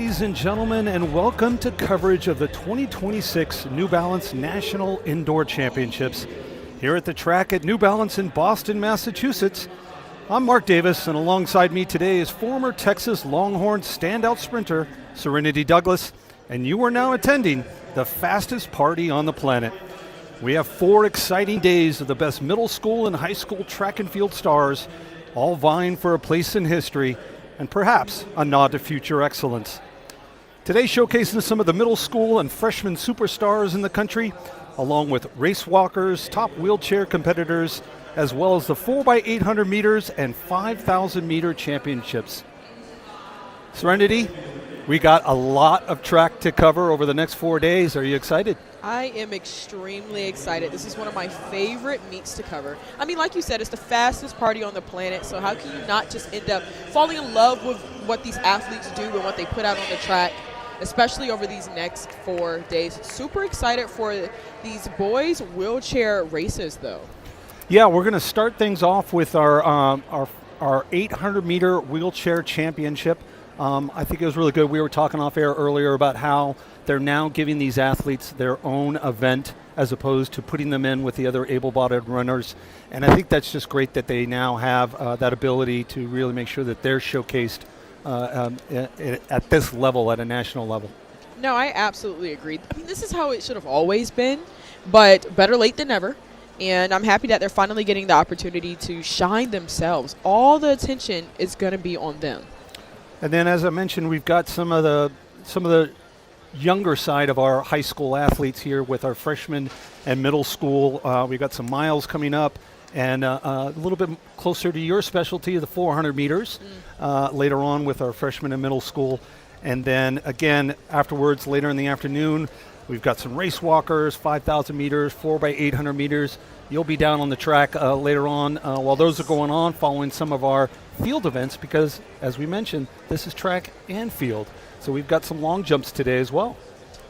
ladies and gentlemen, and welcome to coverage of the 2026 New Balance National Indoor Championships here at the track at New Balance in Boston, Massachusetts. I'm Mark Davis, and alongside me today is former Texas Longhorn standout sprinter Serenity Douglas, and you are now attending the fastest party on the planet. We have 4 exciting days of the best middle school and high school track and field stars, all vying for a place in history and perhaps a nod to future excellence. Today showcases some of the middle school and freshman superstars in the country, along with race walkers, top wheelchair competitors, as well as the 4x800 meters and 5,000 meter championships. Serenity, we got a lot of track to cover over the next 4 days. Are you excited? I am extremely excited. This is one of my favorite meets to cover. I mean, like you said, it's the fastest party on the planet, so how can you not just end up falling in love with what these athletes do and what they put out on the track, especially over these next 4 days. Super excited for these boys' wheelchair races, though. Yeah, we're going to start things off with our 800-meter wheelchair championship. I think it was really good. We were talking off air earlier about how they're now giving these athletes their own event as opposed to putting them in with the other able-bodied runners. And I think that's just great that they now have that ability to really make sure that they're showcased at this level, at a national level. No, I absolutely agree. I mean, this is how it should have always been, but better late than never. And I'm happy that they're finally getting the opportunity to shine themselves. All the attention is going to be on them. And then, as I mentioned, we've got some of the younger side of our high school athletes here with our freshmen and middle school. We've got some miles coming up, and a little bit closer to your specialty, the 400 meters, later on with our freshmen and middle school. And then again, afterwards, later in the afternoon, we've got some race walkers, 5,000 meters, 4x800 meters. You'll be down on the track later on while those are going on, following some of our field events, because as we mentioned, this is track and field. So we've got some long jumps today as well.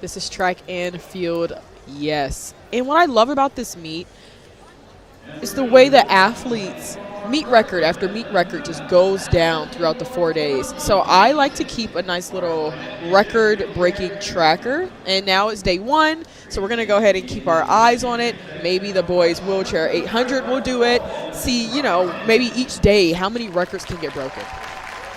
This is track and field, yes. And what I love about this meet is the way the athletes, meet record after meet record, just goes down throughout the 4 days. So I like to keep a nice little record-breaking tracker. And now it's day 1, so we're going to go ahead and keep our eyes on it. Maybe the boys' wheelchair 800 will do it. See, maybe each day how many records can get broken.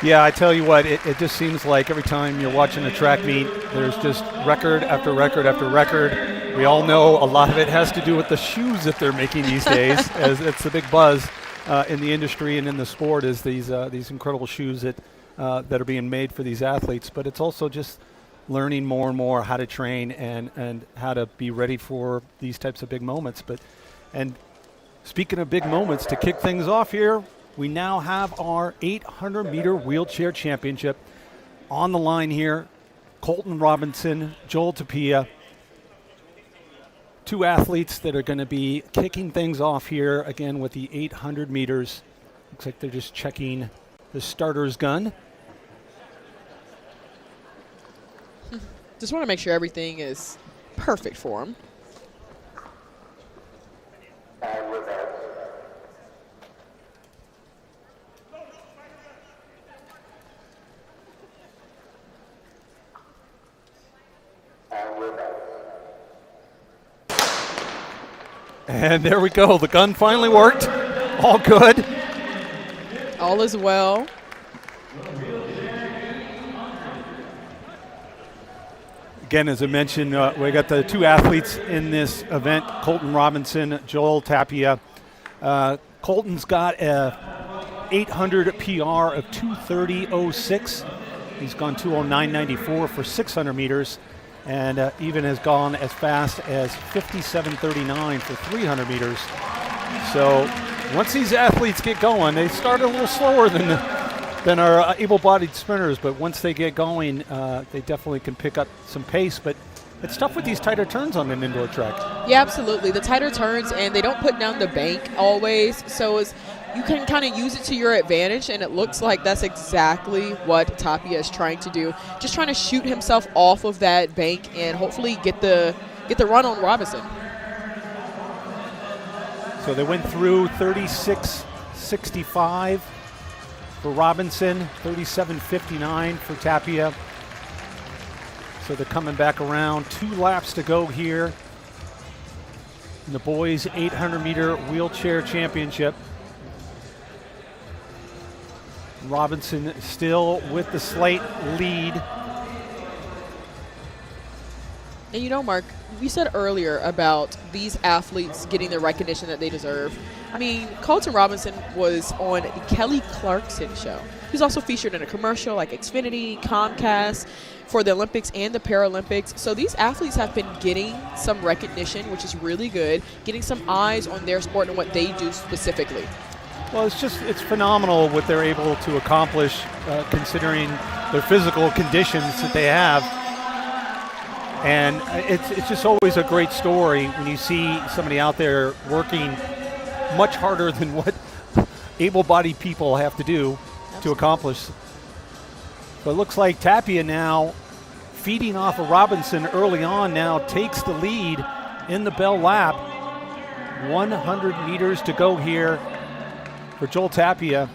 Yeah, I tell you what, it just seems like every time you're watching a track meet, there's just record after record after record. We all know a lot of it has to do with the shoes that they're making these days, as it's the big buzz in the industry and in the sport is these incredible shoes that are being made for these athletes. But it's also just learning more and more how to train and how to be ready for these types of big moments. And speaking of big moments, to kick things off here, we now have our 800-meter wheelchair championship on the line here. Colton Robinson, Joel Tapia, 2 athletes that are going to be kicking things off here again with the 800 meters. Looks like they're just checking the starter's gun. Just want to make sure everything is perfect for them. And there we go. The gun finally worked. All good. All is well. Again, as I mentioned, we got the 2 athletes in this event, Colton Robinson, Joel Tapia. Colton's got a 800 PR of 2:30.06. He's gone 2:09.94 for 600 meters. And even has gone as fast as 57:39 for 300 meters. So once these athletes get going, they start a little slower than our able-bodied sprinters, but once they get going, they definitely can pick up some pace. But it's tough with these tighter turns on an indoor track. Yeah, absolutely. The tighter turns, and they don't put down the bank always, so you can kind of use it to your advantage, and it looks like that's exactly what Tapia is trying to do. Just trying to shoot himself off of that bank and hopefully get the run on Robinson. So they went through 36.65 for Robinson, 37.59 for Tapia. So they're coming back around. 2 laps to go here in the boys 800-meter wheelchair championship. Robinson still with the slight lead. And you know, Mark, we said earlier about these athletes getting the recognition that they deserve. I mean, Colton Robinson was on the Kelly Clarkson show. He was also featured in a commercial like Xfinity, Comcast, for the Olympics and the Paralympics. So these athletes have been getting some recognition, which is really good, getting some eyes on their sport and what they do specifically. Well, it's phenomenal what they're able to accomplish considering their physical conditions that they have. And it's just always a great story when you see somebody out there working much harder than what able-bodied people have to do to accomplish. But it looks like Tapia now, feeding off of Robinson early on, now takes the lead in the bell lap. 100 meters to go here for Joel Tapia.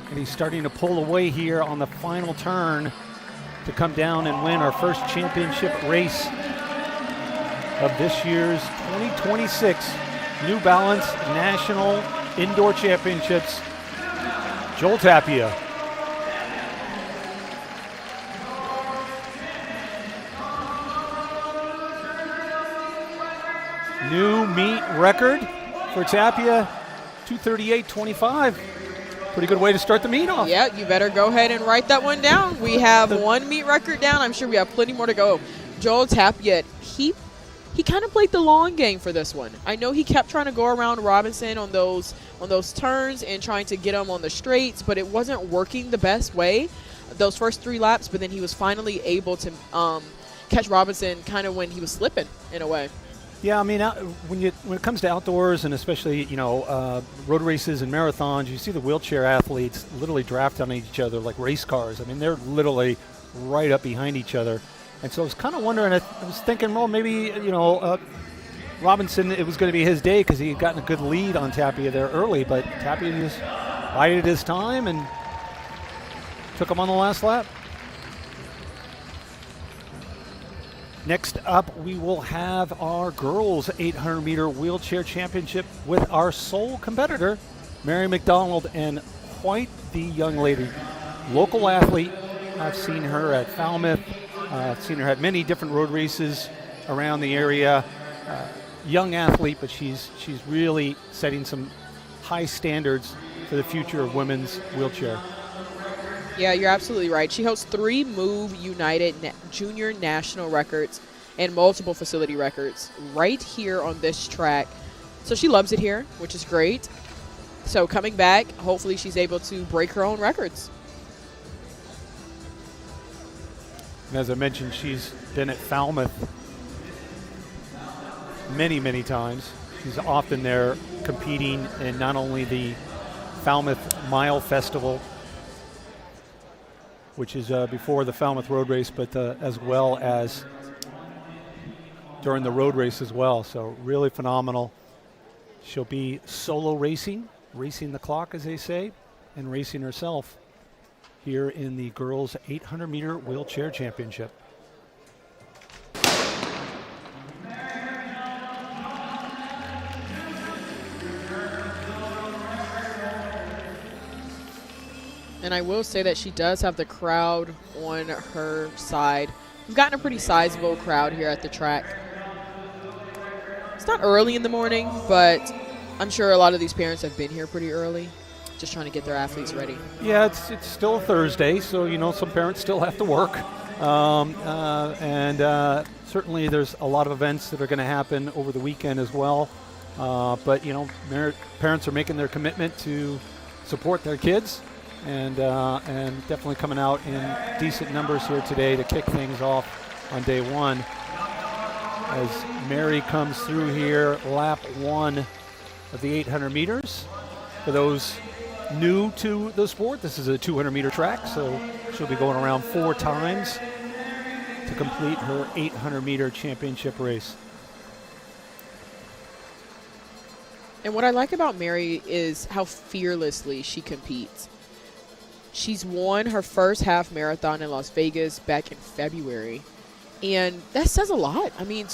And he's starting to pull away here on the final turn to come down and win our first championship race of this year's 2026 New Balance National Indoor Championships. Joel Tapia. New meet record for Tapia, 2:38.25. Pretty good way to start the meet off. Yeah, you better go ahead and write that one down. We have one meet record down. I'm sure we have plenty more to go. Joel Tapia, he kind of played the long game for this one. I know he kept trying to go around Robinson on those turns and trying to get him on the straights, but it wasn't working the best way those first 3 laps. But then he was finally able to catch Robinson kind of when he was slipping in a way. Yeah, I mean, when it comes to outdoors and especially, road races and marathons, you see the wheelchair athletes literally draft on each other like race cars. I mean, they're literally right up behind each other. And so I was kind of wondering, I was thinking, well, maybe, Robinson, it was going to be his day because he had gotten a good lead on Tapia there early, but Tapia just bided his time and took him on the last lap. Next up, we will have our girls 800-meter wheelchair championship with our sole competitor, Mary McDonald, and quite the young lady. Local athlete. I've seen her at Falmouth. I've seen her at many different road races around the area. Young athlete, but she's really setting some high standards for the future of women's wheelchair. Yeah, you're absolutely right. She holds 3 Move United Junior National records and multiple facility records right here on this track. So she loves it here, which is great. So coming back, hopefully she's able to break her own records. And as I mentioned, she's been at Falmouth many, many times. She's often there competing in not only the Falmouth Mile Festival, which is before the Falmouth Road Race, but as well as during the road race as well. So really phenomenal. She'll be solo racing the clock, as they say, and racing herself here in the girls 800-meter wheelchair championship. And I will say that she does have the crowd on her side. We've gotten a pretty sizable crowd here at the track. It's not early in the morning, but I'm sure a lot of these parents have been here pretty early, just trying to get their athletes ready. Yeah, it's still Thursday, so some parents still have to work. Certainly there's a lot of events that are going to happen over the weekend as well. But parents are making their commitment to support their kids. And definitely coming out in decent numbers here today to kick things off on day 1. As Mary comes through here, lap 1 of the 800 meters. For those new to the sport, this is a 200-meter track, so she'll be going around 4 times to complete her 800-meter championship race. And what I like about Mary is how fearlessly she competes. She's won her first half marathon in Las Vegas back in February. And that says a lot. I mean,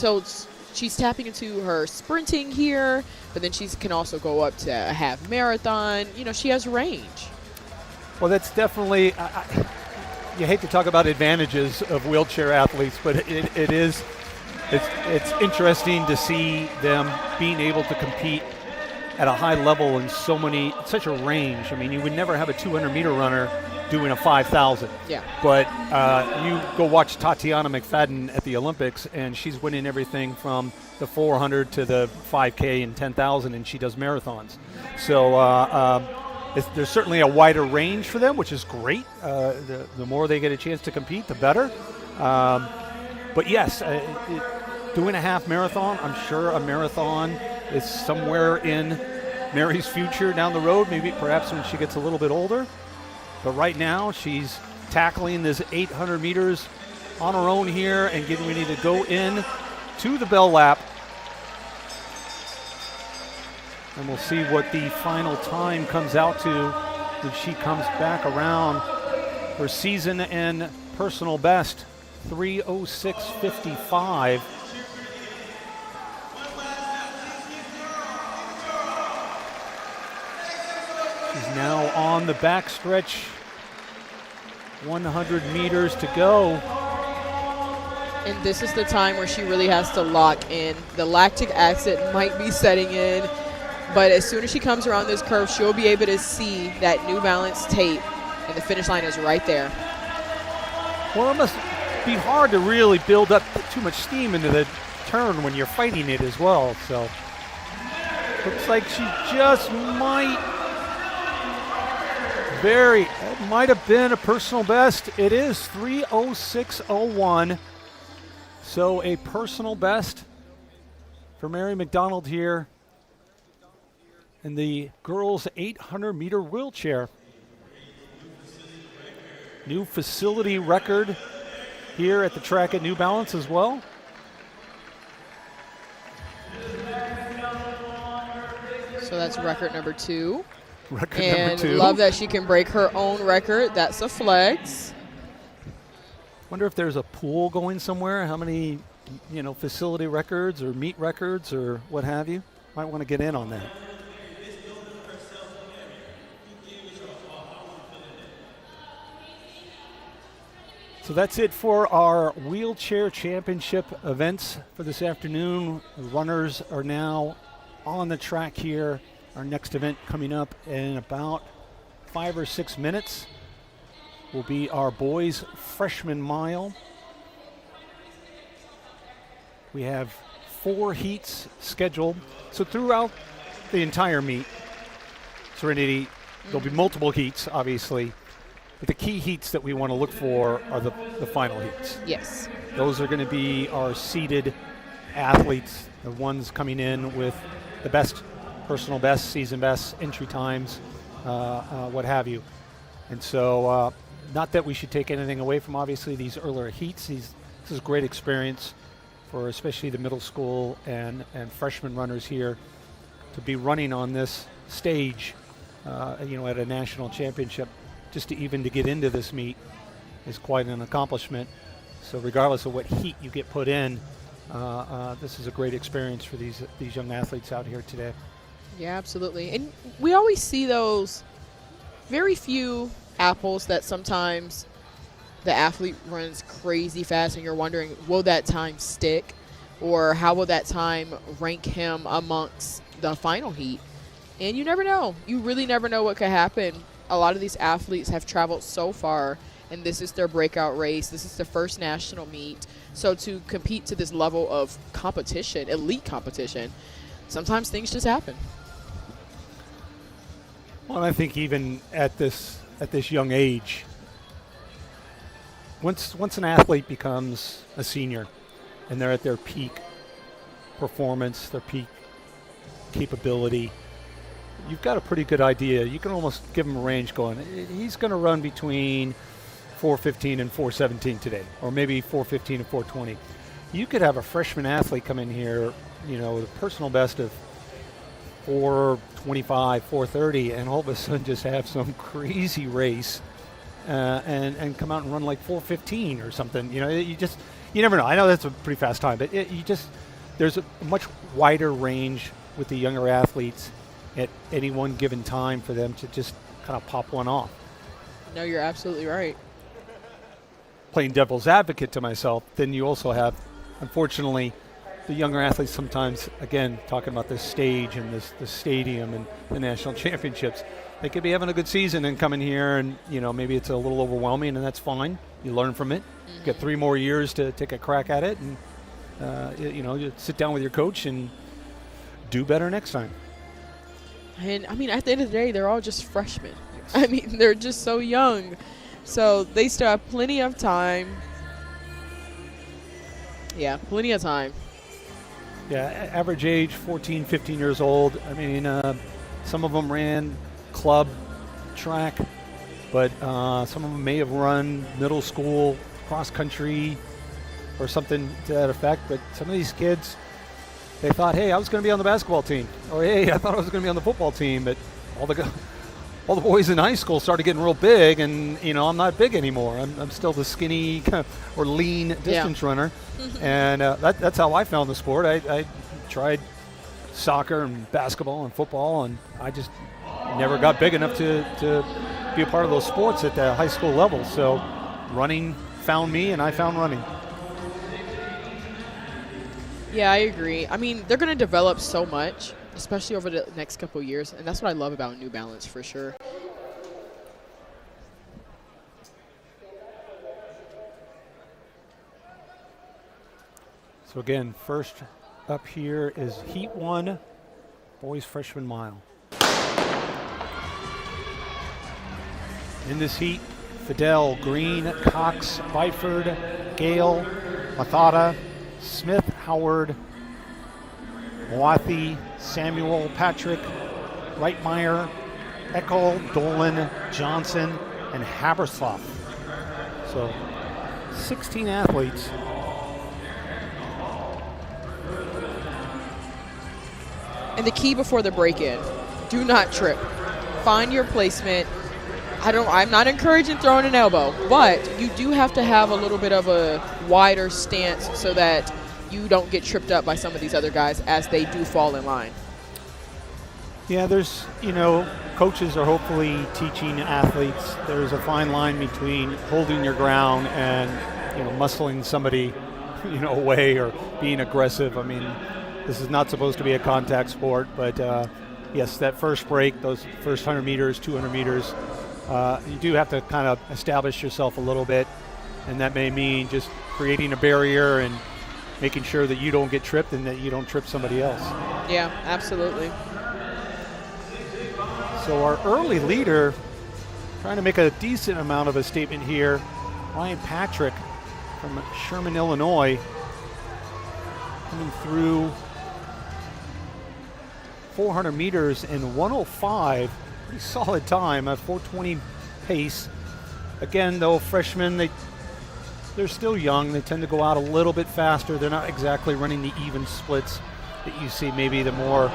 she's tapping into her sprinting here, but then she can also go up to a half marathon. You know, she has range. Well, that's definitely, you hate to talk about advantages of wheelchair athletes, but it's interesting to see them being able to compete at a high level in such a range. I mean, you would never have a 200-meter runner doing a 5,000. Yeah. But you go watch Tatiana McFadden at the Olympics, and she's winning everything from the 400 to the 5K and 10,000, and she does marathons. So there's certainly a wider range for them, which is great. The more they get a chance to compete, the better. But yes, doing a half marathon, I'm sure a marathon is somewhere in Mary's future down the road, maybe perhaps when she gets a little bit older. But right now, she's tackling this 800 meters on her own here and getting ready to go in to the bell lap. And we'll see what the final time comes out to when she comes back around. Her season and personal best, 3:06:55. She's now on the backstretch. 100 meters to go. And this is the time where she really has to lock in. The lactic acid might be setting in, but as soon as she comes around this curve, she'll be able to see that New Balance tape, and the finish line is right there. Well, it must be hard to really build up too much steam into the turn when you're fighting it as well. So looks like she just it might have been a personal best. It is 3:06:01. So a personal best for Mary McDonald here in the girls 800-meter wheelchair. New facility record here at the track at New Balance as well. So that's record number 2. Record and number 2. Love that she can break her own record. That's a flex. Wonder if there's a pool going somewhere. How many, facility records or meet records or what have you? Might want to get in on that. So that's it for our wheelchair championship events for this afternoon. The runners are now on the track here. Our next event coming up in about 5 or 6 minutes will be our boys freshman mile. We have 4 heats scheduled. So throughout the entire meet, Serenity, there'll be multiple heats, obviously. But the key heats that we want to look for are the final heats. Yes. Those are going to be our seeded athletes, the ones coming in with the best personal best, season best, entry times, what have you. And so not that we should take anything away from, obviously, these earlier heats. This is a great experience for especially the middle school and freshman runners here to be running on this stage, at a national championship. Just to get into this meet is quite an accomplishment. So regardless of what heat you get put in, this is a great experience for these young athletes out here today. Yeah, absolutely. And we always see those very few apples that sometimes the athlete runs crazy fast and you're wondering, will that time stick? Or how will that time rank him amongst the final heat? And you never know. You really never know what could happen. A lot of these athletes have traveled so far, and this is their breakout race. This is their first national meet. So to compete to this level of competition, elite competition, sometimes things just happen. Well, I think even at this young age, once an athlete becomes a senior and they're at their peak performance, their peak capability, you've got a pretty good idea. You can almost give him a range going, he's going to run between 4:15 and 4:17 today, or maybe 4:15 and 4:20. You could have a freshman athlete come in here, with a personal best of 4:25, 4:30, and all of a sudden just have some crazy race and come out and run like 4:15 or something. You never know. I know that's a pretty fast time, but there's a much wider range with the younger athletes at any one given time for them to just kind of pop one off. No, you're absolutely right. Playing devil's advocate to myself, then you also have, unfortunately, the younger athletes sometimes, again, talking about this stage and the stadium and the national championships, they could be having a good season and coming here and, maybe it's a little overwhelming, and that's fine. You learn from it. Mm-hmm. Get 3 more years to take a crack at it, and, you sit down with your coach and do better next time. And, at the end of the day, they're all just freshmen. They're just so young. So they still have plenty of time. Yeah, plenty of time. Yeah, average age, 14, 15 years old. Some of them ran club track, but some of them may have run middle school cross country or something to that effect. But some of these kids, they thought, hey, I was going to be on the basketball team. Or, hey, I thought I was going to be on the football team. But all the boys in high school started getting real big, and, I'm not big anymore. I'm still the skinny or lean distance runner. And that's how I found the sport. I tried soccer and basketball and football, and I just never got big enough to be a part of those sports at the high school level. So running found me, and I found running. Yeah, I agree. They're going to develop so much, especially over the next couple of years, and that's what I love about New Balance for sure. So again, first up here is Heat 1, boys freshman mile. In this heat, Fidel, Green, Cox, Byford, Gale, Mathata, Smith, Howard, Moathi, Samuel, Patrick, Reitmeyer, Eckel, Dolan, Johnson, and Habersloff. So 16 athletes. And the key before the break-in, do not trip. Find your placement. I'm not encouraging throwing an elbow, but you do have to have a little bit of a wider stance so that you don't get tripped up by some of these other guys as they do fall in line. Yeah, there's, coaches are hopefully teaching athletes there's a fine line between holding your ground and, muscling somebody, away or being aggressive. This is not supposed to be a contact sport, but yes, that first break, those first 100 meters, 200 meters, you do have to kind of establish yourself a little bit, and that may mean just creating a barrier and making sure that you don't get tripped and that you don't trip somebody else. Yeah, absolutely. So our early leader, trying to make a decent amount of a statement here, Ryan Patrick from Sherman, Illinois, coming through 400 meters in 105, pretty solid time, a 420 pace. Again, though, freshmen, they're still young. They tend to go out a little bit faster. They're not exactly running the even splits that you see maybe the more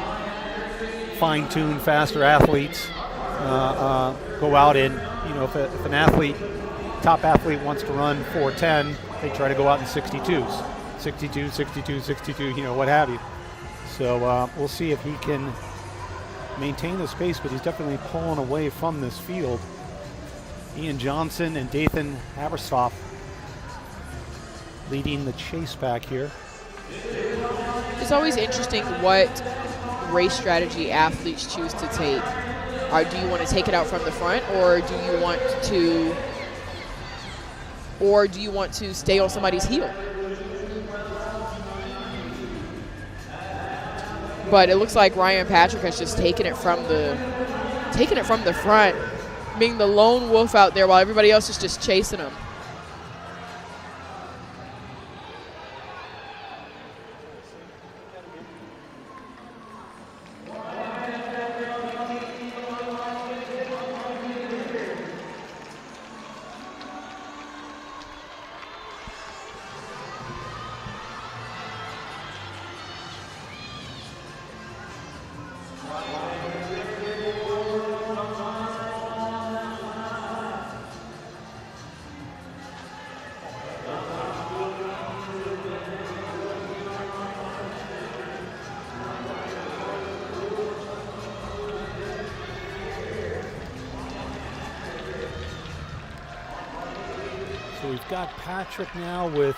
fine-tuned, faster athletes go out in. If an athlete, top athlete wants to run 4:10, they try to go out in 62s, 62, 62, 62, what have you. So we'll see if he can maintain the pace, but he's definitely pulling away from this field. Ian Johnson and Dathan Haberstoff leading the chase back here. It's always interesting what race strategy athletes choose to take. Do you want to take it out from the front, or do you want to stay on somebody's heel? But it looks like Ryan Patrick has just taken it from the front, being the lone wolf out there while everybody else is just chasing him. got Patrick now with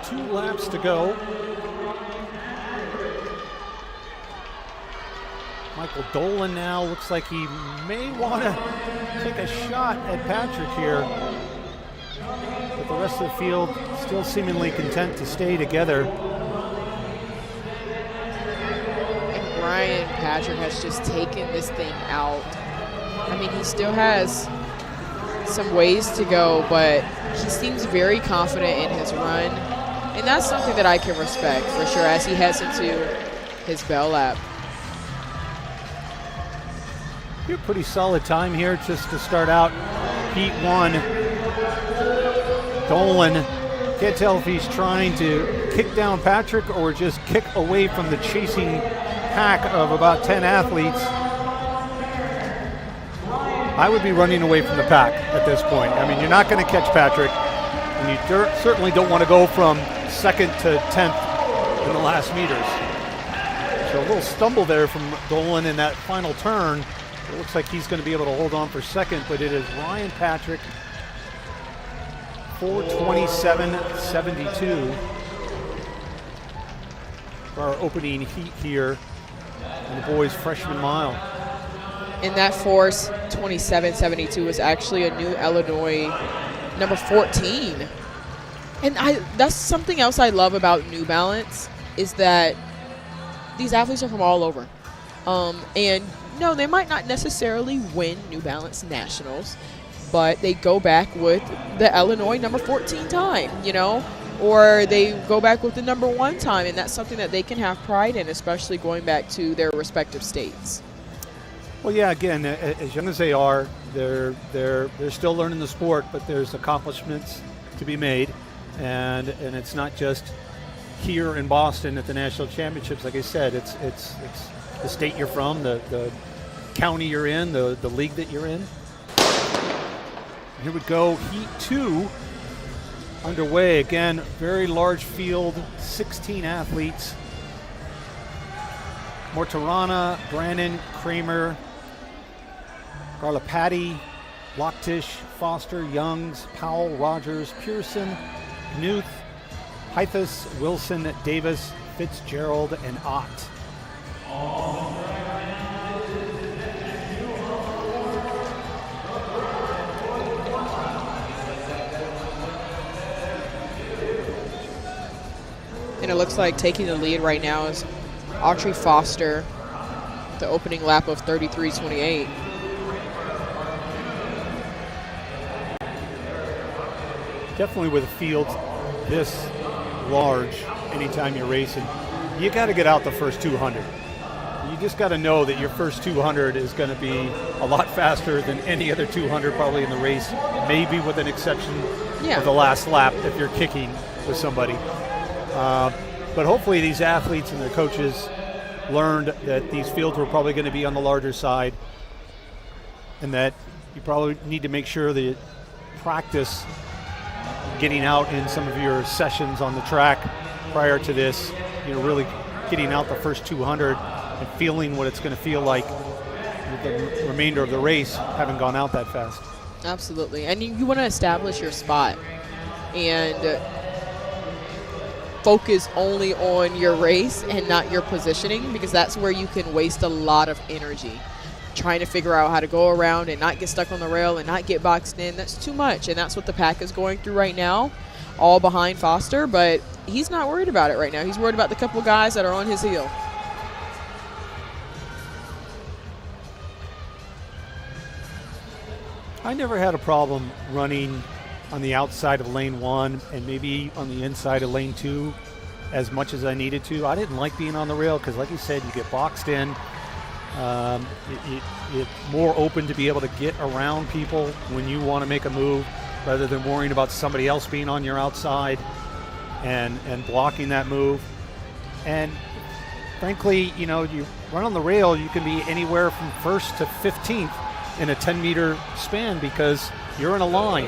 2 laps to go. Michael Dolan now looks like he may want to take a shot at Patrick here. But the rest of the field still seemingly content to stay together. And Ryan Patrick has just taken this thing out. I mean, he still has some ways to go, but he seems very confident in his run. And that's something that I can respect for sure as he heads into his bell lap. A pretty solid time here just to start out Heat 1. Dolan, can't tell if he's trying to kick down Patrick or just kick away from the chasing pack of about 10 athletes. I would be running away from the pack at this point. I mean, you're not going to catch Patrick, and you certainly don't want to go from 2nd to 10th in the last meters. So a little stumble there from Dolan in that final turn. It looks like he's going to be able to hold on for 2nd, but it is Ryan Patrick, 4:27.72 for our opening heat here in the boys' freshman mile. And that force 27.72 was actually a new Illinois number 14. And that's something else I love about New Balance is that these athletes are from all over. And no, they might not necessarily win New Balance Nationals, but they go back with the Illinois number 14 time, you know, or they go back with the number 1 time, and that's something that they can have pride in, especially going back to their respective states. Well, yeah, again, as young as they are, they're still learning the sport, but there's accomplishments to be made, and it's not just here in Boston at the national championships. Like I said, it's the state you're from, the county you're in, the league that you're in. Here we go, Heat 2 underway. Again, very large field, 16 athletes. Mortarana, Brannon, Kramer, Garlapati, Locktish, Foster, Youngs, Powell, Rogers, Pearson, Knuth, Hythus, Wilson, Davis, Fitzgerald, and Ott. And it looks like taking the lead right now is Autry Foster, the opening lap of 33.28. Definitely with a field this large, anytime you're racing, you got to get out the first 200. You just got to know that your first 200 is going to be a lot faster than any other 200 probably in the race, maybe with an exception of the last lap if you're kicking with somebody. But hopefully these athletes and their coaches learned that these fields were probably going to be on the larger side, and that you probably need to make sure that you practice getting out in some of your sessions on the track prior to this, really getting out the first 200 and feeling what it's going to feel like with the remainder of the race having gone out that fast. Absolutely. And you want to establish your spot and focus only on your race and not your positioning, because that's where you can waste a lot of energy trying to figure out how to go around and not get stuck on the rail and not get boxed in. That's too much, and that's what the pack is going through right now, all behind Foster, but he's not worried about it right now. He's worried about the couple guys that are on his heel. I never had a problem running on the outside of lane 1 and maybe on the inside of lane 2 as much as I needed to. I didn't like being on the rail because, like you said, you get boxed in. You're more open to be able to get around people when you want to make a move rather than worrying about somebody else being on your outside and blocking that move. And frankly, you run on the rail, you can be anywhere from 1st to 15th in a 10-meter span because you're in a line,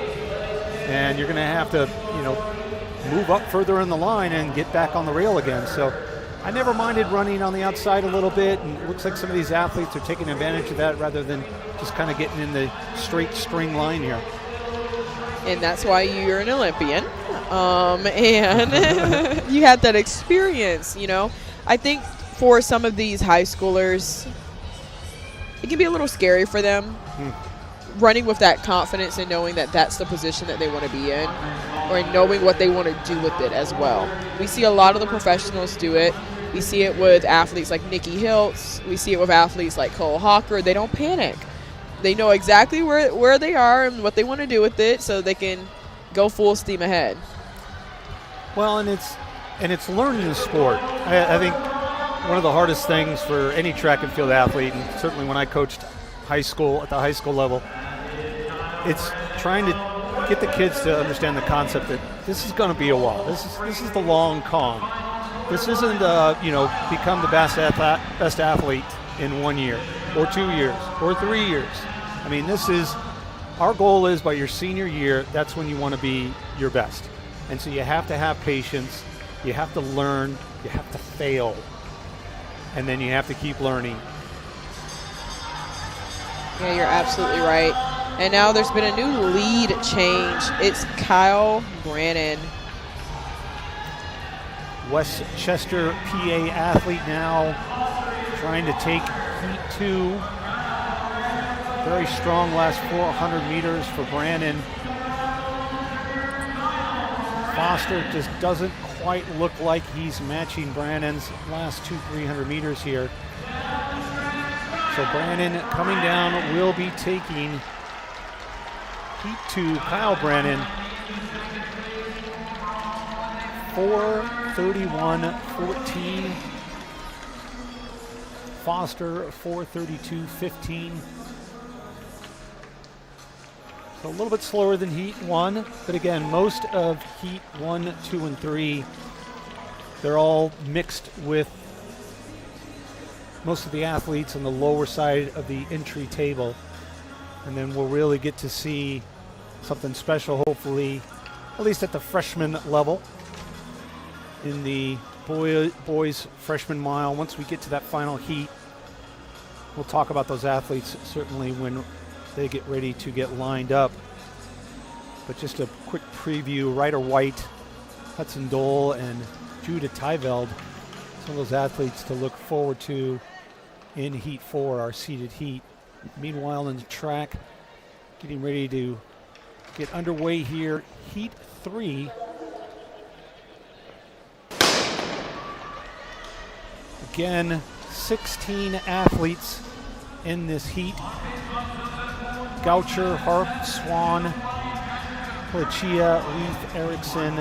and you're going to have to, move up further in the line and get back on the rail again. So I never minded running on the outside a little bit, and it looks like some of these athletes are taking advantage of that rather than just kind of getting in the straight string line here. and that's why you're an Olympian. And you had that experience, you know. I think for some of these high schoolers, it can be a little scary for them running with that confidence and knowing that that's the position that they want to be in, or knowing what they want to do with it as well. We see a lot of the professionals do it. We see it with athletes like Nikki Hiltz. We see it with athletes like Cole Hawker. They don't panic. They know exactly where they are and what they want to do with it, so they can go full steam ahead. Well, and it's learning the sport. I think one of the hardest things for any track and field athlete, and certainly when I coached high school at the high school level, it's trying to get the kids to understand the concept that this is going to be a while. This is the long con. This isn't become the best athlete in 1 year or 2 years or 3 years. I mean, our goal is by your senior year, that's when you want to be your best. And so you have to have patience, you have to learn, you have to fail, and then you have to keep learning. Yeah, you're absolutely right. And now there's been a new lead change. It's Kyle Brannon. Westchester, PA athlete now, trying to take Heat 2. Very strong last 400 meters for Brannon. Foster just doesn't quite look like he's matching Brannon's last 300 meters here. So Brannon coming down will be taking Heat 2, Kyle Brannon, 4:31.14. Foster 4:32.15. So a little bit slower than Heat 1, but again, most of Heat 1, 2, and 3, they're all mixed with most of the athletes on the lower side of the entry table. And then we'll really get to see something special, hopefully, at least at the freshman level, in the boys freshman mile. Once we get to that final heat, we'll talk about those athletes certainly when they get ready to get lined up. But just a quick preview: Ryder White, Hudson Dole, and Judah Tyveld, some of those athletes to look forward to in Heat 4, our seeded heat. Meanwhile, in the track, getting ready to get underway here, Heat 3. Again, 16 athletes in this heat. Goucher, Harp, Swan, Plachia, Leaf, Erickson,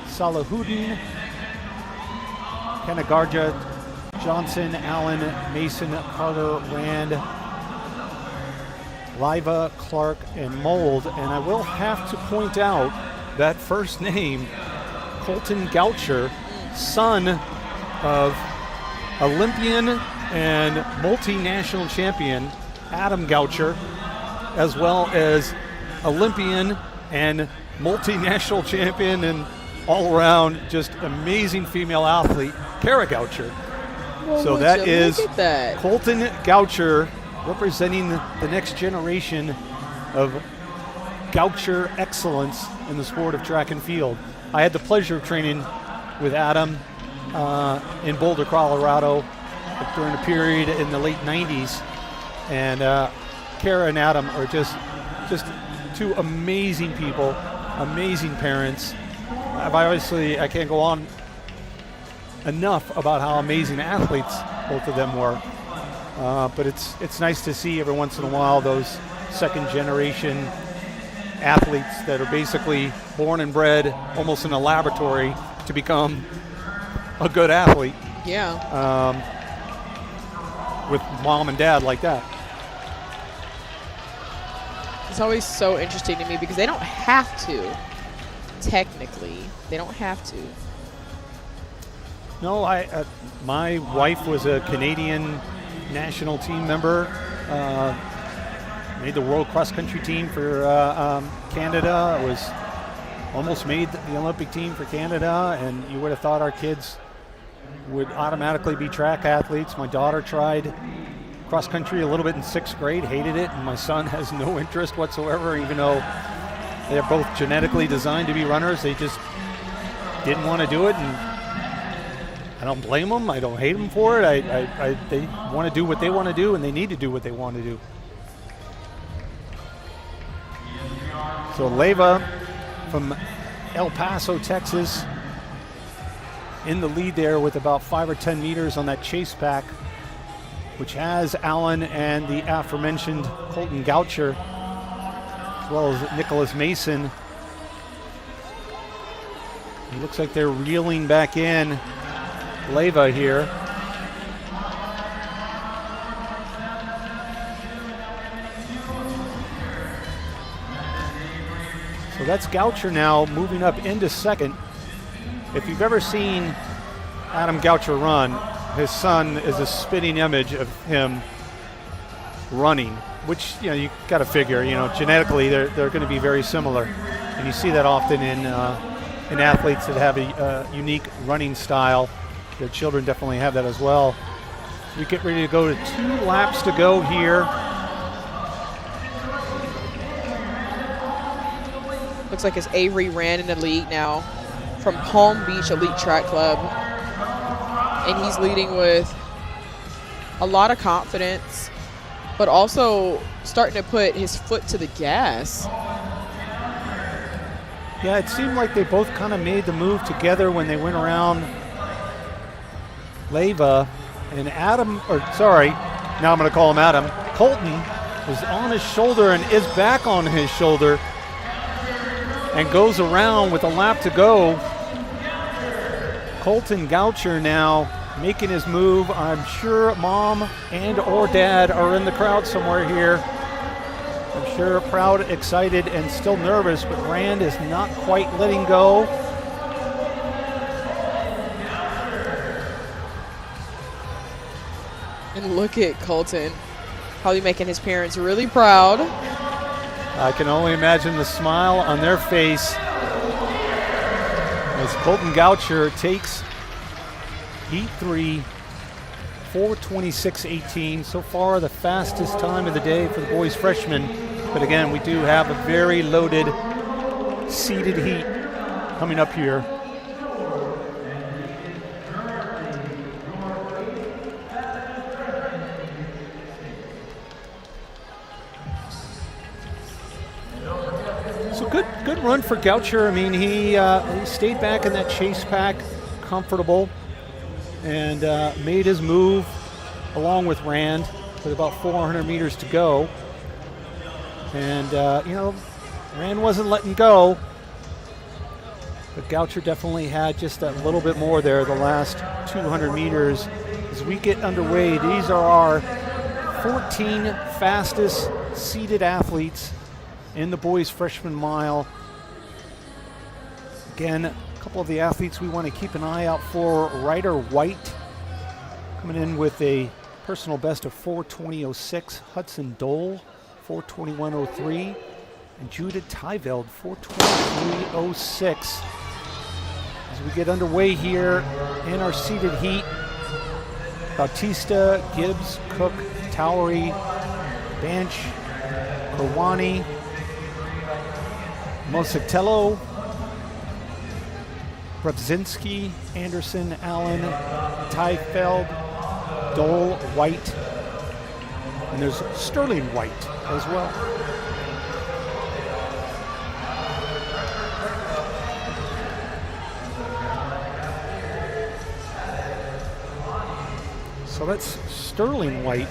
Salahuddin, Kanagarja, Johnson, Allen, Mason, Carter, Rand, Liva, Clark, and Mold. And I will have to point out that first name, Colton Goucher, son of Olympian and multinational champion Adam Goucher, as well as Olympian and multinational champion and all-around just amazing female athlete, Kara Goucher. Well, so that is Colton Goucher representing the next generation of Goucher excellence in the sport of track and field. I had the pleasure of training with Adam in Boulder, Colorado during a period in the late 90s. And Kara and Adam are just two amazing people, amazing parents. I can't go on enough about how amazing athletes both of them were. But it's nice to see every once in a while those second generation athletes that are basically born and bred almost in a laboratory to become a good athlete. Yeah. With mom and dad like that. It's always so interesting to me because they don't have to. Technically, they don't have to. No, my wife was a Canadian national team member. Made the world cross country team for Canada. Was almost made the Olympic team for Canada, and you would have thought our kids would automatically be track athletes. My daughter tried cross country a little bit in 6th grade, hated it, and my son has no interest whatsoever, even though They're both genetically designed to be runners. They just didn't want to do it, and I don't blame them. I don't hate them for it. They want to do what they want to do, and they need to do what they want to do. So Leyva from El Paso, Texas, in the lead there with about 5 or 10 meters on that chase pack, which has Allen and the aforementioned Colton Goucher, as well as Nicholas Mason. It looks like they're reeling back in Leyva here. So that's Goucher now moving up into second. If you've ever seen Adam Goucher run, his son is a spitting image of him running, which, you know, you got to figure, you know, genetically they're going to be very similar. And you see that often in athletes that have a unique running style. Their children definitely have that as well. We get ready to go to 2 laps to go here. Looks like it's Avery Rand in the lead now from Palm Beach Elite Track Club. And he's leading with a lot of confidence, but also starting to put his foot to the gas. Yeah, it seemed like they both kind of made the move together when they went around Leyva. And now I'm going to call him Adam. Colton was on his shoulder and is back on his shoulder and goes around with a lap to go. Colton Goucher now making his move. I'm sure mom and or dad are in the crowd somewhere here. I'm sure proud, excited, and still nervous, but Rand is not quite letting go. And look at Colton, probably making his parents really proud. I can only imagine the smile on their face as Colton Goucher takes Heat 3, 4:26.18. So far, the fastest time of the day for the boys freshmen. But again, we do have a very loaded, seeded heat coming up here. So good run for Goucher. I mean, he stayed back in that chase pack, comfortable, and made his move along with Rand with about 400 meters to go. And, Rand wasn't letting go, but Goucher definitely had just that little bit more there the last 200 meters. As we get underway, these are our 14 fastest seeded athletes in the boys freshman mile. Again, a couple of the athletes we want to keep an eye out for. Ryder White coming in with a personal best of 4:20.06. Hudson Dole, 4:21.03. And Judah Tyveld, 4:23.06. As we get underway here in our seeded heat, Bautista, Gibbs, Cook, Towery, Banch, Kowani, Mosatello, Brzezinski, Anderson, Allen, Tyfeld, Dole, White, and there's Sterling White as well. So that's Sterling White.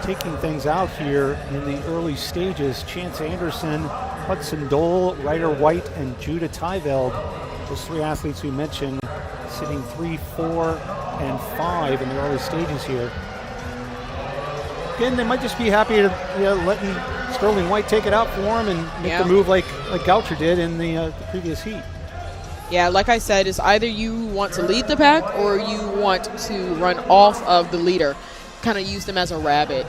Taking things out here in the early stages. Chance Anderson, Hudson Dole, Ryder White, and Judah Tyveld. Those 3 athletes we mentioned sitting 3, 4, and 5 in the early stages here. Again, they might just be happy to letting Sterling White take it out for him and make the move like Goucher did in the previous heat. Yeah, like I said, it's either you want to lead the pack or you want to run off of the leader. Kind of use them as a rabbit.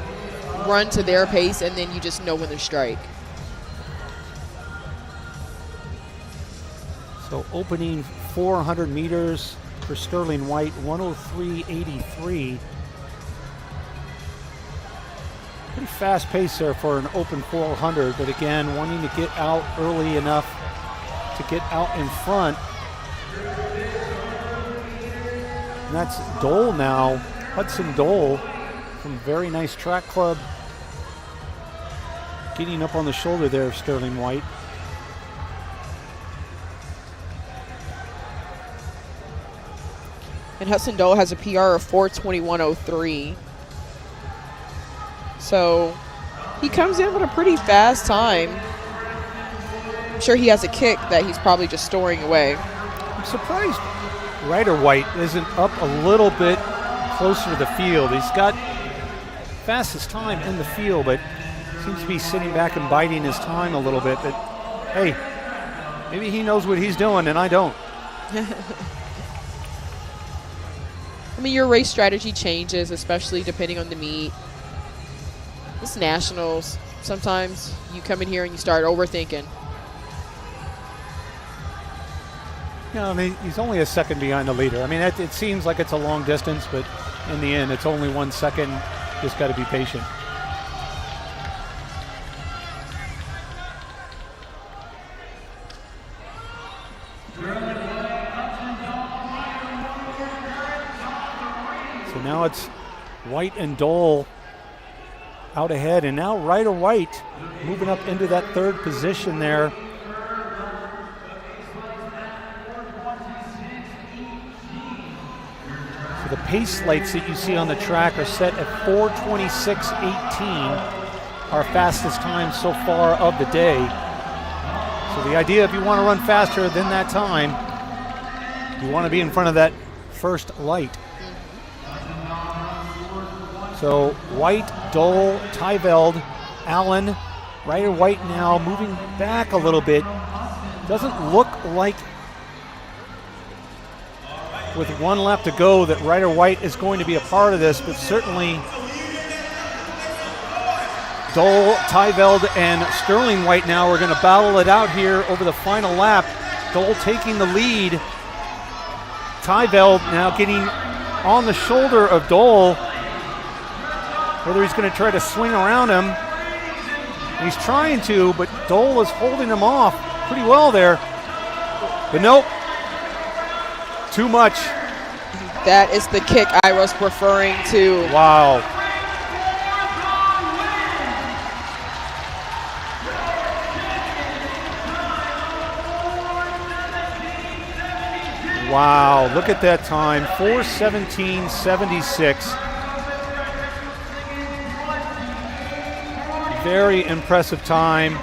Run to their pace, and then you just know when to strike. So opening 400 meters for Sterling White, 103.83. pretty fast pace there for an open 400, but again, wanting to get out early enough to get out in front. And that's Dole now, Hudson Dole from Very Nice Track Club. Getting up on the shoulder there of Sterling White. And Hudson Dole has a PR of 4:21.03. So he comes in with a pretty fast time. I'm sure he has a kick that he's probably just storing away. I'm surprised Ryder White isn't up a little bit closer to the field. He's got fastest time in the field, but seems to be sitting back and biding his time a little bit. But hey, maybe he knows what he's doing and I don't. I mean, your race strategy changes, especially depending on the meet. It's nationals. Sometimes you come in here and you start overthinking. I mean, he's only a second behind the leader. I mean, it seems like it's a long distance, but in the end, it's only 1 second. Just got to be patient. So now it's White and Dole out ahead, and now Ryder White moving up into that third position there. So the pace lights that you see on the track are set at 4:26.18, our fastest time so far of the day. So the idea, if you want to run faster than that time, you want to be in front of that first light. So White, Dole, Tyveld, Allen, Ryder White now moving back a little bit. Doesn't look like, with 1 lap to go, that Ryder White is going to be a part of this, but certainly Dole, Tyveld, and Sterling White now are going to battle it out here over the final lap. Dole taking the lead. Tyveld now getting on the shoulder of Dole. Whether he's going to try to swing around him. He's trying to, but Dole is holding him off pretty well there. But nope. Too much. That is the kick I was referring to. Wow. Wow, look at that time, 4:17.76. Very impressive time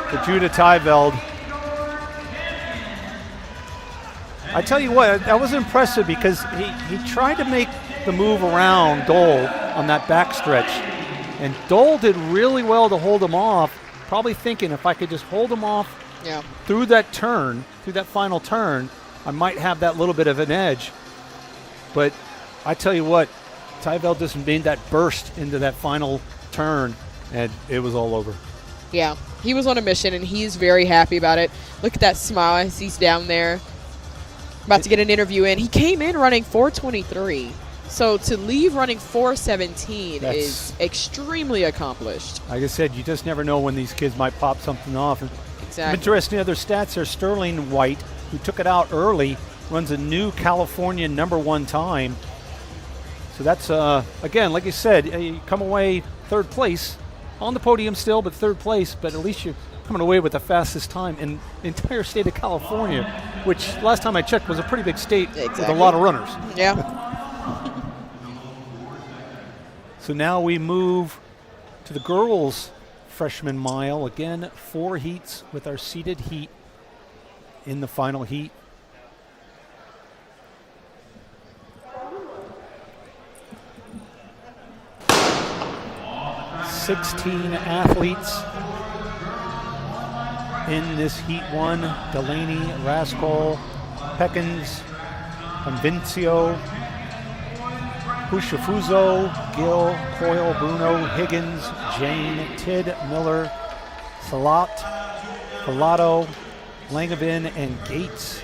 for Judah Tyveld. I tell you what, that was impressive because he tried to make the move around Dole on that backstretch. And Dole did really well to hold him off, probably thinking if I could just hold him off through that turn, through that final turn, I might have that little bit of an edge. But I tell you what, Tyveld just made that burst into that final turn, and it was all over. Yeah, he was on a mission, and he's very happy about it. Look at that smile as he's down there, about to get an interview in. He came in running 4:23, so to leave running 4:17 is extremely accomplished. Like I said, you just never know when these kids might pop something off. Exactly. Interesting other stats there. Sterling White, who took it out early, runs a new California #1 time. So that's, again, like you said, you come away third place. On the podium still, but third place, but at least you're coming away with the fastest time in the entire state of California, which last time I checked was a pretty big state with a lot of runners. Yeah. So now we move to the girls' freshman mile. Again, 4 heats with our seeded heat in the final heat. "16 athletes in this Heat 1. Delaney, Raskol, Peckins, Convincio, Pushafuzo, Gill, Coyle, Bruno, Higgins, Jane, Tidd, Miller, Salat, Pilato, Langevin, and Gates.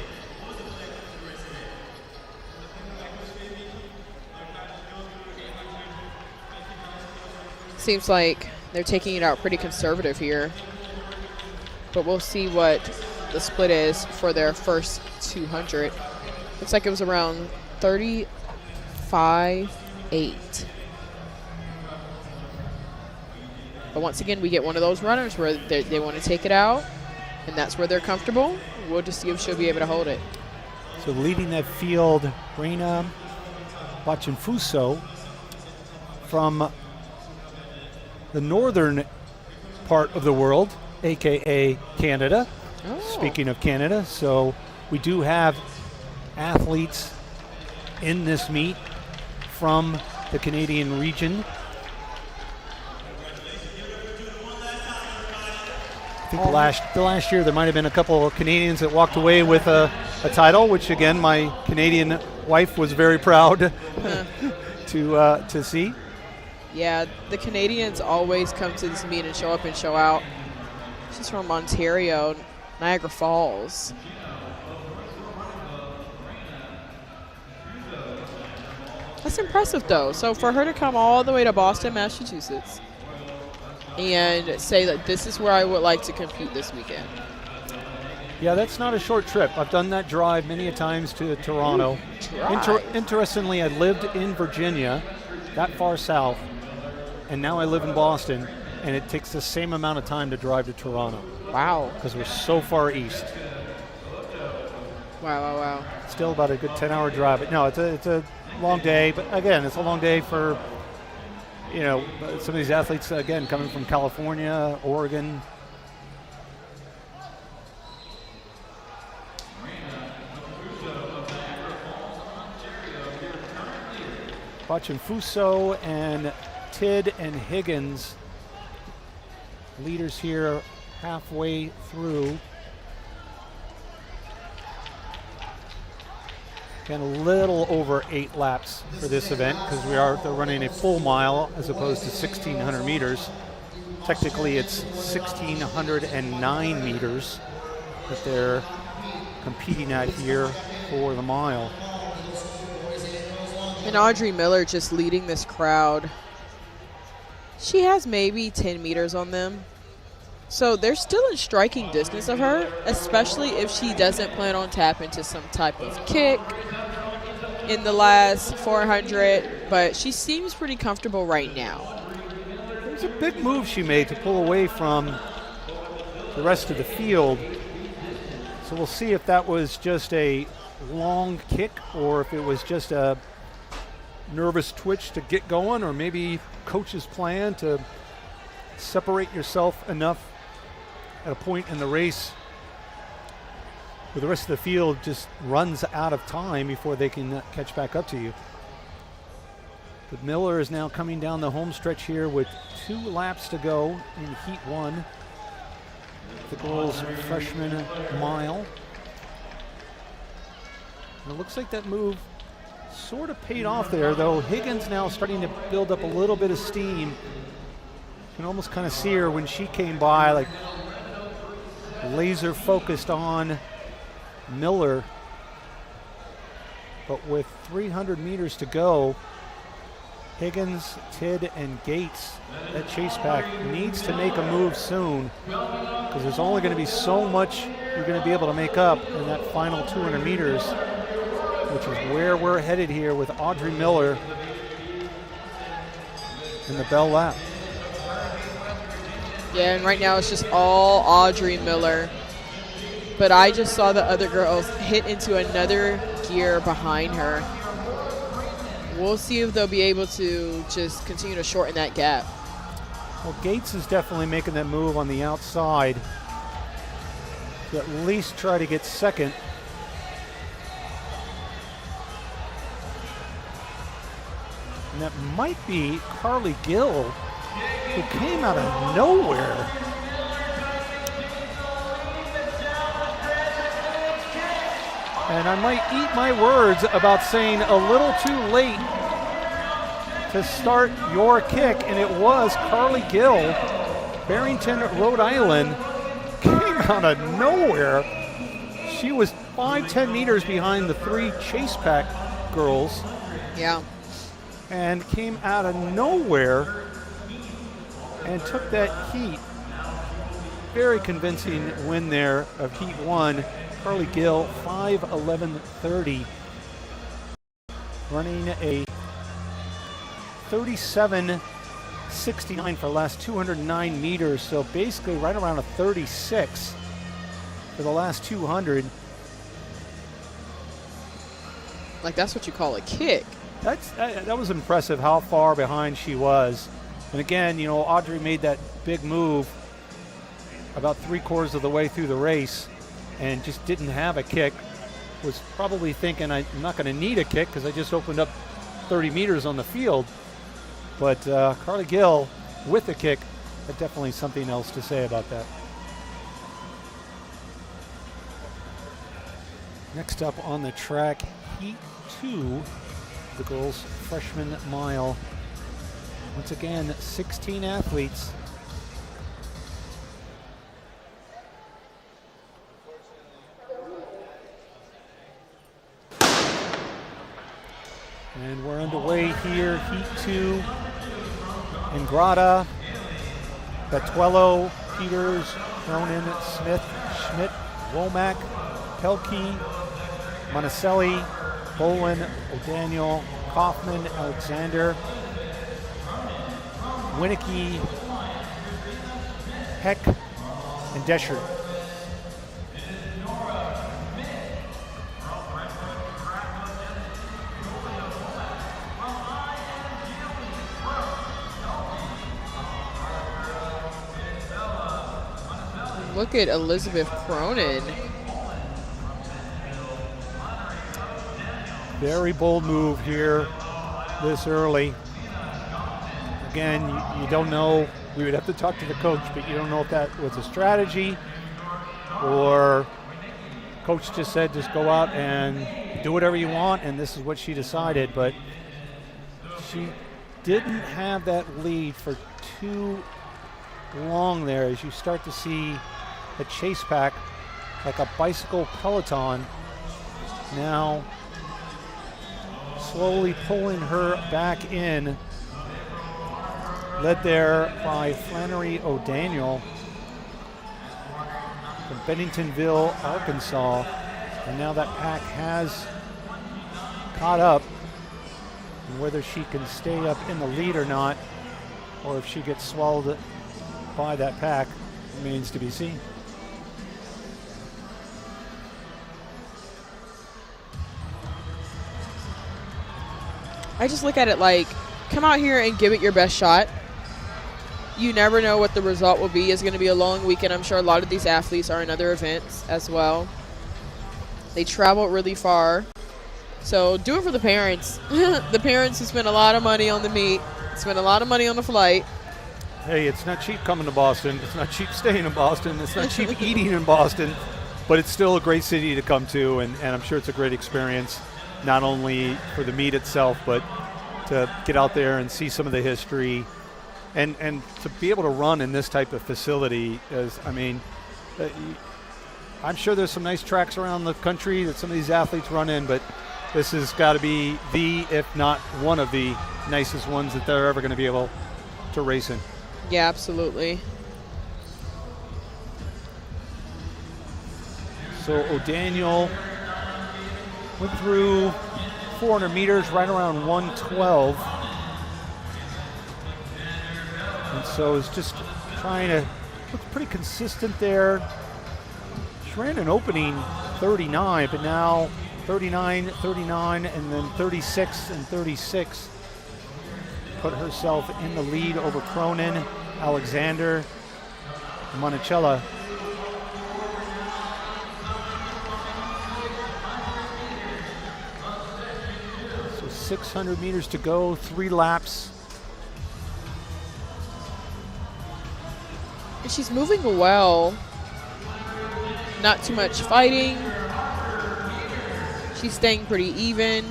Seems like They're taking it out pretty conservative here. But we'll see what the split is for their first 200. Looks like it was around 35-8. But once again, we get one of those runners where they want to take it out, and that's where they're comfortable. We'll just see if she'll be able to hold it. So leading that field, Reina Bachinfuso from the northern part of the world, a.k.a. Canada. Oh. Speaking of Canada, so we do have athletes in this meet from the Canadian region. I think the last year there might have been a couple of Canadians that walked away with a title, which again my Canadian wife was very proud to see. Yeah, the Canadians always come to this meet and show up and show out. She's from Ontario, Niagara Falls. That's impressive, though. So for her to come all the way to Boston, Massachusetts, and say that this is where I would like to compete this weekend. Yeah, that's not a short trip. I've done that drive many a times to Toronto. Interestingly, I lived in Virginia, that far south, and now I live in Boston, and it takes the same amount of time to drive to Toronto. Wow. Because we're so far east. Wow. Still about a good 10-hour drive. But no, it's a long day. But again, it's a long day for, some of these athletes, again, coming from California, Oregon. Bachinfuso and Tidd and Higgins, leaders here halfway through. Again, a little over 8 laps for this event because they're running a full mile as opposed to 1,600 meters. Technically, it's 1,609 meters that they're competing at here for the mile. And Audrey Miller just leading this crowd. She has maybe 10 meters on them. So they're still in striking distance of her, especially if she doesn't plan on tapping into some type of kick in the last 400. But she seems pretty comfortable right now. It was a big move she made to pull away from the rest of the field. So we'll see if that was just a long kick or if it was just a nervous twitch to get going, or maybe coach's plan to separate yourself enough at a point in the race where the rest of the field just runs out of time before they can catch back up to you. But Miller is now coming down the home stretch here with 2 laps to go in Heat 1. The girls' freshman mile. And it looks like that move sort of paid off there, though. Higgins now starting to build up a little bit of steam. You can almost kind of see her when she came by, like laser focused on Miller. But with 300 meters to go, Higgins, Tidd, and Gates, that chase pack needs to make a move soon because there's only going to be so much you're going to be able to make up in that final 200 meters, which is where we're headed here with Audrey Miller in the bell lap. Yeah, and right now it's just all Audrey Miller. But I just saw the other girls hit into another gear behind her. We'll see if they'll be able to just continue to shorten that gap. Well, Gates is definitely making that move on the outside to at least try to get second. And that might be Carly Gill, who came out of nowhere. And I might eat my words about saying a little too late to start your kick, and it was Carly Gill, Barrington, Rhode Island, came out of nowhere. She was 5-10 meters behind the 3 chase pack girls. Yeah. And came out of nowhere and took that heat. Very convincing win there of Heat 1. Carly Gill, 5:11:30, running a 37:69 for the last 209 meters, so basically right around a 36 for the last 200. Like, that's what you call a kick. That was impressive how far behind she was. And again, you know, Audrey made that big move about 3/4 of the way through the race and just didn't have a kick. Was probably thinking, I'm not going to need a kick because I just opened up 30 meters on the field. But Carly Gill with the kick, had definitely something else to say about that. Next up on the track, Heat 2, the girls' freshman mile. Once again, 16 athletes. And we're underway here, Heat 2. Ingrata, Batuello, Peters, Cronin, Smith, Schmidt, Womack, Pelkey, Monticelli, Bolin, O'Daniel, Kaufman, Alexander, Winnicky, Heck, and Descher. Look at Elizabeth Cronin. Very bold move here this early. Again, you don't know. We would have to talk to the coach, but you don't know if that was a strategy or coach just said just go out and do whatever you want, and this is what she decided. But she didn't have that lead for too long there as you start to see a chase pack like a bicycle peloton now slowly pulling her back in, led there by Flannery O'Daniel from Benningtonville, Arkansas. And now that pack has caught up, and whether she can stay up in the lead or not, or if she gets swallowed by that pack, remains to be seen. I just look at it like, come out here and give it your best shot. You never know what the result will be. It's going to be a long weekend. I'm sure a lot of these athletes are in other events as well. They travel really far. So do it for the parents. The parents who spend a lot of money on the meet, spend a lot of money on the flight. Hey, it's not cheap coming to Boston. It's not cheap staying in Boston. It's not cheap eating in Boston. But it's still a great city to come to, and I'm sure it's a great experience, not only for the meet itself, but to get out there and see some of the history and to be able to run in this type of facility. I'm sure there's some nice tracks around the country that some of these athletes run in, but this has got to be the, if not one of the nicest ones that they're ever going to be able to race in. Yeah, absolutely. So O'Daniel went through 400 meters right around 112. And so is just trying to look pretty consistent there. She ran an opening 39, but now 39, 39, and then 36 and 36. Put herself in the lead over Cronin, Alexander, Monticello. So 600 meters to go, 3 laps. And she's moving well. Not too much fighting. She's staying pretty even.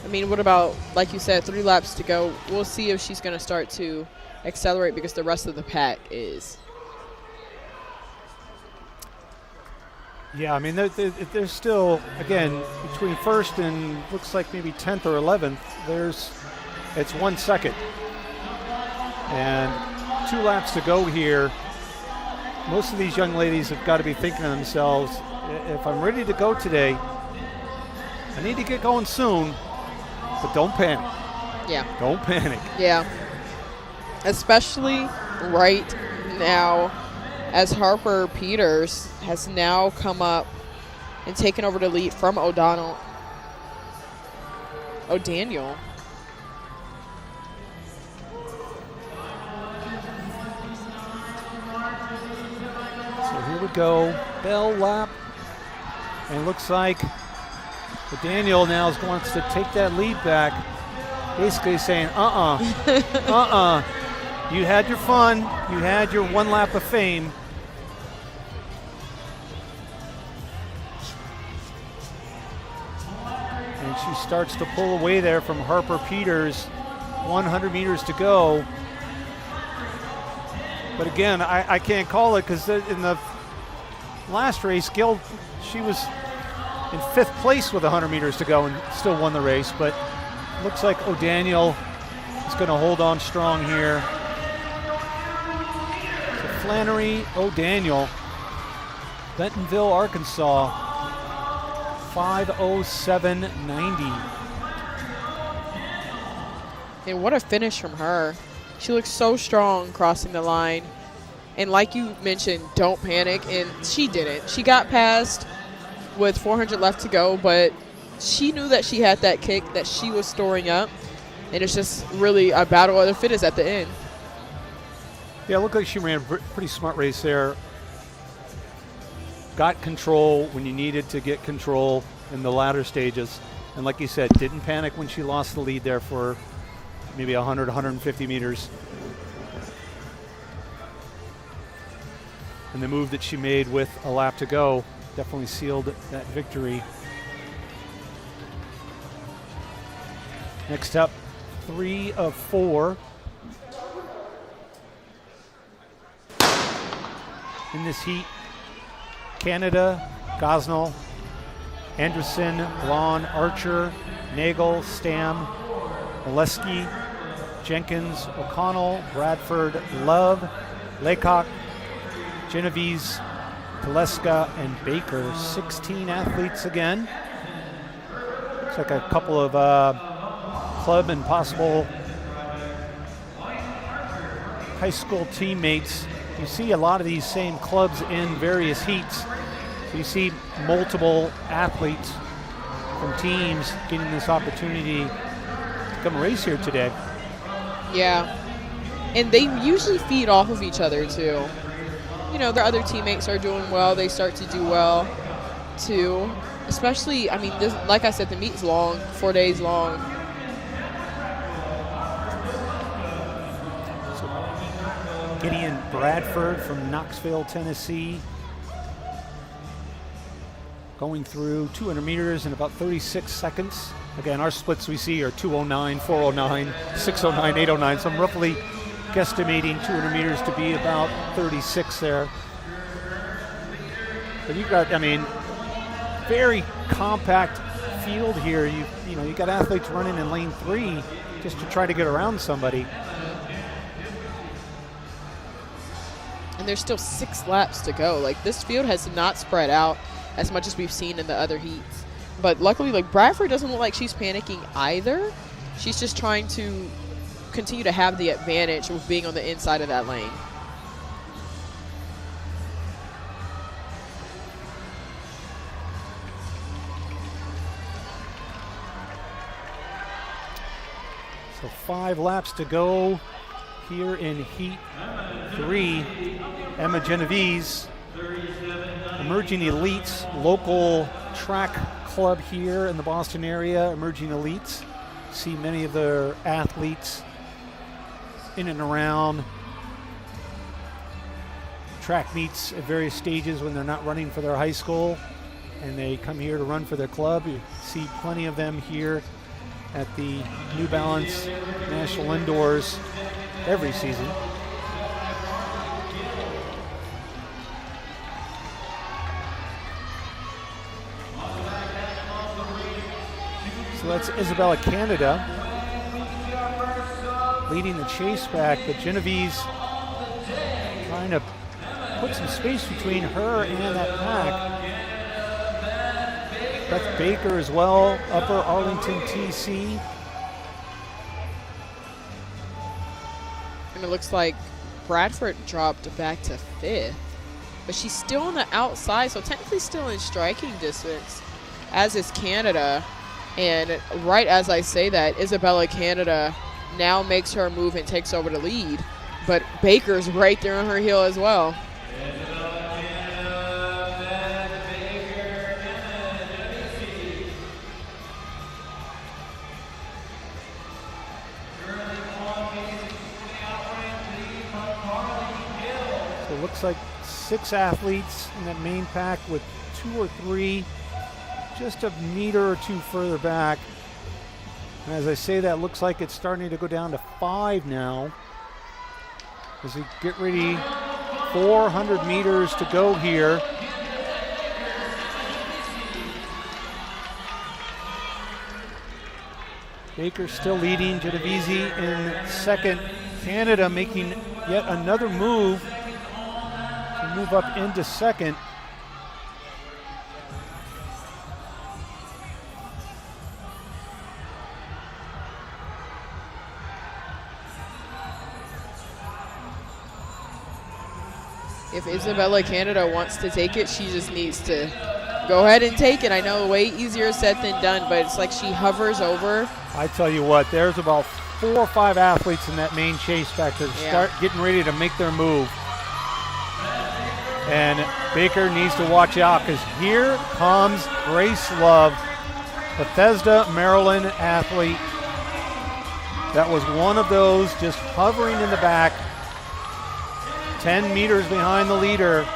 I mean, what about, like you said, 3 laps to go? We'll see if she's going to start to accelerate because the rest of the pack is. Yeah, I mean, there's still, again, between first and looks like maybe 10th or 11th, it's 1 second. And 2 laps to go here. Most of these young ladies have got to be thinking to themselves, if I'm ready to go today, I need to get going soon, but don't panic. Yeah. Don't panic. Yeah. Especially right now, as Harper Peters has now come up and taken over the lead from O'Daniel. So here we go, bell lap, and it looks like Daniel now wants to take that lead back, basically saying, you had your fun, you had your 1 lap of fame. And she starts to pull away there from Harper Peters, 100 meters to go. But again, I can't call it because in the last race, Gil, she was in 5th place with 100 meters to go and still won the race. But looks like O'Daniel is going to hold on strong here. So Flannery O'Daniel, Bentonville, Arkansas, 5:07.90. And what a finish from her. She looks so strong crossing the line. And like you mentioned, don't panic. And she didn't. She got past with 400 left to go, but she knew that she had that kick that she was storing up. And it's just really a battle of the fittest at the end. Yeah, it looked like she ran a pretty smart race there. Got control when you needed to get control in the latter stages. And like you said, didn't panic when she lost the lead there for maybe 100, 150 meters. And the move that she made with a lap to go definitely sealed that victory. Next up, 3 of 4. In this heat, Canada, Gosnell, Anderson, Braun, Archer, Nagel, Stam, Oleski, Jenkins, O'Connell, Bradford, Love, Laycock, Genovese, Teleska, and Baker. 16 athletes again. Looks like a couple of club and possible high school teammates. You see a lot of these same clubs in various heats. So you see multiple athletes from teams getting this opportunity to come race here today. Yeah. And they usually feed off of each other, too. You know, their other teammates are doing well. They start to do well, too. Especially, I mean, this, like I said, the meet's long, 4 days long. So Gideon Bradford from Knoxville, Tennessee, going through 200 meters in about 36 seconds. Again, our splits we see are 2:09, 4:09, 6:09, 8:09. So I'm roughly guesstimating 200 meters to be about 36 there. But you've got, I mean, very compact field here. You know, you got athletes running in lane 3 just to try to get around somebody. And there's still 6 laps to go. Like, this field has not spread out as much as we've seen in the other heats. But luckily, like, Bradford doesn't look like she's panicking either. She's just trying to continue to have the advantage of being on the inside of that lane. So 5 laps to go here in heat 3. Emma Genovese, emerging elites, local track club here in the Boston area, emerging elites. See many of their athletes in and around track meets at various stages when they're not running for their high school and they come here to run for their club. You see plenty of them here at the New Balance National Indoors every season. So that's Isabella Canada. leading the chase back, but Genovese trying to put some space between her and that pack. Beth Baker as well, Upper Arlington TC. And it looks like Bradford dropped back to 5th. But she's still on the outside, so technically still in striking distance, as is Canada. And right as I say that, Isabella Canada now makes her move and takes over the lead. But Baker's right there on her heel as well. So it looks like 6 athletes in that main pack with 2 or 3 just a meter or 2 further back. And as I say that, looks like it's starting to go down to 5 now. As we get ready, 400 meters to go here. Baker still leading, Genovese in second. Canada making yet another move to move up into second. If Isabella Canada wants to take it, she just needs to go ahead and take it. I know way easier said than done, but it's like she hovers over. I tell you what, there's about 4 or 5 athletes in that main chase back there start getting ready to make their move. And Baker needs to watch out because here comes Grace Love, Bethesda, Maryland athlete. That was one of those just hovering in the back, 10 meters behind the leader,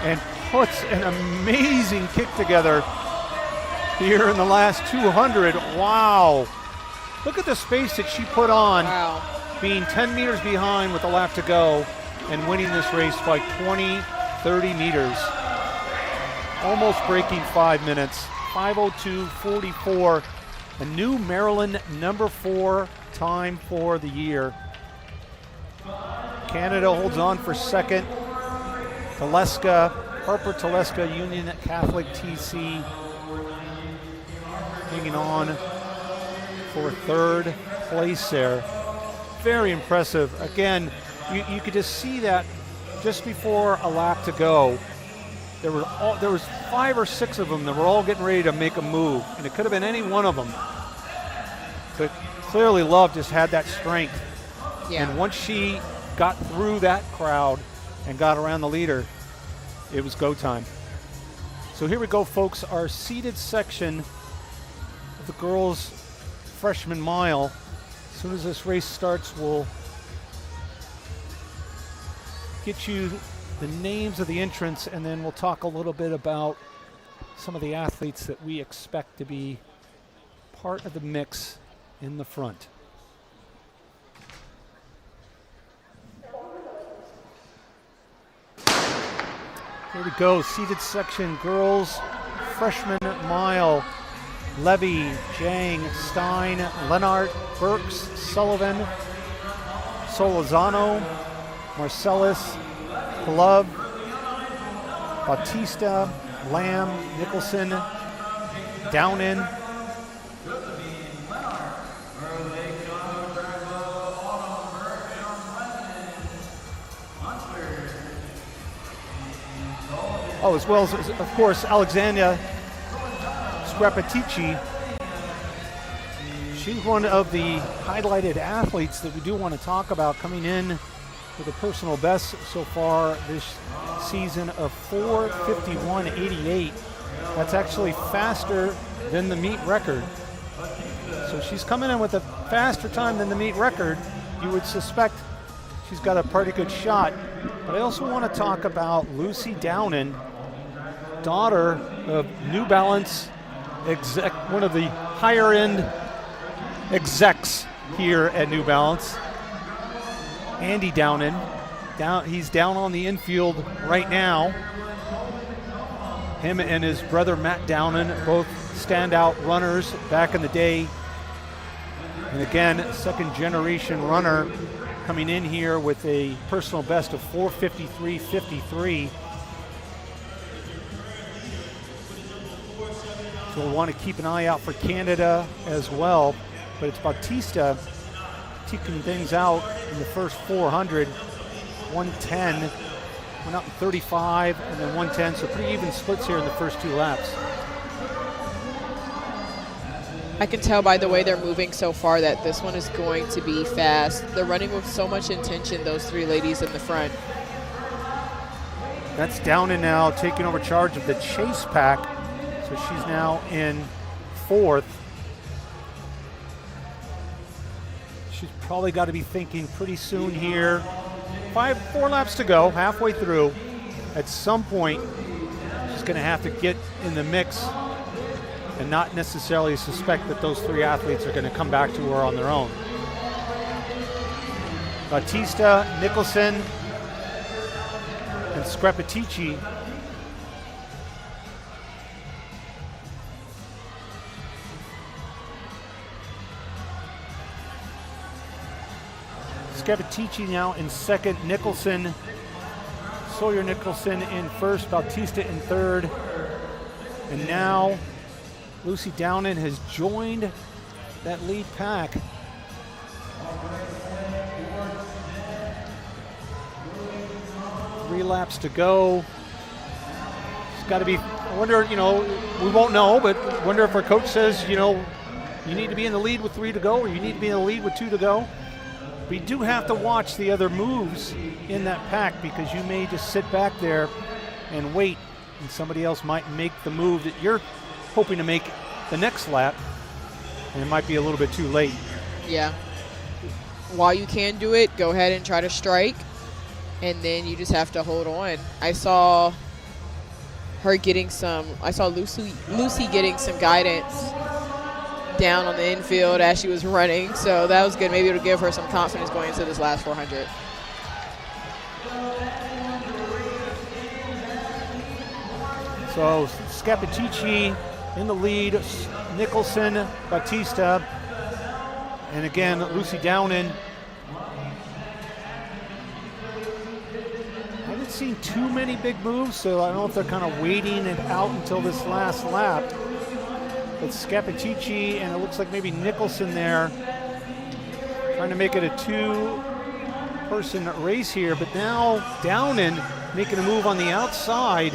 and puts an amazing kick together here in the last 200. Wow. Look at the space that she put on, being 10 meters behind with a lap to go and winning this race by 20, 30 meters. Almost breaking 5 minutes. 5:02:44, a new Maryland number 4 time for the year. Canada holds on for second. Harper Teleska, Union Catholic TC, hanging on for third place there. Very impressive. Again, you could just see that just before a lap to go. There was 5 or 6 of them that were all getting ready to make a move, and it could have been any one of them. But clearly Love just had that strength. Yeah. And once she got through that crowd and got around the leader, it was go time. So here we go, folks, our seated section of the girls' freshman mile. As soon as this race starts, we'll get you the names of the entrants, and then we'll talk a little bit about some of the athletes that we expect to be part of the mix in the front. Here we go, seated section, girls, freshman mile. Levy, Jang, Stein, Lennart, Burks, Sullivan, Solozano, Marcellus, Glove, Bautista, Lamb, Nicholson, Downin, as well as, of course, Alexandria Scrapatici. She's one of the highlighted athletes that we do want to talk about, coming in with a personal best so far this season of 4:51.88. That's actually faster than the meet record. So she's coming in with a faster time than the meet record. You would suspect she's got a pretty good shot. But I also want to talk about Lucy Downin, daughter of New Balance exec, one of the higher end execs here at New Balance. Andy Downin, he's down on the infield right now. Him and his brother Matt Downin, both standout runners back in the day And again, second generation runner coming in here with a personal best of 4:53.53. So we'll want to keep an eye out for Canada as well. But it's Bautista taking things out in the first 400. 110, went up in 35, and then 110. So pretty even splits here in the first 2 laps. I can tell by the way they're moving so far that this one is going to be fast. They're running with so much intention, those 3 ladies in the front. That's Downen now taking over charge of the chase pack. So she's now in 4th. She's probably got to be thinking pretty soon here. 4 laps to go, halfway through. At some point, she's going to have to get in the mix and not necessarily suspect that those 3 athletes are going to come back to her on their own. Bautista, Nicholson, and Scrapatici. Scrapatici now in 2nd, Nicholson, Sawyer Nicholson in 1st, Bautista in 3rd, and now Lucy Downen has joined that lead pack. Three laps to go. It's got to be, I wonder, we won't know, but wonder if our coach says, you need to be in the lead with 3 to go, or you need to be in the lead with 2 to go. We do have to watch the other moves in that pack, because you may just sit back there and wait, and somebody else might make the move that you're hoping to make the next lap, and it might be a little bit too late. Yeah. While you can do it, go ahead and try to strike, and then you just have to hold on. I saw Lucy getting some guidance down on the infield as she was running, so that was good. Maybe it'll give her some confidence going into this last 400. So Scapatici in the lead, Nicholson, Bautista, and again Lucy Downen. I haven't seen too many big moves, so I don't know if they're kind of waiting it out until this last lap. It's Scapatici, and it looks like maybe Nicholson there, trying to make it a 2-person race here, but now Downen making a move on the outside.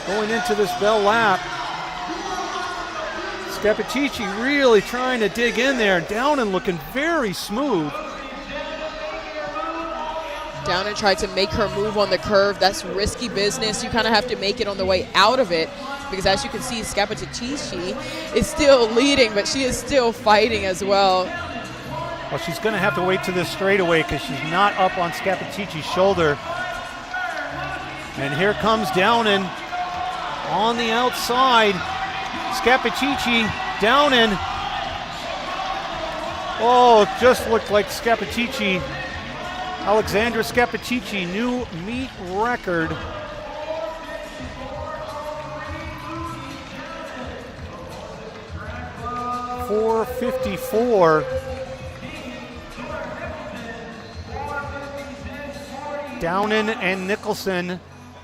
Going into this bell lap. Scapatici really trying to dig in there. Downen looking very smooth. Downen tried to make her move on the curve. That's risky business. You kind of have to make it on the way out of it, because as you can see, Scapatici is still leading, but she is still fighting as well. Well, she's going to have to wait to this straightaway, because she's not up on Scapatici's shoulder. And here comes Downen on the outside. Scapatici, Downen. Oh, it just looked like Scapatici. Alexandra Scapatici, new meet record. .454. Downen and Nicholson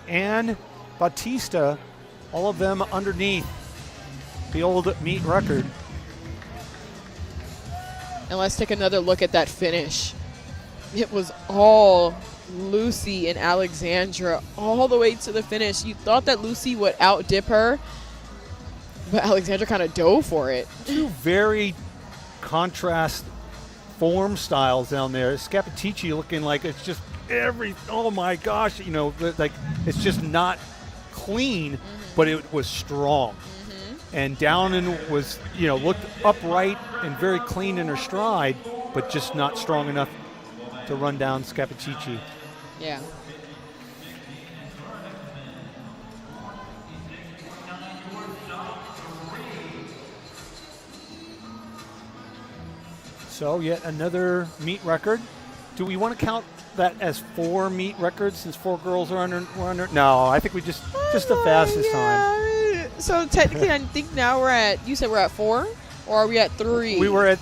and Bautista, all of them underneath the old meet record. And let's take another look at that finish. It was all Lucy and Alexandra all the way to the finish. You thought that Lucy would outdip her, but Alexandra kind of dove for it. 2 very contrast form styles down there. Scapatici looking like it's just oh my gosh, like it's just not clean, but it was strong. And Downen was, looked upright and very clean in her stride, but just not strong enough to run down Scapatici. Yeah. So yet another meet record. Do we want to count that as 4 meet records since 4 girls were under? No, I think we just the fastest time. So technically, I think now you said we're at 4? Or are we at 3? We were at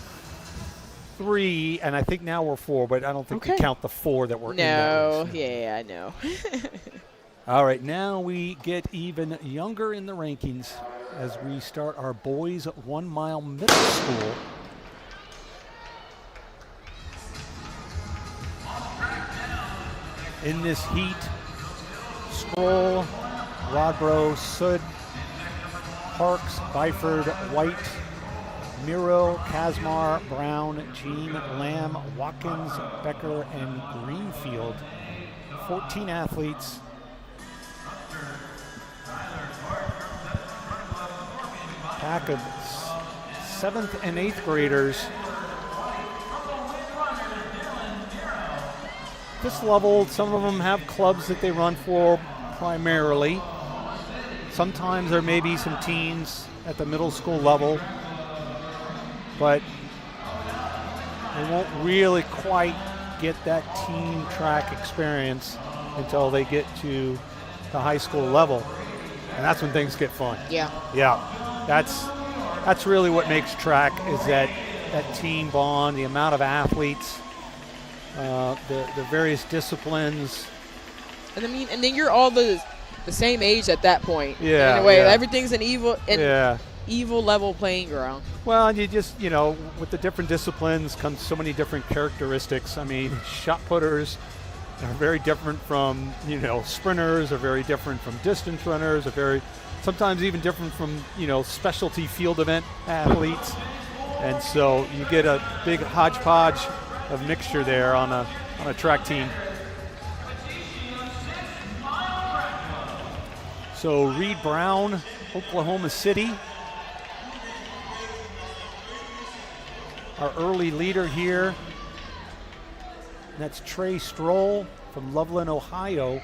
3, and I think now we're 4, but I don't think we count the 4 that were in that race. Yeah, I know. All right, now we get even younger in the rankings as we start our boys 1 mile middle school. In this heat, Stroll, Rodbro, Sud, Parks, Byford, White, Miro, Kazmar, Brown, Jean, Lamb, Watkins, Becker, and Greenfield. 14 athletes. Pack of 7th and 8th graders. This level, some of them have clubs that they run for primarily. Sometimes there may be some teens at the middle school level, but they won't really quite get that team track experience until they get to the high school level. And that's when things get fun. Yeah. That's really what makes track, is that team bond, the amount of athletes, the various disciplines. And then you're all the same age at that point. Yeah. In a way, yeah. everything's an evil level playing ground. Well, and you just, with the different disciplines comes so many different characteristics. I mean, shot putters are very different from, sprinters, are very different from distance runners, are very, sometimes even different from, specialty field event athletes. And so you get a big hodgepodge of mixture there on a track team. So Reed Brown, Oklahoma City, our early leader here. That's Trey Stroll from Loveland, Ohio.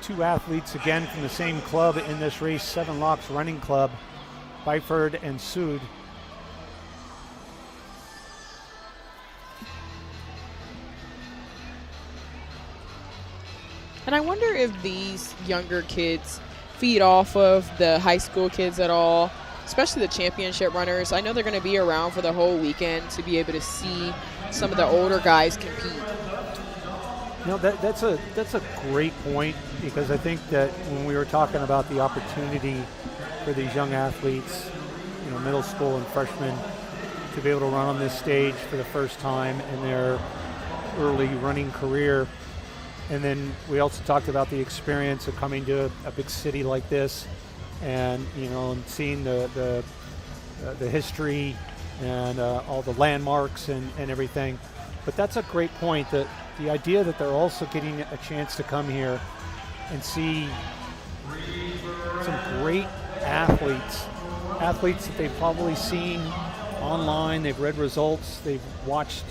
Two athletes again from the same club in this race, Seven Locks Running Club, Byford and Sood. And I wonder if these younger kids feed off of the high school kids at all, especially the championship runners. I know they're going to be around for the whole weekend to be able to see some of the older guys compete. That's a great point, because I think that when we were talking about the opportunity for these young athletes, middle school and freshmen, to be able to run on this stage for the first time in their early running career. And then we also talked about the experience of coming to a big city like this, and and seeing the history and all the landmarks and everything. But that's a great point, that the idea that they're also getting a chance to come here and see some great athletes that they've probably seen online, they've read results, they've watched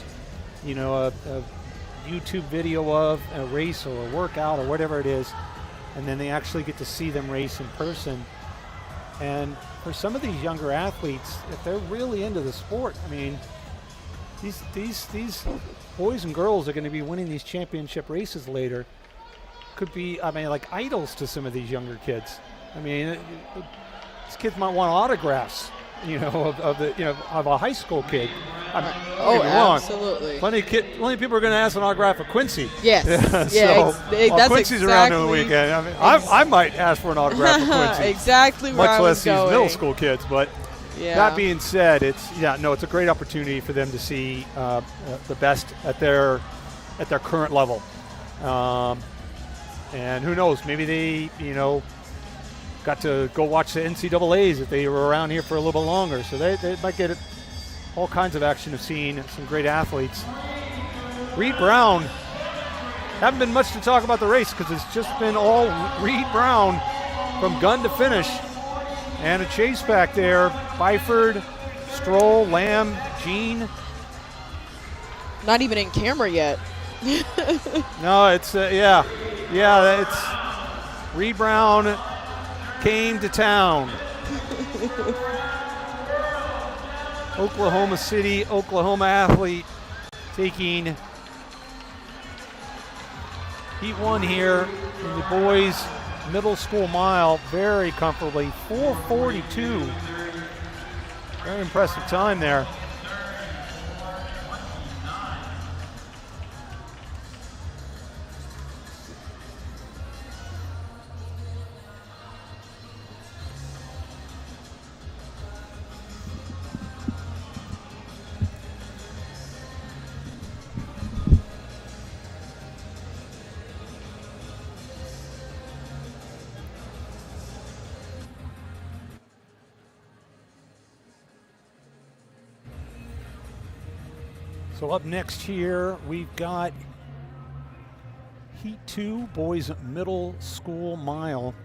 a YouTube video of a race or a workout or whatever it is, and then they actually get to see them race in person. And for some of these younger athletes, if they're really into the sport, I mean, these boys and girls are going to be winning these championship races later. Could be, like idols to some of these younger kids. I mean, these kids might want autographs, of a high school kid. Absolutely. Plenty of people are going to ask an autograph of Quincy. Yes. That's Quincy's around on the weekend. I might ask for an autograph of Quincy. Exactly where I was going. Much less these middle school kids, but that being said, it's a great opportunity for them to see the best at their current level. And who knows, maybe they, got to go watch the NCAAs if they were around here for a little bit longer. So they might get all kinds of action of seeing some great athletes. Reed Brown, haven't been much to talk about the race because it's just been all Reed Brown from gun to finish. And a chase back there, Byford, Stroll, Lamb, Jean. Not even in camera yet. No, it's, it's Reed Brown came to town. Oklahoma City, Oklahoma athlete Heat 1 here in the boys middle school mile very comfortably, 4:42. Very impressive time there. So up next here, we've got Heat 2, boys middle school mile.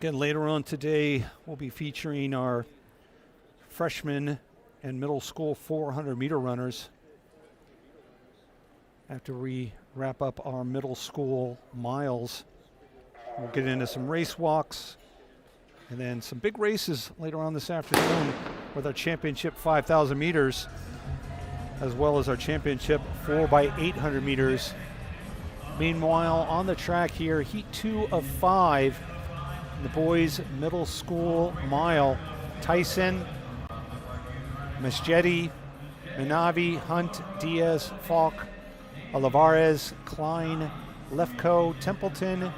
Again, later on today, we'll be featuring our freshmen and middle school 400-meter runners after we wrap up our middle school miles. We'll get into some race walks and then some big races later on this afternoon with our championship 5,000 meters as well as our championship 4x800 meters. Meanwhile, on the track here, Heat 2 of 5 in the boys middle school mile. Tyson, Mesjetti, Minavi, Hunt, Diaz, Falk, Olivares, Klein, Lefko, Templeton,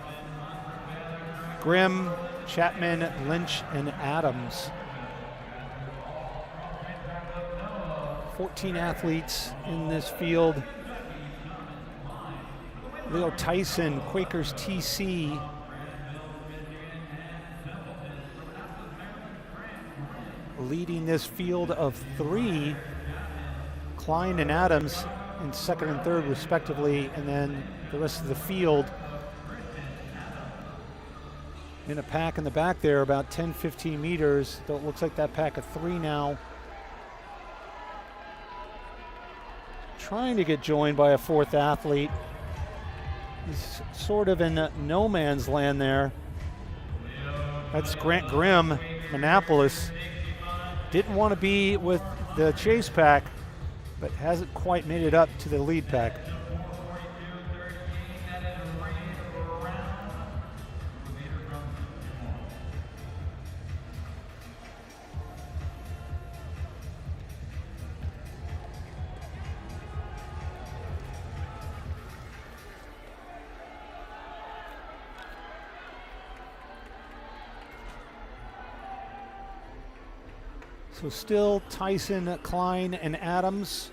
Grimm, Chapman, Lynch, and Adams. 14 athletes in this field. Leo Tyson, Quakers TC. Leading this field of 3, Klein and Adams in second and third respectively, and then the rest of the field in a pack in the back there about 10-15 meters, though it looks like that pack of 3 now. Trying to get joined by a 4th athlete. He's sort of in no man's land there. That's Grant Grimm from Annapolis. Didn't want to be with the chase pack, but hasn't quite made it up to the lead pack. So still Tyson, Klein, and Adams.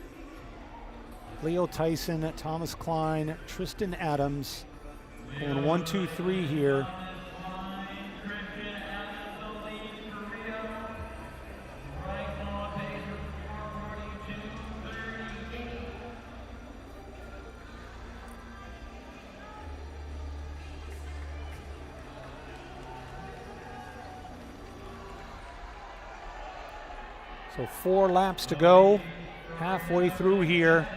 Leo Tyson, Thomas Klein, Tristan Adams. Going 1, 2, 3 here. So 4 laps to go, halfway through here.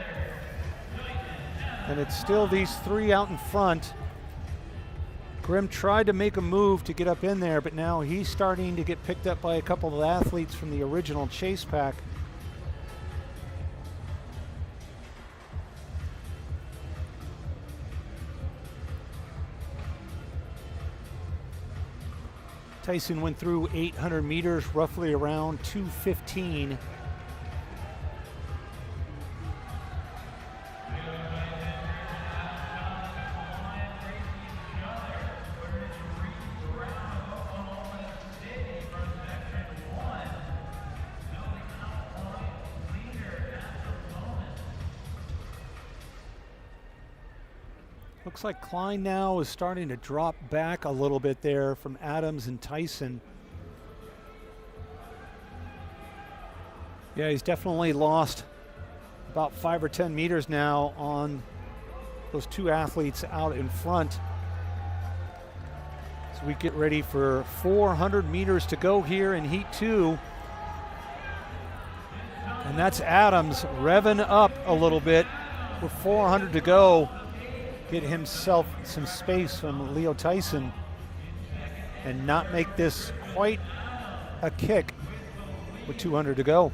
And it's still these 3 out in front. Grimm tried to make a move to get up in there, but now he's starting to get picked up by a couple of athletes from the original chase pack. Tyson went through 800 meters, roughly around 2:15. Looks like Klein now is starting to drop back a little bit there from Adams and Tyson. Yeah, he's definitely lost about 5 or 10 meters now on those 2 athletes out in front. So we get ready for 400 meters to go here in Heat 2. And that's Adams revving up a little bit with 400 to go. get himself some space from Leo Tyson and not make this quite a kick with 200 to go.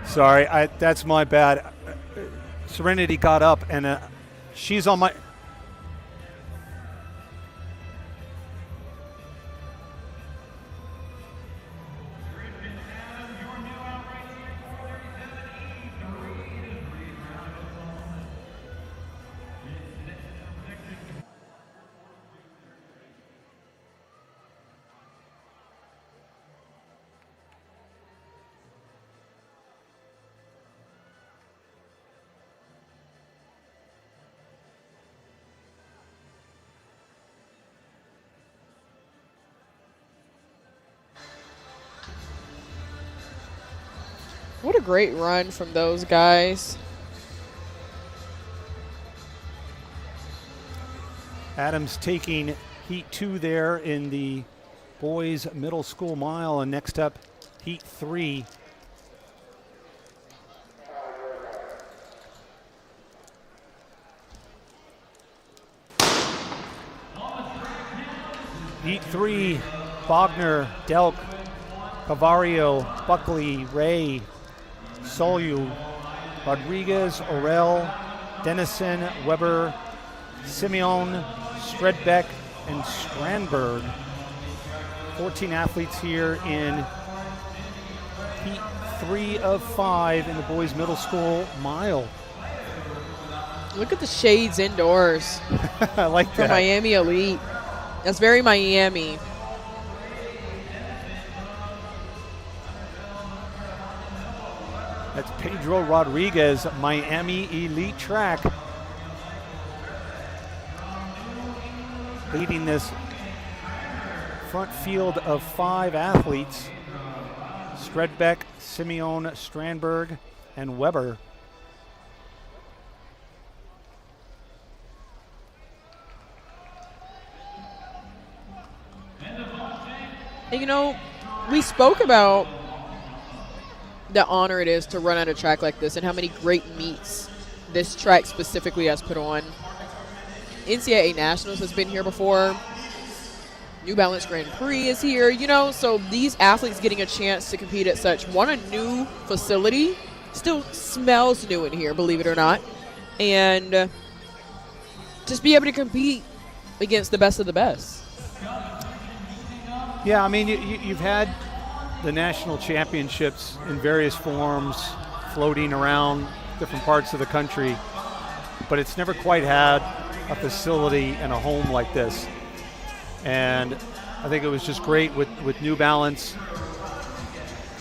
Sorry, that's my bad. Serenity got up and she's on my... What a great run from those guys. Adams taking heat 2 there in the boys middle school mile, and next up heat 3. Heat 3, Bogner, Delk, Cavario, Buckley, Ray, Solu, Rodriguez, Orell, Dennison, Weber, Simeon, Stredbeck, and Strandberg. 14 athletes here in heat 3 of 5 in the boys middle school mile. Look at the shades indoors. I like for that. Miami Elite. That's very Miami. That's Pedro Rodriguez, Miami Elite Track, leading this front field of 5 athletes. Stredbeck, Simeon, Strandberg, and Weber. And you know, we spoke about the honor it is to run at a track like this and how many great meets this track specifically has put on. NCAA Nationals has been here before. New Balance Grand Prix is here, you know, so these athletes getting a chance to compete at such, a new facility, still smells new in here, believe it or not, and just be able to compete against the best of the best. Yeah, I mean, you've had the national championships in various forms floating around different parts of the country, but it's never quite had a facility and a home like this. And I think it was just great with New Balance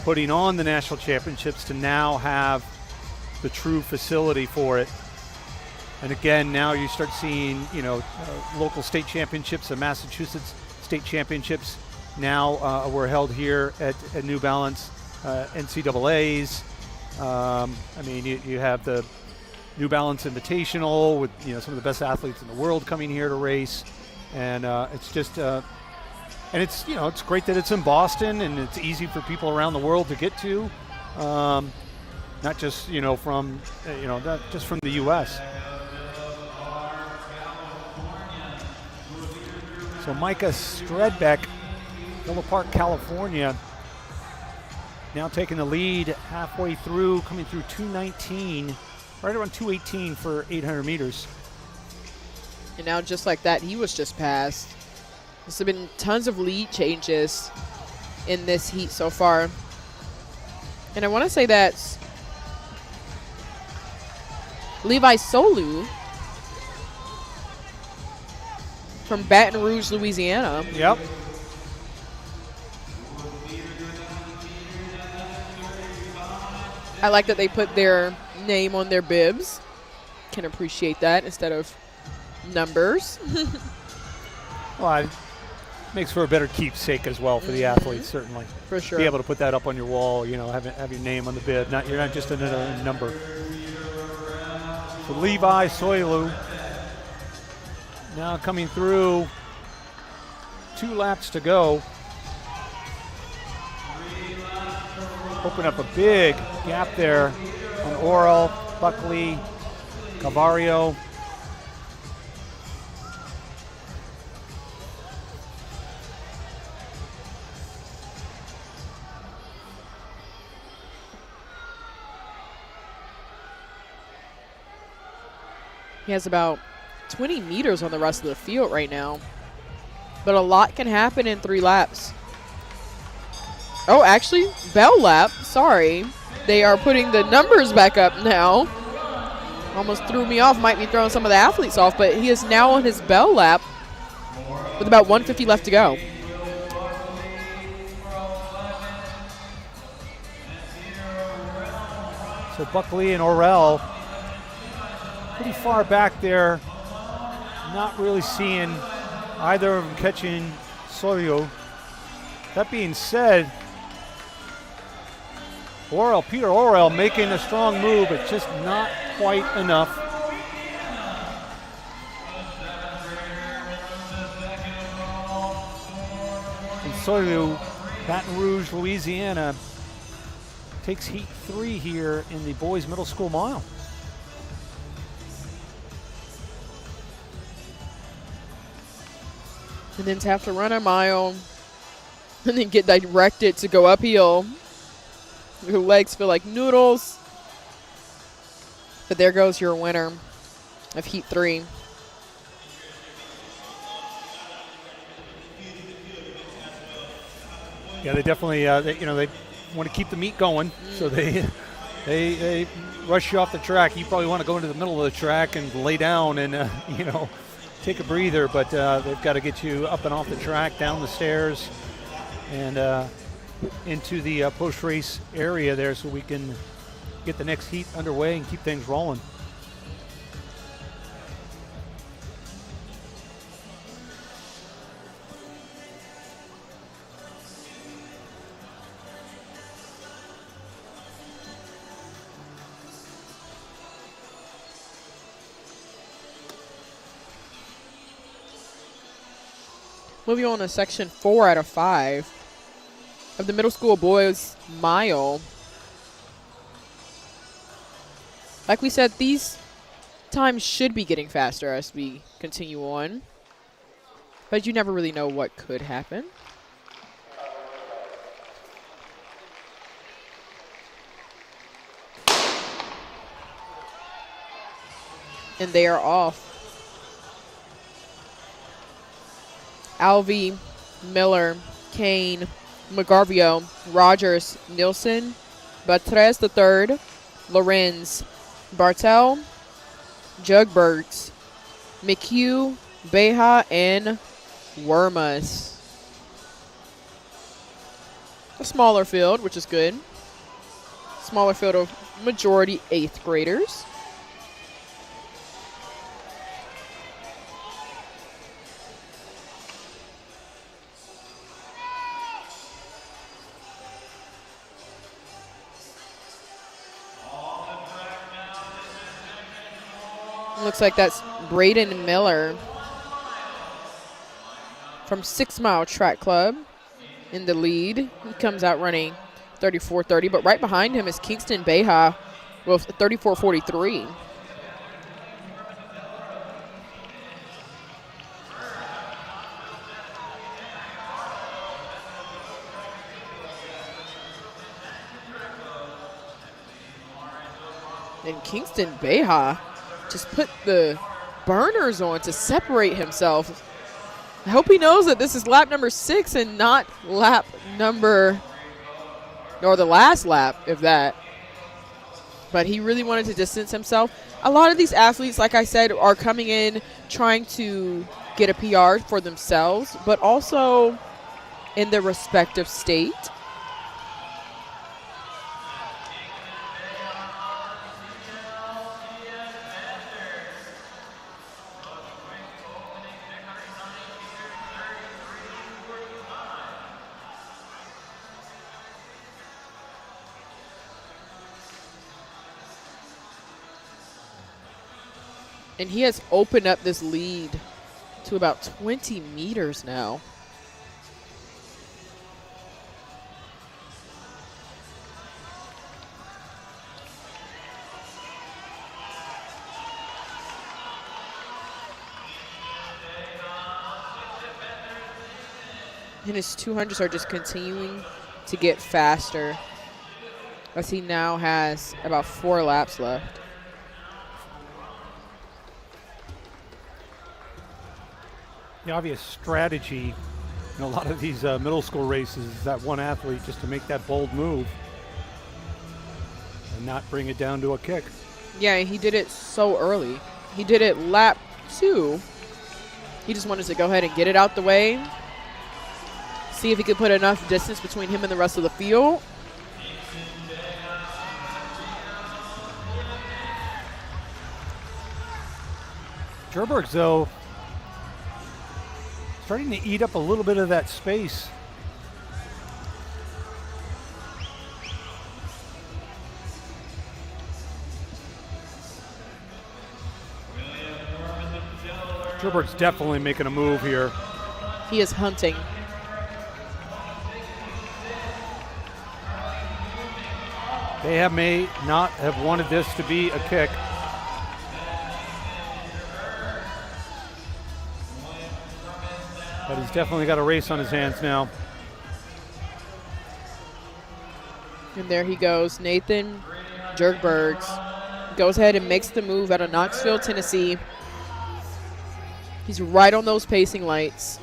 putting on the national championships to now have the true facility for it. And again, now you start seeing, you know, local state championships, the Massachusetts state championships now were held here at New Balance, NCAAs. I mean, you have the New Balance Invitational with, you know, some of the best athletes in the world coming here to race. And it's just, and it's, you know, it's great that it's in Boston and it's easy for people around the world to get to, not just, you know, from, you know, not just from the U.S. So Micah Stredbeck, Villa Park, California, now taking the lead halfway through, coming through 2:19, right around 2:18 for 800 meters. And now just like that, he was just passed. There's been tons of lead changes in this heat so far. And I want to say that Levi Solu from Baton Rouge, Louisiana. Yep. I like that they put their name on their bibs. Can appreciate that instead of numbers. Well, it makes for a better keepsake as well for the athletes, certainly. For sure. Be able to put that up on your wall, you know, have your name on the bib. You're not just another number. So Levi Soilu now coming through, 2 laps to go. Open up a big gap there on Orel, Buckley, Cavario. He has about 20 meters on the rest of the field right now. But a lot can happen in 3 laps. Oh, actually, bell lap. Sorry. They are putting the numbers back up now. Almost threw me off. Might be throwing some of the athletes off, but he is now on his bell lap with about 150 left to go. So Buckley and Orel pretty far back there. Not really seeing either of them catching Soyo. That being said, Peter Orel making a strong move, but just not quite enough. And Soyo, Baton Rouge, Louisiana, takes heat 3 here in the boys middle school mile. And then to have to run a mile and then get directed to go uphill. Your legs feel like noodles. But there goes your winner of heat 3. Yeah, they definitely, they want to keep the meet going, so they rush you off the track. You probably want to go into the middle of the track and lay down and, take a breather, but they've got to get you up and off the track, down the stairs, and into the post-race area there so we can get the next heat underway and keep things rolling. Moving on to section 4 out of 5 of the middle school boys mile. Like we said, these times should be getting faster as we continue on, but you never really know what could happen. And they are off. Alvey, Miller, Kane, McGarvio, Rogers, Nilsson, Batres III, Lorenz, Bartel, Jugberts, McHugh, Beja, and Wormus. A smaller field, which is good. Smaller field of majority 8th graders. Looks like that's Braden Miller from 6 Mile Track Club in the lead. He comes out running 34:30, but right behind him is Kingston Beja with 34:43. And Kingston Beha just put the burners on to separate himself. I hope he knows that this is lap number 6 and not lap number, or the last lap, if that. But he really wanted to distance himself. A lot of these athletes, like I said, are coming in trying to get a PR for themselves, but also in their respective state. And he has opened up this lead to about 20 meters now. And his 200s are just continuing to get faster, as he now has about 4 laps left. The obvious strategy in a lot of these middle school races is that one athlete just to make that bold move and not bring it down to a kick. Yeah, he did it so early. He did it lap 2. He just wanted to go ahead and get it out the way, see if he could put enough distance between him and the rest of the field. Gerbergs, though, starting to eat up a little bit of that space. Gerberg's definitely making a move here. He is hunting. They may not have wanted this to be a kick. But he's definitely got a race on his hands now. And there he goes. Nathan Gerbergs goes ahead and makes the move out of Knoxville, Tennessee. He's right on those pacing lights.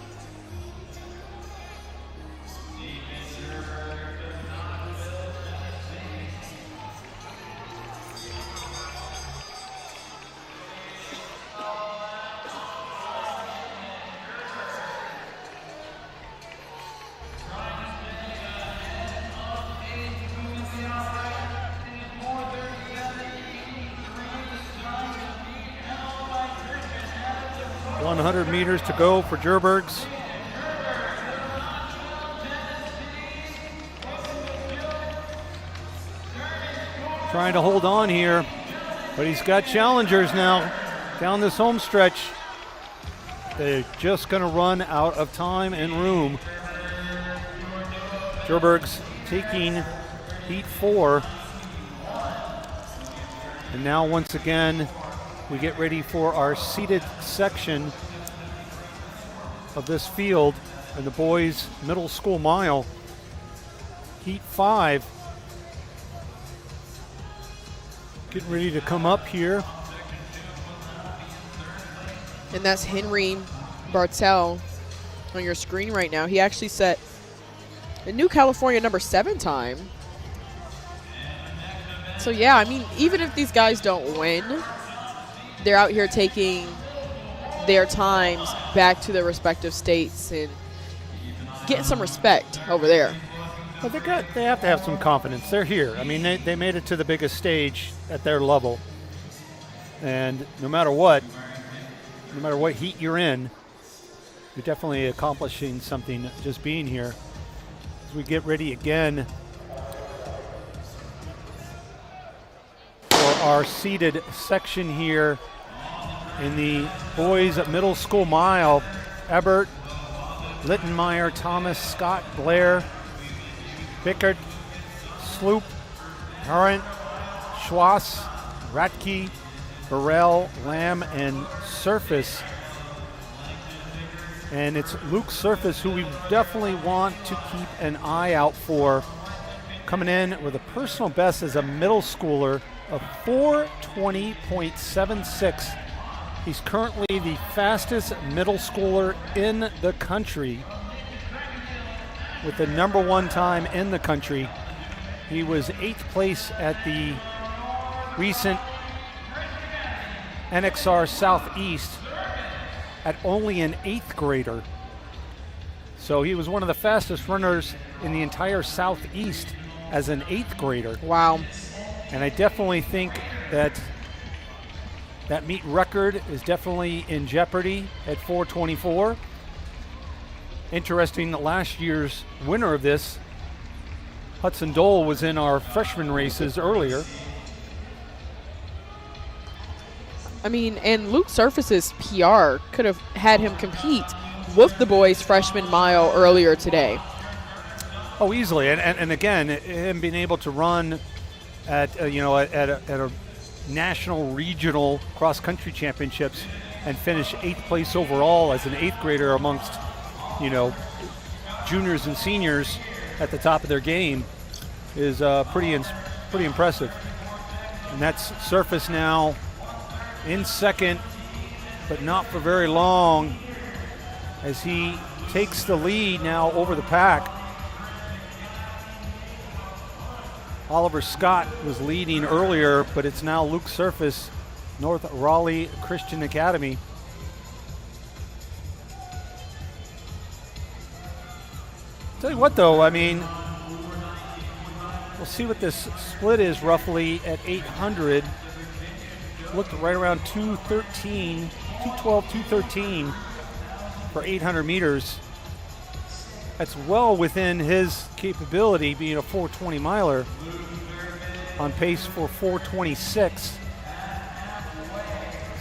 Meters to go for Gerbergs. Trying to hold on here, but he's got challengers now down this home stretch. They're just going to run out of time and room. Gerbergs taking heat 4. And now once again, we get ready for our seated section of this field in the boys middle school mile. Heat 5 getting ready to come up here. And that's Henry Bartel on your screen right now. He actually set a new California number 7 time. So yeah, I mean, even if these guys don't win, they're out here taking their times back to their respective states and getting some respect over there. Well, they have to have some confidence. They're here. I mean, they made it to the biggest stage at their level. And no matter what heat you're in, you're definitely accomplishing something just being here. As we get ready again for our seated section here in the boys middle school mile. Ebert, Littenmeyer, Thomas, Scott, Blair, Bickert, Sloop, Arendt, Schwass, Ratke, Burrell, Lamb, and Surface. And it's Luke Surface who we definitely want to keep an eye out for, coming in with a personal best as a middle schooler of 4:20.76. He's currently the fastest middle schooler in the country with the #1 time in the country. He was 8th place at the recent NXR Southeast at only an 8th grader. So he was one of the fastest runners in the entire Southeast as an 8th grader. Wow. And I definitely think that that meet record is definitely in jeopardy at 4:24. Interesting that last year's winner of this, Hudson Dole, was in our freshman races earlier. I mean, and Luke Surface's PR could have had him compete with the boys' freshman mile earlier today. Oh, easily. And again, him being able to run at a national regional cross-country championships and finish 8th place overall as an 8th grader amongst, juniors and seniors at the top of their game is pretty impressive. And that's Surface now in second, but not for very long, as he takes the lead now over the pack. Oliver Scott was leading earlier, but it's now Luke Surface, North Raleigh Christian Academy. Tell you what though, I mean, we'll see what this split is roughly at 800. Looked right around 213 for 800 meters. That's well within his capability, being a 420 miler, on pace for 426.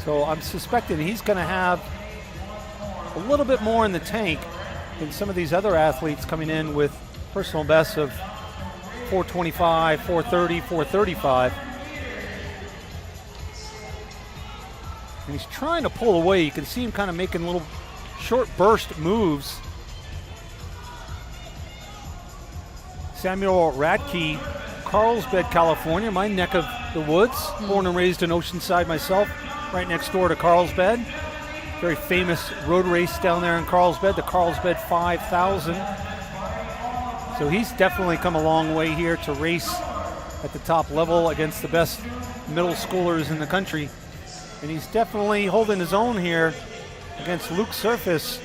So I'm suspecting he's going to have a little bit more in the tank than some of these other athletes coming in with personal bests of 425, 430, 435. And he's trying to pull away. You can see him kind of making little short burst moves. Samuel Radke, Carlsbad, California, my neck of the woods. Born and raised in Oceanside myself, right next door to Carlsbad. Very famous road race down there in Carlsbad, the Carlsbad 5000. So he's definitely come a long way here to race at the top level against the best middle schoolers in the country. And he's definitely holding his own here against Luke Surface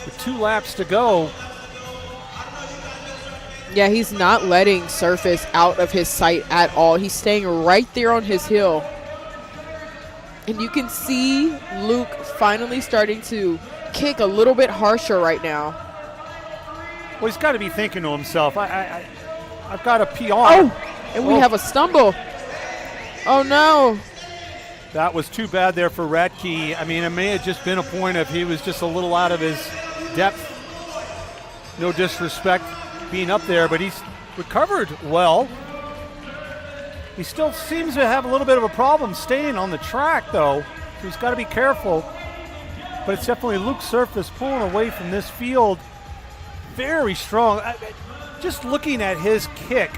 with 2 laps to go. Yeah, he's not letting Surface out of his sight at all. He's staying right there on his hill. And you can see Luke finally starting to kick a little bit harsher right now. Well, he's got to be thinking to himself, I've got a PR. Oh, and we have a stumble. Oh, no. That was too bad there for Radke. I mean, it may have just been a point of he was just a little out of his depth. No disrespect being up there, but he's recovered well. He still seems to have a little bit of a problem staying on the track, though, so he's got to be careful. But it's definitely Luke Surface pulling away from this field. Very strong. Just looking at his kick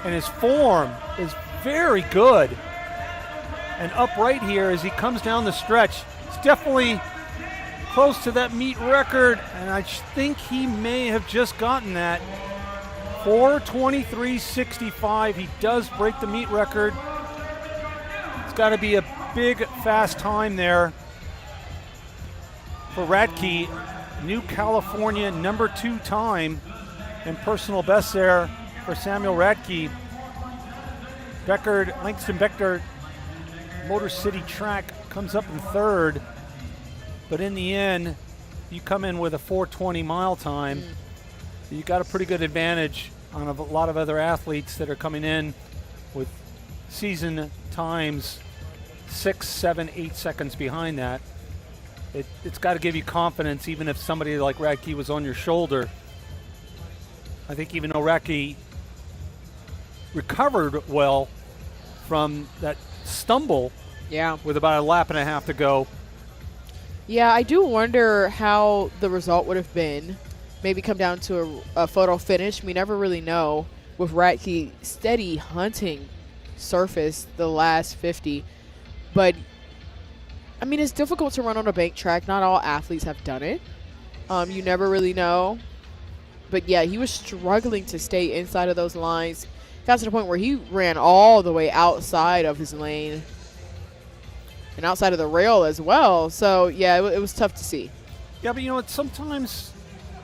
and his form is very good and upright here as he comes down the stretch. It's definitely close to that meet record, and I think he may have just gotten that. 4:23.65. He does break the meet record. It's got to be a big, fast time there for Radke. New California #2 time and personal best there for Samuel Radke. Langston Beckard Motor City Track comes up in 3rd, but in the end, you come in with a 4:20 mile time. You got a pretty good advantage on a lot of other athletes that are coming in with season times 6, 7, 8 seconds behind that. It's got to give you confidence, even if somebody like Radke was on your shoulder. I think even though Radke recovered well from that stumble, with about a lap and a half to go. Yeah, I do wonder how the result would have been. Maybe come down to a photo finish. We never really know with Ratke steady hunting surface the last 50. But, I mean, it's difficult to run on a bank track. Not all athletes have done it. You never really know. But, yeah, he was struggling to stay inside of those lines. Got to the point where he ran all the way outside of his lane and outside of the rail as well. So, yeah, it was tough to see. Yeah, but you know what? Sometimes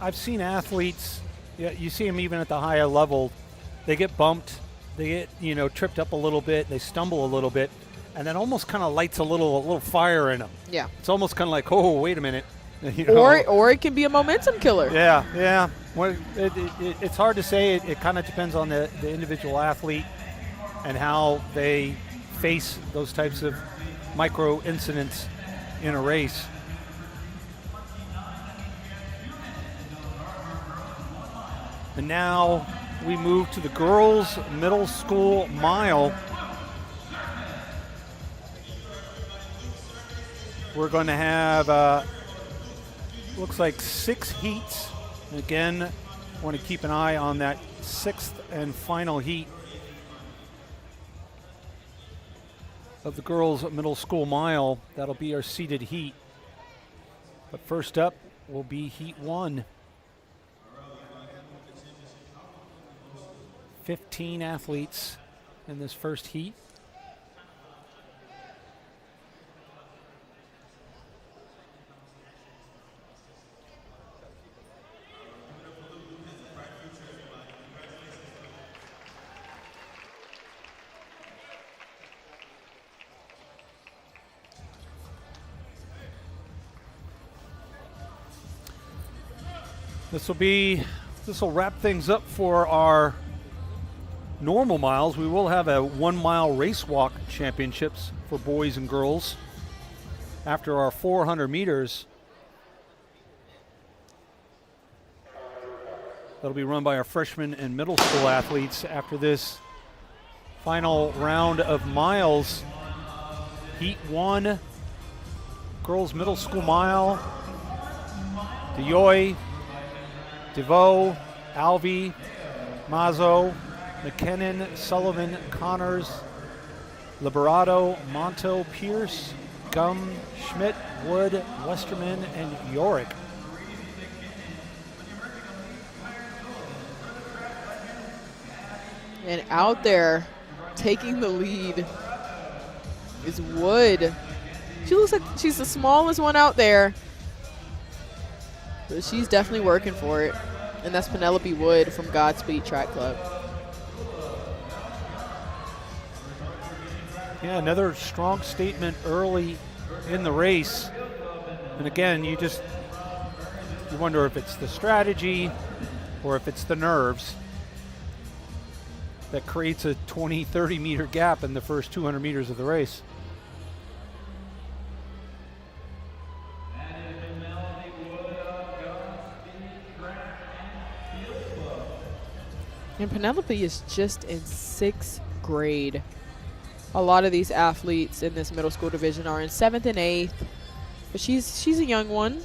I've seen athletes, you see them even at the higher level, they get bumped, they get, tripped up a little bit, they stumble a little bit, and that almost kind of lights a little fire in them. Yeah. It's almost kind of like, oh, wait a minute. Or it can be a momentum killer. Yeah. Well, it's hard to say. It kind of depends on the individual athlete and how they face those types of micro incidents in a race. And now we move to the girls' middle school mile. We're going to have looks like 6 heats. Again, want to keep an eye on that 6th and final heat of the girls' middle school mile. That'll be our seeded heat. But first up will be heat 1. 15 athletes in this first heat. This will wrap things up for our normal miles. We will have a 1 mile race walk championships for boys and girls after our 400 meters. That'll be run by our freshman and middle school athletes after this final round of miles. Heat 1, girls middle school mile. DeYoy, DeVoe, Alvey, Mazzo, McKinnon, Sullivan, Connors, Liberato, Monto, Pierce, Gum, Schmidt, Wood, Westerman, and Yorick. And out there, taking the lead, is Wood. She looks like she's the smallest one out there, but she's definitely working for it. And that's Penelope Wood from Godspeed Track Club. Yeah, another strong statement early in the race. And again, you wonder if it's the strategy or if it's the nerves that creates a 20, 30 meter gap in the first 200 meters of the race. And Penelope is just in 6th grade. A lot of these athletes in this middle school division are in 7th and 8th, but she's a young one.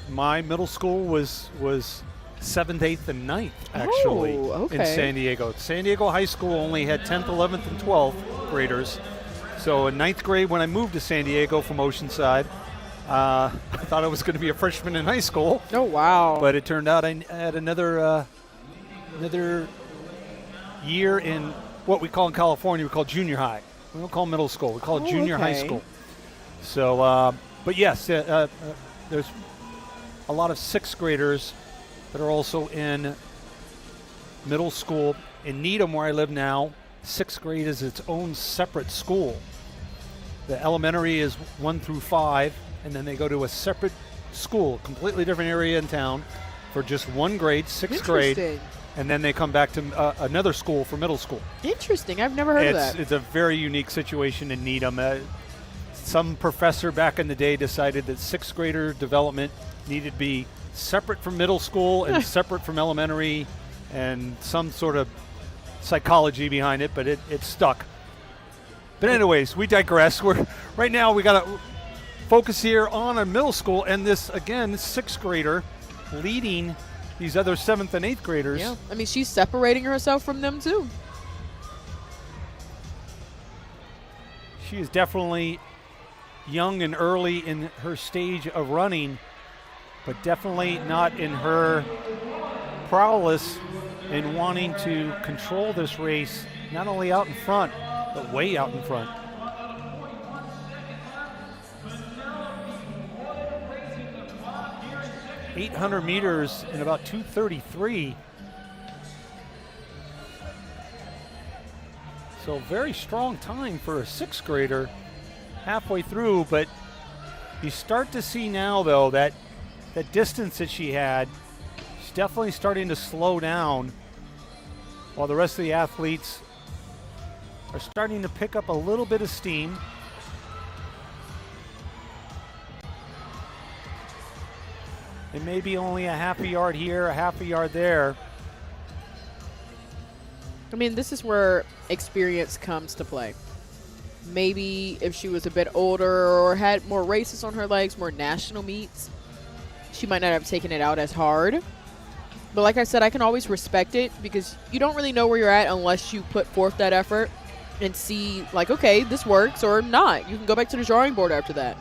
My middle school was 7th, 8th, and 9th, actually, in San Diego. San Diego High School only had 10th, 11th, and 12th graders. So in 9th grade, when I moved to San Diego from Oceanside, I thought I was going to be a freshman in high school. Oh, wow. But it turned out I had another year in what we call in California, we call junior high. We don't call middle school. We call it junior high school. So, but yes, there's a lot of 6th graders that are also in middle school. In Needham, where I live now, 6th grade is its own separate school. The elementary is 1 through 5, and then they go to a separate school, completely different area in town, for just 1 grade, 6th grade. And then they come back to another school for middle school. Interesting. I've never heard of that. It's a very unique situation in Needham. Some professor back in the day decided that 6th grader development needed to be separate from middle school and separate from elementary, and some sort of psychology behind it, but it stuck. But anyways, we digress. Right now we got to focus here on a middle school, and this, again, 6th grader leading these other 7th and 8th graders. Yeah, I mean, she's separating herself from them too. She is definitely young and early in her stage of running, but definitely not in her prowess in wanting to control this race, not only out in front, but way out in front. .800 meters in about 2:33. So very strong time for a 6th grader halfway through, but you start to see now, though, that distance that she had, she's definitely starting to slow down, while the rest of the athletes are starting to pick up a little bit of steam. It may be only a half a yard here, a half a yard there. I mean, this is where experience comes to play. Maybe if she was a bit older or had more races on her legs, more national meets, she might not have taken it out as hard. But like I said, I can always respect it because you don't really know where you're at unless you put forth that effort and see, like, okay, this works or not. You can go back to the drawing board after that.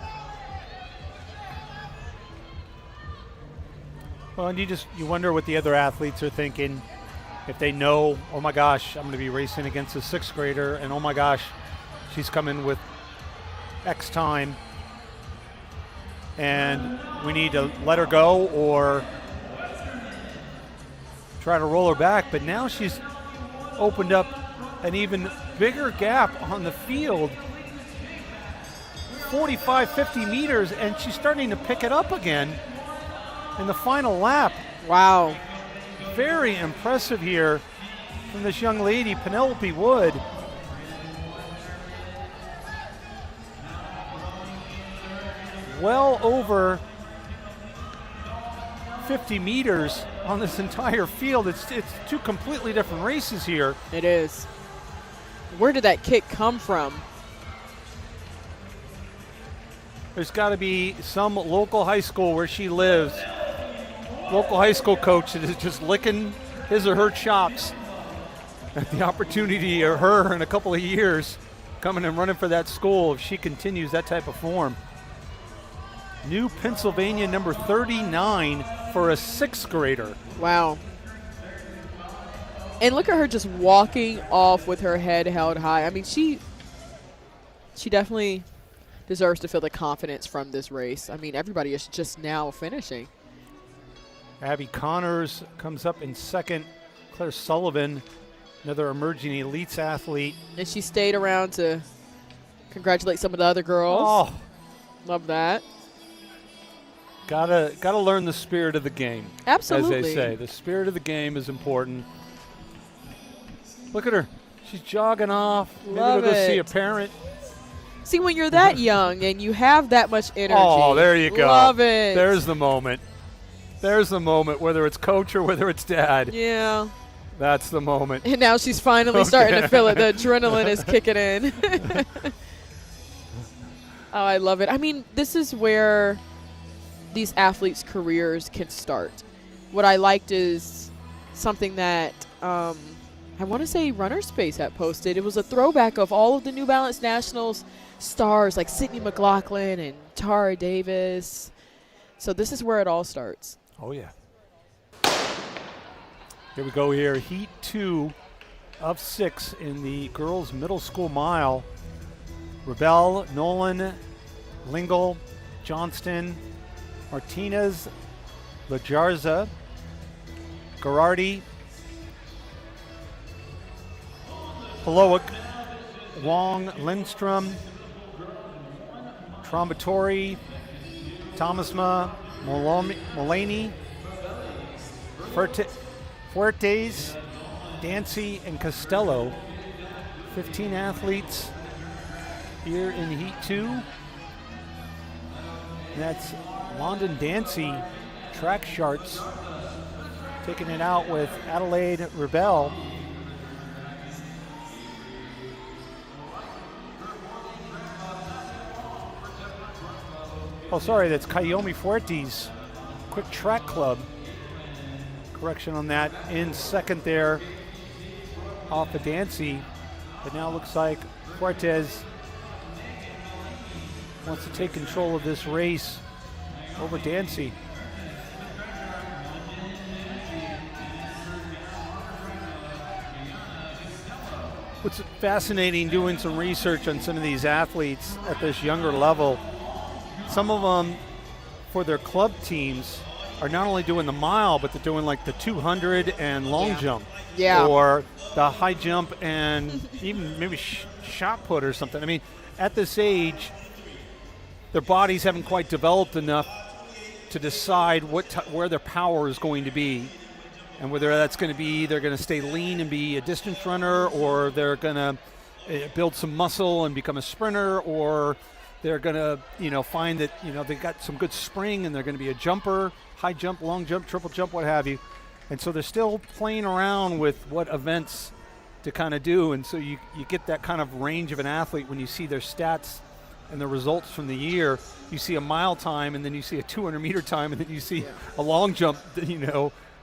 Well, and you wonder what the other athletes are thinking. If they know, oh my gosh, I'm going to be racing against a 6th grader, and oh my gosh, she's coming with X time, and we need to let her go or try to roll her back. But now she's opened up an even bigger gap on the field, 45, 50 meters, and she's starting to pick it up again in the final lap. Wow. Very impressive here from this young lady, Penelope Wood. Well over 50 meters on this entire field. It's two completely different races here. It is. Where did that kick come from? There's got to be some local high school where she lives, local high school coach that is just licking his or her chops at the opportunity of her in a couple of years coming and running for that school if she continues that type of form. New Pennsylvania number 39 for a 6th grader. Wow. And look at her just walking off with her head held high. I mean, she definitely deserves to feel the confidence from this race. I mean, everybody is just now finishing. Abby Connors comes up in 2nd. Claire Sullivan, another emerging elites athlete. And she stayed around to congratulate some of the other girls. Oh, love that. Gotta learn the spirit of the game. Absolutely. As they say, the spirit of the game is important. Look at her. She's jogging off. Love Maybe to go see it. a parent. See, when you're that young and you have that much energy. Oh, there you go. Love it. There's the moment. There's the moment, whether it's coach or whether it's dad. Yeah. That's the moment. And now she's finally starting to feel it. The adrenaline is kicking in. Oh, I love it. I mean, this is where these athletes' careers can start. What I liked is something that I want to say Runner Space had posted. It was a throwback of all of the New Balance Nationals stars like Sydney McLaughlin and Tara Davis. So this is where it all starts. Oh, yeah. Here we go here. Heat 2 of 6 in the girls' middle school mile. Rebel, Nolan, Lingle, Johnston, Martinez, Lajarza, Garardi, Polowick, Wong, Lindstrom, Trombatori, Thomasma, Mulaney, Fuertes, Dancy, and Costello. 15 athletes here in Heat 2. And that's London Dancy, track charts, taking it out with Adelaide Rebel. Oh, sorry, that's Kayomi Fuertes, Quick Track Club. correction on that. In second there off of Dancy. But now it looks like Fuertes wants to take control of this race over Dancy. What's fascinating doing some research on some of these athletes at this younger level, some of them for their club teams are not only doing the mile, but they're doing like the 200 and long jump. Yeah. Or the high jump and even maybe shot put or something. I mean, at this age, their bodies haven't quite developed enough to decide where their power is going to be. And whether that's going to be they're going to stay lean and be a distance runner, or they're going to build some muscle and become a sprinter, or they're going to, find that, they've got some good spring and they're going to be a jumper, high jump, long jump, triple jump, what have you. And so they're still playing around with what events to kind of do. And so you get that kind of range of an athlete when you see their stats and the results from the year. You see a mile time, and then you see a 200-meter time, and then you see a long jump,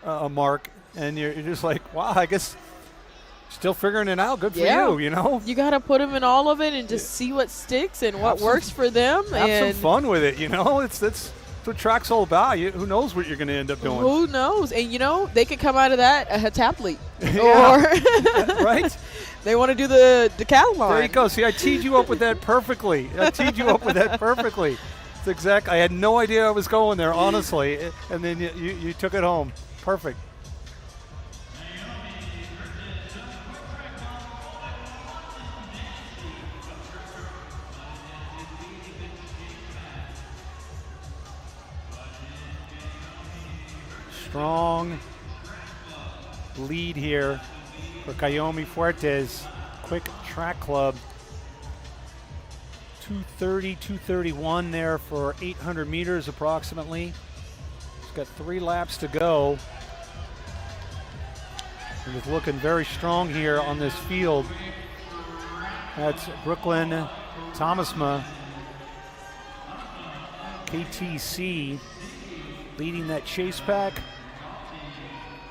a mark, and you're just like, wow, I guess still figuring it out. Good for you, You got to put them in all of it and just see what sticks and what works for them. Have some fun with it, That's what track's all about. Who knows what you're going to end up doing? Who knows? And, they could come out of that a heptathlete. Or right? They want to do the decathlon. There you go. See, I teed you up with that perfectly. It's exact. I had no idea I was going there, honestly. And then you took it home. Perfect. Strong lead here for Cayomi Fuertes. Quick Track Club. 2:30, 2:31 there for 800 meters approximately. He's got 3 laps to go. And he's looking very strong here on this field. That's Brooklyn Thomasma, KTC, leading that chase pack.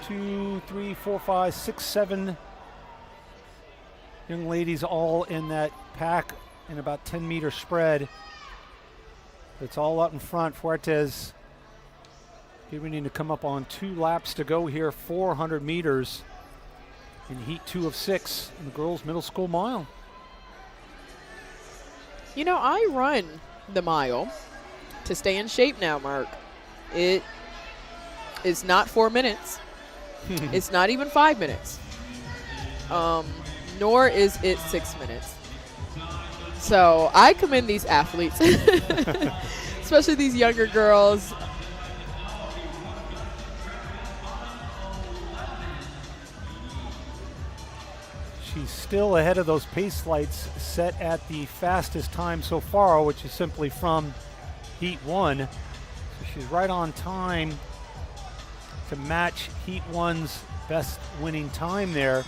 2, 3, 4, 5, 6, 7 young ladies all in that pack in about 10-meter spread. It's all out in front. Fuertes getting to come up on 2 laps to go here, 400 meters in heat 2 of 6 in the girls' middle school mile. I run the mile to stay in shape now, Mark. It is not 4 minutes. It's not even 5 minutes. Nor is it 6 minutes. So I commend these athletes, especially these younger girls. She's still ahead of those pace lights set at the fastest time so far, which is simply from Heat 1. So she's right on time to match Heat 1's best winning time there.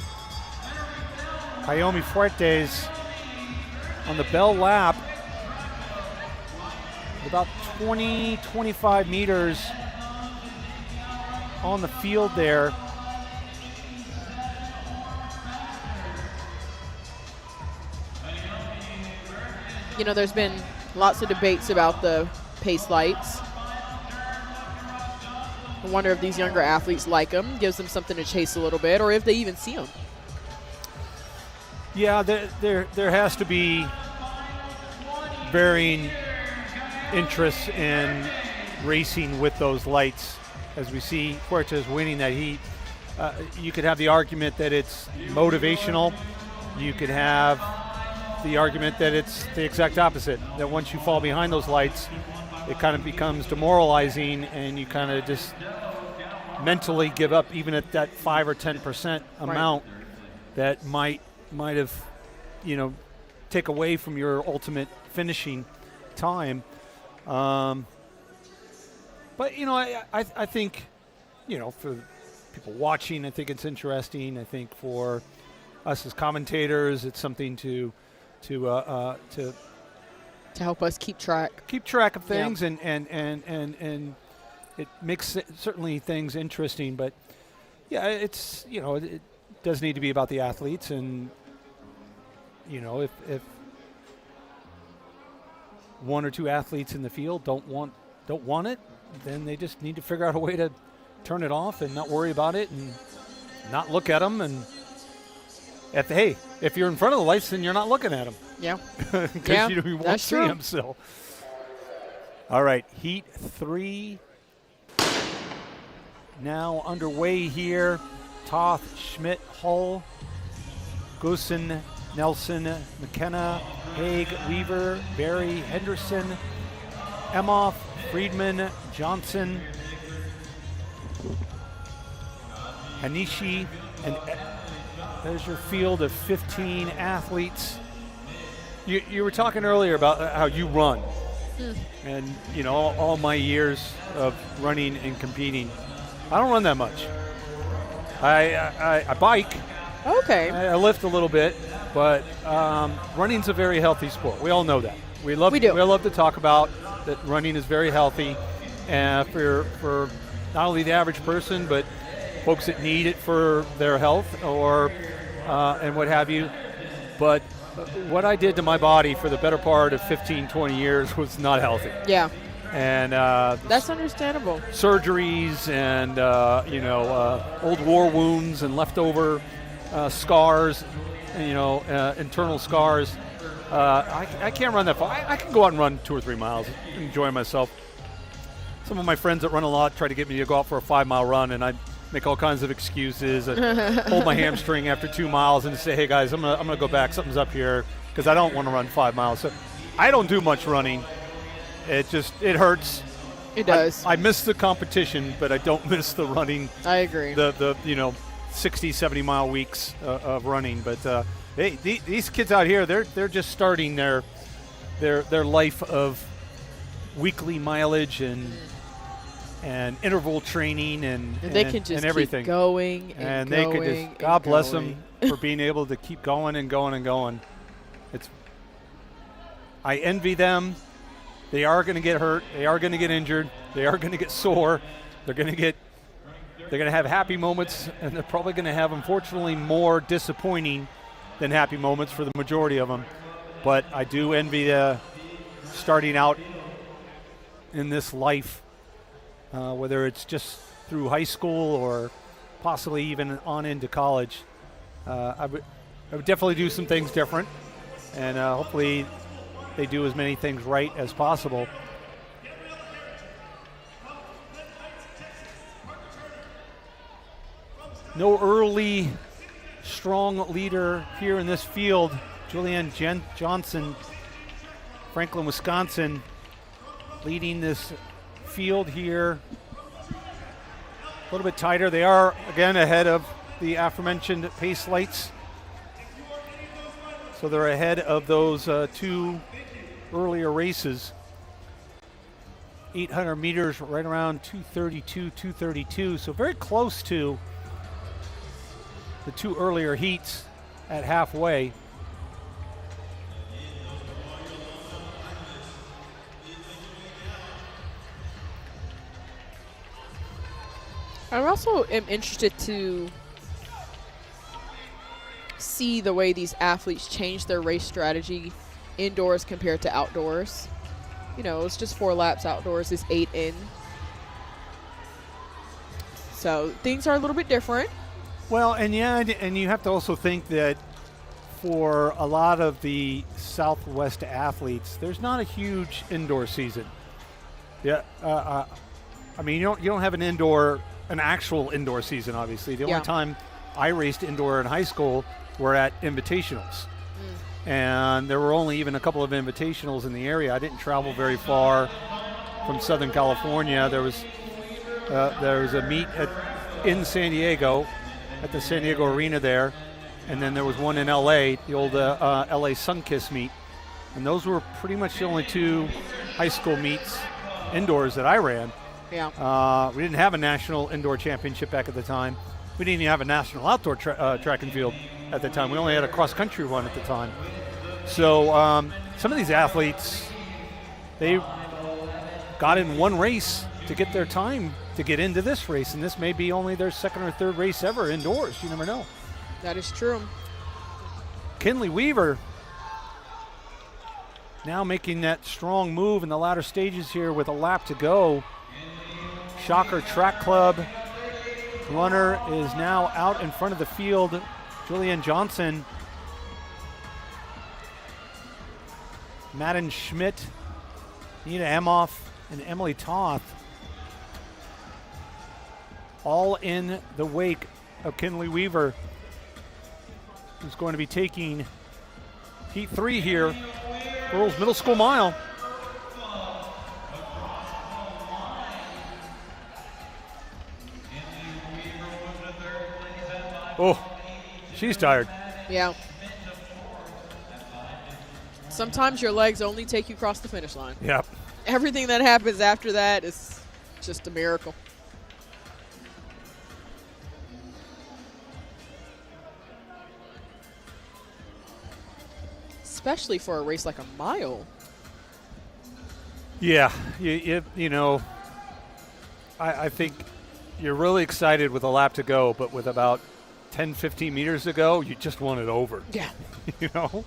Cayomi Fuertes on the bell lap, about 20, 25 meters on the field there. There's been lots of debates about the pace lights. I wonder if these younger athletes like them, gives them something to chase a little bit, or if they even see them. Yeah, there has to be varying interests in racing with those lights. As we see Fuertes winning that heat, you could have the argument that it's motivational. You could have the argument that it's the exact opposite, that once you fall behind those lights, it kind of becomes demoralizing and you kind of just mentally give up even at that 5 or 10% amount that might have, take away from your ultimate finishing time. But, I think, for people watching, I think it's interesting. I think for us as commentators, it's something to help us keep track of things, and it makes certainly things interesting. But Yeah, it's, it does need to be about the athletes, and, if one or two athletes in the field don't want it, then they just need to figure out a way to turn it off and not worry about it and not look at them. And if you're in front of the lights, then you're not looking at them. Yeah. Because you won't see them. So, all right, Heat 3 now underway here. Toth, Schmidt, Hull, Goosen, Nelson, McKenna, Haig, Weaver, Barry, Henderson, Emhoff, Friedman, Johnson, Hanishi, and there's your field of 15 athletes. You were talking earlier about how you run. And, all my years of running and competing, I don't run that much. I bike. Okay. I lift a little bit, but running's a very healthy sport. We all know that. We do. We love to talk about that running is very healthy for not only the average person, but folks that need it for their health or and what have you. But what I did to my body for the better part of 15, 20 years was not healthy. Yeah. And that's understandable. Surgeries and old war wounds and leftover scars, internal scars. I can't run that far. I can go out and run 2 or 3 miles, enjoy myself. Some of my friends that run a lot try to get me to go out for a 5-mile run, and I make all kinds of excuses and hold my hamstring after 2 miles and say, hey guys, I'm gonna go back. Something's up here, because I don't want to run 5 miles. So I don't do much running. It hurts. It does. I miss the competition, but I don't miss the running. I agree. The 60, 70 mile weeks of running. But hey, these kids out here, they're just starting their life of weekly mileage and interval training and they can just and everything. Keep going and going. They could just, God bless them for being able to keep going and going and going. I envy them. They are going to get hurt. They are going to get injured. They are going to get sore. They're going to have happy moments, and they're probably going to have, unfortunately, more disappointing than happy moments for the majority of them. But I do envy starting out in this life, whether it's just through high school or possibly even on into college. I would definitely do some things different, and hopefully they do as many things right as possible. No early strong leader here in this field. Julianne Johnson, Franklin, Wisconsin, leading this field here. A little bit tighter. They are, again, ahead of the aforementioned pace lights. So they're ahead of those 2 earlier races. 800 meters, right around 232. So very close to the 2 earlier heats at halfway. I also am interested to see the way these athletes change their race strategy indoors compared to outdoors. It's just 4 laps outdoors, it's 8 in. So things are a little bit different. Well, and you have to also think that for a lot of the Southwest athletes, there's not a huge indoor season. Yeah, you don't have an actual indoor season, obviously. The only time I raced indoor in high school were at invitationals. And there were only even a couple of invitationals in the area. I didn't travel very far from Southern California. There was a meet in San Diego at the San Diego Arena there, and then there was one in LA, the old LA Sunkiss meet. And those were pretty much the only 2 high school meets indoors that I ran. Yeah. We didn't have a national indoor championship back at the time. We didn't even have a national outdoor track and field at the time. We only had a cross-country one at the time. So some of these athletes, they got in one race to get their time to get into this race, and this may be only their second or third race ever indoors. You never know. That is true. Kinley Weaver now making that strong move in the latter stages here with a lap to go. Shocker Track Club runner is now out in front of the field. Julianne Johnson, Madden Schmidt, Nina Emhoff, and Emily Toth all in the wake of Kinley Weaver, who's going to be taking Heat 3 here, girls middle school mile. Oh, she's tired. Yeah. Sometimes your legs only take you across the finish line. Yep. Everything that happens after that is just a miracle. Especially for a race like a mile. Yeah, you know, I think you're really excited with a lap to go, but with about 10, 15 meters to go, you just want it over. Yeah. You know?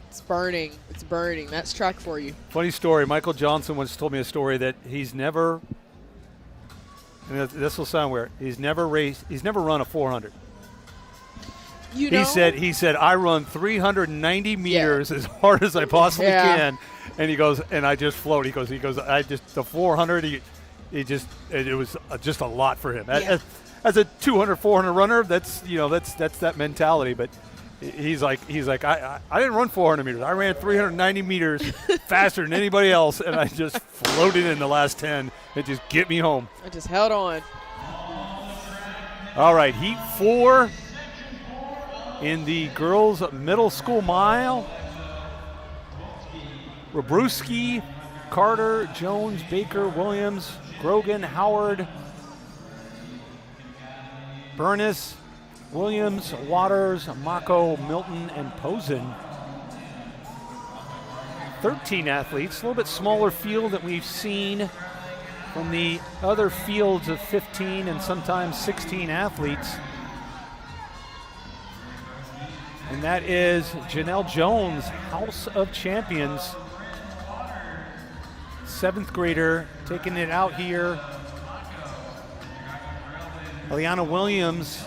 It's burning. It's burning. That's track for you. Funny story. Michael Johnson once told me a story that he's never, and this will sound weird, he's never run a 400. You know? He said, I run 390 meters as hard as I possibly can. And he goes, and I just float. He goes, the 400, it was just a lot for him. Yeah. As a 200, 400 runner, that's that mentality. But he's like, I didn't run 400 meters. I ran 390 meters faster than anybody else, and I just floated in the last 10 and just get me home. I just held on. All right, Heat 4 in the girls' middle school mile. Robruski, Carter, Jones, Baker, Williams, Grogan, Howard, Burness, Williams, Waters, Mako, Milton, and Posen. 13 athletes, a little bit smaller field than we've seen from the other fields of 15 and sometimes 16 athletes. And that is Janelle Jones, House of Champions. 7th grader taking it out here. Eliana Williams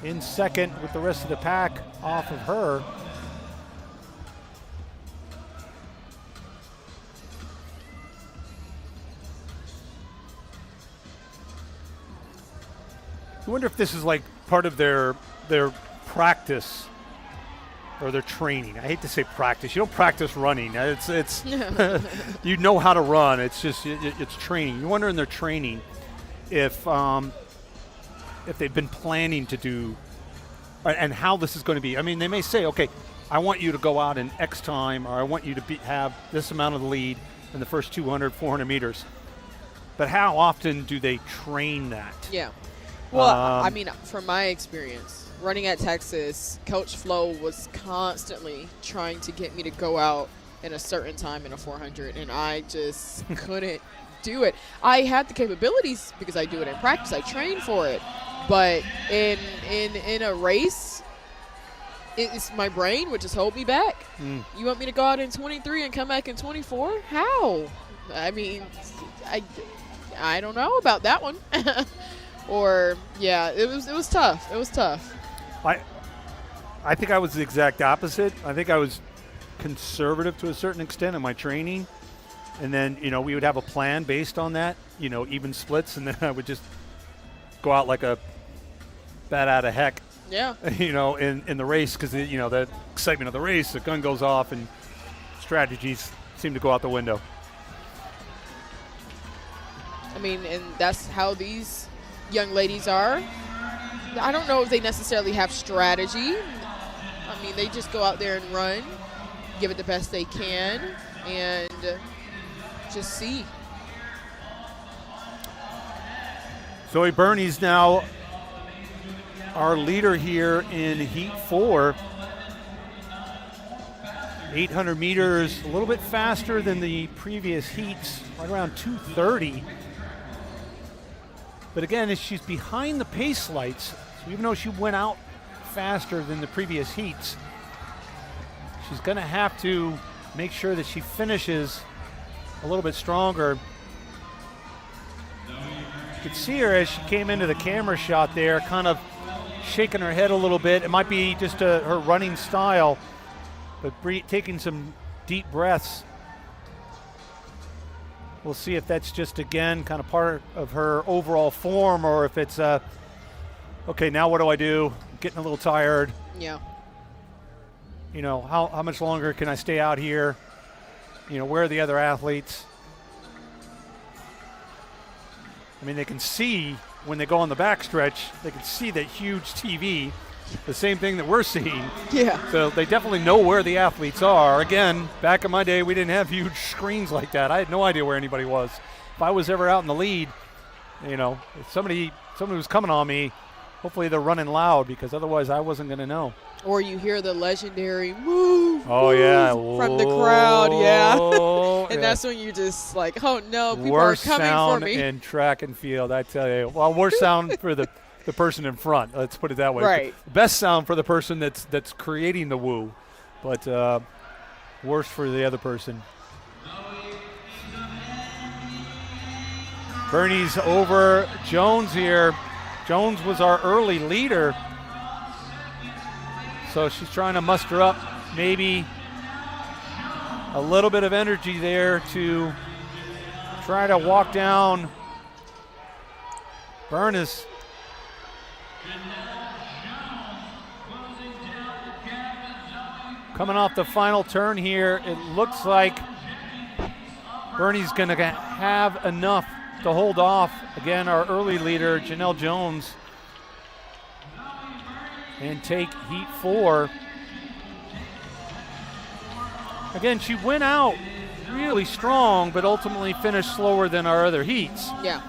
in second with the rest of the pack off of her. I wonder if this is like part of their practice or their training. I hate to say practice. You don't practice running. It's you know how to run. It's just it's training. You wonder in their training if they've been planning to do and how this is going to be. I mean, they may say, okay, I want you to go out in X time, or I want you to have this amount of the lead in the first 200, 400 meters. But how often do they train that? Yeah. Well, I mean, from my experience, running at Texas, Coach Flo was constantly trying to get me to go out in a certain time in a 400, and I just couldn't do it. I had the capabilities because I do it in practice. I train for it. But in a race, it's my brain would just hold me back. You want me to go out in 23 and come back in 24? How? I mean, I don't know about that one. Or, yeah, it was tough. It was tough. I think I was the exact opposite. I think I was conservative to a certain extent in my training. And then, we would have a plan based on that, even splits. And then I would just go out like a bat out of heck, yeah. In the race because, the excitement of the race, the gun goes off and strategies seem to go out the window. I mean, and that's how these young ladies are. I don't know if they necessarily have strategy. I mean, they just go out there and run, give it the best they can, and just see. Zoe Burney's now our leader here in Heat 4. 800 meters, a little bit faster than the previous heats, right around 2:30. But again, she's behind the pace lights, so even though she went out faster than the previous heats, she's going to have to make sure that she finishes a little bit stronger. You could see her as she came into the camera shot there, kind of shaking her head a little bit. It might be just her running style, but taking some deep breaths. We'll see if that's just, again, kind of part of her overall form, or if it's, okay, now what do I do? I'm getting a little tired. Yeah. You know, how much longer can I stay out here? You know, where are the other athletes? I mean, they can see when they go on the backstretch, they can see that huge TV, the same thing that we're seeing. Yeah. So they definitely know where the athletes are. Again, back in my day, we didn't have huge screens like that. I had no idea where anybody was. If I was ever out in the lead, you know, if somebody was coming on me, hopefully they're running loud, because otherwise I wasn't going to know. Or you hear the legendary woo, oh yeah, from the crowd, yeah. And yeah. that's when you just like, oh no, people worst are coming sound for me. in track and field, I tell you. Well, worst sound for the person in front. Let's put it that way. Right. Best sound for the person that's creating the woo, but worst for the other person. Bernie's over Jones here. Jones was our early leader, so she's trying to muster up maybe a little bit of energy there to try to walk down Bernice. Coming off the final turn here, it looks like Bernie's going to have enough to hold off, again, our early leader, Janelle Jones, and take heat 4. Again, she went out really strong, but ultimately finished slower than our other heats. Yeah.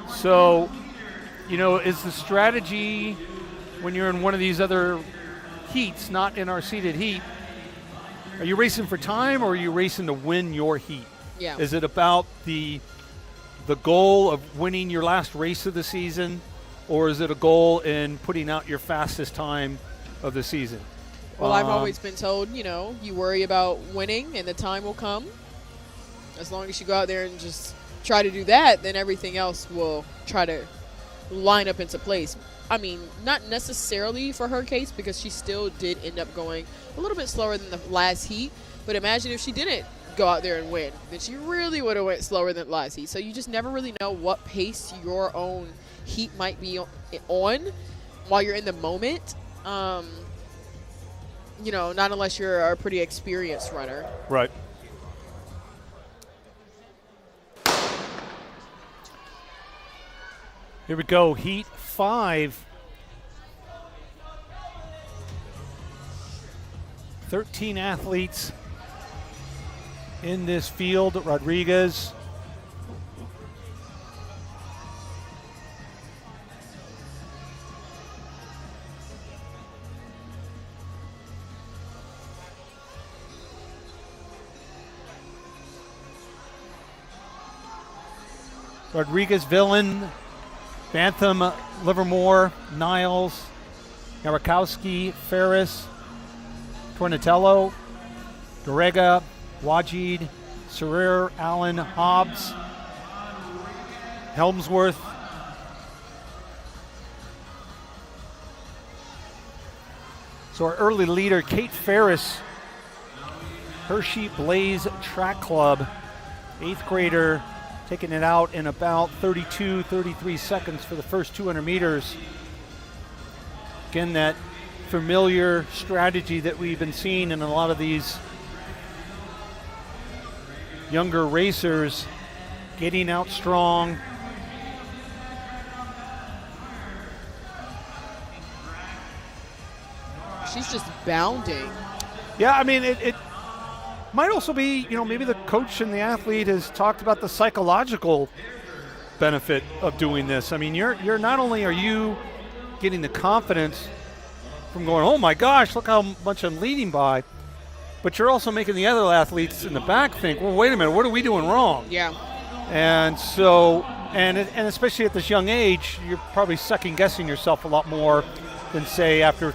So, you know, is the strategy when you're in one of these other heats, not in our seeded heat, are you racing for time, or are you racing to win your heat? Yeah. Is it about the goal of winning your last race of the season, or is it a goal in putting out your fastest time of the season? Well, I've always been told, you know, you worry about winning and the time will come. As long as you go out there and just try to do that, then everything else will try to line up into place. I mean, not necessarily for her case, because she still did end up going a little bit slower than the last heat. But imagine if she didn't go out there and win, then she really would have went slower than the last heat. So you just never really know what pace your own heat might be on while you're in the moment. You know, not unless you're a pretty experienced runner. Right. Here we go, heat 5. 13 athletes in this field. Rodriguez, Villain, Bantham, Livermore, Niles, Yarakowski, Ferris, Tornatello, Garega, Wajid, Sarir, Allen, Hobbs, Helmsworth, so our early leader, Kate Ferris, Hershey Blaze Track Club, 8th grader, taking it out in about 32, 33 seconds for the first 200 meters. Again, that familiar strategy that we've been seeing in a lot of these younger racers, getting out strong. She's just bounding. Yeah, I mean, it might also be, you know, maybe the coach and the athlete has talked about the psychological benefit of doing this. I mean, you're not only are you getting the confidence from going, oh my gosh, look how much I'm leading by, but you're also making the other athletes in the back think, well, wait a minute, what are we doing wrong? Yeah. And so And especially at this young age, you're probably second guessing yourself a lot more than say after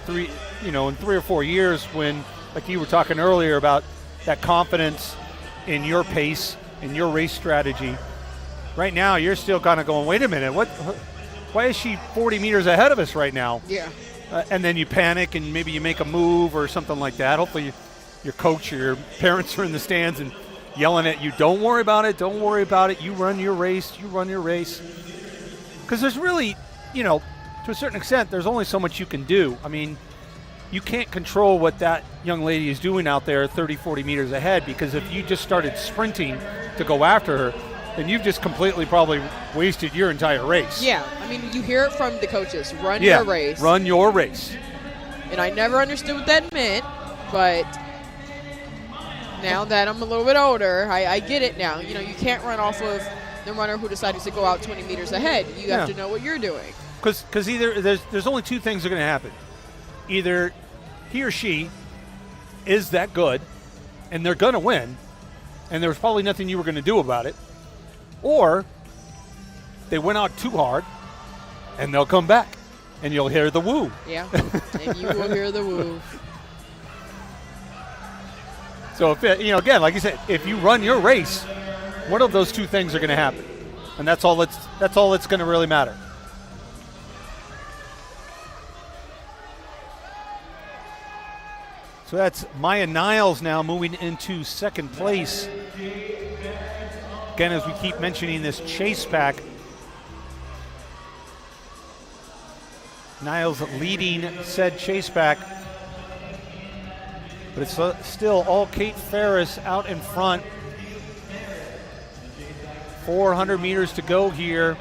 in 3 or 4 years when, like you were talking earlier about that confidence in your pace, in your race strategy. Right now, you're still kind of going, wait a minute, why is she 40 meters ahead of us right now? Yeah. And then you panic and maybe you make a move or something like that. Hopefully your coach or your parents are in the stands and yelling at you, don't worry about it, you run your race. Because there's really, to a certain extent, there's only so much you can do. I mean, you can't control what that young lady is doing out there 30, 40 meters ahead, because if you just started sprinting to go after her, then you've just completely probably wasted your entire race. Yeah, I mean, you hear it from the coaches, run your race. Run your race. And I never understood what that meant, but now that I'm a little bit older, I get it now. You can't run off of the runner who decided to go out 20 meters ahead. You have to know what you're doing. Because either there's only two things that are going to happen. Either he or she is that good, and they're going to win, and there's probably nothing you were going to do about it, or they went out too hard, and they'll come back, and you'll hear the woo. Yeah, and you will hear the woo. So, again, like you said, if you run your race, one of those two things are going to happen, and that's all that's going to really matter. So that's Maya Niles now moving into second place. Again, as we keep mentioning this chase pack, Niles leading said chase pack. But it's still all Kate Ferris out in front. 400 meters to go here.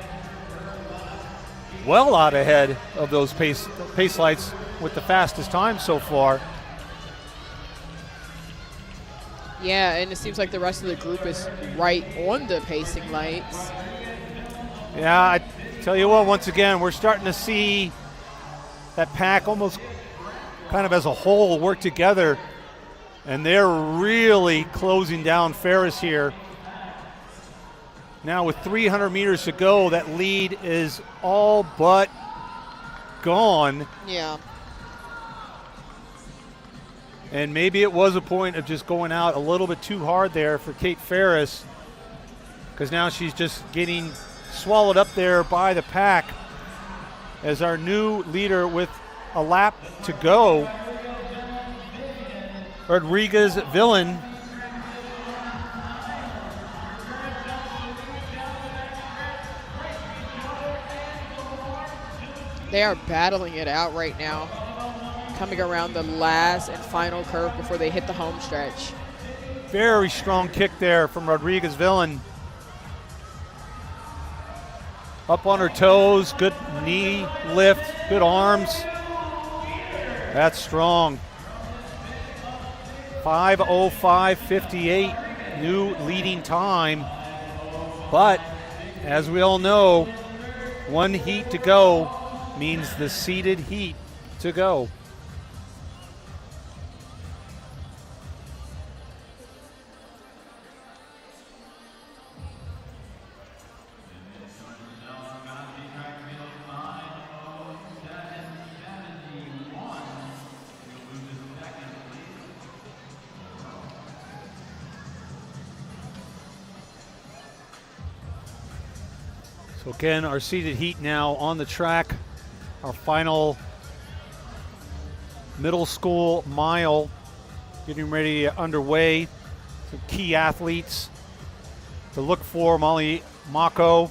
Well out ahead of those pace lights with the fastest time so far. Yeah, and it seems like the rest of the group is right on the pacing lights. Yeah, I tell you what, once again, we're starting to see that pack almost kind of as a whole work together. And they're really closing down Ferris here. Now with 300 meters to go, that lead is all but gone. Yeah. And maybe it was a point of just going out a little bit too hard there for Kate Ferris, because now she's just getting swallowed up there by the pack as our new leader with a lap to go. Rodriguez Villain. They are battling it out right now, coming around the last and final curve before they hit the home stretch. Very strong kick there from Rodriguez Villain. Up on her toes, good knee lift, good arms. That's strong. 5:05.58, new leading time. But as we all know, one heat to go means the seeded heat to go. So again, our seeded heat now on the track. Our final middle school mile getting ready underway. Some key athletes to look for. Molly Mako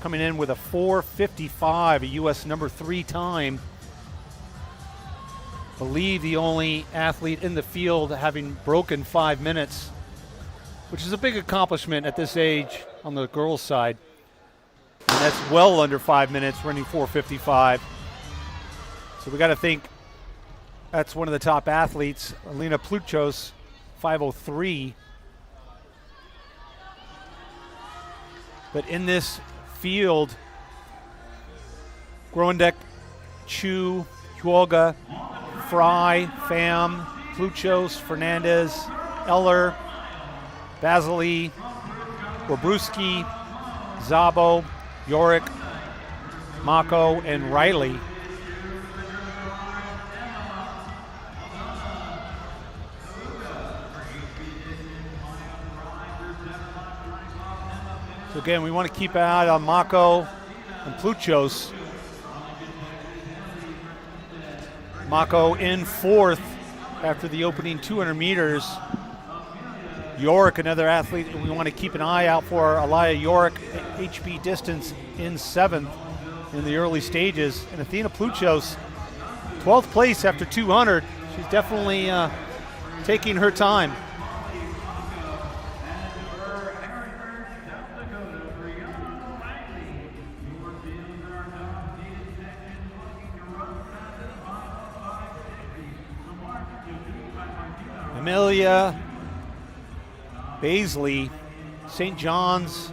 coming in with a 4:55, a U.S. number 3 time. I believe the only athlete in the field having broken 5 minutes, which is a big accomplishment at this age on the girls' side. And that's well under 5 minutes, running 4:55. So we got to think that's one of the top athletes. Alina Pluchos, 5:03. But in this field, Groendek, Chu, Huolga, Fry, Pham, Pluchos, Fernandez, Eller, Basili, Wabruski, Zabo, Yorick, Mako, and Riley. So again, we want to keep an eye on Mako and Pluchos. Mako in fourth after the opening 200 meters. Yorick, another athlete we want to keep an eye out for. Aliyah Yorick, HB distance in seventh in the early stages. And Athena Pluchos, 12th place after 200. She's definitely taking her time. Amelia Baisley, St. John's,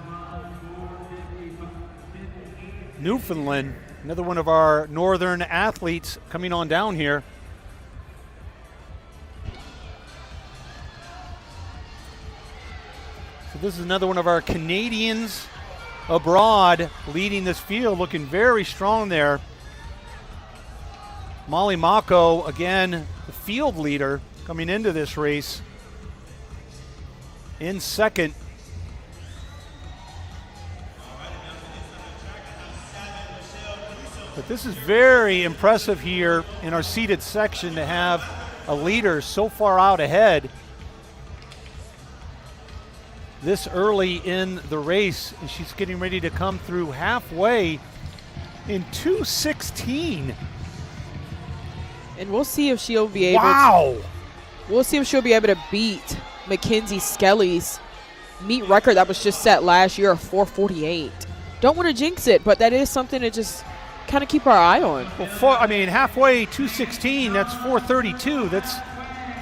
Newfoundland, another one of our northern athletes coming on down here. So this is another one of our Canadians abroad leading this field, looking very strong there. Molly Mako, again, the field leader coming into this race in second. But this is very impressive here in our seated section to have a leader so far out ahead this early in the race. And she's getting ready to come through halfway in 2:16. And we'll see if she'll be able to. We'll see if she'll be able to beat Mackenzie Skelly's meet record that was just set last year of 4:48. Don't want to jinx it, but that is something to just kind of keep our eye on. Well, halfway 2:16, that's 4:32.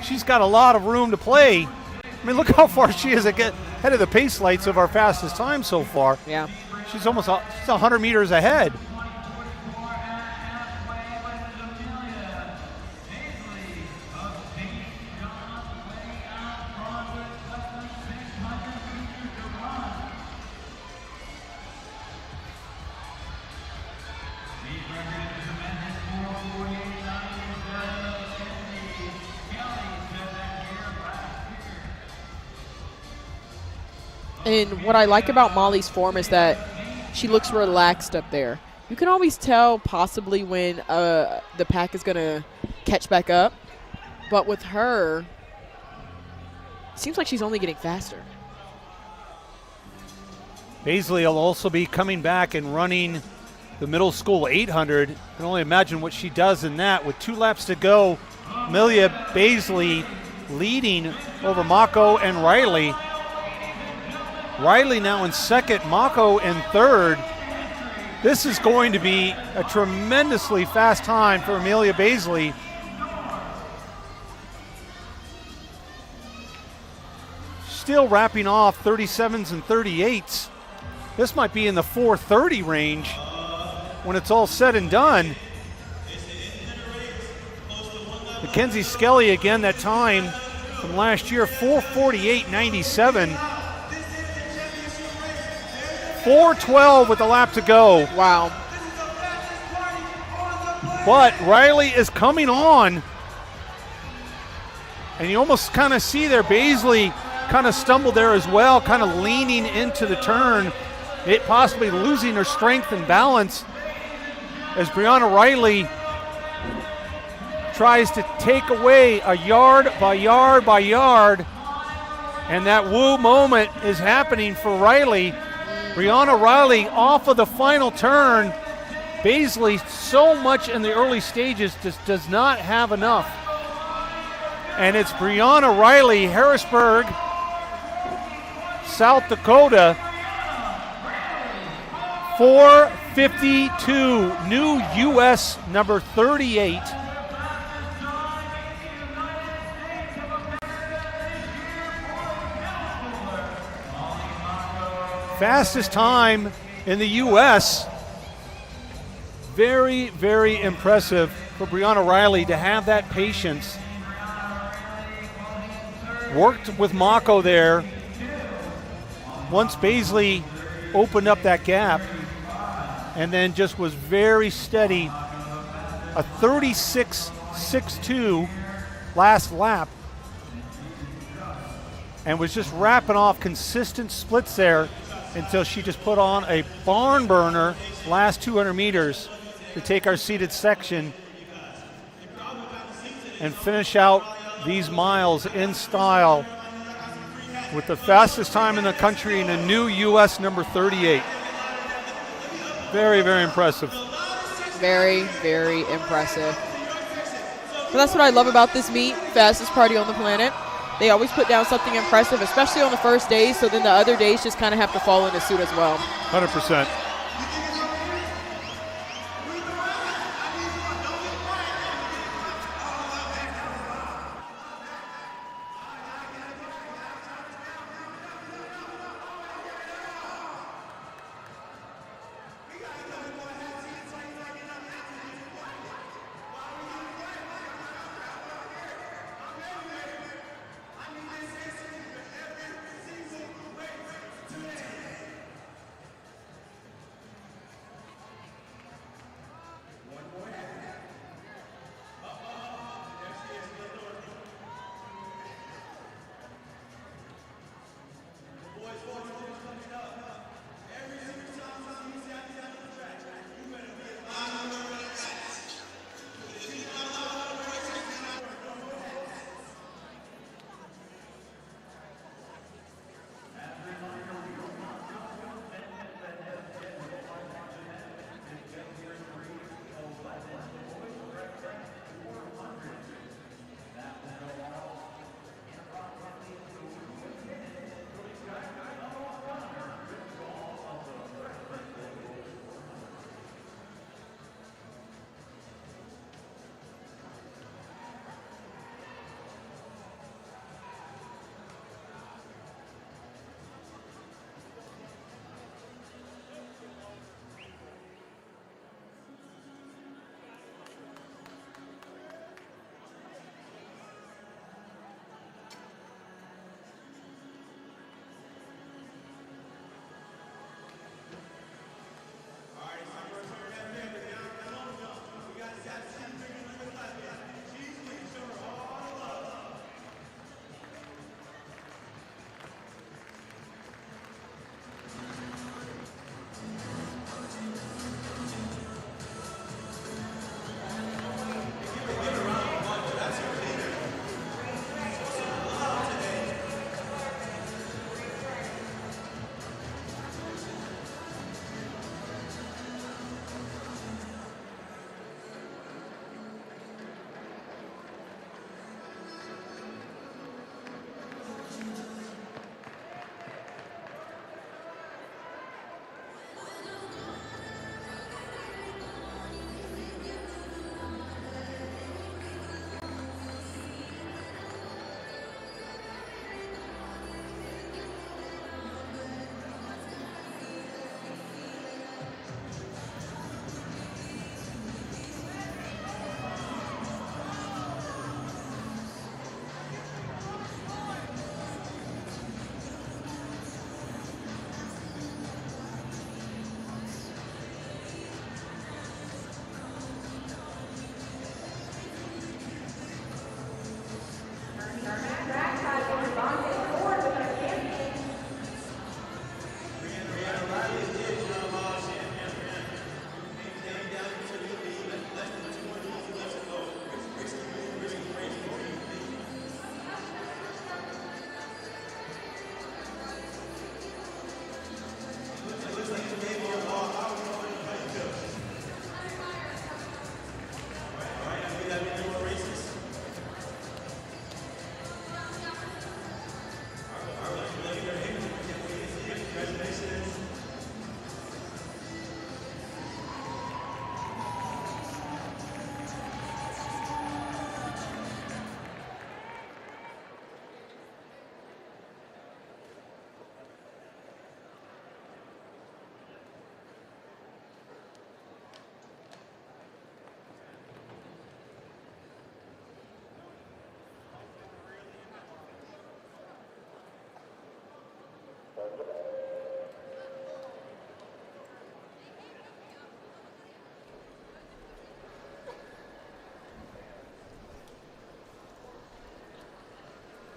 She's got a lot of room to play. I mean, look how far she is ahead of the pace lights of our fastest time so far. Yeah. She's almost 100 meters ahead. And what I like about Molly's form is that she looks relaxed up there. You can always tell possibly when the pack is going to catch back up. But with her, it seems like she's only getting faster. Baisley will also be coming back and running the middle school 800. You can only imagine what she does in that. With 2 laps to go, Amelia Baisley leading over Mako and Riley. Riley now in second, Mako in third. This is going to be a tremendously fast time for Amelia Baisley. Still wrapping off 37s and 38s. This might be in the 4:30 range when it's all said and done. Mackenzie Skelly again, that time from last year, 4:48.97. 4:12 with a lap to go. Wow. But Riley is coming on. And you almost kind of see there, Baisley kind of stumbled there as well, kind of leaning into the turn, it possibly losing her strength and balance as Brianna Riley tries to take away a yard by yard by yard. And that woo moment is happening for Riley. Brianna Riley off of the final turn. Baisley, so much in the early stages, just does not have enough. And it's Brianna Riley, Harrisburg, South Dakota, 4:52, new U.S. number 38. Fastest time in the U.S. Very, very impressive for Brianna Riley to have that patience. Worked with Mako there. Once Baisley opened up that gap, and then just was very steady. A 36.62 last lap, and was just wrapping off consistent splits there until she just put on a barn burner last 200 meters to take our seated section and finish out these miles in style with the fastest time in the country and a new U.S. number 38. Very, very impressive. Very, very impressive. But that's what I love about this meet, fastest party on the planet. They always put down something impressive, especially on the first days, so then the other days just kind of have to fall into suit as well. 100%.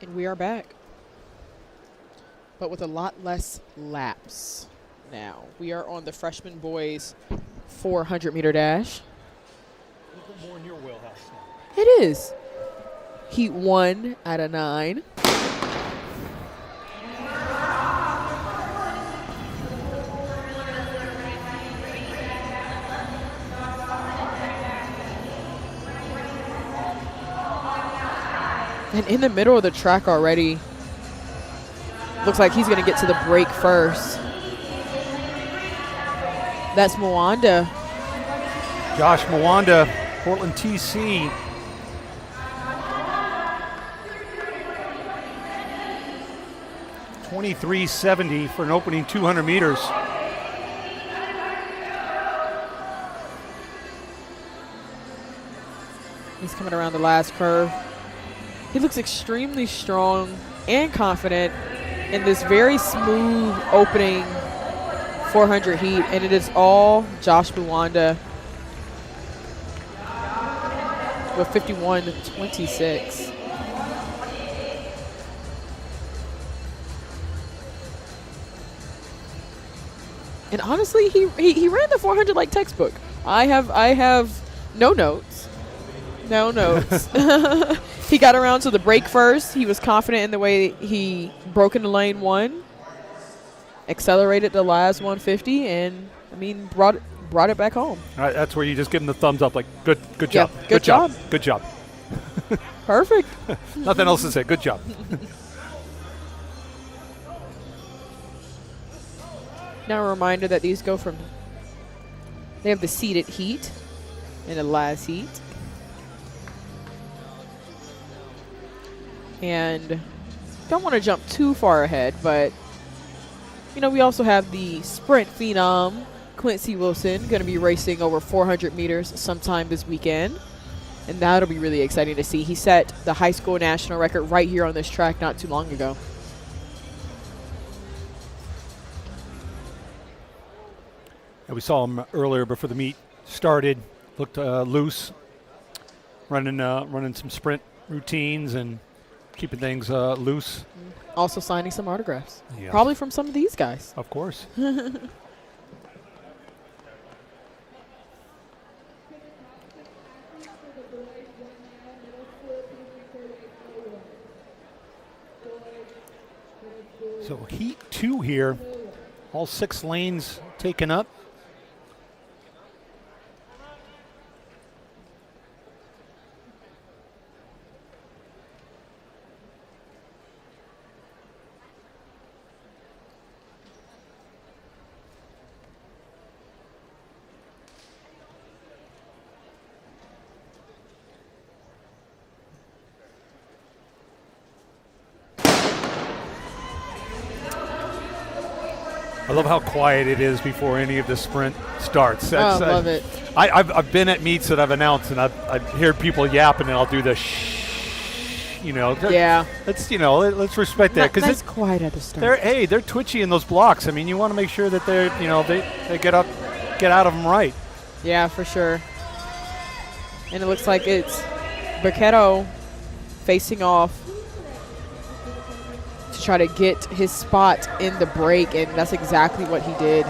And we are back. But with a lot less laps now. We are on the freshman boys 400-meter dash. A little bit more in your wheelhouse now. It is. Heat 1 out of 9. And in the middle of the track already, looks like he's going to get to the break first. That's Mwanda. Josh Mwanda, Portland TC. $23.70 for an opening 200 meters. He's coming around the last curve. He looks extremely strong and confident in this very smooth opening 400 heat, and it is all Josh Mwanda with 51.26. And honestly, he ran the 400 like textbook. I have no notes. No notes. He got around to the break first. He was confident in the way he broke into lane 1, accelerated the last 150, and I mean brought it back home. All right, that's where you just give him the thumbs up, like good job, Yeah, good job. good job. Perfect. Nothing else to say. Good job. Now a reminder that these go from, they have the seeded heat in the last heat. And don't want to jump too far ahead, but you know, we also have the sprint phenom, Quincy Wilson, going to be racing over 400 meters sometime this weekend. And that'll be really exciting to see. He set the high school national record right here on this track not too long ago. And we saw him earlier before the meet started. Looked loose, running some sprint routines and keeping things loose. Also signing some autographs. Yeah. Probably from some of these guys. Of course. So heat 2 here. All 6 lanes taken up. I love how quiet it is before any of the sprint starts. I love it. I've been at meets that I've announced, and I've heard people yapping, and I'll do the shh, you know. Yeah. Let's, you know, let's respect that. Nice Because quiet at the start. they're twitchy in those blocks. I mean, you want to make sure that they're, you know, they get out of them right. Yeah, for sure. And it looks like it's Burketto facing off to try to get his spot in the break, and that's exactly what he did.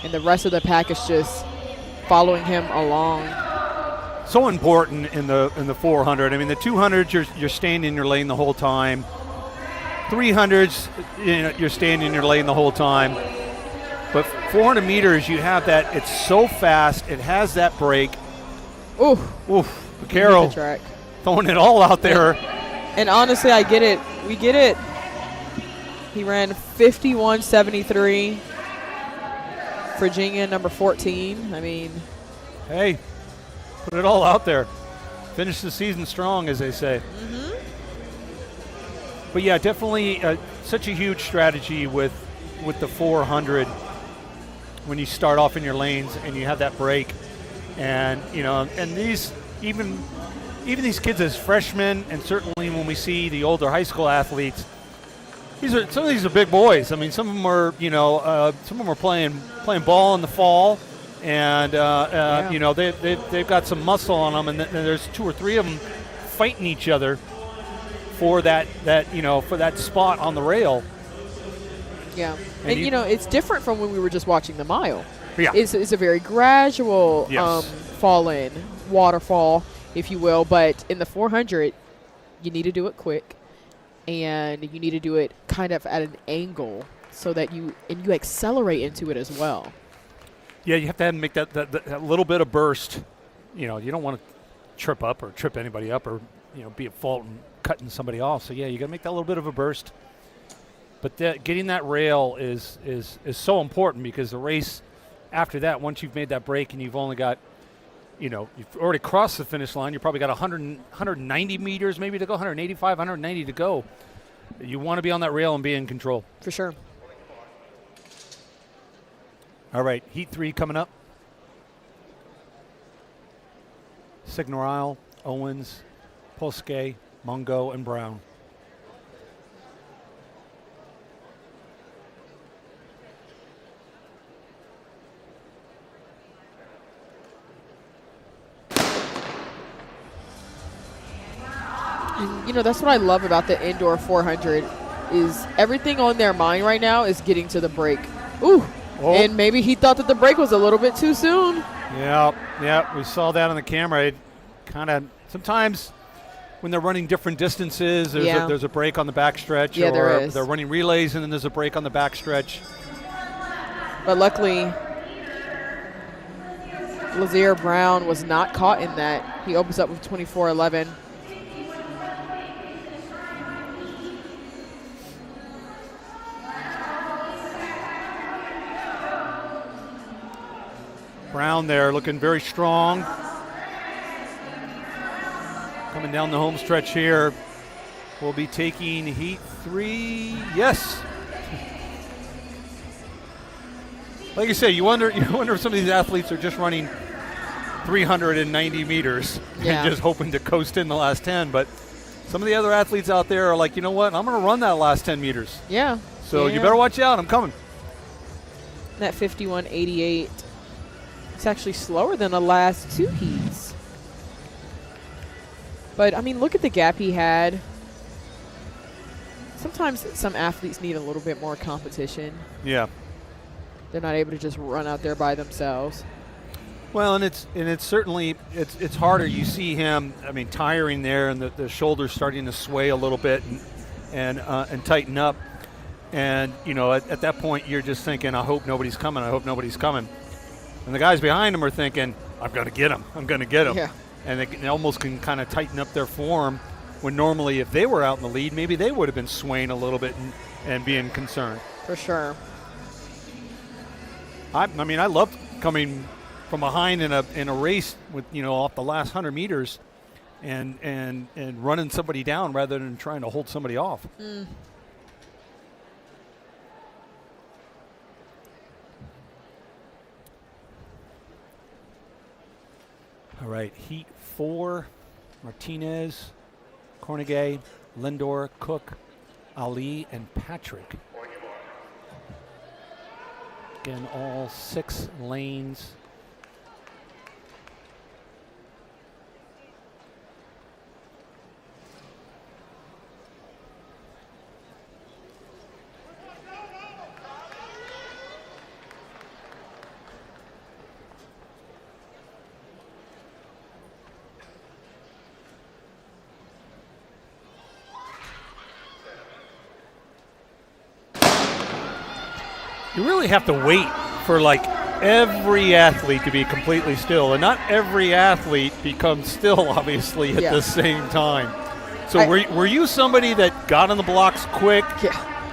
And the rest of the pack is just following him along. So important in the 400. I mean, the 200s, you're staying in your lane the whole time. 300s, you know, you're staying in your lane the whole time. But 400 meters, you have that. It's so fast. It has that break. Oof. Carol throwing it all out there. And honestly, I get it. We get it. He ran 51.73. Virginia, number 14. I mean, hey, put it all out there. Finish the season strong, as they say. Mm-hmm. But yeah, definitely such a huge strategy with the 400 when you start off in your lanes and you have that break. And, you know, and these, even these kids as freshmen, and certainly when we see the older high school athletes, some of these are big boys. I mean, some of them are, you know, some of them are playing ball in the fall, and you know, they've got some muscle on them, and there's 2 or 3 of them fighting each other for that for that spot on the rail. Yeah, and it's different from when we were just watching the mile. Yeah, it's a very gradual yes. fall in, waterfall, if you will. But in the 400, you need to do it quick, and you need to do it kind of at an angle so that you accelerate into it as well. Yeah, you have to make that little bit of burst. You don't want to trip up or trip anybody up or be at fault and cutting somebody off. So yeah, you got to make that little bit of a burst. But getting that rail is so important, because the race after that, once you've made that break and you've only got, you've already crossed the finish line, you probably got 190 meters maybe to go, 185, 190 to go. You want to be on that rail and be in control. For sure. All right, Heat 3 coming up. Signorile, Owens, Polske, Mungo, and Brown. And, that's what I love about the indoor 400 is everything on their mind right now is getting to the break. Ooh. Oh. And maybe he thought that the break was a little bit too soon. Yeah, we saw that on the camera. It kind of sometimes when they're running different distances, there's a break on the backstretch. Yeah, there is. They're running relays and then there's a break on the backstretch. But luckily, Lazier Brown was not caught in that. He opens up with 24:11. Brown there looking very strong. Coming down the home stretch here. We'll be taking Heat 3. Yes. Like you say, you wonder if some of these athletes are just running 390 meters and just hoping to coast in the last 10. But some of the other athletes out there are like, you know what? I'm going to run that last 10 meters. Yeah. So you better watch out. I'm coming. That 51.88. It's actually slower than the last two heats. But, I mean, look at the gap he had. Sometimes some athletes need a little bit more competition. Yeah. They're not able to just run out there by themselves. Well, and it's certainly it's harder. You see him, I mean, tiring there, and the shoulders starting to sway a little bit and tighten up. And, at that point, you're just thinking, I hope nobody's coming. I hope nobody's coming. And the guys behind him are thinking, I'm going to get him. I'm going to get him. Yeah. And they almost can kind of tighten up their form when normally if they were out in the lead, maybe they would have been swaying a little bit and being concerned. For sure. I mean, I loved coming from behind in a race with, off the last 100 meters and running somebody down rather than trying to hold somebody off. Mm. All right, Heat 4, Martinez, Cornegay, Lindor, Cook, Ali, and Patrick. Again, all 6 lanes. You really have to wait for every athlete to be completely still, and not every athlete becomes still, obviously, at the same time. So were you somebody that got on the blocks quick,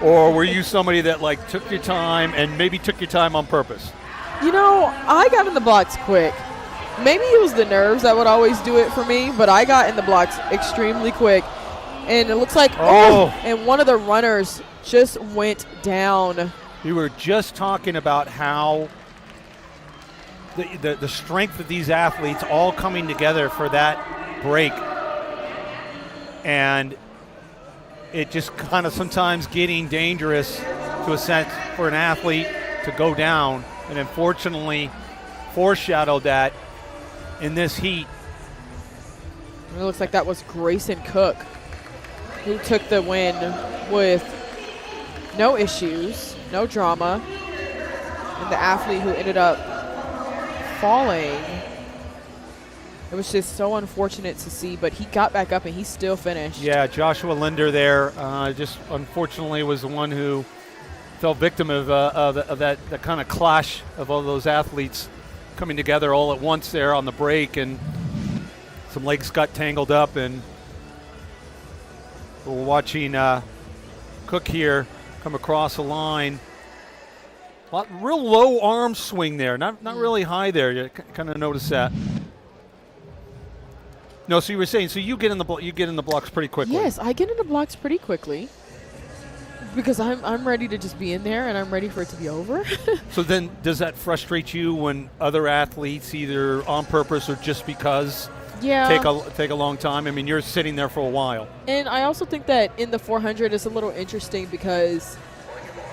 or were you somebody that took your time and maybe took your time on purpose? I got in the blocks quick. Maybe it was the nerves that would always do it for me, but I got in the blocks extremely quick, and it looks like and one of the runners just went down. We were just talking about how the strength of these athletes all coming together for that break. And it just kind of sometimes getting dangerous to a sense for an athlete to go down. And unfortunately foreshadowed that in this heat. It looks like that was Grayson Cook. who took the win with no issues, no drama. And the athlete who ended up falling, it was just so unfortunate to see, but he got back up and he still finished. Yeah, Joshua Linder there just unfortunately was the one who fell victim of that kind of clash of all those athletes coming together all at once there on the break, and some legs got tangled up, and we're watching Cook here come across the line. Real low arm swing there, not really high there. You kind of notice that. No, so you were saying, so you get in the blocks pretty quickly. Yes, I get in the blocks pretty quickly because I'm ready to just be in there and I'm ready for it to be over. So then, does that frustrate you when other athletes, either on purpose or just because, take a long time? I mean, you're sitting there for a while. And I also think that in the 400 it's a little interesting because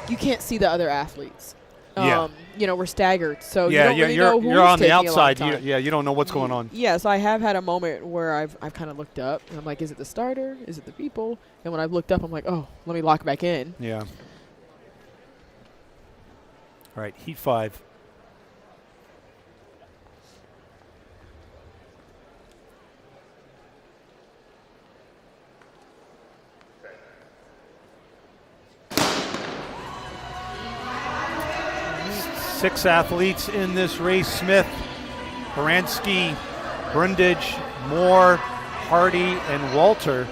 you can't see the other athletes. We're staggered, so you don't really know who's you're on the outside. time. You don't know what's going on. Yes, I have had a moment where I've kind of looked up, and I'm like, is it the starter? Is it the people? And when I've looked up, I'm like, oh, let me lock back in. Yeah. All right, heat 5. Six athletes in this race: Smith, Baranski, Brundage, Moore, Hardy, and Walter.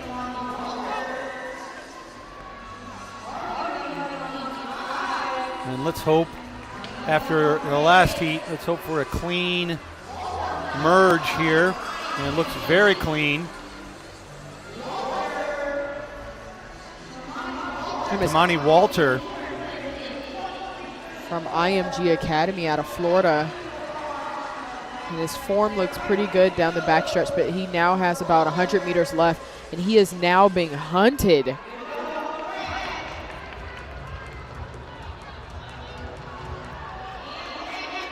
And let's hope, after the last heat, let's hope for a clean merge here. And it looks very clean. Imani Walter from IMG Academy out of Florida. And his form looks pretty good down the backstretch, but he now has about 100 meters left, and he is now being hunted.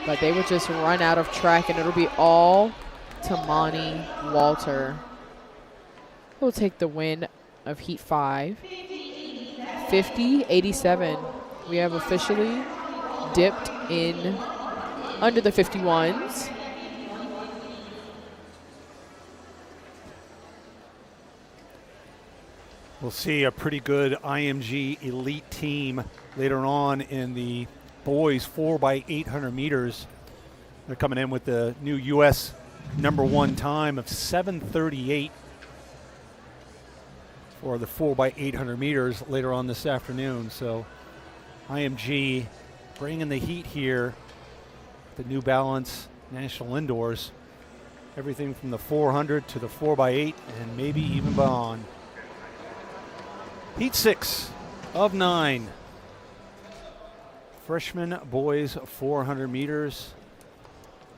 But they would just run out of track, and it'll be all Tamani Walter. He'll take the win of Heat 5. 50-87. We have officially dipped in under the 51s. We'll see a pretty good IMG elite team later on in the boys 4x800 meters. They're coming in with the new U.S. #1 time of 7:38 for the 4x800 meters later on this afternoon. So IMG bringing the heat here, the New Balance National Indoors. Everything from the 400 to the 4x8 and maybe even beyond. Heat 6 of 9. Freshman boys 400 meters.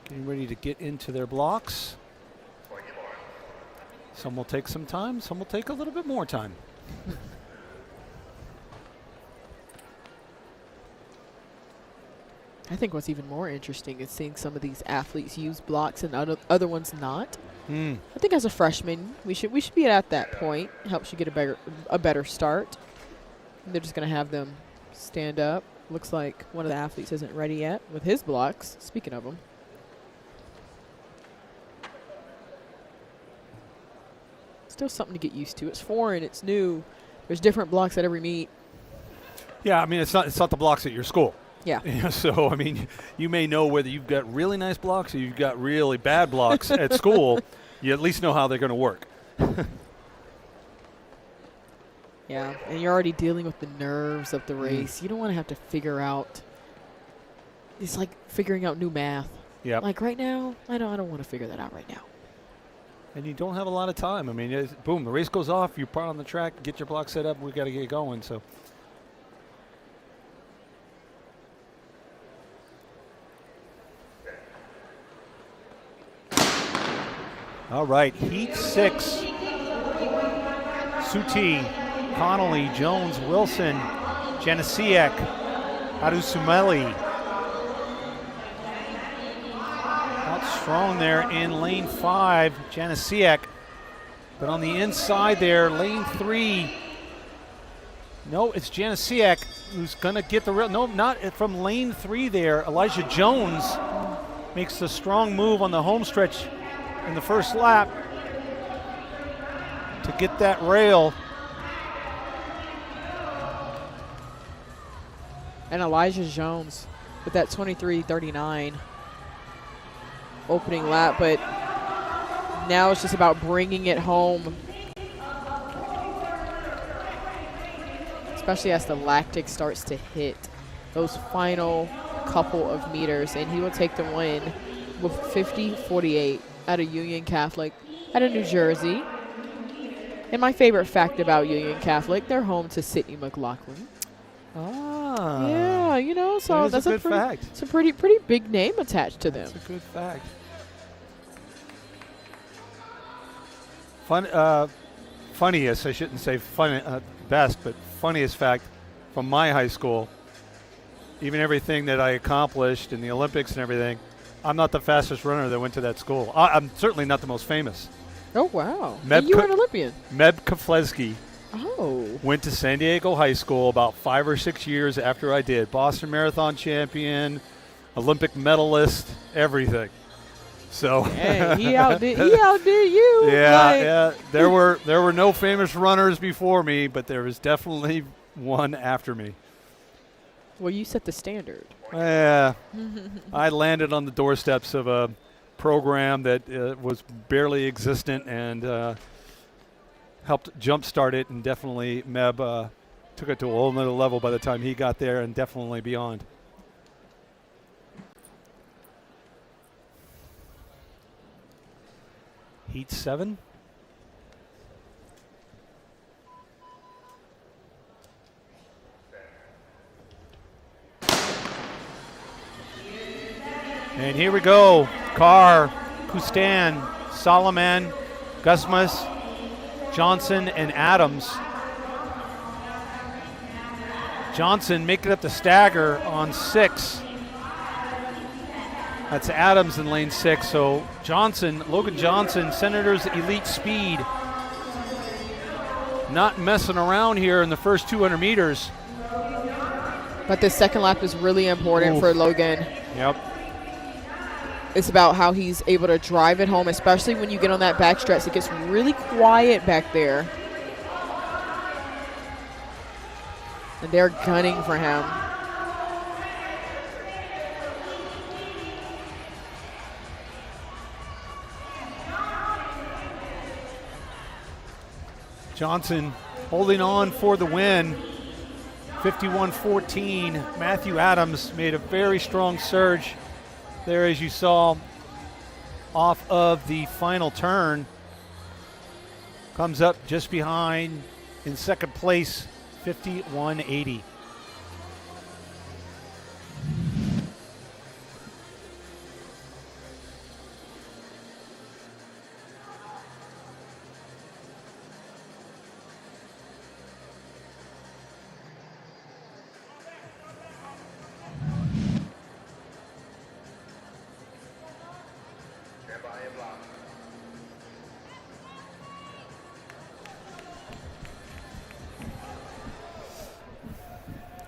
Getting ready to get into their blocks. Some will take some time, some will take a little bit more time. I think what's even more interesting is seeing some of these athletes use blocks and other ones not. I think as a freshman, we should be at that point. It helps you get a better start. And they're just going to have them stand up. Looks like one of the athletes isn't ready yet with his blocks. Speaking of them. Still something to get used to. It's foreign. It's new. There's different blocks at every meet. Yeah, I mean, it's not the blocks at your school. Yeah. So, I mean, you may know whether you've got really nice blocks or you've got really bad blocks at school. You at least know how they're going to work. Yeah, and you're already dealing with the nerves of the race. You don't want to have to figure out. It's like figuring out new math. Yeah. Like right now, I don't want to figure that out right now. And you don't have a lot of time. I mean, boom, the race goes off. You're part on the track. Get your block set up. We got to get going. So. All right, Heat 6. Suti, Connolly, Jones, Wilson, Janasiak, Adusumeli. Out strong there in lane 5. Janasiak But on the inside there, lane 3. No, it's Janisiak who's going to get the real. No, not from lane 3 there. Elijah Jones makes the strong move on the home stretch in the first lap to get that rail. And Elijah Jones with that 23:39 opening lap, but now it's just about bringing it home, especially as the lactic starts to hit those final couple of meters, and he will take the win with 50-48 out of Union Catholic out of New Jersey. And my favorite fact about Union Catholic, they're home to Sydney McLaughlin. Ah. Yeah, you know, so that's a good fact. It's a pretty big name attached to them. That's a good fact. Funniest, I shouldn't say best, but funniest fact from my high school, even everything that I accomplished in the Olympics and everything, I'm not the fastest runner that went to that school. I'm certainly not the most famous. Oh, wow. And you were an Olympian. Meb Keflezgi Oh. went to San Diego High School about 5 or 6 years after I did. Boston Marathon champion, Olympic medalist, everything. So hey, he outdid you. Yeah. There were no famous runners before me, but there was definitely one after me. Well, you set the standard. Yeah. I landed on the doorsteps of a program that was barely existent and helped jumpstart it, and definitely Meb took it to a whole nother level by the time he got there, and definitely beyond. Heat 7. And here we go. Carr, Kustan, Solomon, Gusmas, Johnson, and Adams. Johnson making up the stagger on 6. That's Adams in lane 6. So Logan Johnson, Senators Elite Speed, not messing around here in the first 200 meters. But the second lap is really important for Logan. Yep. It's about how he's able to drive it home, especially when you get on that backstretch. It gets really quiet back there. And they're gunning for him. Johnson holding on for the win. 51-14. Matthew Adams made a very strong surge there, as you saw, off of the final turn. Comes up just behind in second place, 51-80.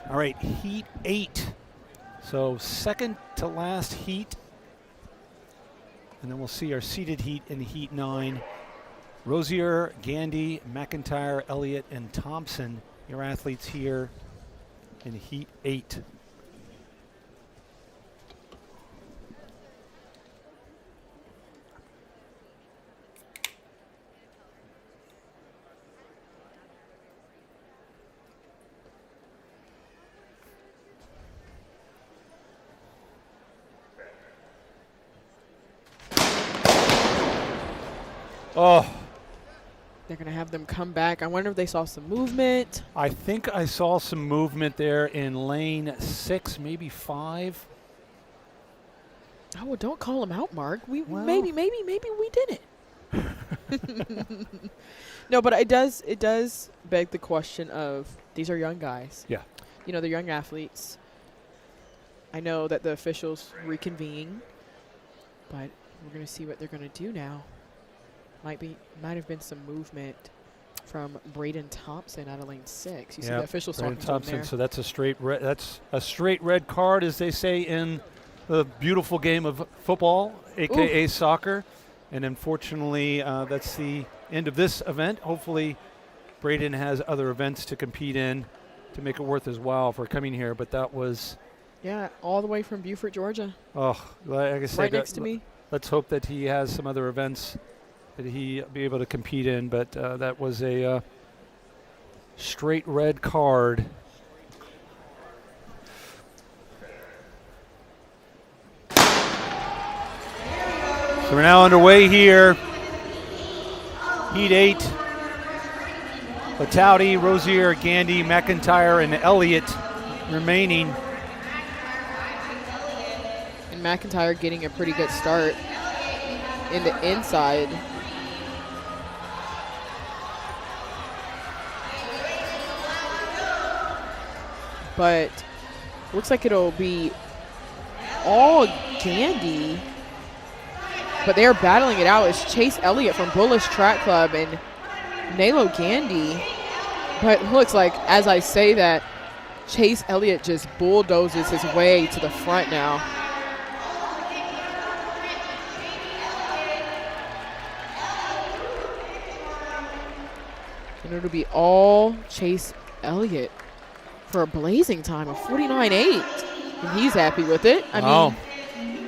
All right, Heat 8. So second to last heat. And then we'll see our seeded heat in Heat 9. Rosier, Gandy, McIntyre, Elliott, and Thompson, your athletes here in Heat 8. Oh. They're going to have them come back. I wonder if they saw some movement. I think I saw some movement there in lane 6, maybe 5. Oh, well, don't call them out, Mark. Maybe we didn't. No, but it does beg the question of, these are young guys. Yeah. You know, they're young athletes. I know that the officials reconvene, but we're going to see what they're going to do now. Might have been some movement from Braden Thompson out of lane 6. You see the officials talking to him there. So that's a straight red card, as they say in the beautiful game of football, aka soccer. And unfortunately, that's the end of this event. Hopefully, Braden has other events to compete in to make it worth his while for coming here. But that was all the way from Beaufort, Georgia. Oh, like I said, right next to me. Let's hope that he has some other events that he be able to compete in. But that was a straight red card. So we're now underway here. Heat 8. Latoudy, Rosier, Gandy, McIntyre, and Elliott remaining. And McIntyre getting a pretty good start in the inside. But looks like it'll be all Gandy. But they're battling it out. It's Chase Elliott from Bullish Track Club and Nalo Gandy. But it looks like, as I say that, Chase Elliott just bulldozes his way to the front now. And it'll be all Chase Elliott for a blazing time of 49.8. And he's happy with it. I mean,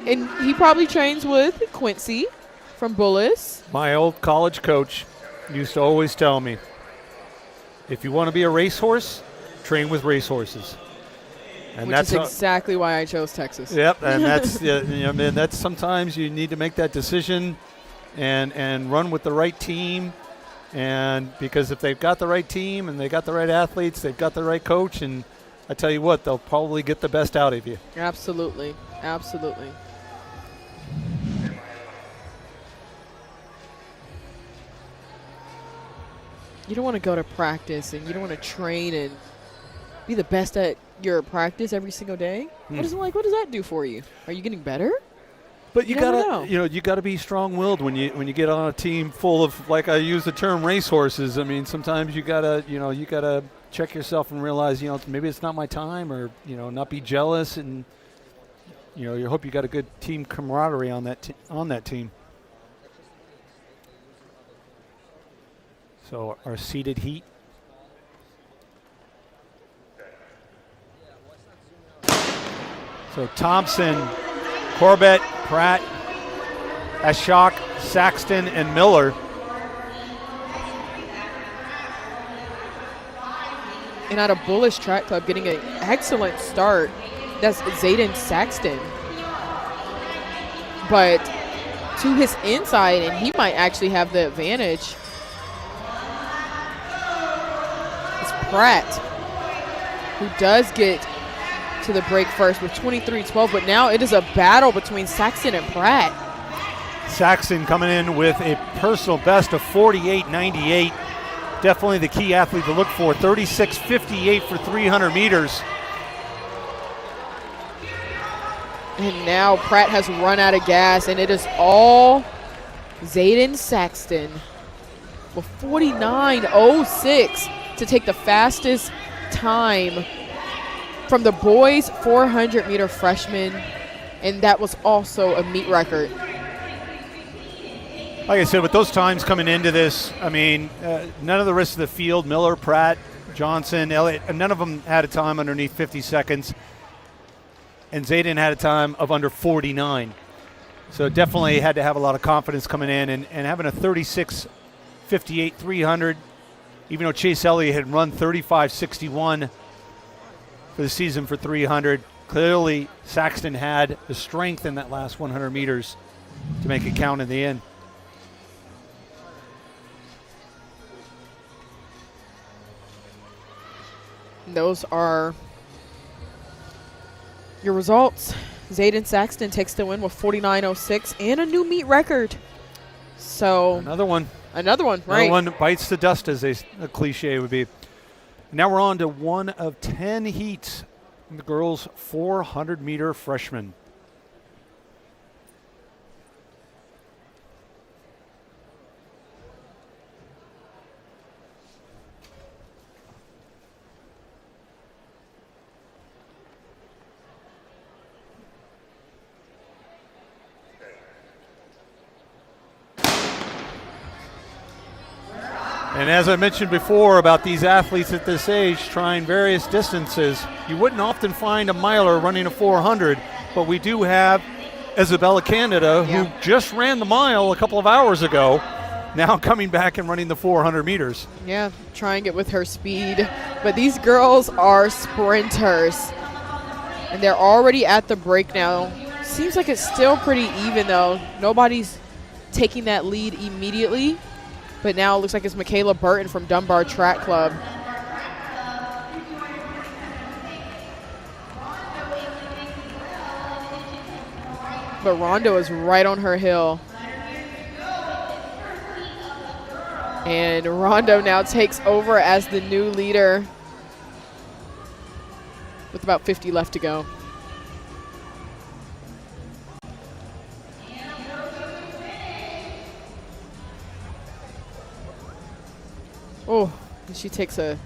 and he probably trains with Quincy from Bullis. My old college coach used to always tell me, if you want to be a racehorse, train with racehorses. And which is exactly why I chose Texas. Yep, and that's that's sometimes you need to make that decision and run with the right team. And because if they've got the right team and they got the right athletes, they've got the right coach, and I tell you what, they'll probably get the best out of you. Absolutely. Absolutely. You don't want to go to practice and you don't want to train and be the best at your practice every single day. What does that do for you? Are you getting better? But you gotta be strong-willed when you get on a team full of, like I use the term, racehorses. I mean, sometimes you gotta check yourself and realize, maybe it's not my time, or not be jealous, and you hope you got a good team camaraderie on that team. So our seeded heat. So Thompson, Corbett, Pratt, Ashok, Saxton, and Miller. And out of Bullish Track Club getting an excellent start, that's Zayden Saxton. But to his inside, and he might actually have the advantage, it's Pratt, who does get to the break first with 23-12, but now it is a battle between Saxton and Pratt. Saxton coming in with a personal best of 48.98. Definitely the key athlete to look for. 36.58 for 300 meters. And now Pratt has run out of gas, and it is all Zayden Saxton with 49.06 to take the fastest time from the boys 400-meter freshman, and that was also a meet record. Like I said, with those times coming into this, I mean, none of the rest of the field, Miller, Pratt, Johnson, Elliott, none of them had a time underneath 50 seconds. And Zayden had a time of under 49. So definitely had to have a lot of confidence coming in, and having a 36.58 300, even though Chase Elliott had run 35.61 for the season for 300. Clearly, Saxton had the strength in that last 100 meters to make it count in the end. Those are your results. Zayden Saxton takes the win with 49.06 and a new meet record. So another one, right? Another one bites the dust, as a cliche would be. Now we're on to one of 10 heats in the girls' 400-meter freshman. And as I mentioned before about these athletes at this age trying various distances, you wouldn't often find a miler running a 400, but we do have Isabella Canada, who just ran the mile a couple of hours ago, now coming back and running the 400 meters. Yeah, trying it with her speed. But these girls are sprinters. And they're already at the break now. Seems like it's still pretty even, though. Nobody's taking that lead immediately. But now it looks like it's Michaela Burton from Dunbar Track Club. But Rondo is right on her hill. And Rondo now takes over as the new leader with about 50 left to go. Oh, she takes a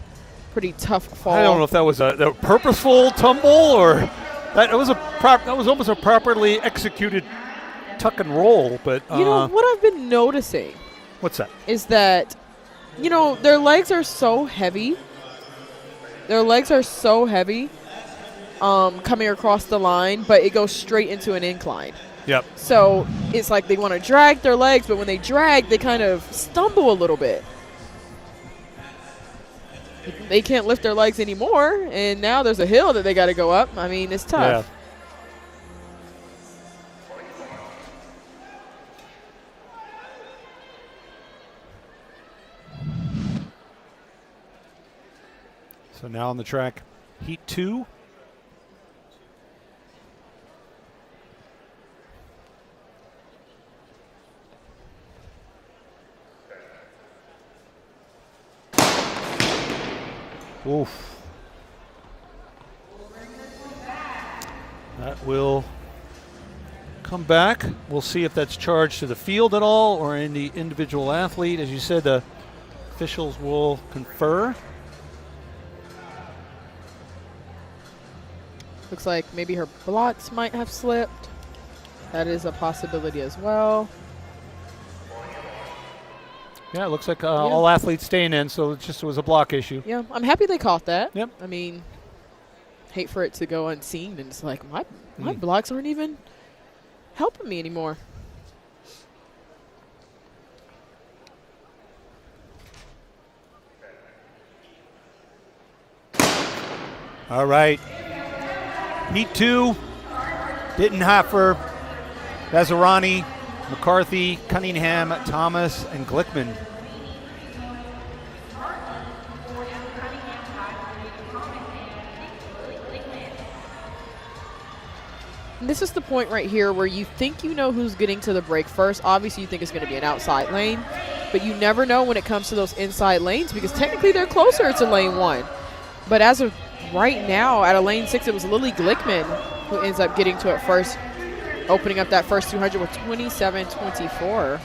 pretty tough fall. I don't know if that was a purposeful tumble or that was almost a properly executed tuck and roll. But you know what I've been noticing? What's that? Is that, you know, their legs are so heavy. Their legs are so heavy coming across the line, but it goes straight into an incline. Yep. So it's like they want to drag their legs, but when they drag, they kind of stumble a little bit. They can't lift their legs anymore, and now there's a hill that they got to go up. I mean, it's tough. Yeah. So now on the track, heat 2. Oof. That will come back. We'll see if that's charged to the field at all or in the individual athlete. As you said, the officials will confer. Looks like maybe her blocks might have slipped. That is a possibility as well. Yeah, it looks like all athletes staying in, so it was a block issue. Yeah, I'm happy they caught that. Yep. I mean, hate for it to go unseen, and it's like my blocks aren't even helping me anymore. All right. Heat 2, Dittenhofer, Vazirani, McCarthy, Cunningham, Thomas, and Glickman. And this is the point right here where you think you know who's getting to the break first. Obviously, you think it's going to be an outside lane, but you never know when it comes to those inside lanes because technically they're closer to lane 1. But as of right now, at a lane 6, it was Lily Glickman who ends up getting to it first, opening up that first 200 with 27:24.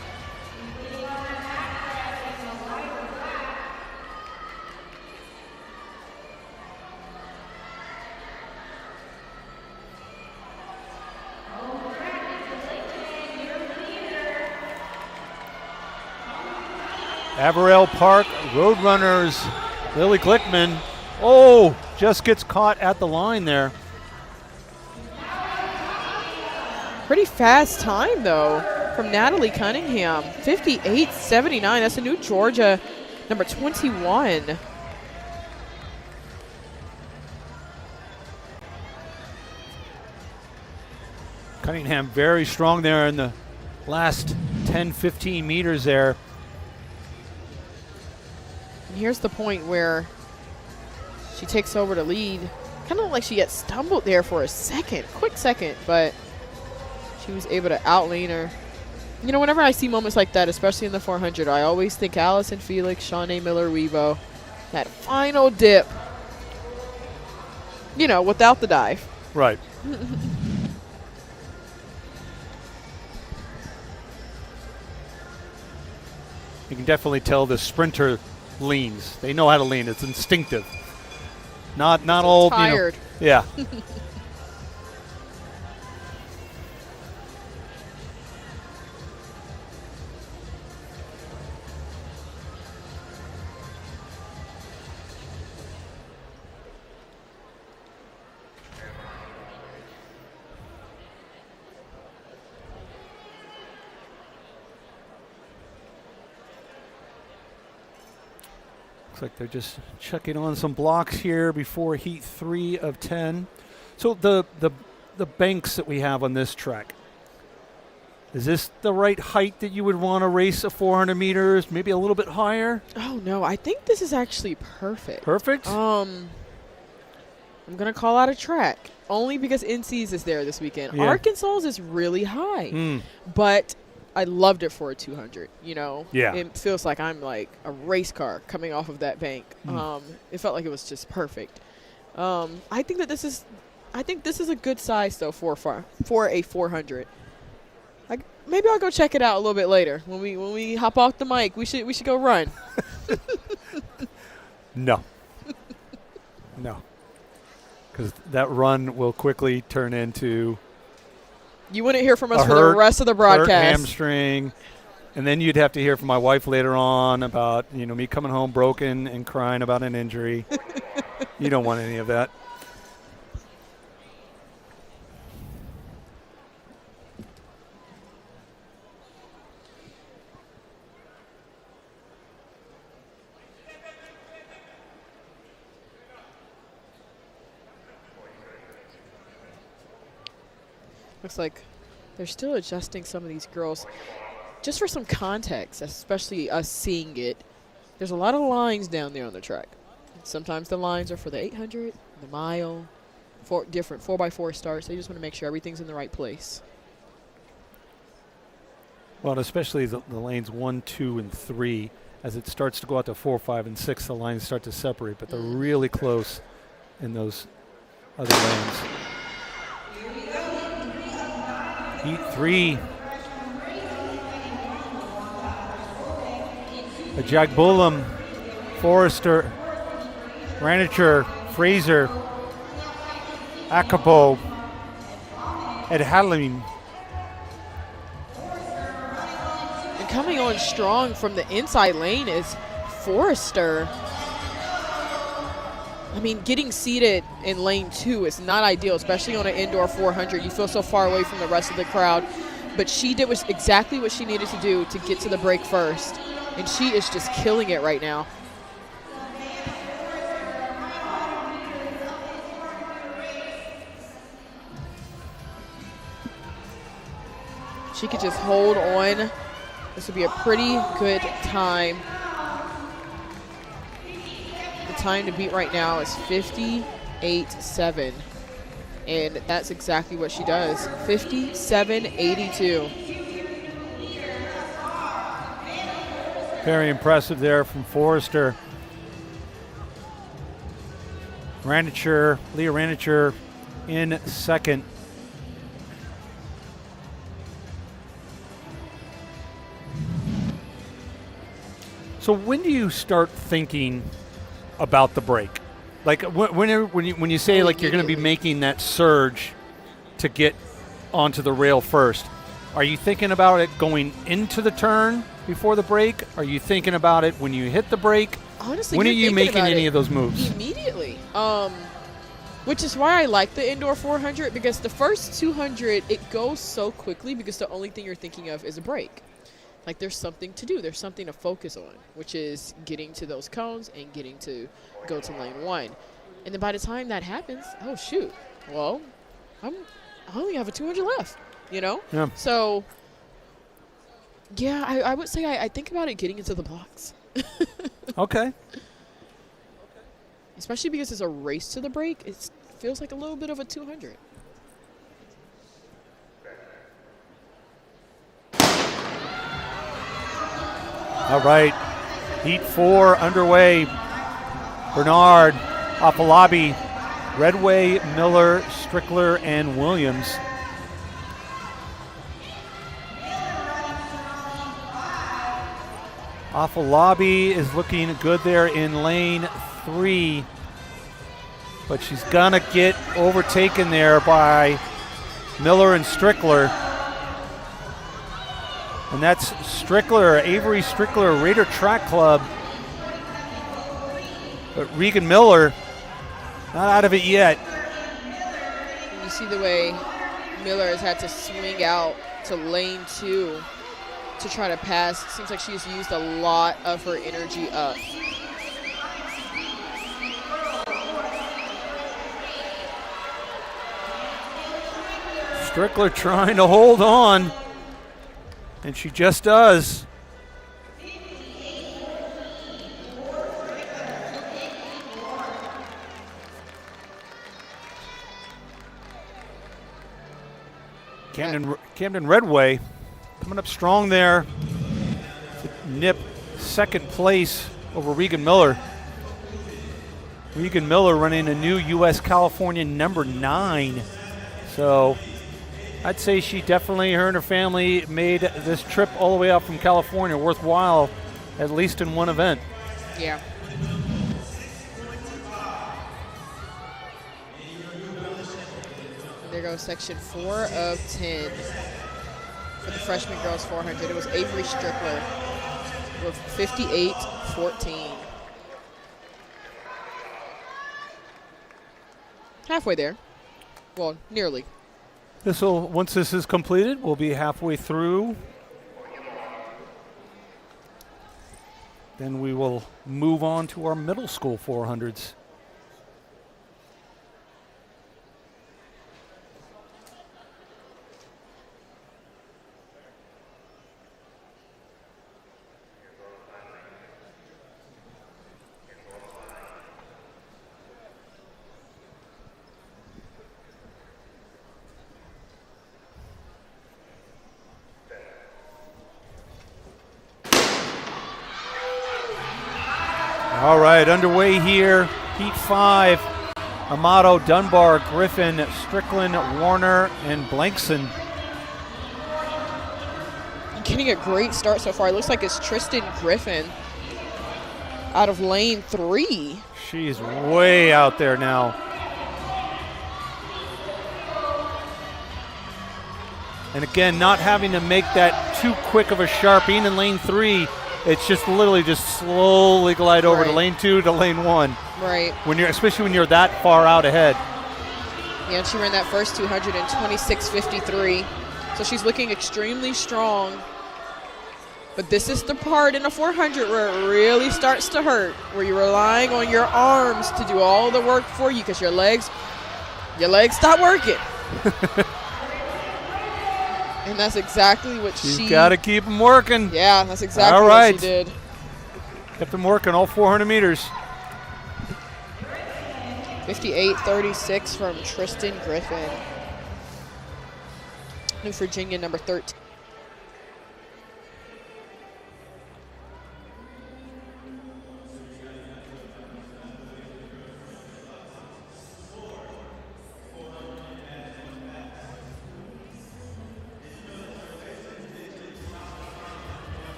Averell Park Roadrunners, Lily Glickman. Oh, just gets caught at the line there. Pretty fast time, though, from Natalie Cunningham. 58:79. That's a new Georgia, number 21. Cunningham very strong there in the last 10, 15 meters there. And here's the point where she takes over the lead. Kind of like she gets stumbled there for a second, quick second, but she was able to outlane her. You know, whenever I see moments like that, especially in the 400, I always think Allison Felix, Shawnee Miller-Wevo. That final dip, you know, without the dive. Right. You can definitely tell the sprinter leans. They know how to lean. It's instinctive. Not all tired. You know, yeah. like they're just checking on some blocks here before heat 3 of 10. So the banks that we have on this track, is this the right height that you would want to race a 400 meters, maybe a little bit higher? Oh, no. I think this is actually perfect. Perfect? I'm going to call out a track only because NC's is there this weekend. Yeah. Arkansas's is really high, but I loved it for a 200, you know. Yeah. It feels like I'm like a race car coming off of that bank. It felt like it was just perfect. I think this is a good size though for a 400. Maybe I'll go check it out a little bit later when we hop off the mic. We should go run. No. No. Because that run will quickly turn into You wouldn't hear from us for hurt, the rest of the hurt broadcast. hamstring. And then you'd have to hear from my wife later on about, me coming home broken and crying about an injury. You don't want any of that. Looks like they're still adjusting some of these girls. Just for some context, especially us seeing it, there's a lot of lines down there on the track. Sometimes the lines are for the 800, the mile, different 4x4 starts. They just want to make sure everything's in the right place. Well, especially the lanes 1, 2, and 3, as it starts to go out to 4, 5, and 6, the lines start to separate, but they're really close in those other lanes. Heat 3. Jagbulum, Forrester, Ranicher, Fraser, Akabo, Ed Halim. And coming on strong from the inside lane is Forrester. I mean, getting seated in lane 2 is not ideal, especially on an indoor 400. You feel so far away from the rest of the crowd. But she did exactly what she needed to do to get to the break first. And she is just killing it right now. She could just hold on. This would be a pretty good time. The time to beat right now is 58.7. And that's exactly what she does. 57.82. Very impressive there from Forrester. Leah Ranicher in second. So when do you start thinking about the break? Like when you say like you're going to be making that surge to get onto the rail first, are you thinking about it going into the turn before the break? Are you thinking about it when you hit the break? Honestly, when are you making any of those moves? Immediately. Which is why I like the indoor 400, because the first 200, it goes so quickly because the only thing you're thinking of is a break. Like there's something to do. There's something to focus on, which is getting to those cones and getting to go to lane 1. And then by the time that happens, oh, shoot. Well, I only have a 200 left, Yeah. So, yeah, I would say I think about it getting into the blocks. Okay. Especially because it's a race to the break. It feels like a little bit of a 200. All right. Heat 4 underway. Bernard, Afalabi, Redway, Miller, Strickler, and Williams. Afalabi is looking good there in lane 3, but she's gonna get overtaken there by Miller and Strickler. And that's Strickler, Avery Strickler, Raider Track Club. But Regan Miller, not out of it yet. You see the way Miller has had to swing out to lane 2 to try to pass. Seems like she's used a lot of her energy up. Strickler trying to hold on, and she just does. Camden Redway coming up strong there to nip second place over Regan Miller. Regan Miller running a new U.S. California number 9. So I'd say she definitely, her and her family, made this trip all the way out from California worthwhile, at least in one event. Yeah. There goes section 4 of 10 for the freshman girls 400. It was Avery Strickler with 58.14. Halfway there. Well, nearly. Once this is completed, we'll be halfway through. Then we will move on to our middle school 400s. All right, underway here, Heat 5. Amato, Dunbar, Griffin, Strickland, Warner, and Blankson. Getting a great start so far. It looks like it's Tristan Griffin out of lane 3. She's way out there now. And again, not having to make that too quick of a sharp in lane 3. It's just literally just slowly glide over to lane 2 to lane 1. Right. Especially when you're that far out ahead. Yeah, and she ran that first 200 in 26.53. So she's looking extremely strong. But this is the part in a 400 where it really starts to hurt, where you're relying on your arms to do all the work for you because your legs stop working. And that's exactly what She's got to keep them working. Yeah, that's exactly what she did. Kept them working all 400 meters. 58.36 from Tristan Griffin. New Virginia, number 13.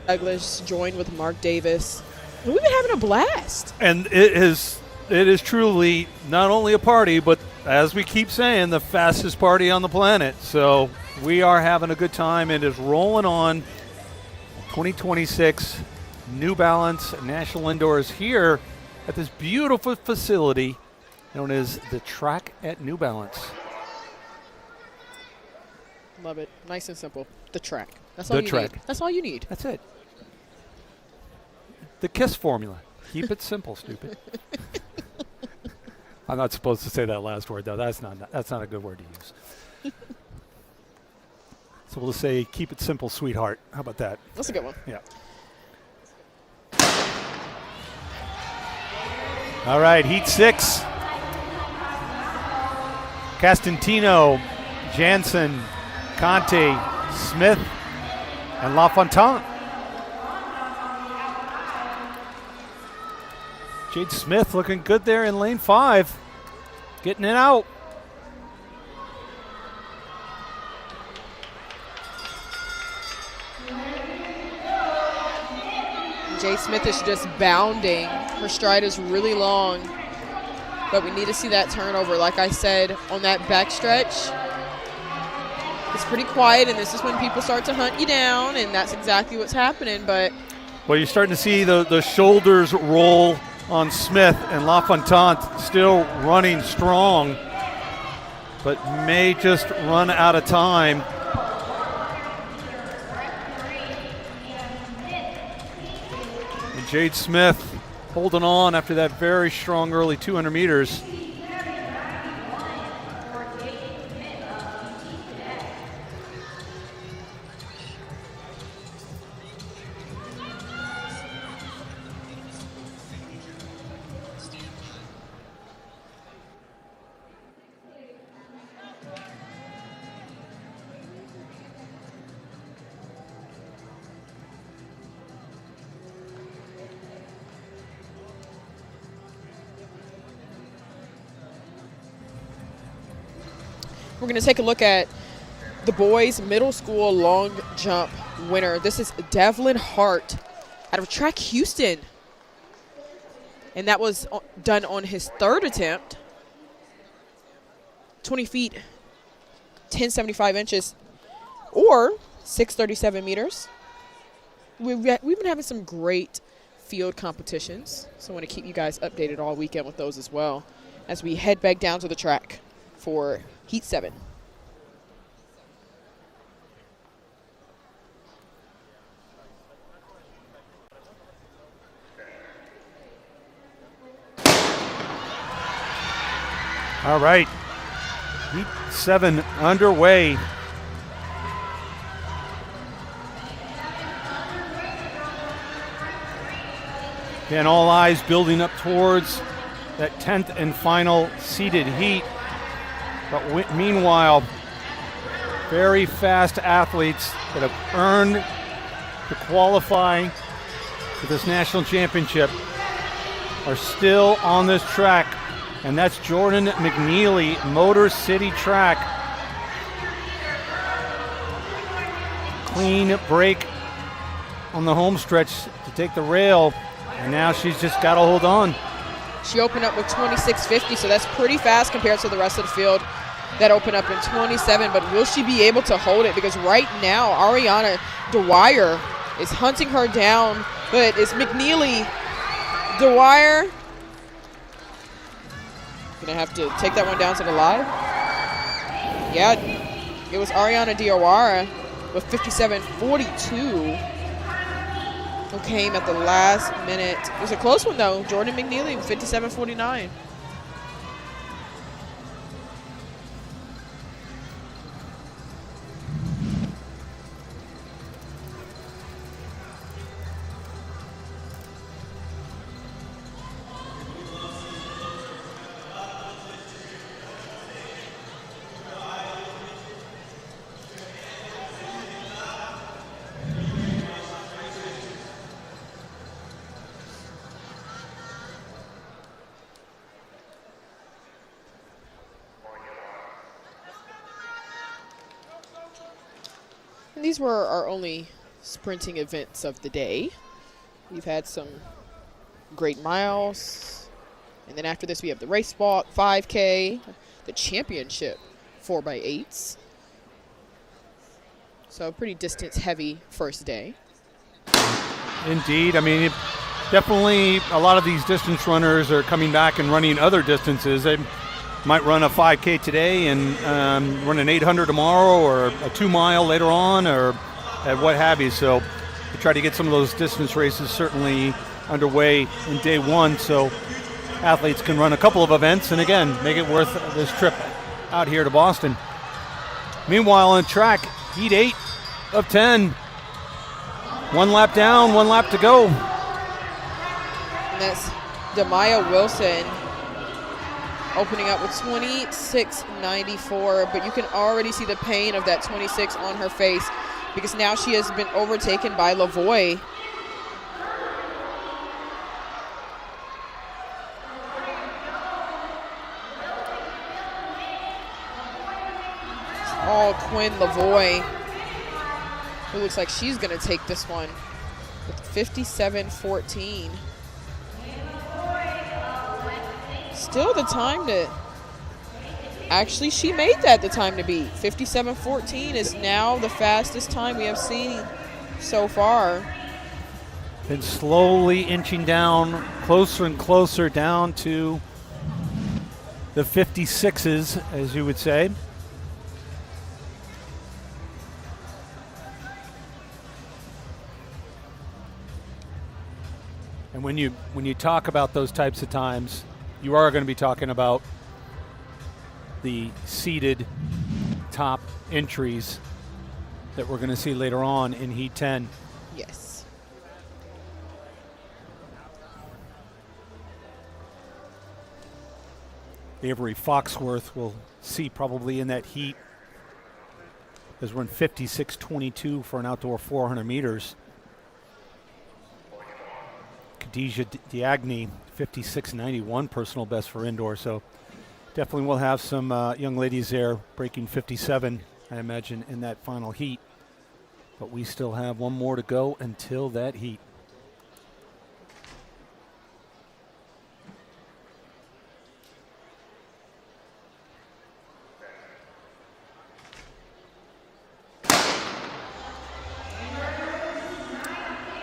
Douglas joined with Mark Davis. We've been having a blast. And it is truly not only a party, but as we keep saying, the fastest party on the planet. So we are having a good time. It is rolling on. 2026 New Balance National Indoors here at this beautiful facility known as the Track at New Balance. Love it. Nice and simple. The track. That's all you need. That's all you need. That's it. The KISS formula. Keep it simple, stupid. I'm not supposed to say that last word, though. That's not a good word to use. So we'll say, keep it simple, sweetheart. How about that? That's a good one. Yeah. All right, Heat 6. Castantino, Jansen, Conte, Smith, and LaFontaine. Jade Smith looking good there in lane 5. Getting it out. Jade Smith is just bounding. Her stride is really long. But we need to see that turnover. Like I said, on that back stretch, it's pretty quiet, and this is when people start to hunt you down, and that's exactly what's happening. But well, you're starting to see the shoulders roll on Smith, and LaFontaine still running strong, but may just run out of time. And Jade Smith holding on after that very strong early 200 meters. We're going to take a look at the boys' middle school long jump winner. This is Devlin Hart out of Track Houston. And that was done on his third attempt. 20 feet, 1075 inches, or 637 meters. We've been having some great field competitions, so I want to keep you guys updated all weekend with those as well as we head back down to the track for Heat 7. All right, Heat 7 underway. Again, all eyes building up towards that 10th and final seeded heat. But meanwhile, very fast athletes that have earned to qualify for this national championship are still on this track. And that's Jordan McNeely, Motor City Track. Clean break on the home stretch to take the rail. And now she's just got to hold on. She opened up with 26.50, so that's pretty fast compared to the rest of the field that opened up in 27. But will she be able to hold it? Because right now, Ariana Dwyer is hunting her down. But it's McNeely. Dwyer going to have to take that one down to the live. Yeah, it was Ariana Diawara with 57.42 who came at the last minute. It was a close one, though. Jordan McNeely with 57.49. And these were our only sprinting events of the day. We've had some great miles. And then after this, we have the race walk, 5K, the championship 4x8s. So a pretty distance-heavy first day. Indeed. I mean, definitely a lot of these distance runners are coming back and running other distances. They might run a 5K today and run an 800 tomorrow, or a 2-mile later on, or what have you. So we try to get some of those distance races certainly underway in day one, so athletes can run a couple of events and, again, make it worth this trip out here to Boston. Meanwhile, on track, Heat 8 of 10. 1 lap down, 1 lap to go. And that's Demaya Wilson opening up with 26.94, but you can already see the pain of that 26 on her face because now she has been overtaken by Lavoie. Oh, Quinn Lavoie, who looks like she's going to take this one with 57.14. Still the time to, actually she made that the time to beat. 57.14 is now the fastest time we have seen so far. Been slowly inching down, closer and closer down to the 56s, as you would say. And when you talk about those types of times, you are going to be talking about the seeded top entries that we're going to see later on in Heat 10. Yes. Avery Foxworth will see probably in that heat has run 56.22 for an outdoor 400 meters. Khadija Diagne, 56.91 personal best for indoor. So definitely we'll have some young ladies there breaking 57, I imagine, in that final heat. But we still have one more to go until that heat.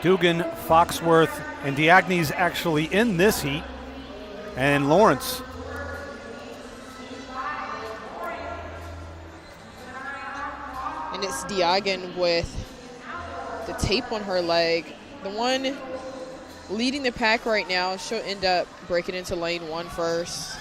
Dugan, Foxworth, and Diagne's actually in this heat. And Lawrence. And it's Diagne with the tape on her leg. The one leading the pack right now, she'll end up breaking into lane 1 first.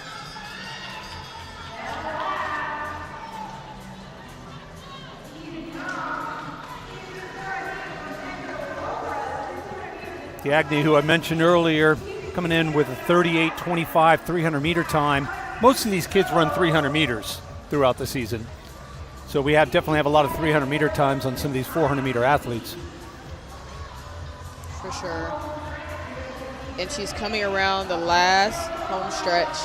Diagne, who I mentioned earlier, coming in with a 38.25 300-meter time. Most of these kids run 300 meters throughout the season. So we definitely have a lot of 300-meter times on some of these 400-meter athletes. For sure. And she's coming around the last home stretch.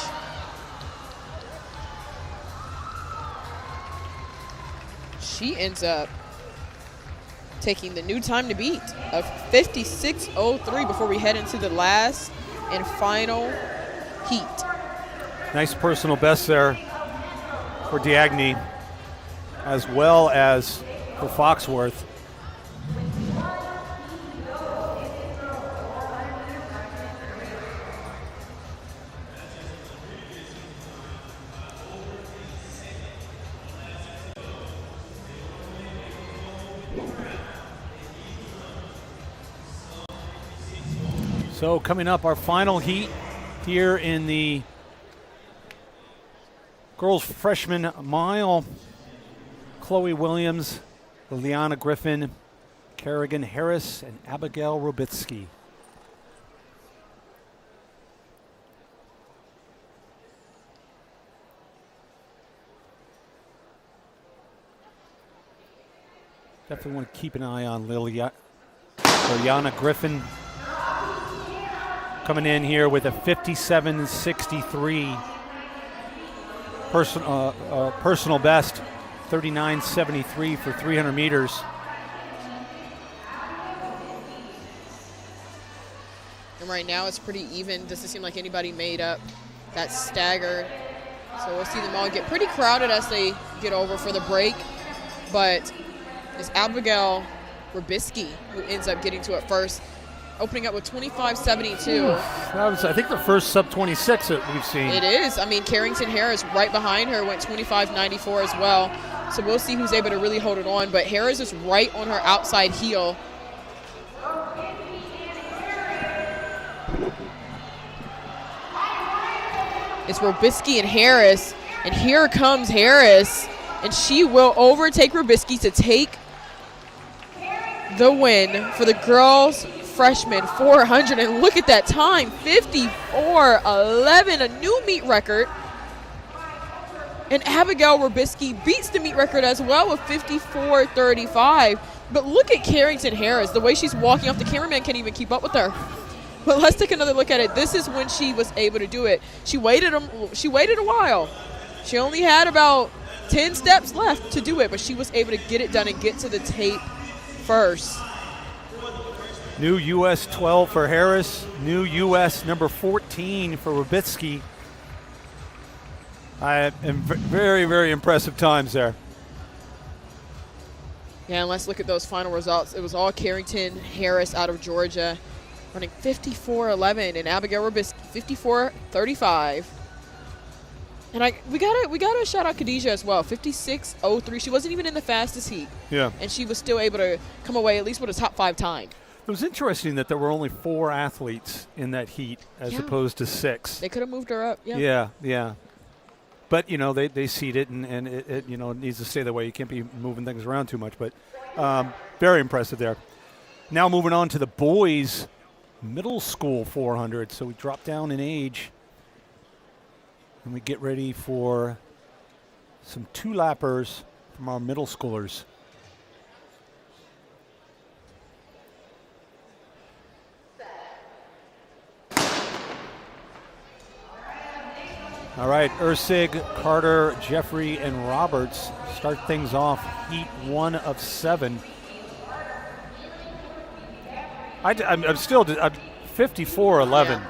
She ends up taking the new time to beat of 56.03 before we head into the last and final heat. Nice personal best there for Diagne, as well as for Foxworth. So coming up, our final heat here in the girls freshman mile. Chloe Williams, Liliana Griffin, Kerrigan Harris, and Abigail Robitsky. Definitely want to keep an eye on Liliana Griffin, coming in here with a 57.63 personal best, 39.73 for 300 meters. And right now it's pretty even. Doesn't seem like anybody made up that stagger. So we'll see them all get pretty crowded as they get over for the break. But it's Abigail Robitsky who ends up getting to it first, opening up with 25.72. That was, I think, the first sub-26 that we've seen. It is. I mean, Carrington Harris right behind her went 25.94 as well. So we'll see who's able to really hold it on. But Harris is right on her outside heel. It's Robitsky and Harris. And here comes Harris. And she will overtake Robitsky to take the win for the girls freshman 400. And look at that time, 54.11, a new meet record. And Abigail Robitsky beats the meet record as well with 54.35. But look at Carrington Harris, the way she's walking off. The cameraman can't even keep up with her. But let's take another look at it. This is when she was able to do it. She waited a while. She only had about 10 steps left to do it, but she was able to get it done and get to the tape first. New U.S. 12 for Harris, new U.S. number 14 for Robitsky. Very, very impressive times there. Yeah, and let's look at those final results. It was all Carrington Harris out of Georgia, running 54.11, and Abigail Robitsky 54.35. And we gotta shout out Khadija as well, 56.03. She wasn't even in the fastest heat. Yeah. And she was still able to come away at least with a top 5 time. It was interesting that there were only 4 athletes in that heat as opposed to 6. They could have moved her up. Yeah. But, they seed it, and it needs to stay that way. You can't be moving things around too much. But very impressive there. Now moving on to the boys' middle school 400. So we drop down in age, and we get ready for some 2-lappers from our middle schoolers. All right, Ursig, Carter, Jeffrey, and Roberts start things off heat 1 of 7. I'm still 54-11. Yeah.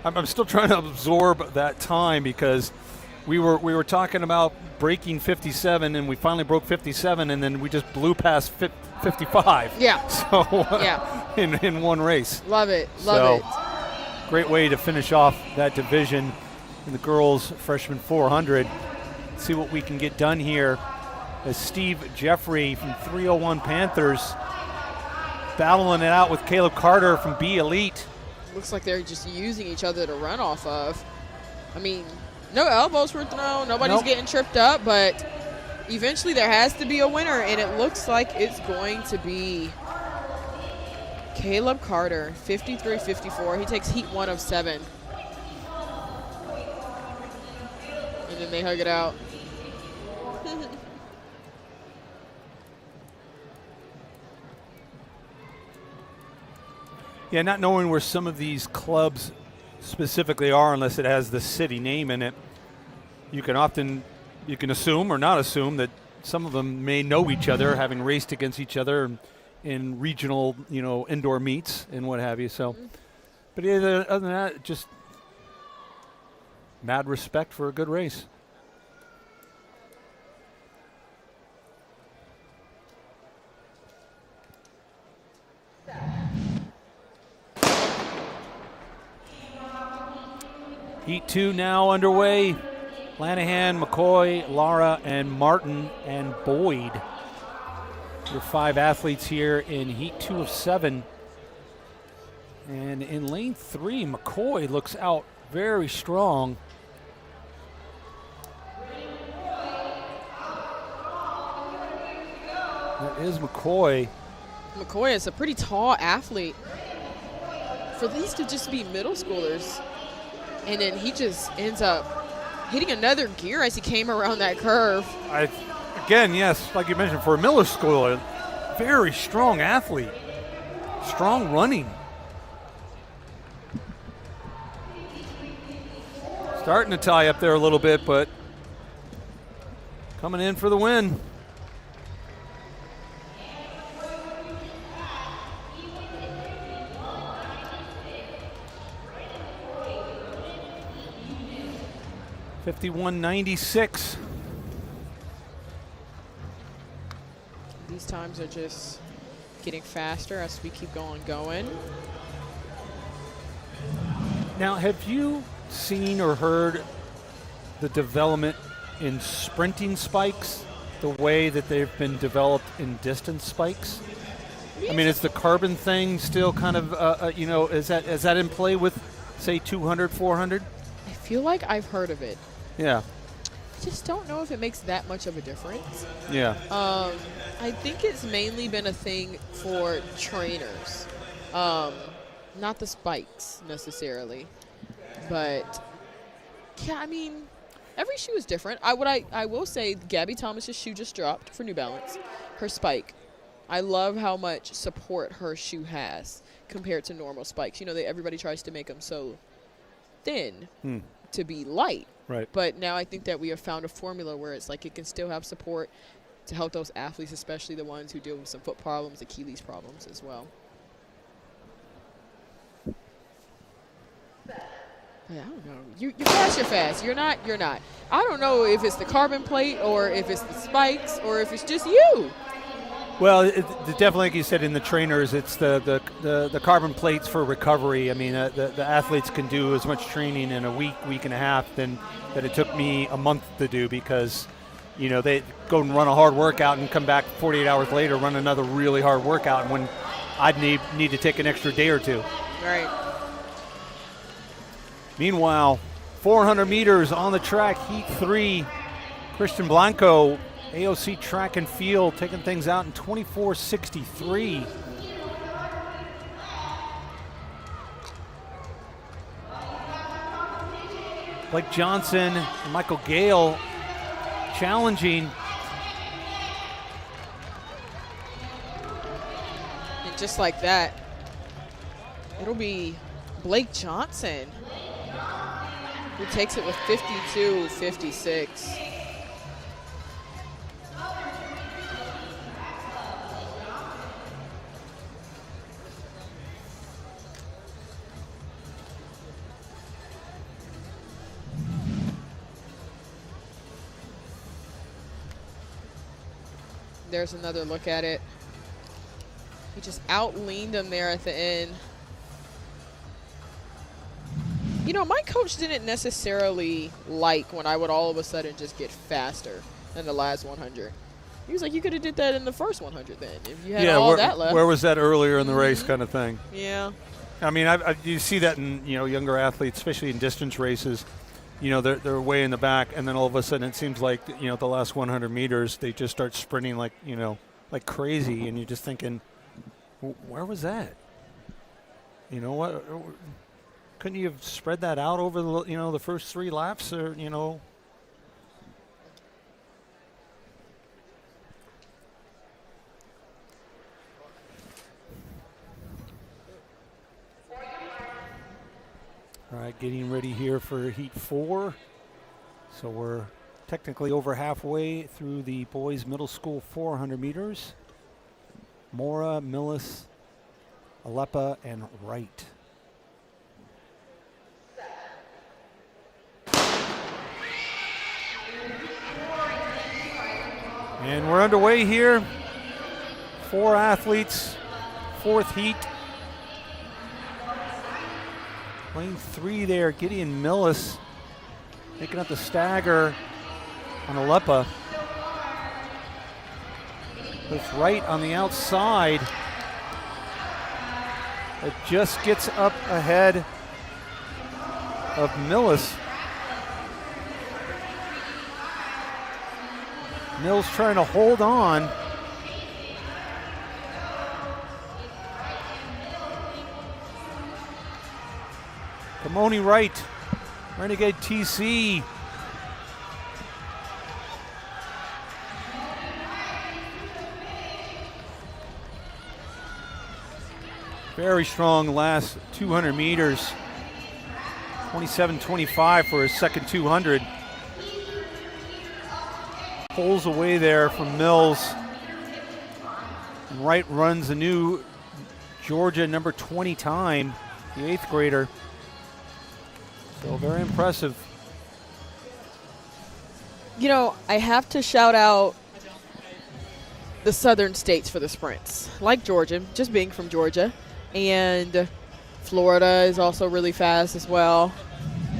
I'm still trying to absorb that time because we were talking about breaking 57, and we finally broke 57, and then we just blew past 55. Yeah. So in one race. Love it. Love it. Great way to finish off that division in the girls freshman 400. Let's see what we can get done here as Steve Jeffrey from 301 Panthers battling it out with Caleb Carter from B Elite. Looks like they're just using each other to run off of. I mean, no elbows were thrown. Nobody's getting tripped up, but eventually there has to be a winner, and it looks like it's going to be Caleb Carter, 53-54. He takes heat 1 of 7. And then they hug it out. Yeah, not knowing where some of these clubs specifically are unless it has the city name in it, you can assume or not assume that some of them may know each other, having raced against each other in regional, indoor meets and what have you. So, but other than that, just mad respect for a good race. Heat 2 now underway. Lanahan, McCoy, Lara, and Martin, and Boyd. Your 5 athletes here in Heat 2 of 7. And in lane 3, McCoy looks out very strong. That is McCoy. McCoy is a pretty tall athlete. For these to just be middle schoolers, and then he just ends up hitting another gear as he came around that curve. Again, yes, like you mentioned, for a middle schooler, very strong athlete. Strong running. Starting to tie up there a little bit, but coming in for the win. $51.96. These times are just getting faster as we keep going. Now, have you seen or heard the development in sprinting spikes the way that they've been developed in distance spikes? I mean, is the carbon thing still kind of, is that in play with, say, 200, 400? I feel like I've heard of it. Yeah. I just don't know if it makes that much of a difference. Yeah. I think it's mainly been a thing for trainers, not the spikes necessarily. But, yeah, I mean, every shoe is different. I will say Gabby Thomas's shoe just dropped for New Balance. Her spike. I love how much support her shoe has compared to normal spikes. Everybody tries to make them so thin to be light. Right. But now I think that we have found a formula where it's like it can still have support to help those athletes, especially the ones who deal with some foot problems, Achilles problems as well. I don't know. You're fast. You're not. I don't know if it's the carbon plate or if it's the spikes or if it's just you. Well, definitely, like you said, in the trainers, it's the carbon plates for recovery. I mean, the athletes can do as much training in a week and a half than that it took me a month to do because, they go and run a hard workout and come back 48 hours later, run another really hard workout, and when I'd need to take an extra day or two. Right. Meanwhile, 400 meters on the track, heat 3. Christian Blanco, AOC Track and Field, taking things out in 24:63. Blake Johnson and Michael Gale challenging. And just like that, it'll be Blake Johnson who takes it with 52:56. There's another look at it. He just out-leaned him there at the end. My coach didn't necessarily like when I would all of a sudden just get faster than the last 100. He was like, you could have did that in the first 100 then, if you had that left. Where was that earlier in the race kind of thing? Yeah. I mean, you see that in, younger athletes, especially in distance races. They're way in the back, and then all of a sudden it seems like, the last 100 meters, they just start sprinting like crazy, and you're just thinking, where was that? What? Couldn't you have spread that out over the first 3 laps, or All right, getting ready here for heat 4. So we're technically over halfway through the boys middle school 400 meters. Mora, Millis, Alepa, and Wright. And we're underway here. 4 athletes, 4th heat. Lane 3 there, Gideon Millis making up the stagger on Alepa. It's Wright on the outside. It just gets up ahead of Millis. Mills trying to hold on. Kamoni Wright, Renegade TC. Very strong last 200 meters. 27:25 for his second 200. Pulls away there from Mills. And Wright runs a new Georgia number 20 time, the 8th grader. So very impressive. I have to shout out the southern states for the sprints, like Georgia, just being from Georgia. And Florida is also really fast as well.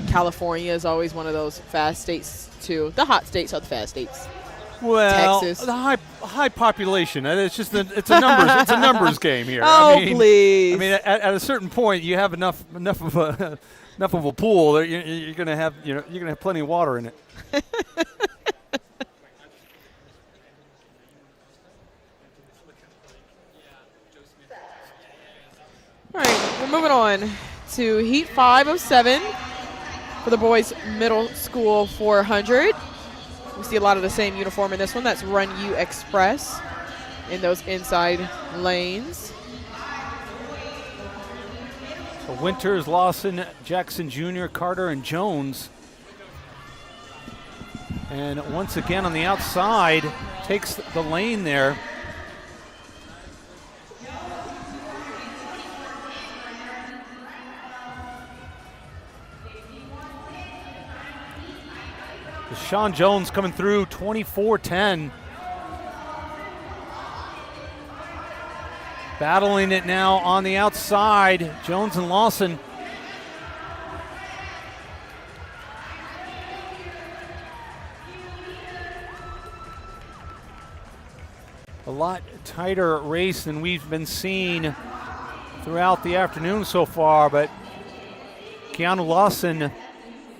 California is always one of those fast states too. The hot states are the fast states. Well, Texas. the high population. It's just it's a numbers game here. Please. I mean, at a certain point, you have enough of a pool that you're going to have you're going to have plenty of water in it. All right, we're moving on to heat 5 of 7 for the boys middle school 400. We see a lot of the same uniform in this one. That's Run U Express in those inside lanes. So Winters, Lawson, Jackson Jr., Carter, and Jones. And once again on the outside, takes the lane there. Sean Jones coming through 24:10. Battling it now on the outside, Jones and Lawson. a lot tighter race than we've been seeing throughout the afternoon so far, but Keanu Lawson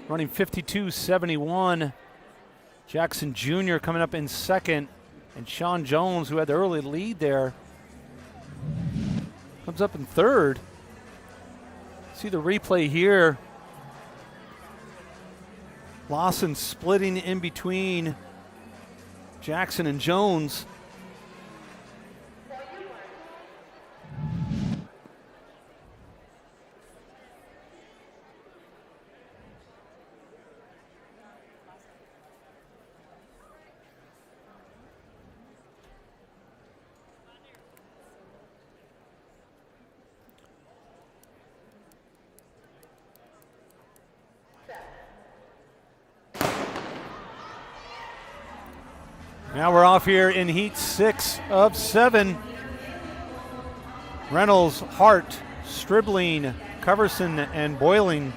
running 52.71. Jackson Jr. coming up in second, and Sean Jones, who had the early lead there, comes up in third. See the replay here. Lawson splitting in between Jackson and Jones. Now we're off here in heat 6 of 7. Reynolds, Hart, Stribling, Coverson, and Boiling.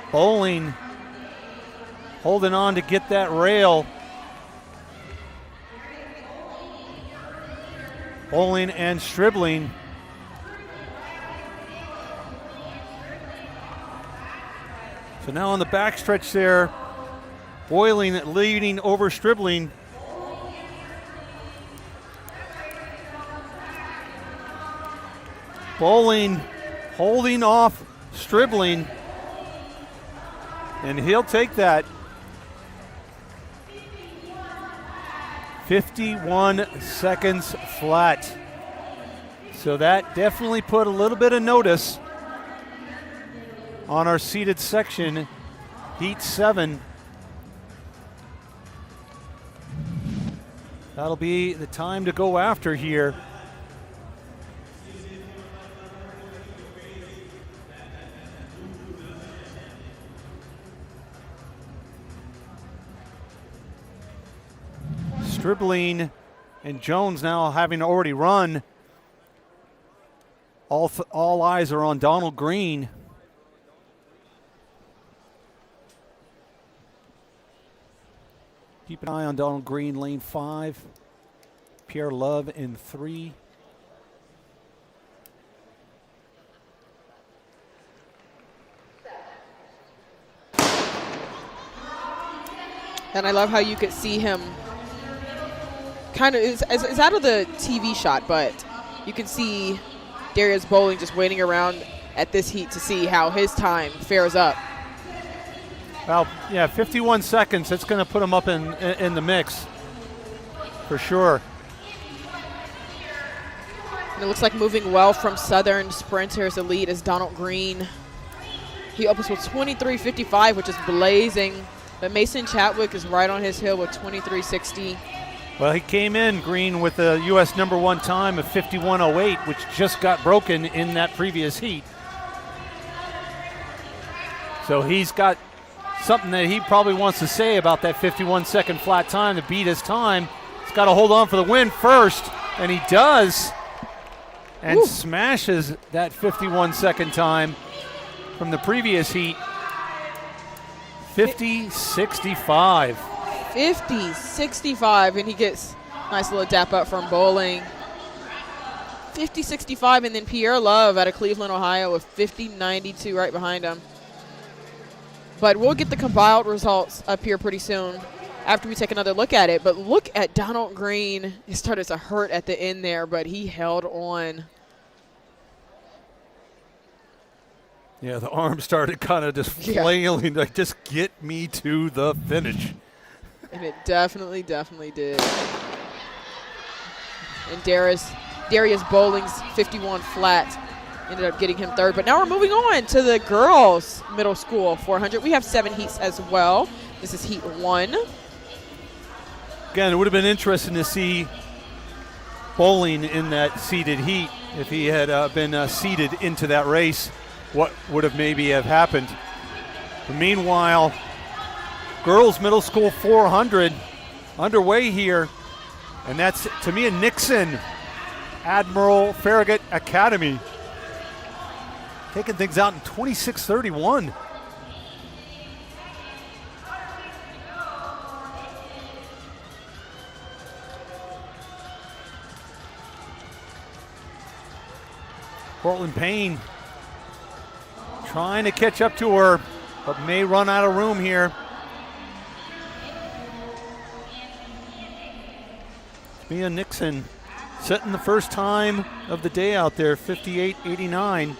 Bowling holding on to get that rail. Bowling and Stribling. So now on the backstretch there, Boiling leading over Stribling. Bowling holding off Stribling, and he'll take that. 51 seconds flat. So that definitely put a little bit of notice on our seated section, heat 7. That'll be the time to go after here. Stribling and Jones now having already run. All eyes are on Donald Green. Keep an eye on Donald Green, lane 5. Pierre Love in 3. And I love how you could see him kind of, it's out of the TV shot, but you can see Darius Bowling just waiting around at this heat to see how his time fares up. Well, yeah, 51 seconds. That's going to put him up in the mix for sure. And it looks like moving well from Southern Sprinters Elite is Donald Green. He opens with 23.55, which is blazing. But Mason Chatwick is right on his heel with 23.60. Well, he came in, Green, with the U.S. #1 time of 51.08, which just got broken in that previous heat. So he's got something that he probably wants to say about that 51-second flat time to beat his time. He's got to hold on for the win first, and he does, and smashes that 51-second time from the previous heat. 50.65. 50.65, and he gets a nice little dap up from Bowling. 50.65, and then Pierre Love out of Cleveland, Ohio with 50.92 right behind him. But we'll get the compiled results up here pretty soon after we take another look at it. But look at Donald Green. It started to hurt at the end there, but he held on. Yeah, the arm started kind of just flailing, like, just get me to the finish. And it definitely did. And Darius Bowling's 51 flat ended up getting him third. But now we're moving on to the girls' middle school 400. We have 7 heats as well. This is heat 1. Again, it would have been interesting to see Bowling in that seeded heat. If he had been seeded into that race, what would have maybe have happened. But meanwhile, girls' middle school 400 underway here. And that's Tamia Nixon, Admiral Farragut Academy. taking things out in 26:31. Portland Payne trying to catch up to her, but may run out of room here. Mia Nixon setting the first time of the day out there, 58.89.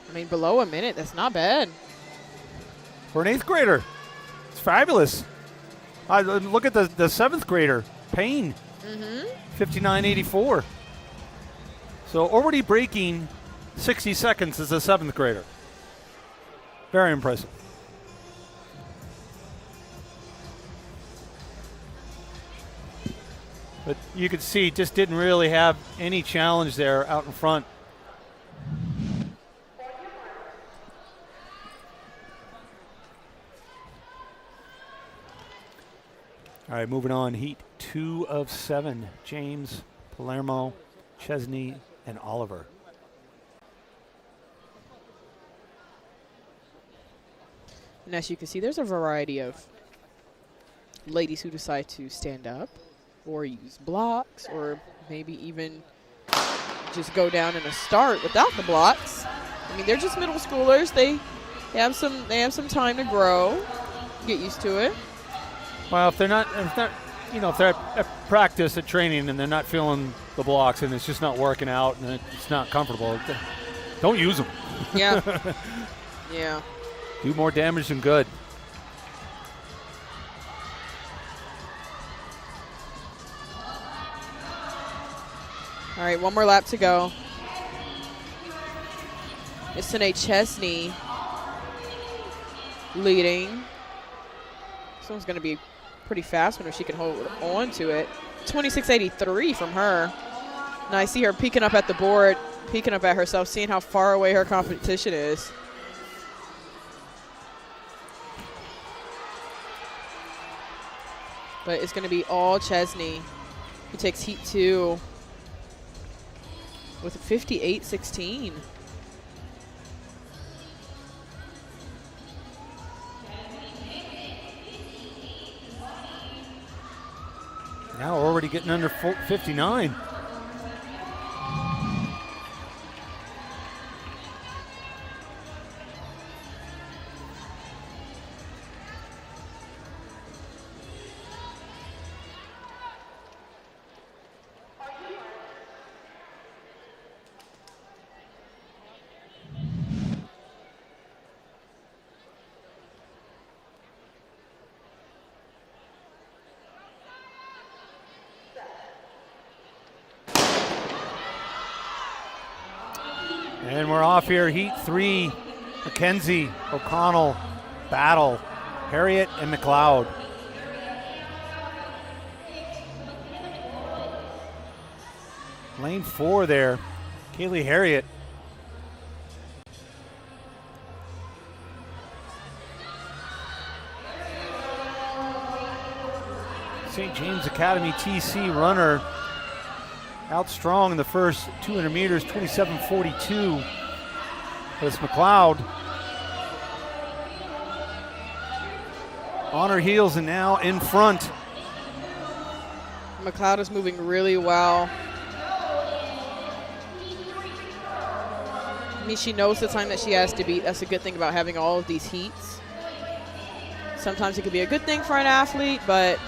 I mean, below a minute, that's not bad. For an 8th grader, it's fabulous. Look at the 7th grader, Payne, 59.84. So already breaking 60 seconds as a 7th grader. Very impressive. But you could see just didn't really have any challenge there out in front. All right, moving on. Heat 2 of 7. James, Palermo, Chesney, and Oliver. And as you can see, there's a variety of ladies who decide to stand up or use blocks or maybe even just go down in a start without the blocks. I mean, they're just middle schoolers. They have some time to grow, get used to it. Well, if they're at practice, at training, and they're not feeling the blocks and it's just not working out and it's not comfortable, don't use them. Yeah. Yeah. Do more damage than good. All right, one more lap to go. It's Sine Chesney leading. This one's going to be pretty fast one if she can hold on to it. 26.83 from her. Now I see her peeking up at the board, peeking up at herself, seeing how far away her competition is. But it's going to be all Chesney, who takes heat 2 with 58.16. Now already getting under 59. And we're off here, heat 3. McKenzie, O'Connell, Battle, Harriet, and McLeod. Lane 4 there, Kaylee Harriet. St. James Academy TC runner. Out strong in the first 200 meters, 27.42. But it's McLeod on her heels and now in front. McLeod is moving really well. I mean, she knows the time that she has to beat. That's a good thing about having all of these heats. Sometimes it could be a good thing for an athlete, but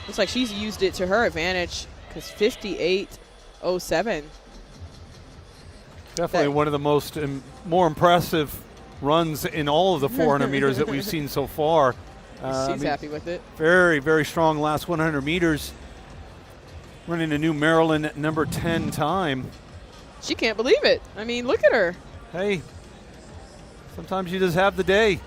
looks like she's used it to her advantage. Because 58.07. Definitely one of the most more impressive runs in all of the 400 meters that we've seen so far. She's happy with it. Very, very strong last 100 meters. Running a new Maryland number 10 time. She can't believe it. I mean, look at her. Hey, sometimes you just have the day.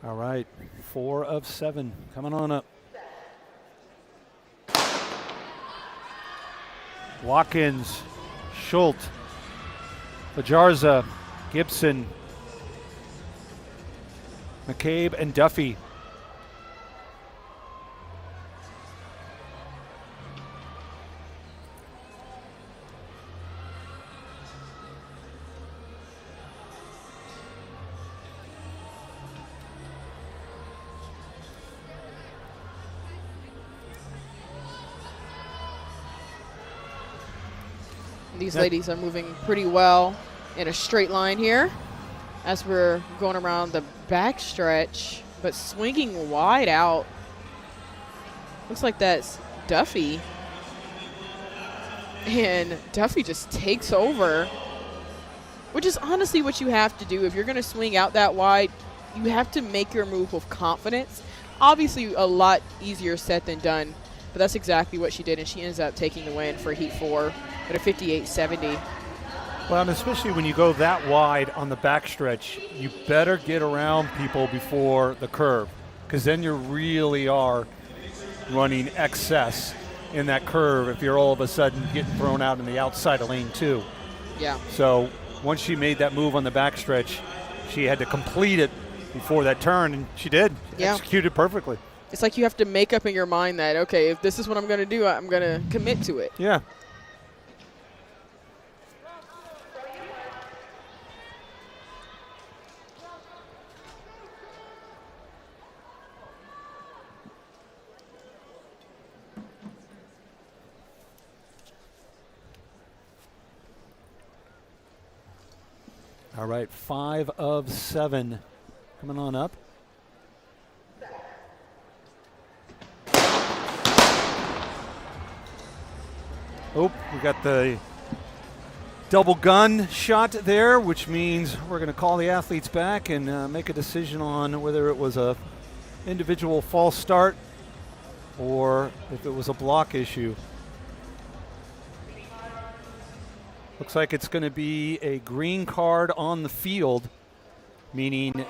All right, 4 of 7 coming on up. Watkins, Schultz, Lajarza, Gibson, McCabe, and Duffy. These ladies are moving pretty well in a straight line here as we're going around the back stretch, but swinging wide out. Looks like that's Duffy. And Duffy just takes over, which is honestly what you have to do. If you're going to swing out that wide, you have to make your move with confidence. Obviously, a lot easier said than done, but that's exactly what she did, and she ends up taking the win for Heat 4 at a 58-70. Well, and especially when you go that wide on the backstretch, you better get around people before the curve, because then you really are running excess in that curve if you're all of a sudden getting thrown out in the outside of lane 2. Yeah. So once she made that move on the backstretch, she had to complete it before that turn, and she did. Yeah. Executed perfectly. It's like you have to make up in your mind that, okay, if this is what I'm going to do, I'm going to commit to it. Yeah. All right, 5 of 7 coming on up. Oh, we got the double gun shot there, which means we're going to call the athletes back and make a decision on whether it was a individual false start or if it was a block issue. Looks like it's going to be a green card on the field, meaning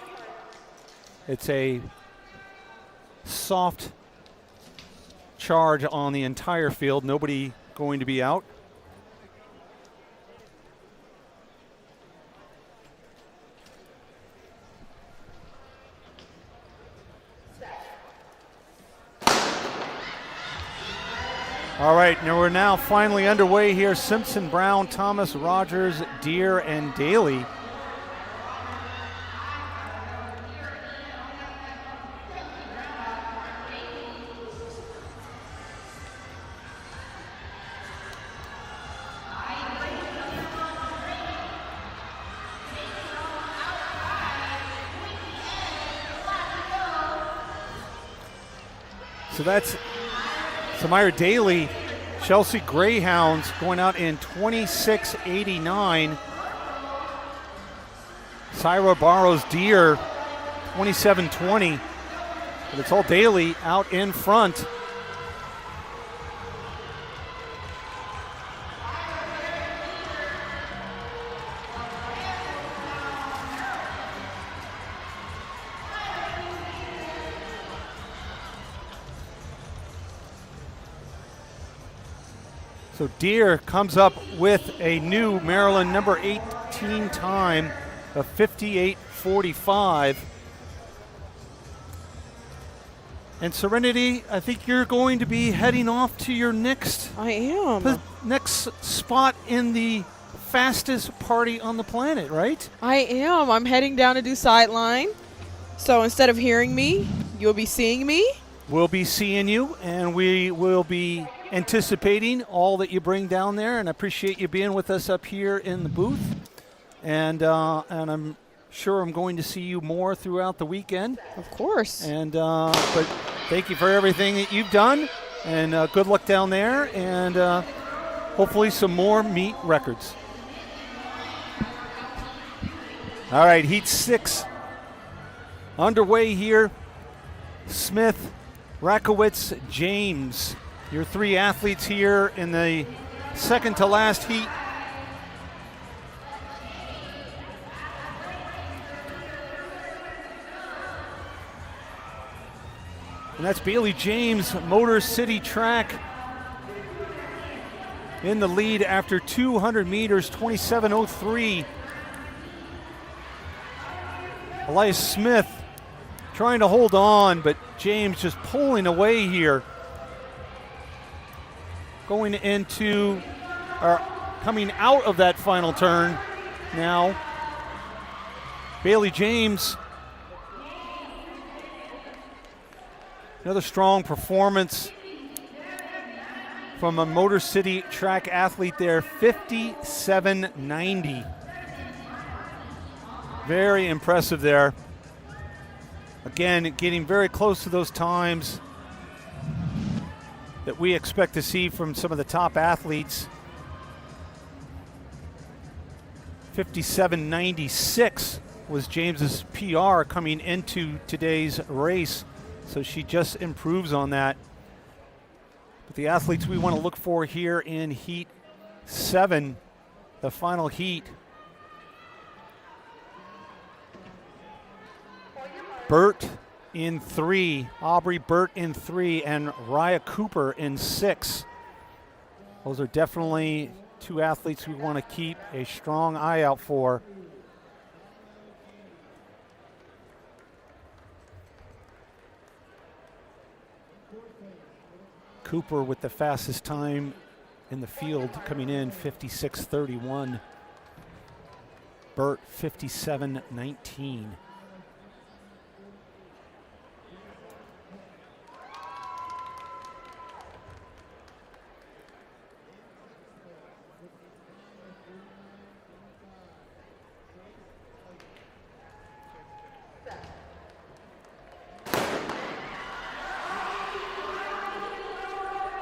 it's a soft charge on the entire field. Nobody going to be out. All right, now we're now finally underway here. Simpson, Brown, Thomas, Rogers, Deere, and Daly. So that's Samira Daly, Chelsea Greyhounds going out in 26.89. Syra Barrows Deere 27.20. But it's all Daly out in front. So Deere comes up with a new Maryland number 18 time of 58.45. And Serenity, I think you're going to be heading off to your next spot in the fastest party on the planet, right? I am. I'm heading down to do sideline. So instead of hearing me, you'll be seeing me. We'll be seeing you, and we will be anticipating all that you bring down there, and I appreciate you being with us up here in the booth. And I'm sure I'm going to see you more throughout the weekend. Of course. And but thank you for everything that you've done, and good luck down there, and hopefully some more meet records. All right, Heat 6 underway here. Smith, Rakowitz, James, your three athletes here in the second to last heat. And that's Bailey James, Motor City Track, in the lead after 200 meters, 27:03. Elias Smith trying to hold on, but James just pulling away here. Going into, or coming out of that final turn now. Bailey James. Another strong performance from a Motor City Track athlete there, 57.90. Very impressive there. Again, getting very close to those times that we expect to see from some of the top athletes. 57.96 was James's PR coming into today's race, so she just improves on that. But the athletes we want to look for here in Heat 7, the final heat. Burt in 3, Aubrey Burt in 3, and Raya Cooper in 6. Those are definitely two athletes we want to keep a strong eye out for. Cooper with the fastest time in the field coming in, 56.31. Burt, 57.19.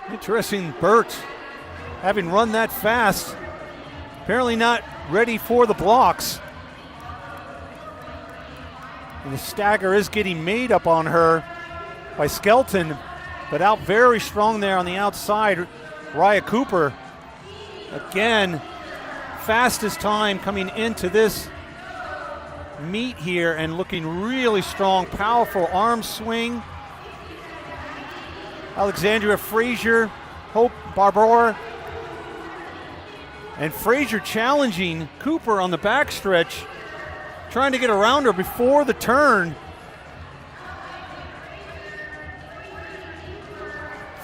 Interesting, Burt, having run that fast, apparently not ready for the blocks. And the stagger is getting made up on her by Skelton, but out very strong there on the outside. Raya Cooper, again, fastest time coming into this meet here and looking really strong, powerful arm swing. Alexandria Frazier, Hope Barbour, and Frazier challenging Cooper on the backstretch, trying to get around her before the turn.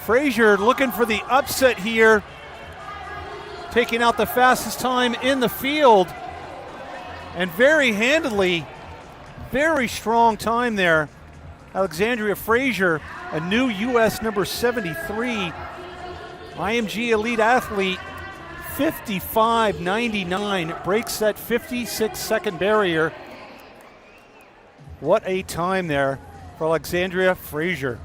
Frazier looking for the upset here, taking out the fastest time in the field, and very handily, very strong time there. Alexandria Frazier, a new U.S. number 73, IMG Elite Athlete, 55.99, breaks that 56-second barrier. What a time there for Alexandria Frazier.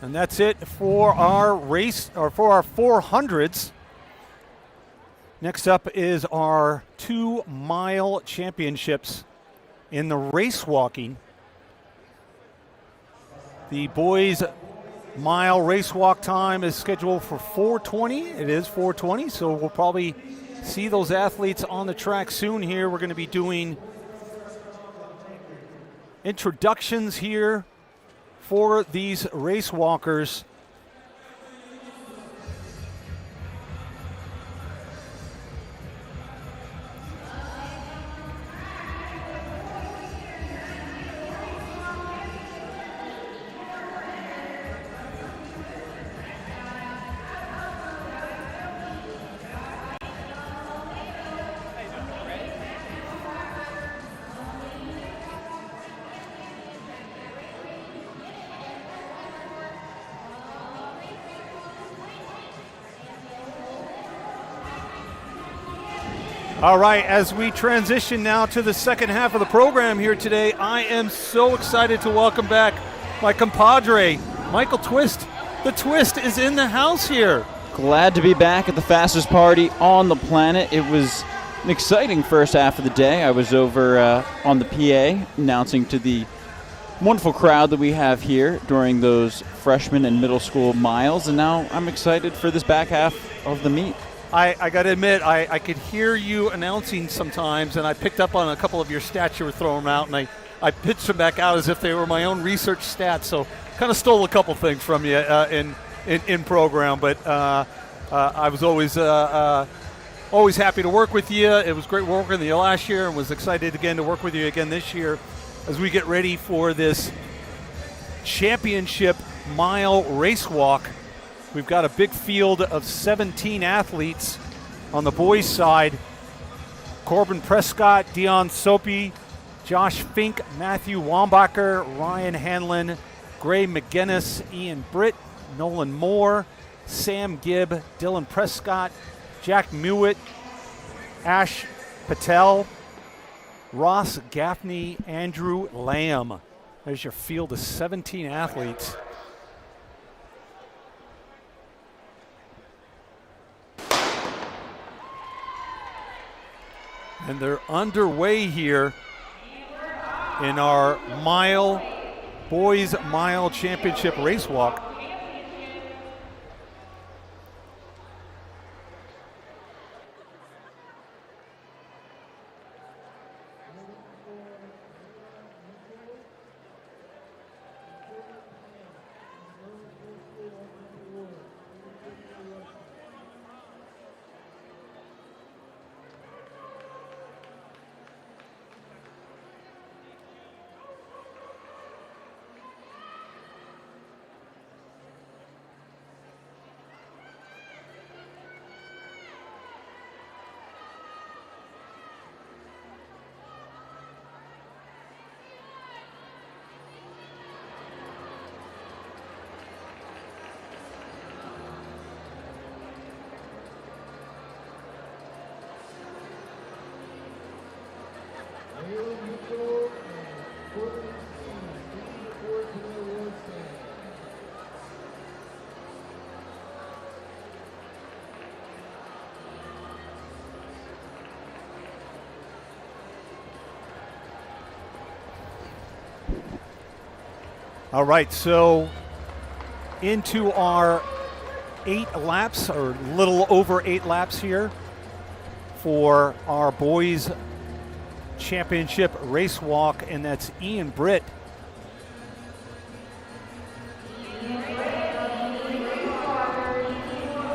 And that's it for our race, or for our 400s. Next up is our 2-mile championships in the race walking. The boys' mile race walk time is scheduled for 4:20. It is 4:20, so we'll probably see those athletes on the track soon here. We're going to be doing introductions here for these race walkers. All right, as we transition now to the second half of the program here today, I am so excited to welcome back my compadre, Michael Twist. The Twist is in the house here. Glad to be back at the fastest party on the planet. It was an exciting first half of the day. I was over on the PA announcing to the wonderful crowd that we have here during those freshman and middle school miles, and now I'm excited for this back half of the meet. I got to admit, I could hear you announcing sometimes, and I picked up on a couple of your stats you were throwing out, and I pitched them back out as if they were my own research stats, so kind of stole a couple things from you in program, but I was always happy to work with you. It was great working with you last year, and was excited again to work with you again this year as we get ready for this championship mile race walk. We've got a big field of 17 athletes on the boys' side. Corbin Prescott, Dion Soapy, Josh Fink, Matthew Wambacher, Ryan Hanlon, Gray McGinnis, Ian Britt, Nolan Moore, Sam Gibb, Dylan Prescott, Jack Mewitt, Ash Patel, Ross Gaffney, Andrew Lamb. There's your field of 17 athletes. And they're underway here in our boys mile championship race walk. All right, so into our 8 laps, or little over 8 laps here for our boys championship race walk, and that's Ian Britt.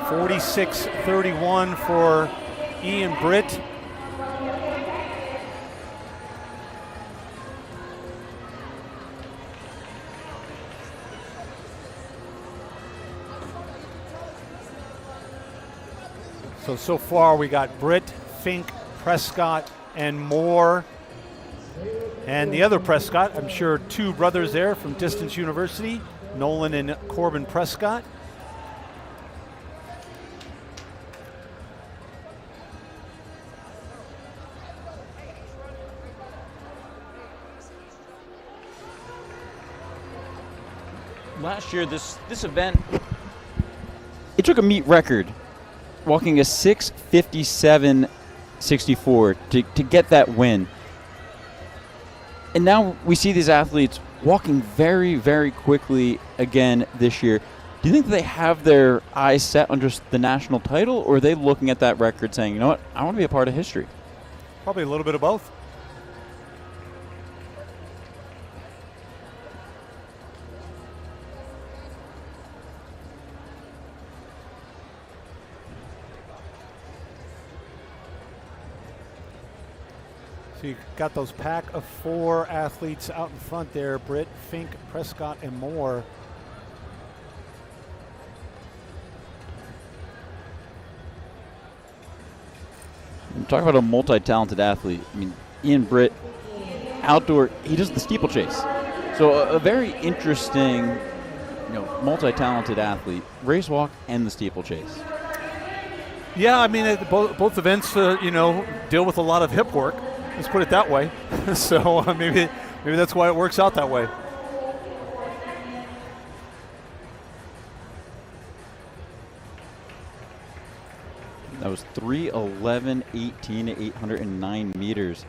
(46:31) for Ian Britt. So far we got Britt, Fink, Prescott, and Moore. And the other Prescott, I'm sure 2 brothers there from Distance University, Nolan and Corbin Prescott. Last year, this event, it took a meet record, walking a 6:57.64 to get that win. And now we see these athletes walking very, very quickly again this year. Do you think they have their eyes set on just the national title, or are they looking at that record saying, you know what, I want to be a part of history? Probably a little bit of both. So you got those pack of 4 athletes out in front there, Britt, Fink, Prescott, and Moore. Talk about a multi-talented athlete. I mean, Ian Britt, outdoor, he does the steeplechase. So a very interesting, multi-talented athlete, race walk and the steeplechase. Yeah, I mean, both events, deal with a lot of hip work. Let's put it that way. So maybe that's why it works out that way. That was 3:11.18 at 809 meters.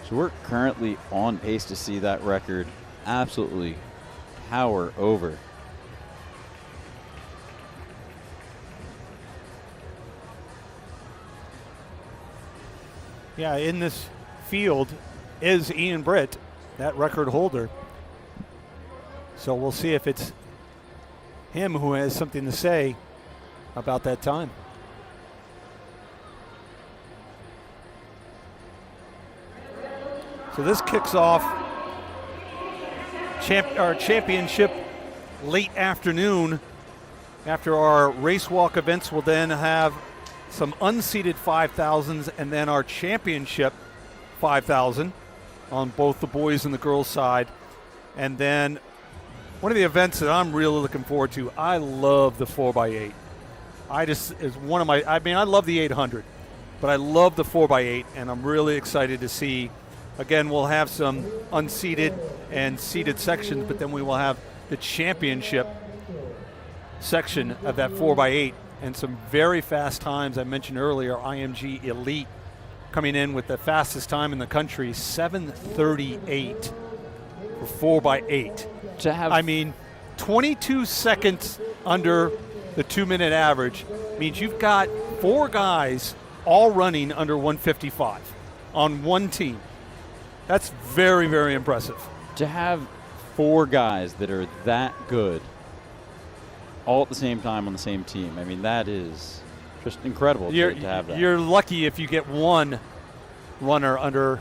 So we're currently on pace to see that record absolutely power over. Yeah, in this field is Ian Britt, that record holder. So we'll see if it's him who has something to say about that time. So this kicks off our championship late afternoon. After our race walk events, we'll then have some unseeded 5,000s and then our championship 5,000 on both the boys and the girls side. And then one of the events that I'm really looking forward to, I love the 4x8. I love the 800, but I love the 4x8, and I'm really excited to see. Again, we'll have some unseeded and seeded sections, but then we will have the championship section of that 4x8 and some very fast times. I mentioned earlier, IMG Elite coming in with the fastest time in the country, 7:38 for 4x8. 22 seconds under the 2-minute average means you've got 4 guys all running under 155 on one team. That's very, very impressive. To have 4 guys that are that good all at the same time on the same team, I mean, that is just incredible to have that. You're lucky if you get one runner under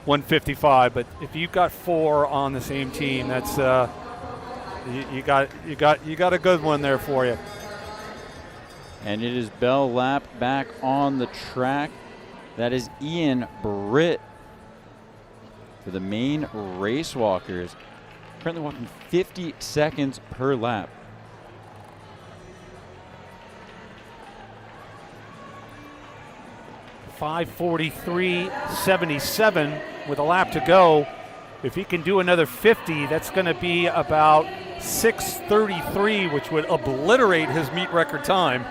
155, but if you've got 4 on the same team, that's you got a good one there for you. And it is Bell Lap back on the track. That is Ian Britt for the Maine Race Walkers. Currently walking 50 seconds per lap. .5:43.77 with a lap to go. If he can do another 50, that's going to be about 6:33, which would obliterate his meet record time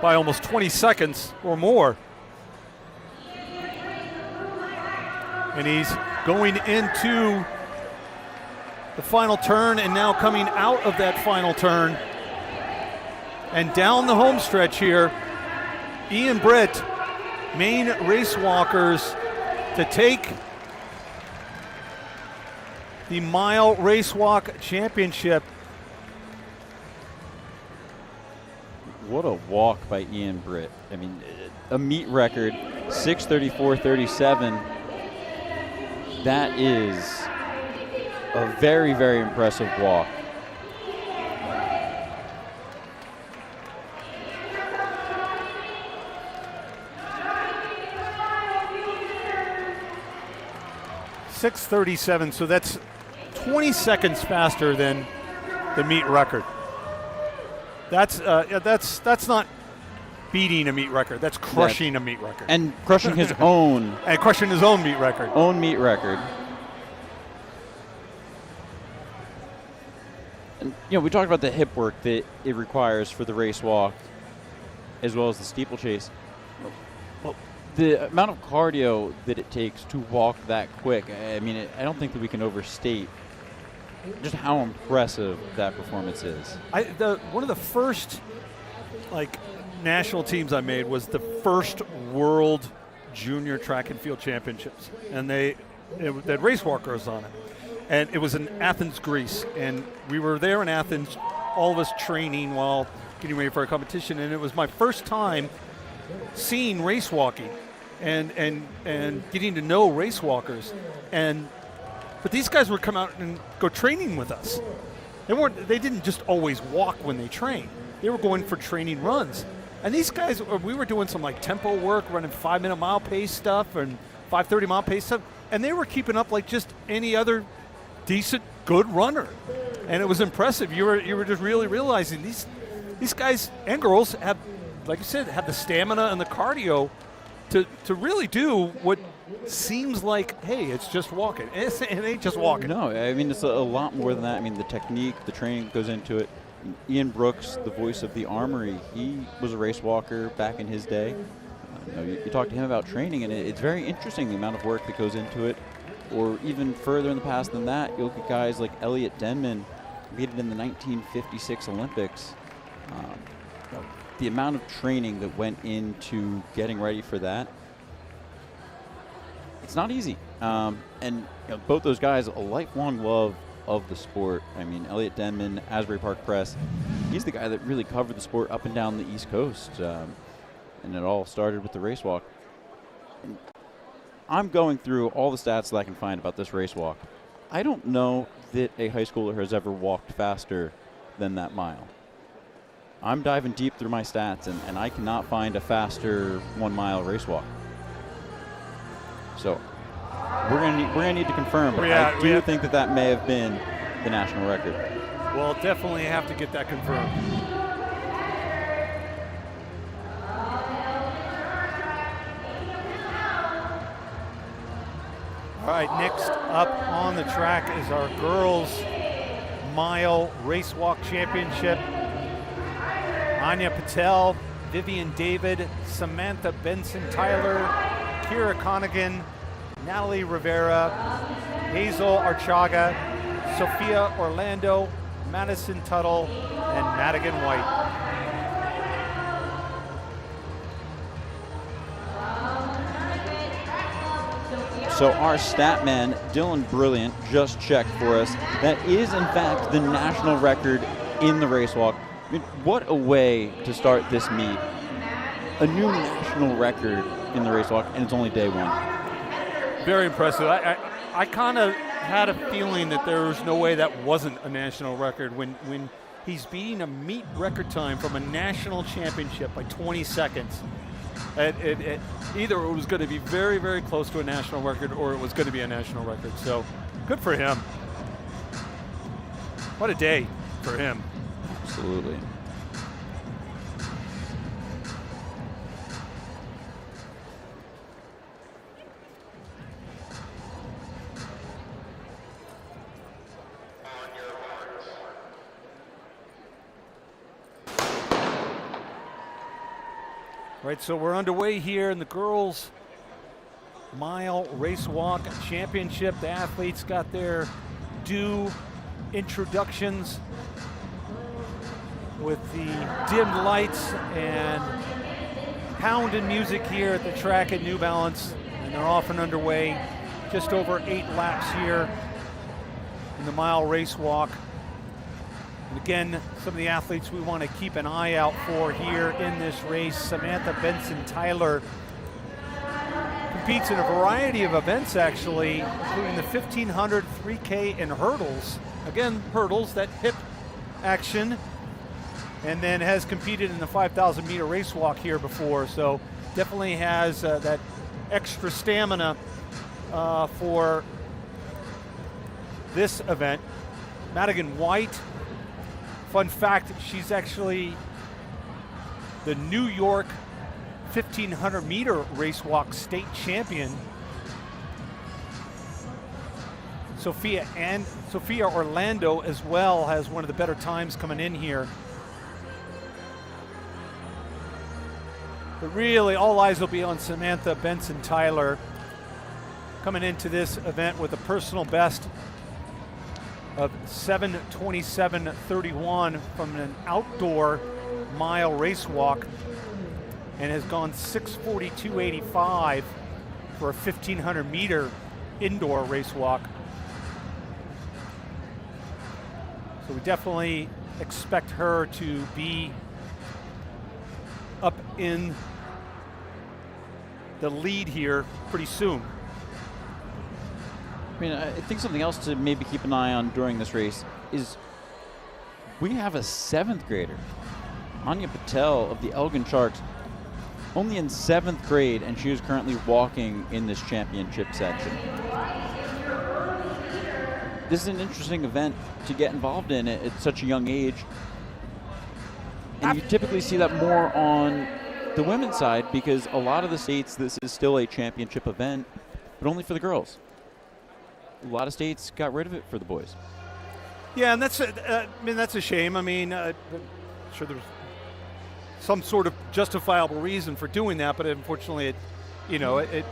by almost 20 seconds or more. And he's going into the final turn and now coming out of that final turn. And down the home stretch here, Ian Britt, Maine Race Walkers, to take the Mile Race Walk Championship. What a walk by Ian Britt. I mean, a meet record, 6:34.37. That is a very, very impressive walk. .637, so that's 20 seconds faster than the meet record. That's not beating a meet record. That's crushing a meet record. And crushing his own. And crushing his own meet record. Own meet record. And, we talked about the hip work that it requires for the race walk as well as the steeplechase. Well, the amount of cardio that it takes to walk that quick, I mean, I don't think that we can overstate just how impressive that performance is. One of the first, national teams I made was the first World Junior Track and Field Championships, and they had race walkers on it, and it was in Athens, Greece, and we were there in Athens, all of us training while getting ready for a competition, and it was my first time seeing race walking and getting to know race walkers, but these guys would come out and go training with us. They didn't just always walk when they trained. They were going for training runs. And these guys, we were doing some tempo work, running 5-minute mile pace stuff and 5:30 mile pace stuff, and they were keeping up like just any other decent, good runner. And it was impressive. You were just really realizing these guys and girls have, like you said, have the stamina and the cardio to really do what seems like, hey, it's just walking. It ain't just walking. No, I mean, it's a lot more than that. I mean, the technique, the training that goes into it. Ian Brooks, the voice of the Armory, he was a race walker back in his day. You talk to him about training, and it's very interesting the amount of work that goes into it. or even further in the past than that, you look at guys like Elliot Denman, competed in the 1956 Olympics. The amount of training that went into getting ready for that, it's not easy. And both those guys, a lifelong love of the sport. I mean, Elliot Denman, Asbury Park Press, he's the guy that really covered the sport up and down the East Coast. And it all started with the race walk. And I'm going through all the stats that I can find about this race walk. I don't know that a high schooler has ever walked faster than that mile. I'm diving deep through my stats, and I cannot find a faster 1 mile race walk. So we're gonna need to confirm, but I do think that may have been the national record. We'll definitely have to get that confirmed. All right, next up on the track is our girls' mile race walk championship. Anya Patel, Vivian David, Samantha Benson-Tyler, Kira Connigan, Natalie Rivera, Hazel Archaga, Sophia Orlando, Madison Tuttle, and Madigan White. So our stat man, Dylan Brilliant, just checked for us. That is, in fact, the national record in the race walk. I mean, what a way to start this meet. A new national record in the race walk, and it's only day one. Very impressive. I kind of had a feeling that there was no way that wasn't a national record when he's beating a meet record time from a national championship by 20 seconds. Either it was going to be very, very close to a national record or it was going to be a national record. So good for him. What a day for him. Absolutely. Right, so we're underway here in the girls' mile race walk championship. The athletes got their due introductions with the dimmed lights and pounding music here at the track at New Balance, and they're off and underway. Just over 8 laps here in the mile race walk. And again, some of the athletes we want to keep an eye out for here in this race. Samantha Benson-Tyler competes in a variety of events, actually, including the 1500, 3K, and hurdles. Again, hurdles, that hip action, and then has competed in the 5,000 meter race walk here before. So definitely has that extra stamina for this event. Madigan White, fun fact, she's actually the New York 1,500 meter race walk state champion. Sophia Orlando as well has one of the better times coming in here. But really, all eyes will be on Samantha Benson-Tyler coming into this event with a personal best of 7:27:31 from an outdoor mile race walk, and has gone 6:42:85 for a 1,500 meter indoor race walk. So we definitely expect her to be up in the lead here pretty soon. I mean, I think something else to maybe keep an eye on during this race is we have a 7th grader, Anya Patel of the Elgin Sharks, only in 7th grade, and she is currently walking in this championship section. This is an interesting event to get involved in at such a young age. And you typically see that more on the women's side because a lot of the states, this is still a championship event, but only for the girls. A lot of states got rid of it for the boys. Yeah, and that's a shame. I mean, I'm sure there's some sort of justifiable reason for doing that, but unfortunately, it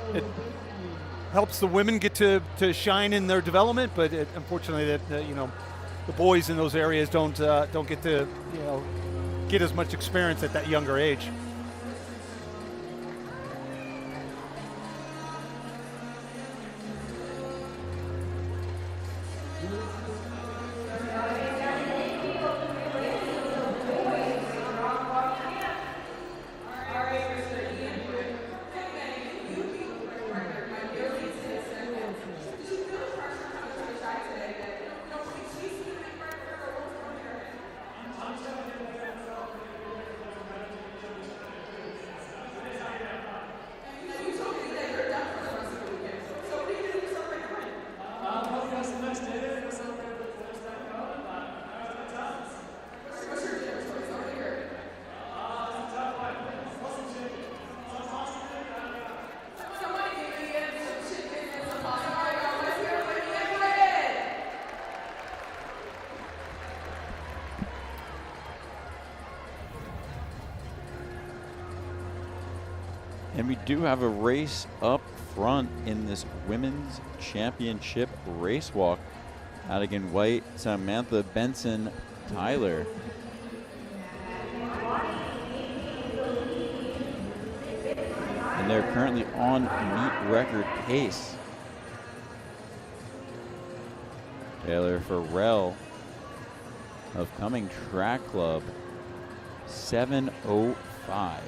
helps the women get to shine in their development, but unfortunately, the boys in those areas don't get to get as much experience at that younger age. And we do have a race up front in this women's championship race walk. Madigan White, Samantha Benson, Tyler. And they're currently on meet record pace. Taylor Farrell of Cumming Track Club, 7:05.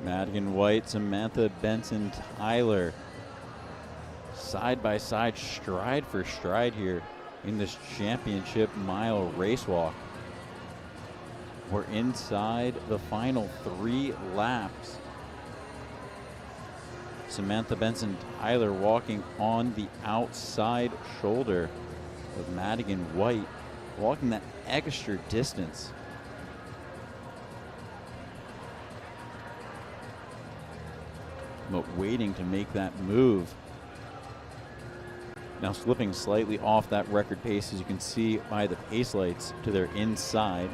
Madigan White, Samantha Benson, Tyler, side by side, stride for stride here in this championship mile race walk. We're inside the final 3 laps. Samantha Benson, Tyler walking on the outside shoulder of Madigan White, walking that extra distance. But waiting to make that move. Now slipping slightly off that record pace, as you can see by the pace lights to their inside.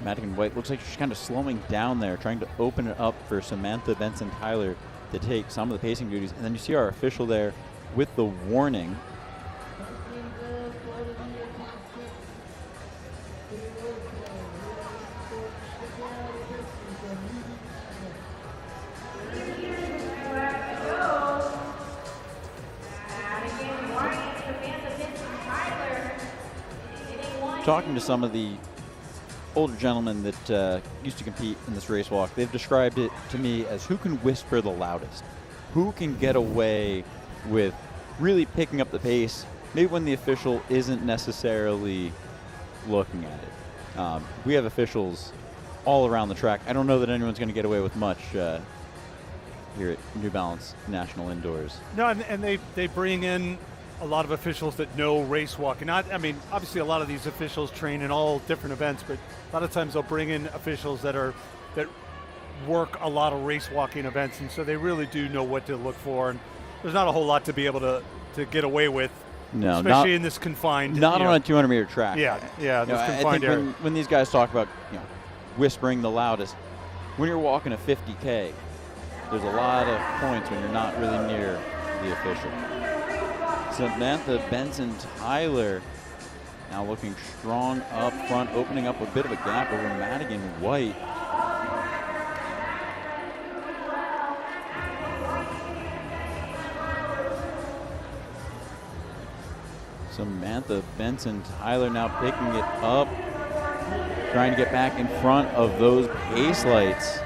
Madigan White looks like she's kind of slowing down there, trying to open it up for Samantha Benson Tyler to take some of the pacing duties. And then you see our official there with the warning. Talking to some of the older gentlemen that used to compete in this race walk, they've described it to me as who can whisper the loudest, who can get away with really picking up the pace, maybe when the official isn't necessarily looking at it. We have officials all around the track. I don't know that anyone's going to get away with much here at New Balance National Indoors. No, and they bring in a lot of officials that know race walking. Obviously a lot of these officials train in all different events, but a lot of times they'll bring in officials that work a lot of race walking events, and so they really do know what to look for. And there's not a whole lot to be able to get away with, no, especially in this confined. Not on a 200-meter track. Yeah, this confined I think area. when these guys talk about whispering the loudest, when you're walking a 50K, there's a lot of points when you're not really near the official. Samantha Benson Tyler now looking strong up front, opening up a bit of a gap over Madigan White. Samantha Benson Tyler now picking it up, trying to get back in front of those pace lights.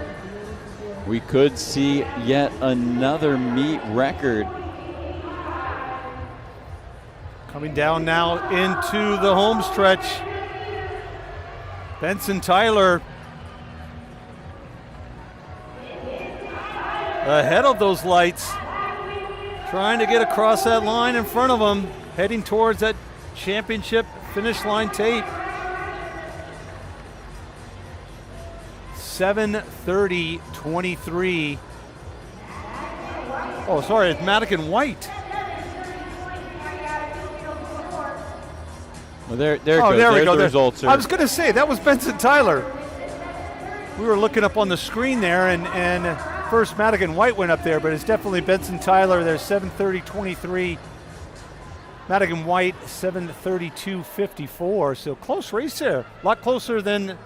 We could see yet another meet record. Coming down now into the home stretch. Benson Tyler ahead of those lights, trying to get across that line in front of them, heading towards that championship finish line tape. 7:30.23. Oh, sorry, it's Madigan White. Well, there it goes. There we There's go. the results. I was going to say, that was Benson Tyler. We were looking up on the screen there, and first Madigan White went up there, but it's definitely Benson Tyler. There's 7:30.23. Madigan White, 7:32.54. So close race there. A lot closer than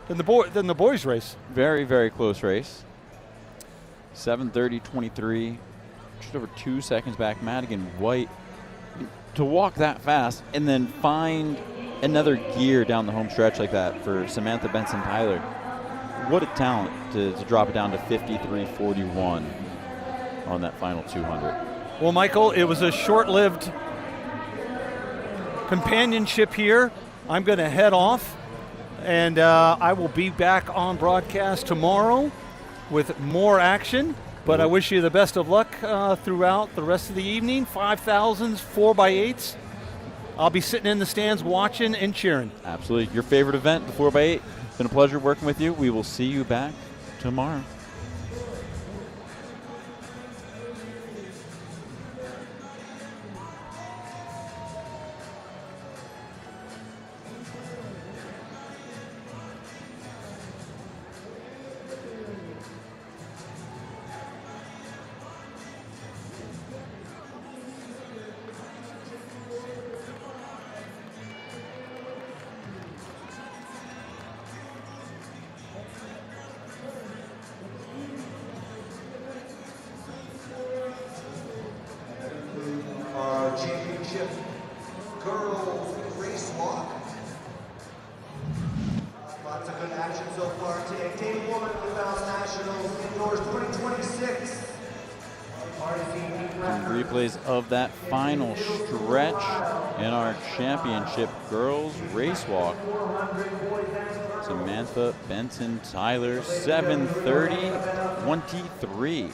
the boys' race. Very, very close race. 7:30.23. Just over 2 seconds back. Madigan White. To walk that fast and then find another gear down the home stretch like that for Samantha Benson Tyler. What a talent to drop it down to 53.41 on that final 200. Well, Michael, it was a short-lived companionship here. I'm going to head off, and I will be back on broadcast tomorrow with more action. But I wish you the best of luck throughout the rest of the evening. 5,000s, 4x8s. I'll be sitting in the stands watching and cheering. Absolutely. Your favorite event, the 4x8. It's been a pleasure working with you. We will see you back tomorrow. Championship girls race walk. Lots of good action so far today. Day one of the Dallas Nationals Indoors 2026. Replays of that final stretch in our championship girls race walk. Samantha Benson Tyler, 7:30.23.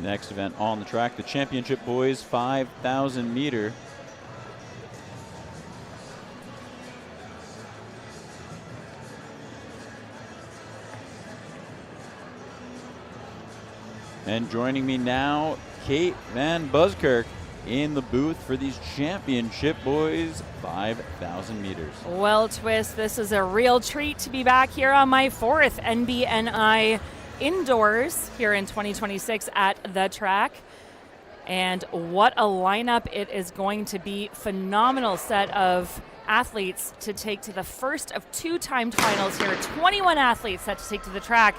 Next event on the track, the championship boys 5,000 meter. And joining me now, Kate Van Buskirk in the booth for these championship boys 5,000 meters. Well, Twist, this is a real treat to be back here on my fourth NBNI indoors here in 2026 at the track. And what a lineup it is going to be. Phenomenal set of athletes to take to the first of two timed finals here. 21 athletes set to take to the track.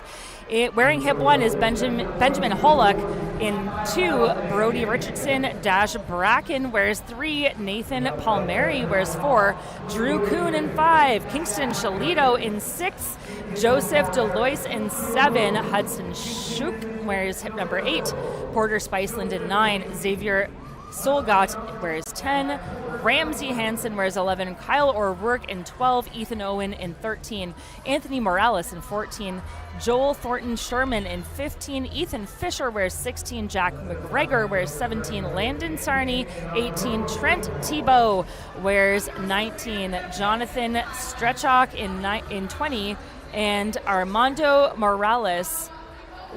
Wearing hip one is Benjamin Hollock. In two, Brody Richardson. Dash Bracken wears three. Nathan Palmieri wears four. Drew Kuhn in five. Kingston Shalito in six. Joseph Delois in seven. Hudson Shuk wears hip number 8. Porter Spiceland in 9. Xavier Solgat wears 10. Ramsey Hansen wears 11. Kyle O'Rourke in 12. Ethan Owen in 13. Anthony Morales in 14. Joel Thornton Sherman in 15. Ethan Fisher wears 16. Jack McGregor wears 17. Landon Sarney 18. Trent Tebow wears 19. Jonathan Strechok in 20. And Armando Morales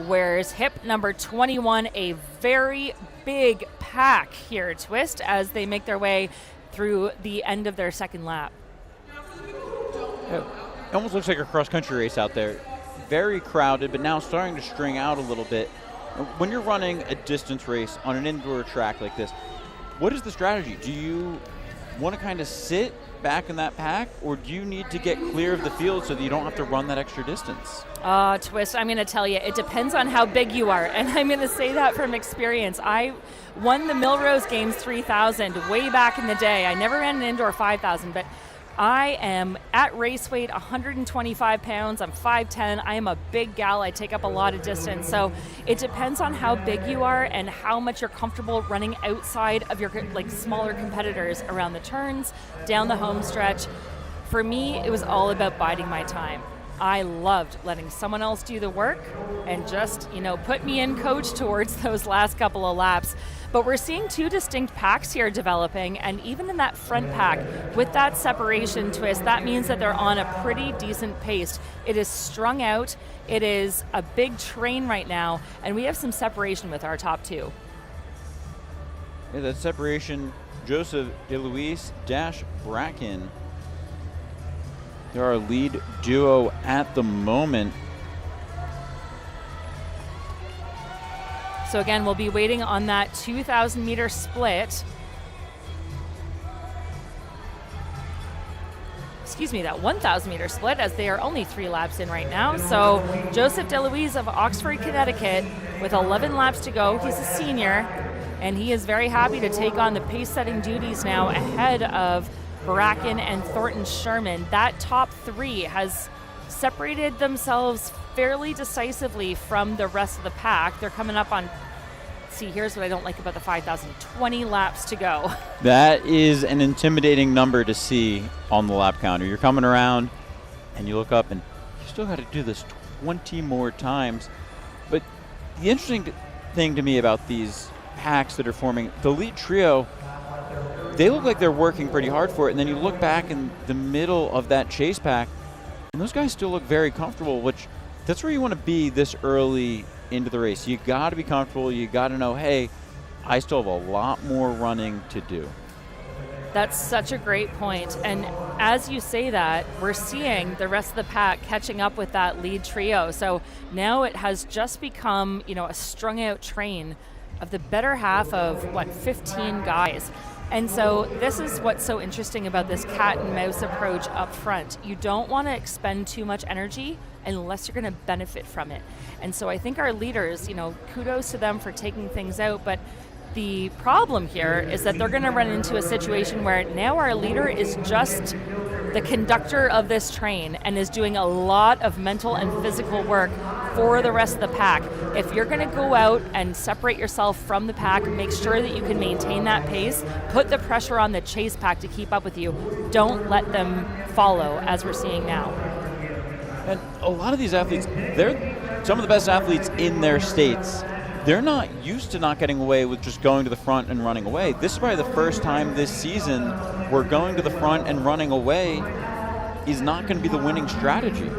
wears hip number 21. A very big pack here, Twist, as they make their way through the end of their second lap. Yeah, it almost looks like a cross-country race out there. Very crowded, but now starting to string out a little bit. When you're running a distance race on an indoor track like this, what is the strategy? Do you want to kind of sit back in that pack, or do you need to get clear of the field so that you don't have to run that extra distance? Twist, I'm going to tell you, it depends on how big you are, and I'm going to say that from experience. I won the Millrose Games 3000 way back in the day. I never ran an indoor 5000, but I am at race weight, 125 pounds. I'm 5'10". I am a big gal. I take up a lot of distance. So it depends on how big you are and how much you're comfortable running outside of your smaller competitors around the turns, down the home stretch. For me, it was all about biding my time. I loved letting someone else do the work and just, put me in, coach, towards those last couple of laps. But we're seeing two distinct packs here developing, and even in that front pack, with that separation twist, that means that they're on a pretty decent pace. It is strung out, it is a big train right now, and we have some separation with our top two. Yeah, that separation, Joseph DeLuise - Bracken. They're our lead duo at the moment. So again, we'll be waiting on that 2,000 meter split. Excuse me, that 1,000 meter split, as they are only 3 laps in right now. So Joseph DeLuise of Oxford, Connecticut, with 11 laps to go. He's a senior, and he is very happy to take on the pace-setting duties now ahead of Bracken and Thornton Sherman. That top 3 has separated themselves fairly decisively from the rest of the pack. They're coming up on, see, here's what I don't like about the 5,000, 20 laps to go. That is an intimidating number to see on the lap counter. You're coming around and you look up and you still got to do this 20 more times. But the interesting thing to me about these packs that are forming, the lead trio, they look like they're working pretty hard for it, and then you look back in the middle of that chase pack, and those guys still look very comfortable, which that's where you want to be this early into the race. You got to be comfortable. You got to know, hey, I still have a lot more running to do. That's such a great point. And as you say that, we're seeing the rest of the pack catching up with that lead trio. So now it has just become, a strung out train of the better half of 15 guys. And so this is what's so interesting about this cat and mouse approach up front. You don't want to expend too much energy unless you're going to benefit from it. And so I think our leaders, kudos to them for taking things out, but the problem here is that they're going to run into a situation where now our leader is just the conductor of this train and is doing a lot of mental and physical work for the rest of the pack. If you're going to go out and separate yourself from the pack, make sure that you can maintain that pace, put the pressure on the chase pack to keep up with you. Don't let them follow, as we're seeing now. And a lot of these athletes, they're some of the best athletes in their states. They're not used to not getting away with just going to the front and running away. This is probably the first time this season where going to the front and running away is not going to be the winning strategy.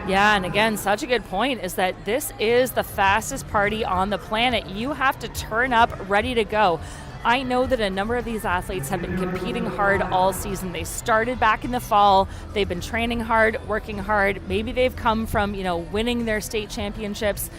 Yeah, and again, such a good point is that this is the fastest party on the planet. You have to turn up ready to go. I know that a number of these athletes have been competing hard all season. They started back in the fall. They've been training hard, working hard. Maybe they've come from, winning their state championships,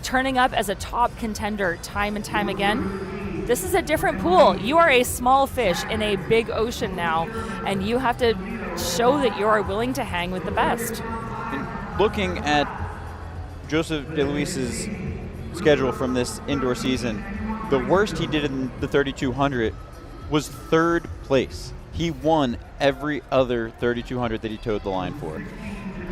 turning up as a top contender time and time again. This is a different pool. You are a small fish in a big ocean now, and you have to show that you are willing to hang with the best. And looking at Joseph DeLuise's schedule from this indoor season, the worst he did in the 3,200 was 3rd place. He won every other 3,200 that he towed the line for.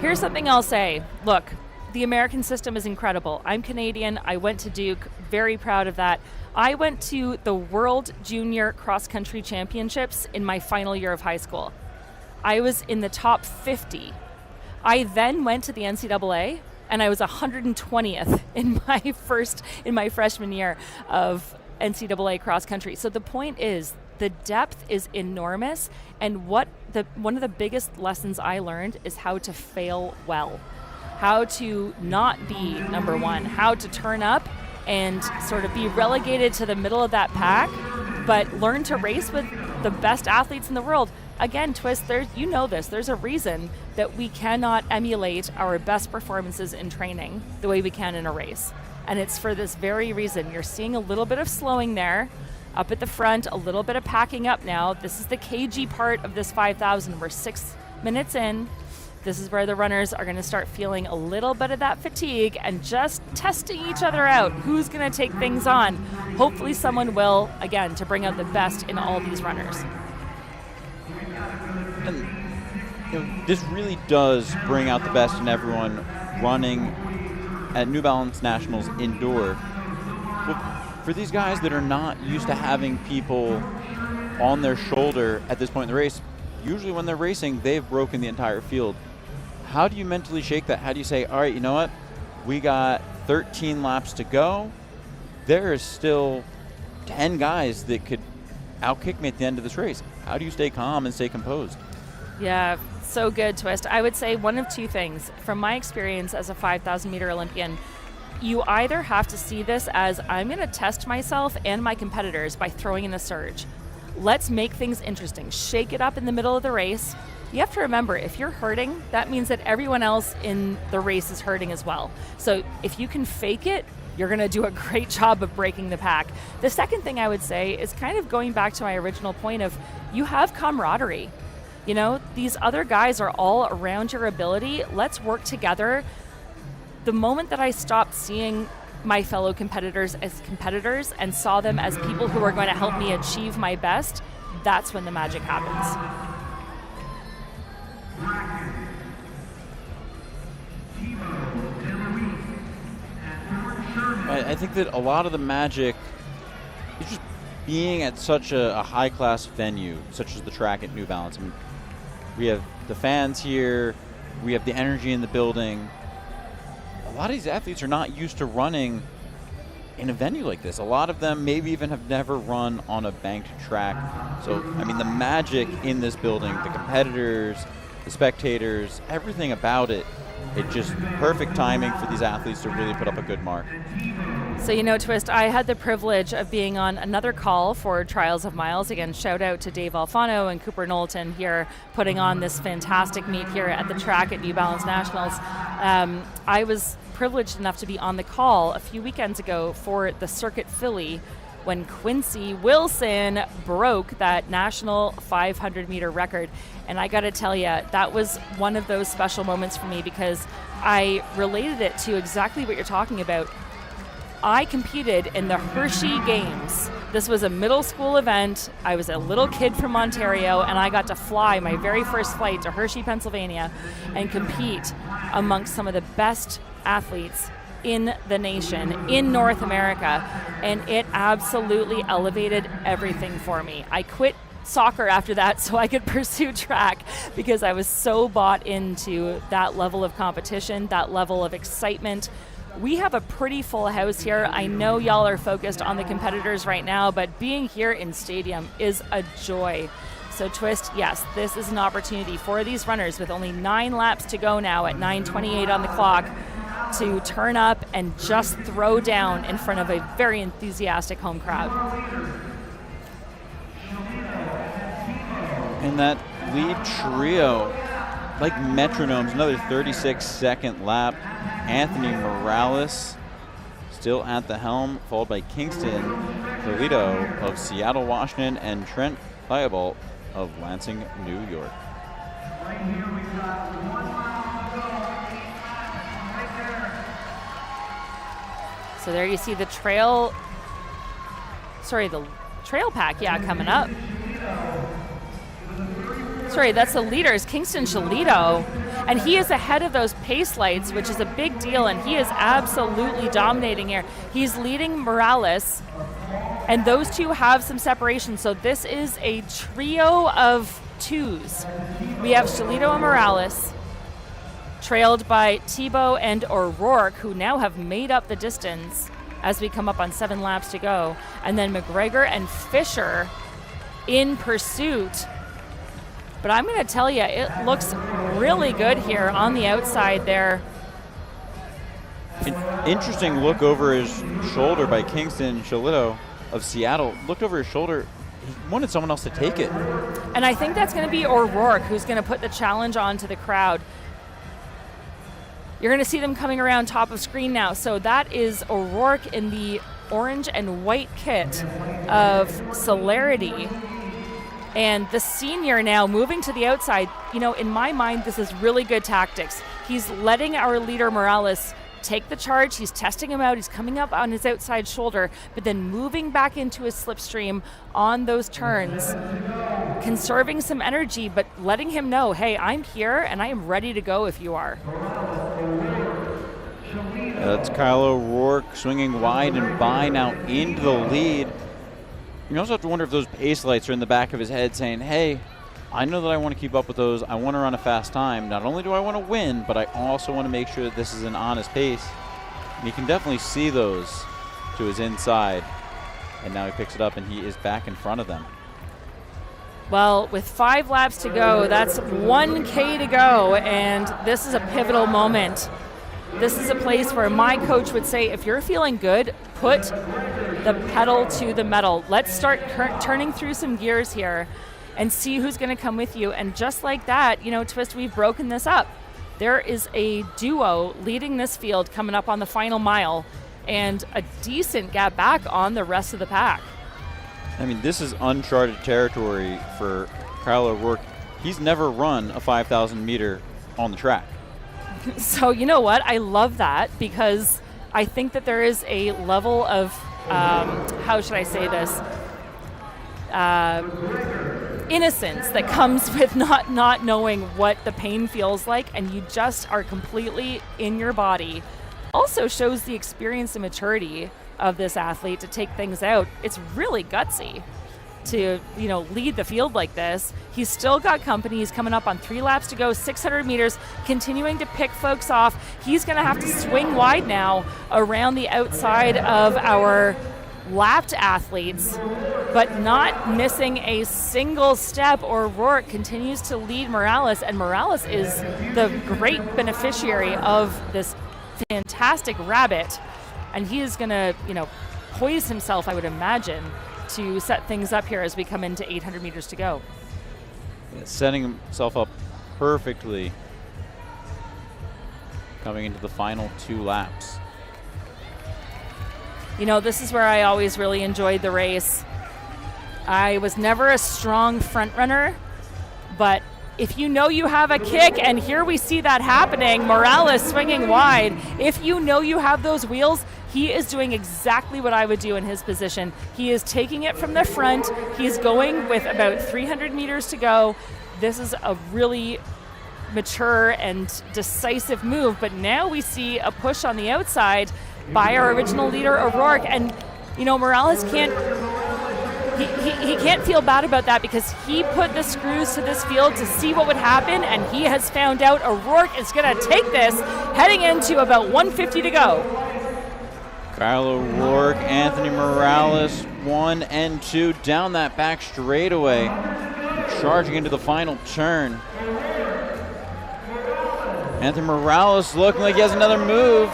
Here's something I'll say. Look, the American system is incredible. I'm Canadian. I went to Duke. Very proud of that. I went to the World Junior Cross Country Championships in my final year of high school. I was in the top 50. I then went to the NCAA, and I was 120th in my freshman year of NCAA cross country. So the point is, the depth is enormous, and one of the biggest lessons I learned is how to fail well. How to not be number one, how to turn up and sort of be relegated to the middle of that pack, but learn to race with the best athletes in the world. Again, Twist, there's a reason that we cannot emulate our best performances in training the way we can in a race. And it's for this very reason. You're seeing a little bit of slowing there, up at the front, a little bit of packing up now. This is the cagey part of this 5,000. We're 6 minutes in. This is where the runners are going to start feeling a little bit of that fatigue and just testing each other out. Who's going to take things on? Hopefully someone will, again, to bring out the best in all these runners. And this really does bring out the best in everyone running at New Balance Nationals indoor. But for these guys that are not used to having people on their shoulder at this point in the race, usually when they're racing, they've broken the entire field. How do you mentally shake that? How do you say, all right, you know what? We got 13 laps to go. There is still 10 guys that could outkick me at the end of this race. How do you stay calm and stay composed? Yeah, so good, Twist. I would say one of two things. From my experience as a 5,000-meter Olympian, you either have to see this as I'm going to test myself and my competitors by throwing in a surge. Let's make things interesting. Shake it up in the middle of the race. You have to remember, if you're hurting, that means that everyone else in the race is hurting as well. So if you can fake it, you're going to do a great job of breaking the pack. The second thing I would say is kind of going back to my original point of you have camaraderie. You know, these other guys are all around your ability. Let's work together. The moment that I stopped seeing my fellow competitors as competitors and saw them as people who are going to help me achieve my best, that's when the magic happens. I think that a lot of the magic is just being at such a high-class venue, such as the track at New Balance. I mean, we have the fans here, we have the energy in the building. A lot of these athletes are not used to running in a venue like this. A lot of them maybe even have never run on a banked track. So, I mean, the magic in this building, the competitors, the spectators, everything about it, it's just perfect timing for these athletes to really put up a good mark. So, you know, Twist, I had the privilege of being on another call for Trials of Miles. Again, shout out to Dave Alfano and Cooper Knowlton here putting on this fantastic meet here at the track at New Balance Nationals. I was privileged enough to be on the call a few weekends ago for the Circuit Philly when Quincy Wilson broke that national 500-meter record. And I got to tell you, that was one of those special moments for me because I related it to exactly what you're talking about. I competed in the Hershey Games. This was a middle school event. I was a little kid from Ontario, and I got to fly my very first flight to Hershey, Pennsylvania, and compete amongst some of the best athletes in the nation, in North America, and it absolutely elevated everything for me. I quit soccer after that so I could pursue track because I was so bought into that level of competition, that level of excitement. We have a pretty full house here. I know y'all are focused on the competitors right now, but being here in stadium is a joy. So Twist, yes, this is an opportunity for these runners with only 9 laps to go now at 9:28 on the clock to turn up and just throw down in front of a very enthusiastic home crowd. And that lead trio, like metronomes, another 36-second lap. Anthony Morales still at the helm, followed by Kingston Toledo of Seattle, Washington, and Trent Thibault of Lansing, New York. So there you see the trail pack, coming up. Sorry, that's the leaders, Kingston Toledo. And he is ahead of those pace lights, which is a big deal, and he is absolutely dominating here. He's leading Morales, and those two have some separation. So this is a trio of twos. We have Toledo and Morales, trailed by Thibault and O'Rourke, who now have made up the distance as we come up on 7 laps to go. And then McGregor and Fisher in pursuit. But I'm going to tell you, it looks really good here on the outside there. An interesting look over his shoulder by Kingston Toledo of Seattle. Looked over his shoulder. He wanted someone else to take it. And I think that's going to be O'Rourke who's going to put the challenge on to the crowd. You're going to see them coming around top of screen now. So that is O'Rourke in the orange and white kit of Celerity. And the senior now moving to the outside. You know, in my mind, this is really good tactics. He's letting our leader Morales take the charge. He's testing him out. He's coming up on his outside shoulder, but then moving back into his slipstream on those turns. conserving some energy, but letting him know, hey, I'm here and I am ready to go if you are. That's Kyle O'Rourke swinging wide and by now into the lead. You also have to wonder if those pace lights are in the back of his head saying, hey, I know that I want to keep up with those. I want to run a fast time. Not only do I want to win, but I also want to make sure that this is an honest pace. And you can definitely see those to his inside. And now he picks it up and he is back in front of them. Well, with 5 laps to go, that's 1K to go, and this is a pivotal moment. This is a place where my coach would say, if you're feeling good, put the pedal to the metal. Let's start turning through some gears here and see who's going to come with you. And just like that, you know, Twist, we've broken this up. There is a duo leading this field coming up on the final mile and a decent gap back on the rest of the pack. I mean, this is uncharted territory for Kyle O'Rourke. He's never run a 5,000 meter on the track. So you know what? I love that because I think that there is a level of, how should I say this, innocence that comes with not knowing what the pain feels like, and you just are completely in your body. Also shows the experience and maturity of this athlete to take things out. It's really gutsy to, you know, lead the field like this. He's still got company. He's coming up on 3 laps to go, 600 meters, continuing to pick folks off. He's going to have to swing wide now around the outside of our lapped athletes, but not missing a single step. O'Rourke continues to lead Morales, and Morales is the great beneficiary of this fantastic rabbit. And he is going to, you know, poise himself, I would imagine, to set things up here as we come into 800 meters to go. Setting himself up perfectly coming into the final 2 laps. You know, this is where I always really enjoyed the race. I was never a strong front runner, but if you know you have a kick, and here we see that happening, Morales swinging wide, if you know you have those wheels, he is doing exactly what I would do in his position. He is taking it from the front. He's going with about 300 meters to go. This is a really mature and decisive move, but now we see a push on the outside by our original leader, O'Rourke, and you know, Morales can't he can't feel bad about that because he put the screws to this field to see what would happen, and he has found out O'Rourke is going to take this heading into about 150 to go. Kyle O'Rourke, Anthony Morales, 1 and 2 down that back straightaway, charging into the final turn. Anthony Morales looking like he has another move.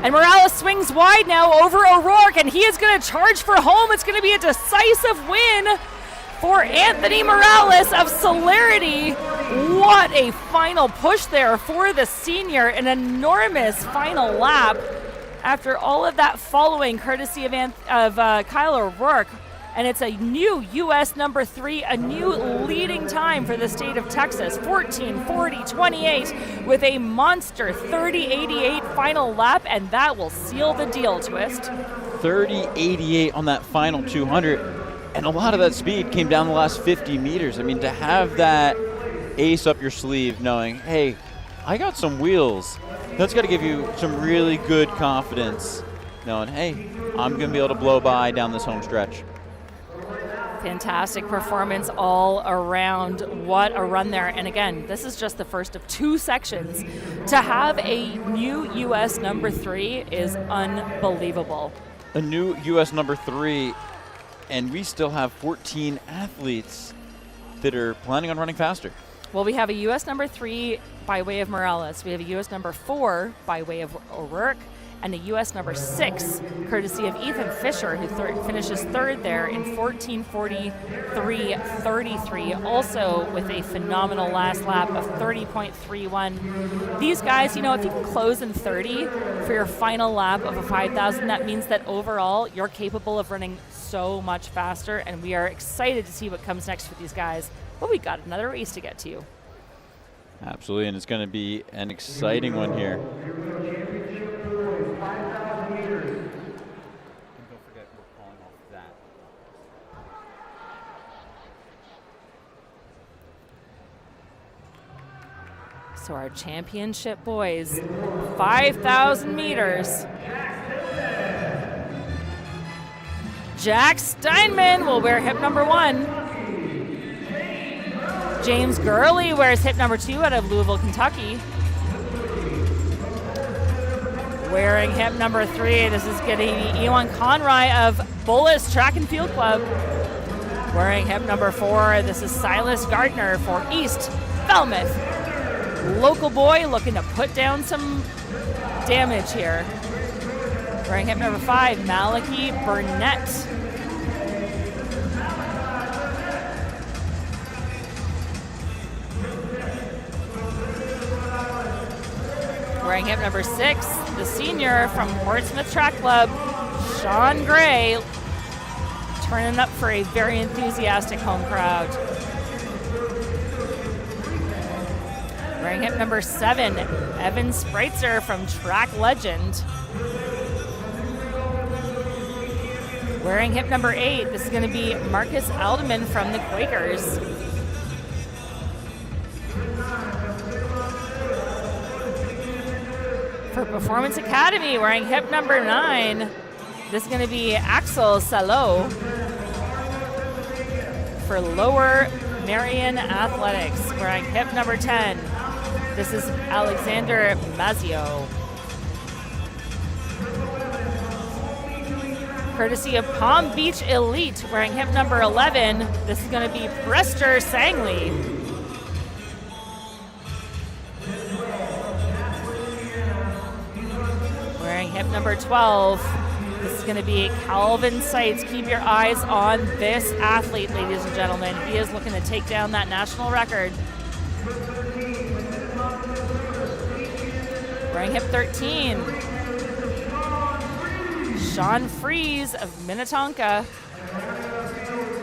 And Morales swings wide now over O'Rourke, and he is going to charge for home. It's going to be a decisive win for Anthony Morales of Celerity. What a final push there for the senior. An enormous final lap after all of that following, courtesy of Kyle O'Rourke. And it's a new U.S. number 3, a new leading time for the state of Texas, 14:40.28, with a monster 30:88 final lap, and that will seal the deal, Twist. 30:88 on that final 200, and a lot of that speed came down the last 50 meters. I mean, to have that ace up your sleeve knowing, hey, I got some wheels, that's got to give you some really good confidence, knowing, hey, I'm going to be able to blow by down this home stretch. Fantastic performance all around. What a run there. And again, this is just the first of 2 sections. To have a new U.S. number 3 is unbelievable. A new U.S. number 3, and we still have 14 athletes that are planning on running faster. Well, we have a U.S. number 3 by way of Morales. We have a U.S. number 4 by way of O'Rourke, and a U.S. number 6, courtesy of Ethan Fisher, who finishes 3rd there in 14:43.33, also with a phenomenal last lap of 30.31. These guys, you know, if you can close in 30 for your final lap of a 5,000, that means that overall you're capable of running so much faster, and we are excited to see what comes next with these guys. But we got another race to get to. Absolutely, and it's going to be an exciting one here. So our championship boys, 5,000 meters. Jack Steinman will wear hip number 1. James Gurley wears hip number 2 out of Louisville, Kentucky. Wearing hip number 3, this is getting Ewan Conroy of Bullis Track and Field Club. Wearing hip number 4, this is Silas Gardner for East Falmouth. Local boy looking to put down some damage here. Wearing hip number 5, Malachi Burnett. Wearing hip number 6, the senior from Portsmouth Track Club, Sean Gray, turning up for a very enthusiastic home crowd. Wearing hip number 7, Evan Spreitzer from Track Legend. Wearing hip number 8, this is going to be Marcus Alderman from the Quakers. For Performance Academy, wearing hip number 9, this is going to be Axel Salo. For Lower Marion Athletics, wearing hip number 10, this is Alexander Mazio. Courtesy of Palm Beach Elite, wearing hip number 11, this is going to be Prester Sangley. Wearing hip number 12, this is going to be Calvin Seitz. Keep your eyes on this athlete, ladies and gentlemen. He is looking to take down that national record. Wearing hip 13, Sean Fries of Minnetonka.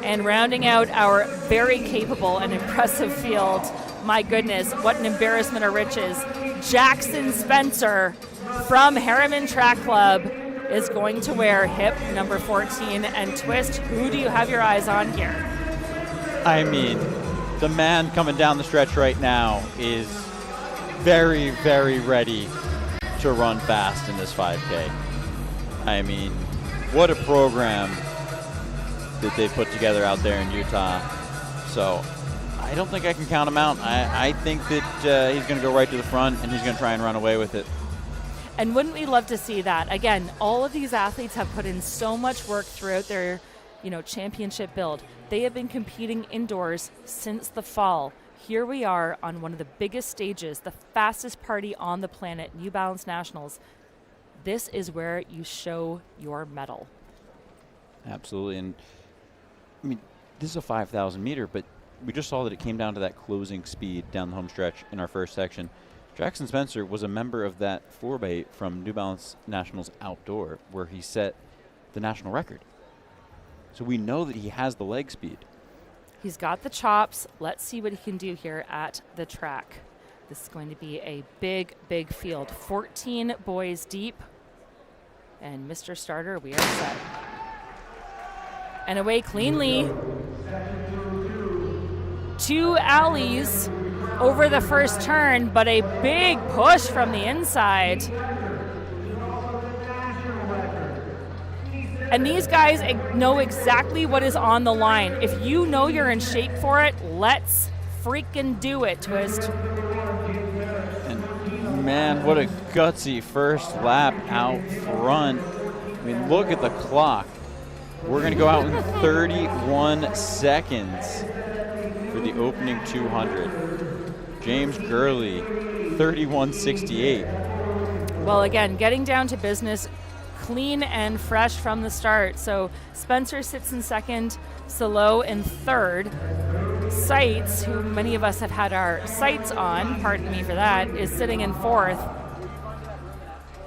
And rounding out our very capable and impressive field, my goodness, what an embarrassment of riches, Jackson Spencer from Harriman Track Club is going to wear hip number 14. And Twist, who do you have your eyes on here? I mean, the man coming down the stretch right now is very, very ready to run fast in this 5K. I mean, what a program that they put together out there in Utah. So I don't think I can count him out. I think that he's going to go right to the front and he's going to try and run away with it. And wouldn't we love to see that? Again, all of these athletes have put in so much work throughout their, championship build. They have been competing indoors since the fall. Here we are on one of the biggest stages, the fastest party on the planet, New Balance Nationals. This is where you show your medal. Absolutely. And I mean, this is a 5,000 meter, but we just saw that it came down to that closing speed down the home stretch in our first section. Jackson Spencer was a member of that 4x from New Balance Nationals Outdoor, where he set the national record. So we know that he has the leg speed. He's got the chops. Let's see what he can do here at the track. This is going to be a big, big field. 14 boys deep. And Mr. Starter, we are set. And away cleanly. 2 alleys over the first turn, but a big push from the inside. And these guys know exactly what is on the line. If you know you're in shape for it, let's freaking do it, Twist. And man, what a gutsy first lap out front. I mean, look at the clock. We're going to go out in 31 seconds for the opening 200. James Gurley, 31:68. Well, again, getting down to business, clean and fresh from the start. So Spencer sits in second, Salo in third. Seitz, who many of us have had our sights on, pardon me for that, is sitting in fourth.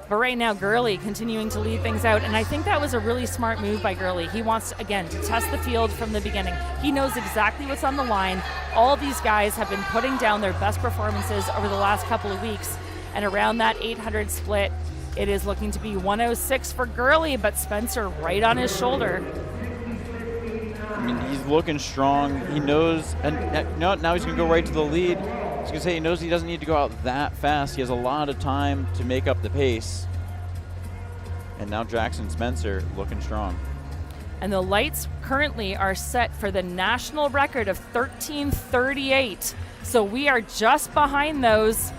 But right now, Gurley continuing to lead things out. And I think that was a really smart move by Gurley. He wants, again, to test the field from the beginning. He knows exactly what's on the line. All these guys have been putting down their best performances over the last couple of weeks. And around that 800 split, it is looking to be 106 for Gurley, but Spencer right on his shoulder. I mean, he's looking strong. He knows, and now he's going to go right to the lead. was going to say, he knows he doesn't need to go out that fast. He has a lot of time to make up the pace. And now Jackson Spencer looking strong. And the lights currently are set for the national record of 13:38. So we are just behind those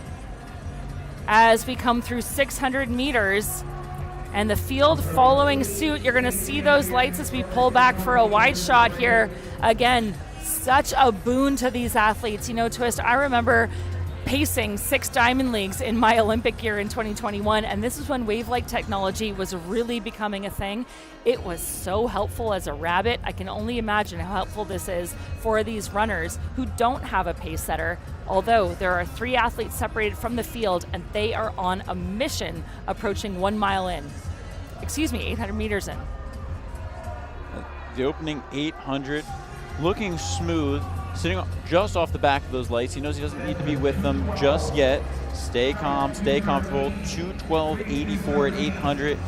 as we come through 600 meters. And the field following suit. You're going to see those lights as we pull back for a wide shot here. Again, such a boon to these athletes. You know, Twist, I remember pacing 6 Diamond Leagues in my Olympic year in 2021, and this is when wave-like technology was really becoming a thing. It was so helpful as a rabbit. I can only imagine how helpful this is for these runners who don't have a pace setter, although there are 3 athletes separated from the field, and they are on a mission approaching 1 mile in. 800 meters in. The opening 800 looking smooth, sitting just off the back of those lights. He knows he doesn't need to be with them just yet. Stay calm, stay comfortable. 2:12.84 at 800.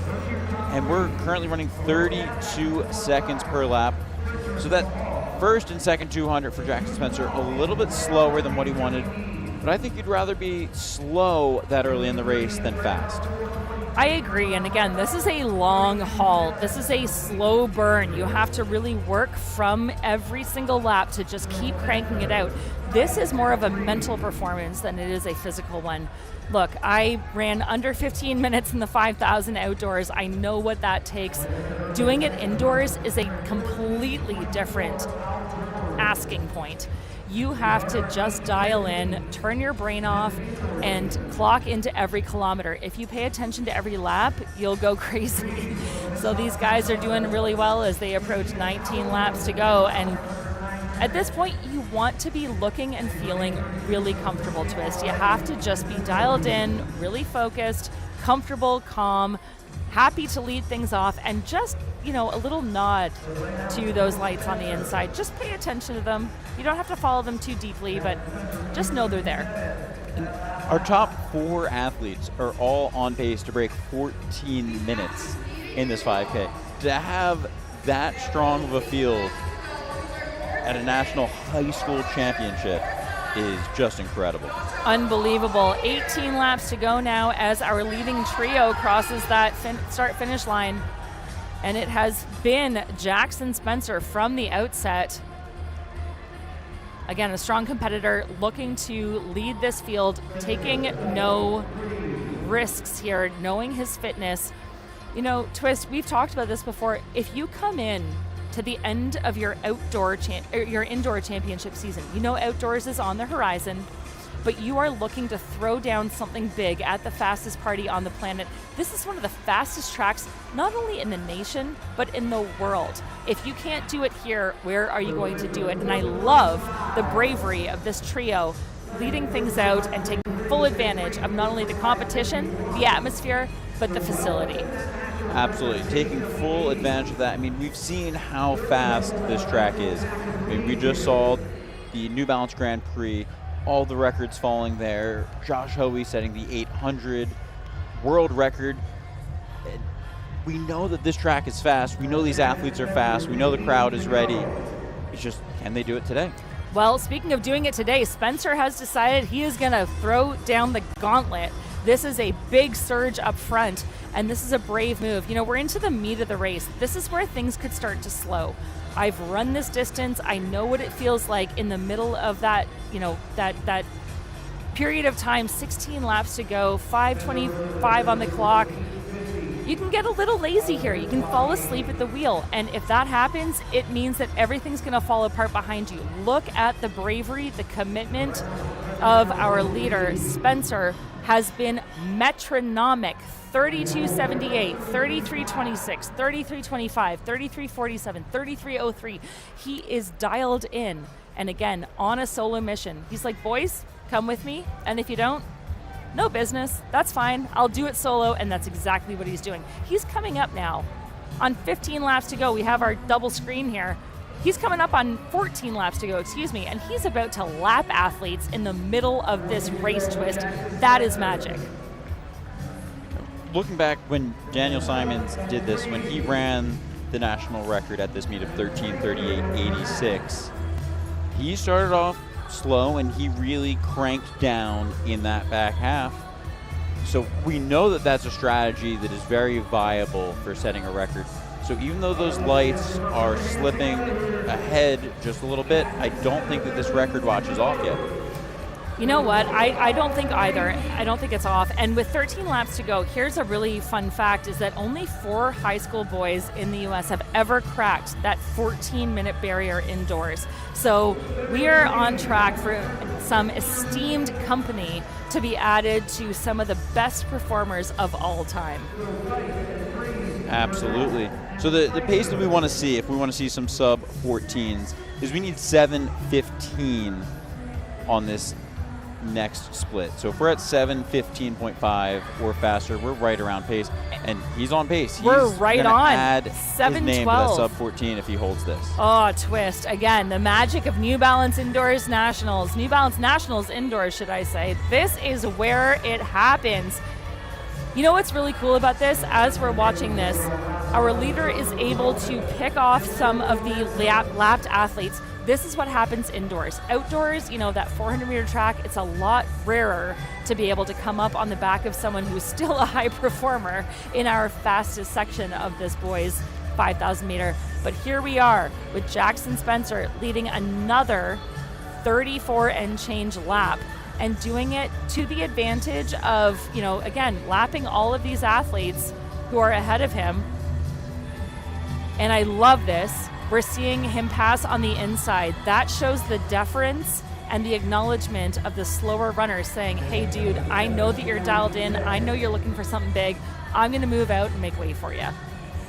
And we're currently running 32 seconds per lap. So that first and second 200 for Jackson Spencer, a little bit slower than what he wanted. But I think you'd rather be slow that early in the race than fast. I agree, and again, this is a long haul. This is a slow burn. You have to really work from every single lap to just keep cranking it out. This is more of a mental performance than it is a physical one. Look, I ran under 15 minutes in the 5,000 outdoors. I know what that takes. Doing it indoors is a completely different asking point. You have to just dial in, turn your brain off, and clock into every kilometer. If you pay attention to every lap, you'll go crazy. So these guys are doing really well as they approach 19 laps to go. And at this point, you want to be looking and feeling really comfortable, Twist. You have to just be dialed in, really focused, comfortable, calm, happy to lead things off, and just, you know, a little nod to those lights on the inside. Just pay attention to them. You don't have to follow them too deeply, but just know they're there. And our top 4 athletes are all on pace to break 14 minutes in this 5K. To have that strong of a field at a national high school championship is just incredible. Unbelievable. 18 laps to go now as our leading trio crosses that start-finish line. And it has been Jackson Spencer from the outset. Again, a strong competitor looking to lead this field, taking no risks here, knowing his fitness. You know, Twist, we've talked about this before. If you come in to the end of your your indoor championship season, you know outdoors is on the horizon, but you are looking to throw down something big at the fastest party on the planet. This is one of the fastest tracks, not only in the nation, but in the world. If you can't do it here, where are you going to do it? And I love the bravery of this trio, leading things out and taking full advantage of not only the competition, the atmosphere, but the facility. Absolutely, taking full advantage of that. I mean, we've seen how fast this track is. I mean, we just saw the New Balance Grand Prix, all the records falling there. Josh Hoey setting the 800 world record. And we know that this track is fast. We know these athletes are fast. We know the crowd is ready. It's just, can they do it today? Well, speaking of doing it today, Spencer has decided he is going to throw down the gauntlet. This is a big surge up front, and this is a brave move. You know, we're into the meat of the race. This is where things could start to slow. I've run this distance. I know what it feels like in the middle of that, you know, that period of time, 16 laps to go, 5:25 on the clock. You can get a little lazy here. You can fall asleep at the wheel. And if that happens, it means that everything's going to fall apart behind you. Look at the bravery, the commitment of our leader. Spencer has been metronomic. 32.78, 33.26, 33.25, 33.47, 33.03. He is dialed in. And again, on a solo mission. He's like, boys, come with me. And if you don't, no business. That's fine. I'll do it solo. And that's exactly what he's doing. He's coming up now. On 15 laps to go, we have our double screen here. He's coming up on 14 laps to go, and he's about to lap athletes in the middle of this race, Twist. That is magic. Looking back when Daniel Simons did this, when he ran the national record at this meet of 13:38.86, he started off slow, and he really cranked down in that back half. So we know that that's a strategy that is very viable for setting a record. So even though those lights are slipping ahead just a little bit, I don't think that this record watch is off yet. You know what? I don't think either. I don't think it's off. And with 13 laps to go, here's a really fun fact, is that only 4 high school boys in the U.S. have ever cracked that 14-minute barrier indoors. So we are on track for some esteemed company to be added to some of the best performers of all time. Absolutely. So the pace that we want to see, if we want to see some sub-14s, is we need 7:15 on this next split. So if we're at 7:15.5 or faster, we're right around pace, and he's on pace. We're right gonna on. add his name to that 7:12. sub-14 if he holds this. Oh, twist. Again, the magic of New Balance Indoors Nationals. New Balance Nationals Indoors, should I say. This is where it happens. You know what's really cool about this? As we're watching this, our leader is able to pick off some of the lapped athletes. This is what happens indoors. Outdoors, you know, that 400-meter track, it's a lot rarer to be able to come up on the back of someone who's still a high performer in our fastest section of this boys' 5,000-meter. But here we are with Jackson Spencer leading another 34 and change lap, and doing it to the advantage of, you know, again, lapping all of these athletes who are ahead of him. And I love this. We're seeing him pass on the inside. That shows the deference and the acknowledgement of the slower runners saying, hey, dude, I know that you're dialed in. I know you're looking for something big. I'm going to move out and make way for you.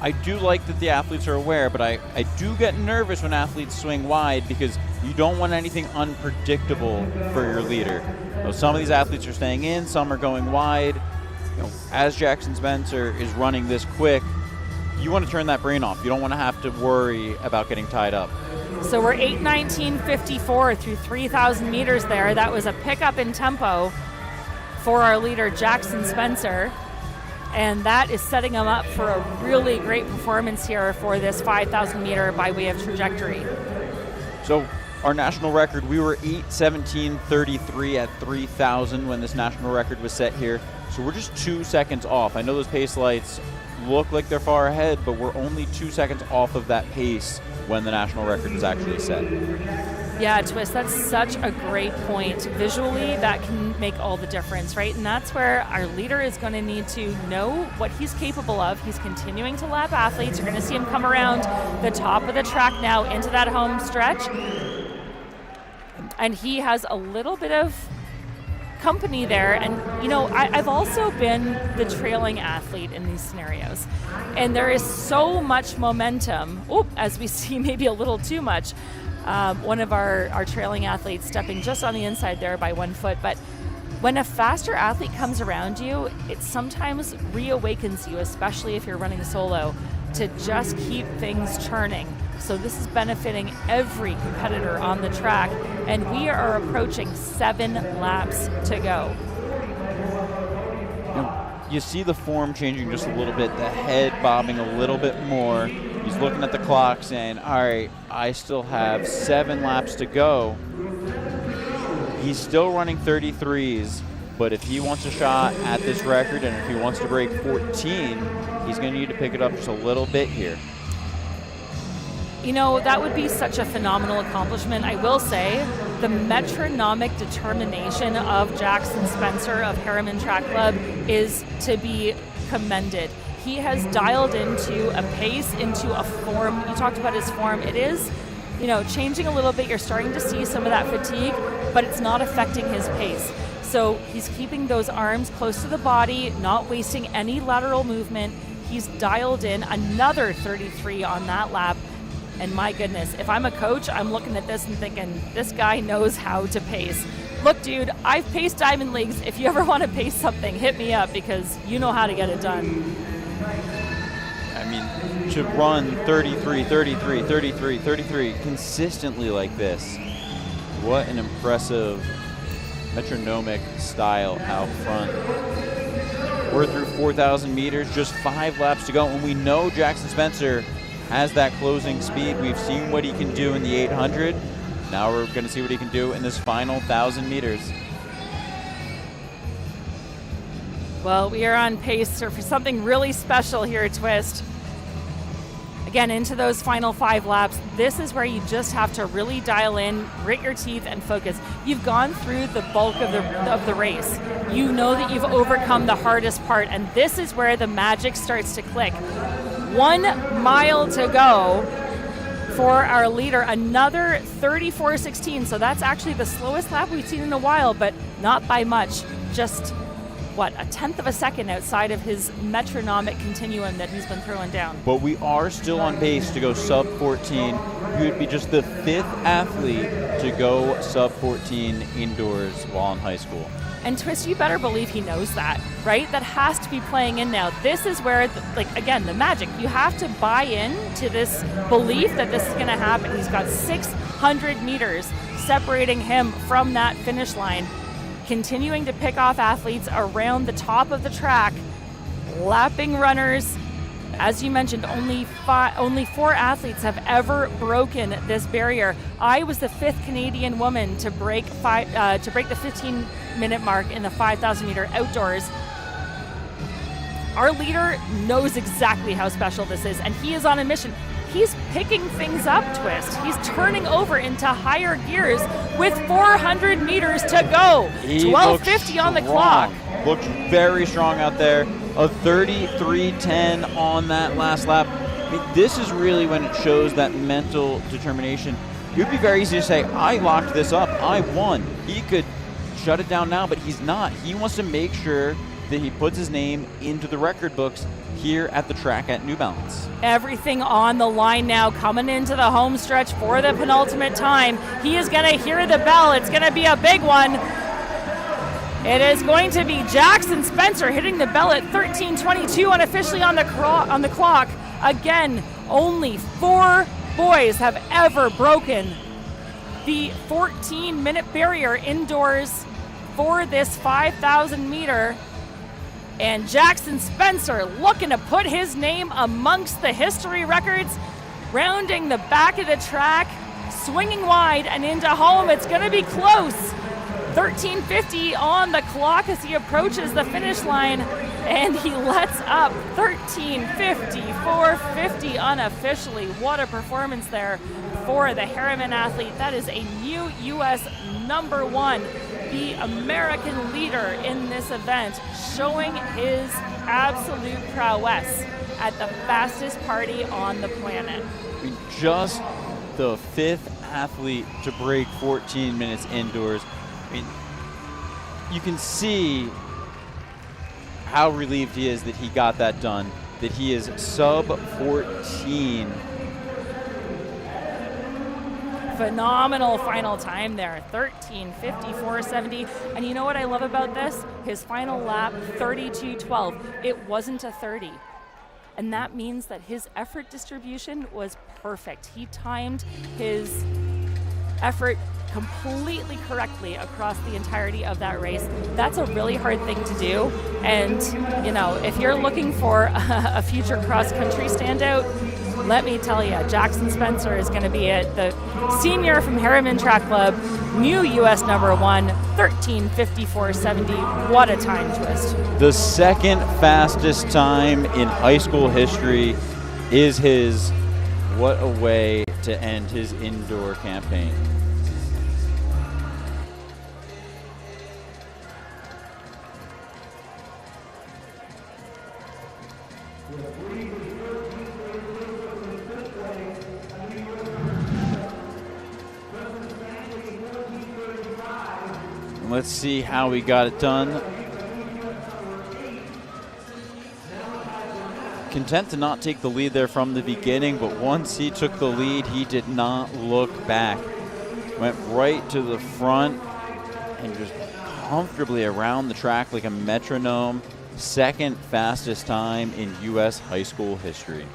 I do like that the athletes are aware, but I do get nervous when athletes swing wide, because you don't want anything unpredictable for your leader. So some of these athletes are staying in, some are going wide. You know, as Jackson Spencer is running this quick, you want to turn that brain off. You don't want to have to worry about getting tied up. So we're 8:19.54 through 3,000 meters there. That was a pickup in tempo for our leader, Jackson Spencer. And that is setting him up for a really great performance here for this 5,000 meter by way of trajectory. So our national record, we were 8:17.33 at 3,000 when this national record was set here. So we're just 2 seconds off. I know those pace lights look like they're far ahead, but we're only 2 seconds off of that pace when the national record is actually set. Yeah, Twist, that's such a great point. Visually, that can make all the difference, right? And that's where our leader is going to need to know what he's capable of. He's continuing to lap athletes. You're going to see him come around the top of the track now into that home stretch. And he has a little bit of company there. And, you know, I've also been the trailing athlete in these scenarios. And there is so much momentum, as we see maybe a little too much. One of our trailing athletes stepping just on the inside there by 1 foot. But when a faster athlete comes around you, it sometimes reawakens you, especially if you're running solo, to just keep things churning. So this is benefiting every competitor on the track, and we are approaching 7 laps to go. You see the form changing just a little bit, the head bobbing a little bit more. He's looking at the clock saying, all right, I still have 7 laps to go. He's still running 33s, but if he wants a shot at this record and if he wants to break 14, he's going to need to pick it up just a little bit here. You know, that would be such a phenomenal accomplishment. I will say the metronomic determination of Jackson Spencer of Harriman Track Club is to be commended. He has dialed into a pace, into a form. You talked about his form. It is, you know, changing a little bit. You're starting to see some of that fatigue, but it's not affecting his pace. So he's keeping those arms close to the body, not wasting any lateral movement. He's dialed in another 33 on that lap. And my goodness, if I'm a coach, I'm looking at this and thinking, this guy knows how to pace. Look, dude, I've paced Diamond Leagues. If you ever want to pace something, hit me up because you know how to get it done. I mean, to run 33, 33, 33, 33 consistently like this, what an impressive metronomic style out front. We're through 4,000 meters, just 5 laps to go, and we know Jackson Spencer has that closing speed. We've seen what he can do in the 800. Now we're going to see what he can do in this final 1,000 meters. Well, we are on pace for something really special here at Twist. Again, into those final 5 laps, this is where you just have to really dial in, grit your teeth, and focus. You've gone through the bulk of the race. You know that you've overcome the hardest part, and this is where the magic starts to click. 1 mile to go for our leader, another 34.16. So that's actually the slowest lap we've seen in a while, but not by much. Just a tenth of a second outside of his metronomic continuum that he's been throwing down. But we are still on pace to go sub 14. He would be just the 5th athlete to go sub 14 indoors while in high school. And Twist, you better believe he knows that, right? That has to be playing in now. This is where, again, the magic. You have to buy in to this belief that this is going to happen. He's got 600 meters separating him from that finish line, continuing to pick off athletes around the top of the track, lapping runners. As you mentioned, only 4 athletes have ever broken this barrier. I was the 5th Canadian woman to break the 15-minute mark in the 5,000 meter outdoors. Our leader knows exactly how special this is, and he is on a mission. He's picking things up, Twist. He's turning over into higher gears with 400 meters to go. 12:50 on the clock. Looks very strong out there. A 33:10 on that last lap. I mean, this is really when it shows that mental determination. It would be very easy to say, I locked this up, I won. He could shut it down now, but he's not. He wants to make sure that he puts his name into the record books here at the track at New Balance. Everything on the line now, coming into the home stretch for the penultimate time. He is going to hear the bell. It's going to be a big one. It is going to be Jackson Spencer hitting the bell at 13:22 unofficially on the clock. Again, only 4 boys have ever broken the 14-minute barrier indoors for this 5,000 meter. And Jackson Spencer looking to put his name amongst the history records, rounding the back of the track, swinging wide and into home. It's going to be close. 13:50 on the clock as he approaches the finish line, and he lets up 13:50, 4:50 unofficially. What a performance there for the Harriman athlete. That is a new U.S. #1, the American leader in this event, showing his absolute prowess at the fastest party on the planet. I mean, just the 5th athlete to break 14 minutes indoors. I mean, you can see how relieved he is that he got that done, that he is sub 14. Phenomenal final time there, 13:54.70. And you know what I love about this? His final lap, 32:12. It wasn't a 30. And that means that his effort distribution was perfect. He timed his effort completely correctly across the entirety of that race. That's a really hard thing to do. And, you know, if you're looking for a future cross-country standout, let me tell you, Jackson Spencer is going to be it. The senior from Harriman Track Club, new U.S. #1, 13:54.70. What a time, Twist. The 2nd fastest time in high school history is his. What a way to end his indoor campaign. Let's see how he got it done. Content to not take the lead there from the beginning, but once he took the lead, he did not look back. Went right to the front and just comfortably around the track like a metronome. 2nd fastest time in U.S. high school history.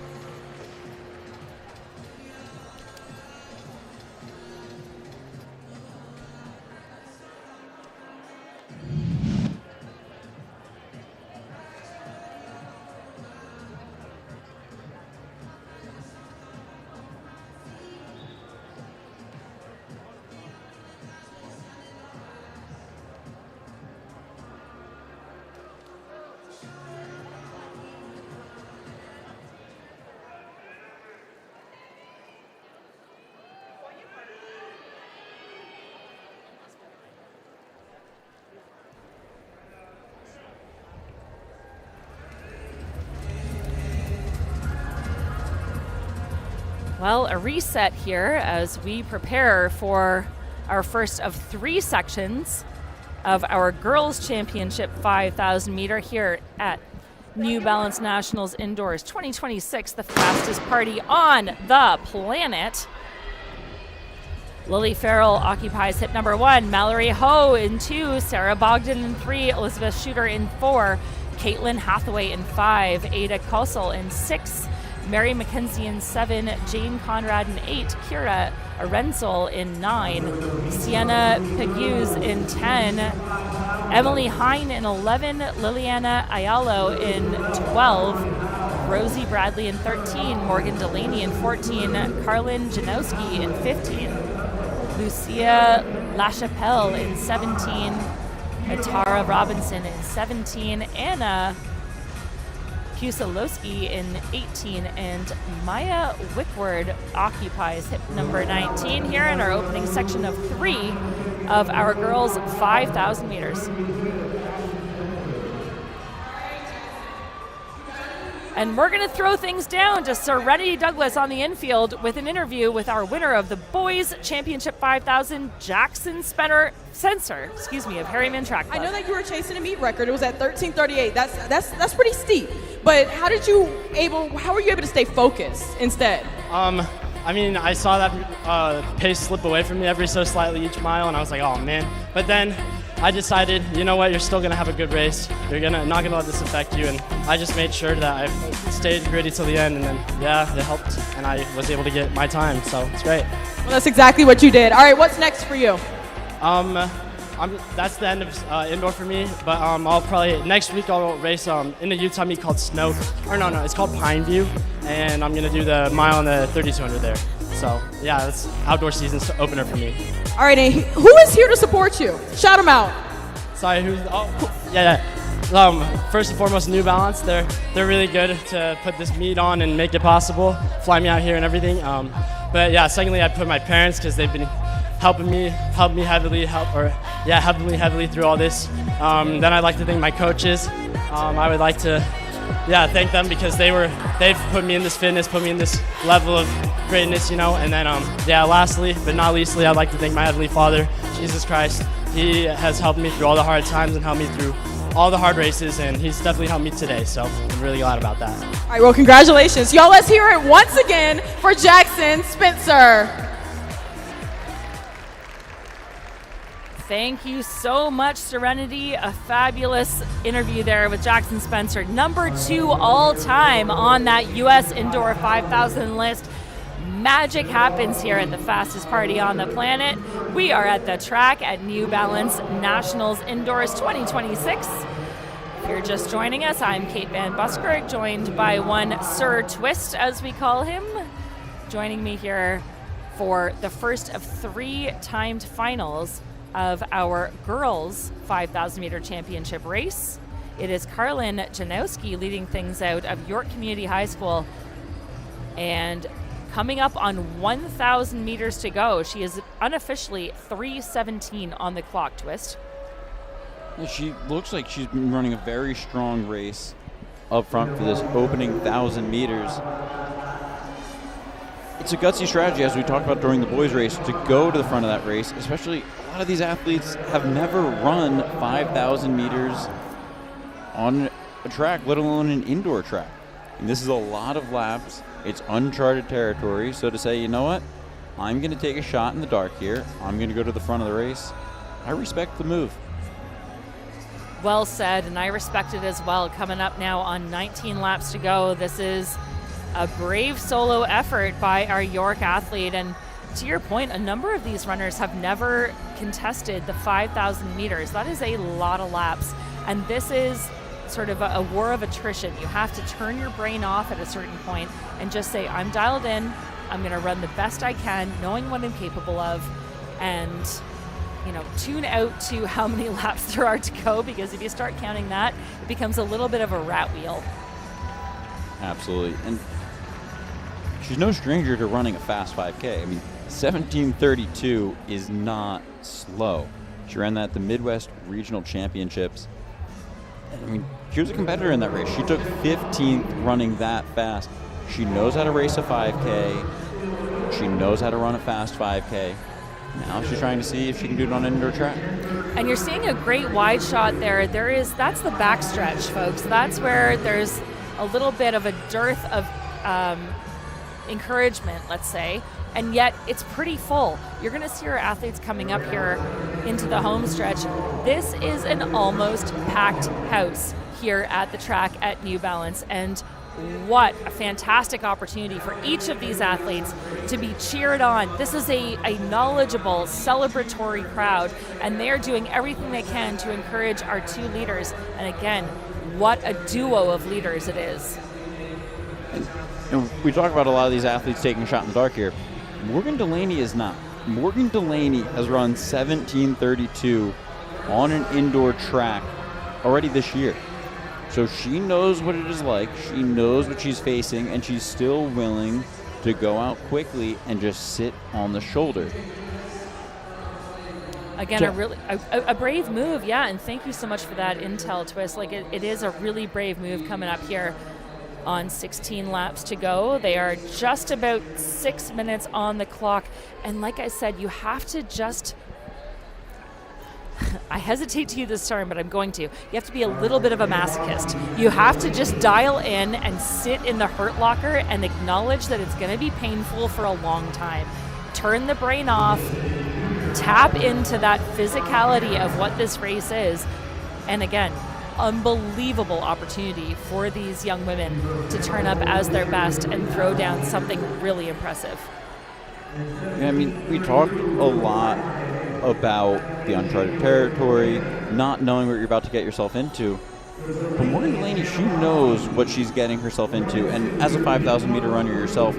Well, a reset here as we prepare for our first of 3 sections of our Girls Championship 5,000 meter here at New Balance Nationals Indoors 2026, the fastest party on the planet. Lily Farrell occupies hip number 1, Mallory Ho in 2, Sarah Bogdan in 3, Elizabeth Shooter in 4, Caitlin Hathaway in 5, Ada Kosel in 6, Mary McKenzie in 7, Jane Conrad in 8, Kira Arenzel in 9, Sienna Paguse in 10, Emily Hine in 11, Liliana Ayalo in 12, Rosie Bradley in 13, Morgan Delaney in 14, Carlin Janowski in 15, Lucia LaChapelle in 17, Tara Robinson in 17, Anna Kusalowski in 18, and Maya Wickward occupies hip number 19 here in our opening section of 3 of our girls 5,000 meters. And we're going to throw things down to Serenity Douglas on the infield with an interview with our winner of the Boys Championship 5,000, Jackson Spencer, of Harriman Track Club. I know that you were chasing a meet record. It was at 13:38. That's pretty steep. But how were you able to stay focused instead? I mean, I saw that pace slip away from me every so slightly each mile, and I was like, oh man. But then I decided, you know what, you're still gonna have a good race. You're not gonna let this affect you, and I just made sure that I stayed gritty till the end, and then yeah, it helped, and I was able to get my time, so it's great. Well, that's exactly what you did. All right, what's next for you? That's the end of indoor for me, but I'll probably next week I'll race in a Utah meet called Snow, or no, it's called Pine View, and I'm gonna do the mile and the 3200 there. So yeah, that's outdoor season's opener for me. All right, and who is here to support you? Shout them out. Sorry, who's? Oh, yeah. First and foremost, New Balance. They're really good to put this meet on and make it possible. Fly me out here and everything. But yeah, secondly, I'd put my parents because they've been helping me heavily through all this. Then I'd like to thank my coaches. I would like to thank them because they've put me in this fitness, put me in this level of greatness, And then lastly but not leastly, I'd like to thank my Heavenly Father, Jesus Christ. He has helped me through all the hard times and helped me through all the hard races, and he's definitely helped me today, so I'm really glad about that. All right, well, congratulations. Y'all, let's hear it once again for Jackson Spencer. Thank you so much, Serenity. A fabulous interview there with Jackson Spencer, number 2 all time on that U.S. Indoor 5,000 list. Magic happens here at the fastest party on the planet. We are at the track at New Balance Nationals Indoors 2026. If you're just joining us, I'm Kate Van Buskirk, joined by one Sir Twist, as we call him, joining me here for the first of 3 timed finals of our girls 5,000 meter championship race. It is Carlin Janowski leading things out of York Community High School, and coming up on 1,000 meters to go. She is unofficially 3:17 on the clock, Twist. She looks like she's been running a very strong race up front for this opening 1,000 meters. It's a gutsy strategy, as we talked about during the boys' race, to go to the front of that race, especially a lot of these athletes have never run 5,000 meters on a track, let alone an indoor track. And this is a lot of laps. It's uncharted territory. So to say, you know what, I'm going to take a shot in the dark here. I'm going to go to the front of the race. I respect the move. Well said, and I respect it as well. Coming up now on 19 laps to go. This is a brave solo effort by our York athlete. And to your point, a number of these runners have never contested the 5,000 meters. That is a lot of laps. And this is sort of a war of attrition. You have to turn your brain off at a certain point and just say, I'm dialed in. I'm going to run the best I can, knowing what I'm capable of, and tune out to how many laps there are to go, because if you start counting that, it becomes a little bit of a rat wheel. Absolutely. And she's no stranger to running a fast 5K. I mean, 17:32 is not slow. She ran that at the Midwest Regional Championships. I mean, she was a competitor in that race. She took 15th running that fast. She knows how to race a 5K. She knows how to run a fast 5K. Now she's trying to see if she can do it on an indoor track. And you're seeing a great wide shot there. That's the backstretch, folks. That's where there's a little bit of a dearth of encouragement, let's say, and yet it's pretty full. You're going to see our athletes coming up here into the home stretch. This is an almost packed house here at the track at New Balance, and what a fantastic opportunity for each of these athletes to be cheered on. This is a knowledgeable, celebratory crowd, and they're doing everything they can to encourage our two leaders. And again, what a duo of leaders it is. And we talk about a lot of these athletes taking a shot in the dark here. Morgan Delaney is not. Morgan Delaney has run 17:32 on an indoor track already this year. So she knows what it is like, she knows what she's facing, and she's still willing to go out quickly and just sit on the shoulder. Again, a brave move, yeah, and thank you so much for that intel, Twist. Like, it is a really brave move coming up here on 16 laps to go. They are just about 6 minutes on the clock, and like I said, you have to just... I hesitate to use this term, but I'm going to. You have to be a little bit of a masochist. You have to just dial in and sit in the hurt locker and acknowledge that it's going to be painful for a long time. Turn the brain off, tap into that physicality of what this race is, and again, unbelievable opportunity for these young women to turn up as their best and throw down something really impressive. Yeah, I mean, we talked a lot about the uncharted territory, not knowing what you're about to get yourself into. But Morgan Delaney, she knows what she's getting herself into. And as a 5,000 meter runner yourself,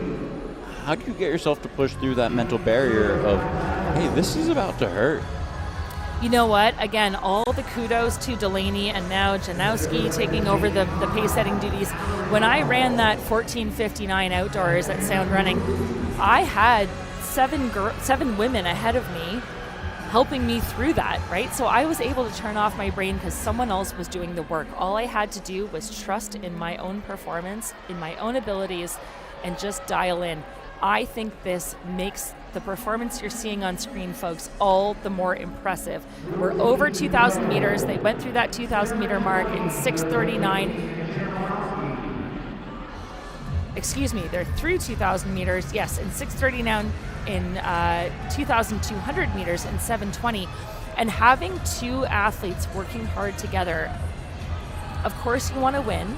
how do you get yourself to push through that mental barrier of, hey, this is about to hurt? You know what? Again, all the kudos to Delaney and now Janowski taking over the pace setting duties. When I ran that 14:59 outdoors at Sound Running, I had seven women ahead of me helping me through that, right? So I was able to turn off my brain because someone else was doing the work. All I had to do was trust in my own performance, in my own abilities, and just dial in. I think this makes the performance you're seeing on screen, folks, all the more impressive. We're over 2,000 meters. They went through that 2,000 meter mark in 6:39. Excuse me, they're through 2,000 meters, yes, in 6:39 in 2,200 meters in 7:20. And having two athletes working hard together, of course you want to win,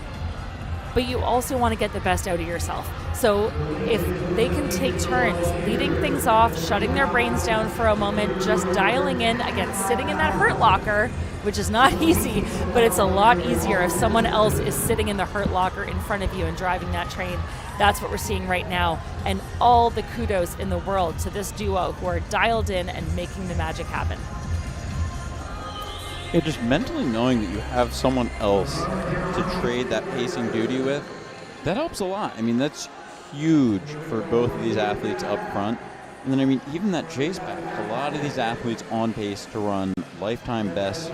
but you also want to get the best out of yourself. So if they can take turns leading things off, shutting their brains down for a moment, just dialing in, again, sitting in that hurt locker, which is not easy, but it's a lot easier if someone else is sitting in the hurt locker in front of you and driving that train. That's what we're seeing right now. And all the kudos in the world to this duo who are dialed in and making the magic happen. Yeah, just mentally knowing that you have someone else to trade that pacing duty with, that helps a lot. I mean, that's huge for both of these athletes up front. And then, I mean, even that chase back, a lot of these athletes on pace to run lifetime bests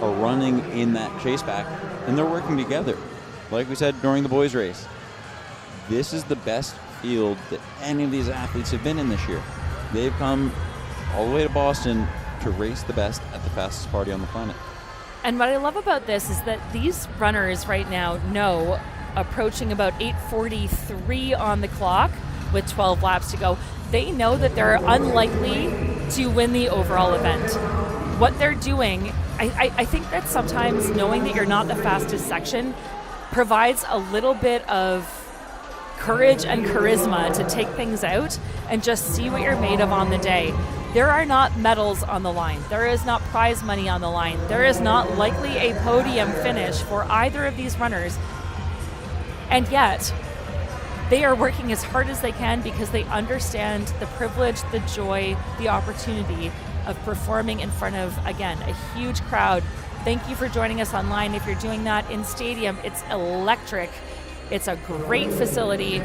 are running in that chase back, and they're working together. Like we said during the boys' race, this is the best field that any of these athletes have been in this year. They've come all the way to Boston to race the best at the fastest party on the planet. And what I love about this is that these runners right now know, approaching about 8:43 on the clock with 12 laps to go, they know that they're unlikely to win the overall event. What they're doing, I think that sometimes knowing that you're not the fastest section provides a little bit of courage and charisma to take things out and just see what you're made of on the day. There are not medals on the line. There is not prize money on the line. There is not likely a podium finish for either of these runners. And yet, they are working as hard as they can because they understand the privilege, the joy, the opportunity of performing in front of, again, a huge crowd. Thank you for joining us online. If you're doing that in stadium, it's electric. It's a great facility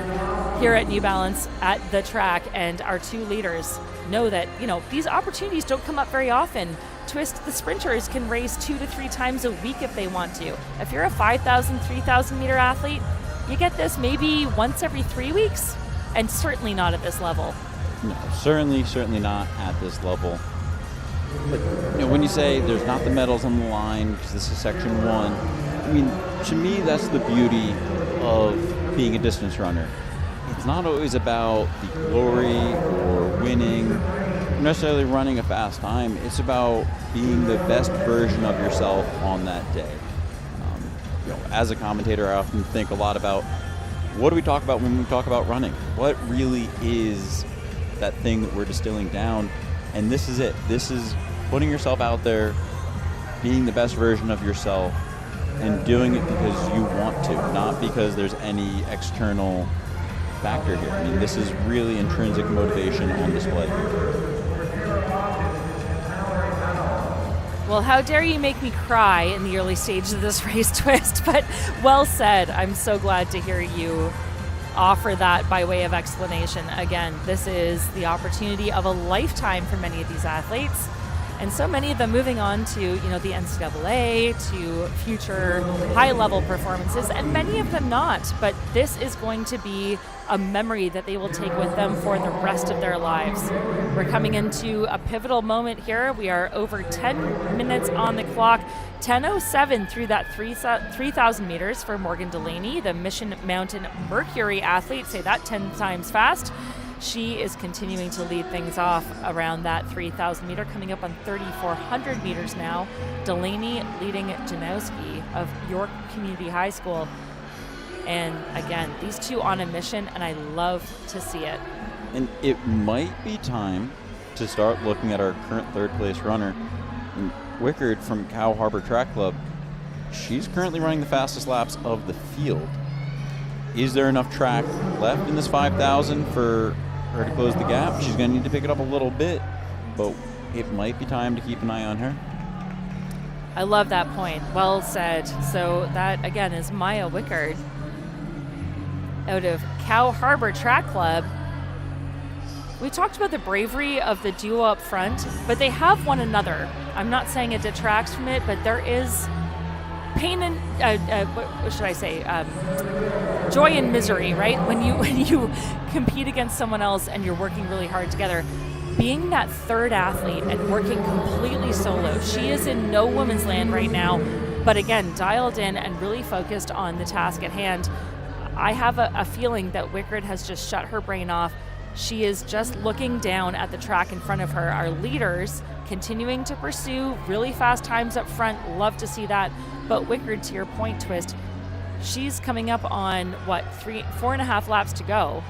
here at New Balance at the track, and our two leaders know that, these opportunities don't come up very often. Twist, the sprinters can race 2 to 3 times a week if they want to. If you're a 5,000, 3,000 meter athlete, you get this maybe once every 3 weeks. and certainly not at this level. No, certainly not at this level. But when you say there's not the medals on the line because this is Section 1, I mean, to me, that's the beauty of being a distance runner. It's not always about the glory or winning, or necessarily running a fast time. It's about being the best version of yourself on that day. As a commentator, I often think a lot about what do we talk about when we talk about running? What really is that thing that we're distilling down? And this is it. This is putting yourself out there, being the best version of yourself, and doing it because you want to, not because there's any external factor here. I mean, this is really intrinsic motivation on display. Well, how dare you make me cry in the early stages of this race, Twist, but well said. I'm so glad to hear you offer that by way of explanation. Again, this is the opportunity of a lifetime for many of these athletes, and so many of them moving on to, the NCAA, to future high-level performances, and many of them not. But this is going to be a memory that they will take with them for the rest of their lives. We're coming into a pivotal moment here. We are over 10 minutes on the clock. 10:07 through that 3,000 meters for Morgan Delaney, the Mission Mountain Mercury athlete. Say that 10 times fast. She is continuing to lead things off around that 3,000 meter, coming up on 3,400 meters now. Delaney leading Janowski of York Community High School. And again, these two on a mission, and I love to see it. And it might be time to start looking at our current third place runner, Wickard from Cow Harbor Track Club. She's currently running the fastest laps of the field. Is there enough track left in this 5,000 for her to close the gap? She's going to need to pick it up a little bit, but it might be time to keep an eye on her. I love that point. Well said. So that, again, is Maya Wickard out of Cow Harbor Track Club. We talked about the bravery of the duo up front, but they have one another. I'm not saying it detracts from it, but there is pain and what should I say? Joy and misery, right? When you compete against someone else and you're working really hard together. Being that third athlete and working completely solo, she is in no woman's land right now, but again, dialed in and really focused on the task at hand. I have a feeling that Wickard has just shut her brain off. She is just looking down at the track in front of her. Our leaders continuing to pursue really fast times up front. Love to see that. But Wickard, to your point, Twist, she's coming up on, 4.5 laps to go.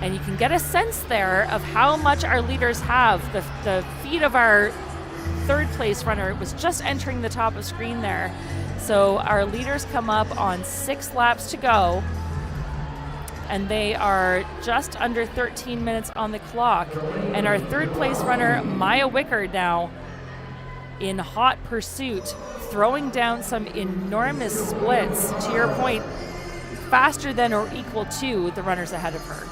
And you can get a sense there of how much our leaders have. The feet of our third place runner was just entering the top of screen there. So our leaders come up on 6 laps to go. And they are just under 13 minutes on the clock. And our third place runner, Maya Wickard, now in hot pursuit, throwing down some enormous splits, to your point, faster than or equal to the runners ahead of her.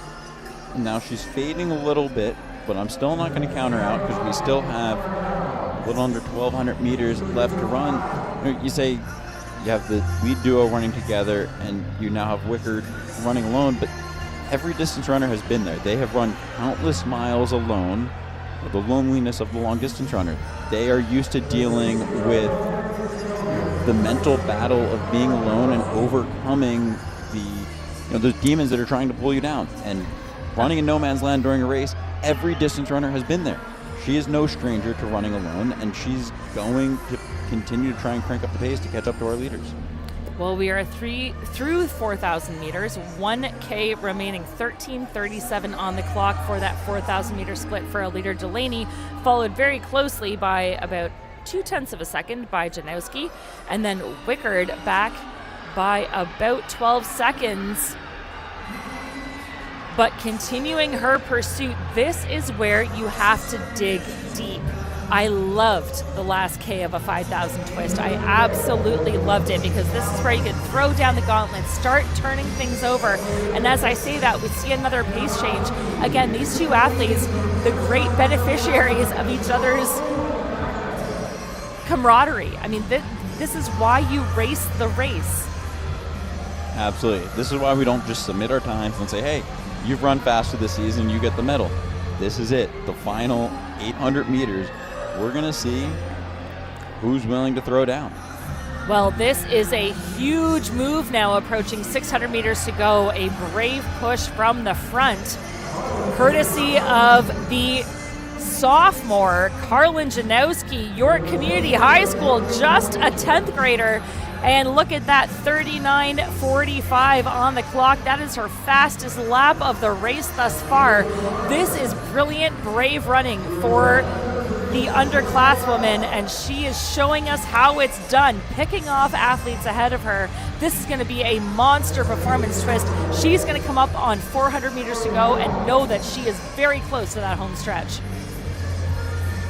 Now she's fading a little bit, but I'm still not going to count her out because we still have a little under 1,200 meters left to run. You say you have the lead duo running together, and you now have Wickard running alone, but every distance runner has been there. They have run countless miles alone, the loneliness of the long distance runner. They are used to dealing with the mental battle of being alone and overcoming those demons that are trying to pull you down. And running in no man's land during a race, every distance runner has been there. She is no stranger to running alone, and she's going to continue to try and crank up the pace to catch up to our leaders. Well, we are through 4,000 meters, 1K remaining, 13:37 on the clock for that 4,000 meter split for our leader Delaney, followed very closely by about 0.2 of a second by Janowski, and then Wickard back by about 12 seconds. But continuing her pursuit, this is where you have to dig deep. I loved the last K of a 5,000 Twist. I absolutely loved it because this is where you can throw down the gauntlet, start turning things over. And as I say that, we see another pace change. Again, these two athletes, the great beneficiaries of each other's camaraderie. I mean, this is why you race the race. Absolutely. This is why we don't just submit our times and say, hey, you've run faster this season, you get the medal. This is it. The final 800 meters. We're going to see who's willing to throw down. Well, this is a huge move now, approaching 600 meters to go. A brave push from the front, courtesy of the sophomore, Carlin Janowski, York Community High School, just a 10th grader. And look at that, 39:45 on the clock. That is her fastest lap of the race thus far. This is brilliant, brave running for the underclasswoman, and she is showing us how it's done, picking off athletes ahead of her. This is going to be a monster performance twist. She's going to come up on 400 meters to go and know that she is very close to that home stretch.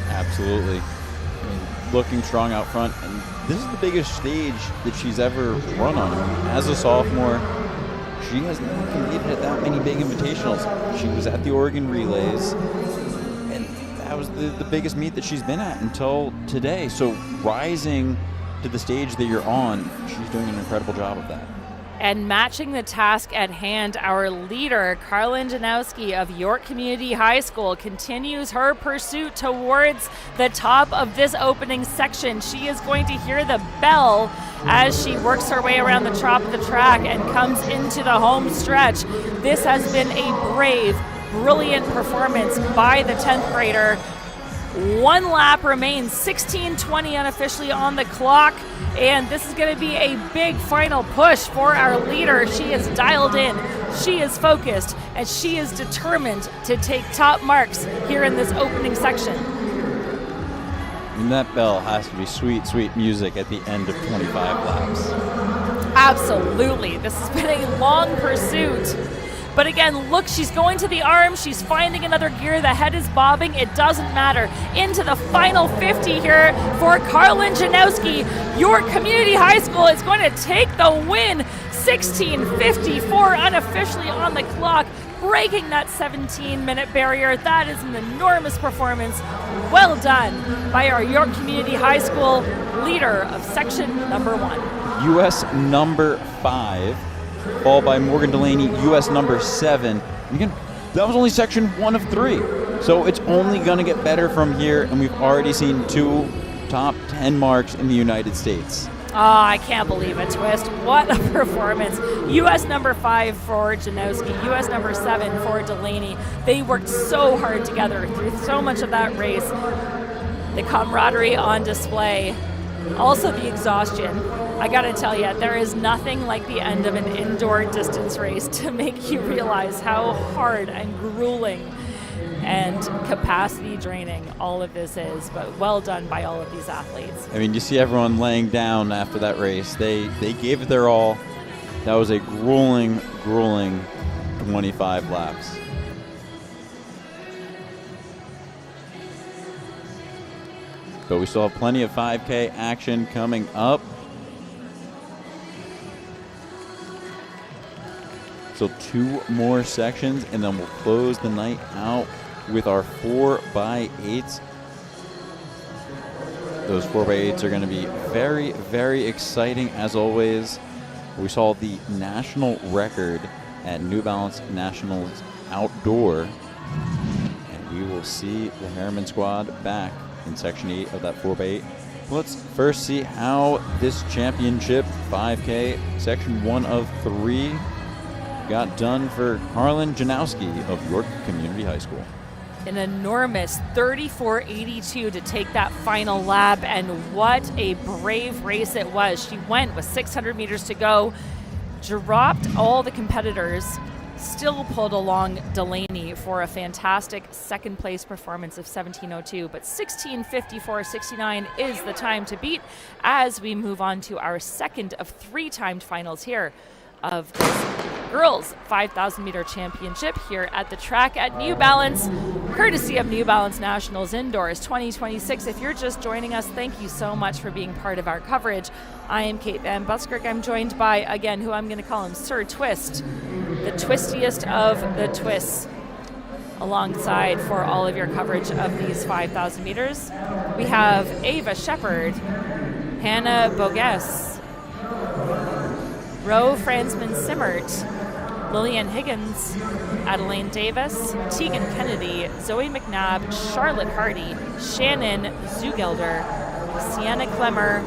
Absolutely. I mean, looking strong out front, and this is the biggest stage that she's ever run on. I mean, as a sophomore, she has not competed at that many big invitationals. She was at the Oregon Relays, and that was the biggest meet that she's been at until today. So rising to the stage that you're on, she's doing an incredible job of that. And matching the task at hand, our leader, Carlin Janowski of York Community High School, continues her pursuit towards the top of this opening section. She is going to hear the bell as she works her way around the top of the track and comes into the home stretch. This has been a brave, brilliant performance by the 10th grader. One lap remains, 16:20 unofficially on the clock, and this is going to be a big final push for our leader. She is dialed in, she is focused, and she is determined to take top marks here in this opening section. And that bell has to be sweet, sweet music at the end of 25 laps. Absolutely. This has been a long pursuit. But again, look, she's going to the arm. She's finding another gear. The head is bobbing. It doesn't matter. Into the final 50 here for Carlin Janowski. York Community High School is going to take the win. 16:54 unofficially on the clock, breaking that 17-minute barrier. That is an enormous performance. Well done by our York Community High School leader of section number 1. U.S. number 5. Followed by Morgan Delaney, U.S. number 7. And again, that was only section 1 of 3. So it's only going to get better from here, and we've already seen 2 top 10 marks in the United States. Oh, I can't believe it, Twist. What a performance. U.S. number 5 for Janowski, U.S. number 7 for Delaney. They worked so hard together through so much of that race. The camaraderie on display. Also the exhaustion. I gotta tell you, there is nothing like the end of an indoor distance race to make you realize how hard and grueling and capacity draining all of this is, but well done by all of these athletes. I mean, you see everyone laying down after that race. They gave it their all. That was a grueling 25 laps. But we still have plenty of 5K action coming up. So 2 more sections, and then we'll close the night out with our 4x8s. Those 4x8s are going to be very, very exciting as always. We saw the national record at New Balance Nationals Outdoor, and we will see the Harriman squad back in Section 8 of that 4x8. Let's first see how this championship 5K Section 1 of 3 got done for Carlin Janowski of York Community High School. An enormous 34.82 to take that final lap, and what a brave race it was. She went with 600 meters to go, dropped all the competitors, still pulled along Delaney for a fantastic second place performance of 17:02, but 16:54.69 is the time to beat as we move on to our second of 3 timed finals here of this girls 5,000 meter championship here at the track at New Balance, courtesy of New Balance Nationals Indoors 2026. If you're just joining us, thank you so much for being part of our coverage. I am Kate Van Buskirk. I'm joined by, again, who I'm going to call him Sir Twist, the twistiest of the twists, alongside for all of your coverage of these 5,000 meters. We have Ava Shepard, Hannah Bogues, Roe Franzman Simmert, Lillian Higgins, Adeline Davis, Tegan Kennedy, Zoe McNabb, Charlotte Hardy, Shannon Zugelder, Sienna Klemmer,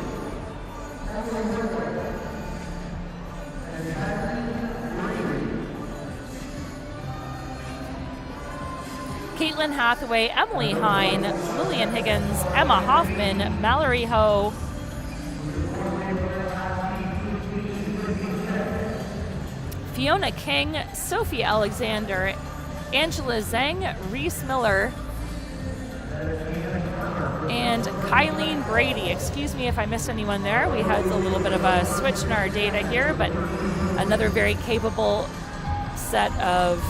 Caitlin Hathaway, Emily Hine, Lillian Higgins, Emma Hoffman, Mallory Ho, Fiona King, Sophie Alexander, Angela Zhang, Reese Miller, and Kylene Brady. Excuse me if I missed anyone there. We had a little bit of a switch in our data here, but another very capable set of,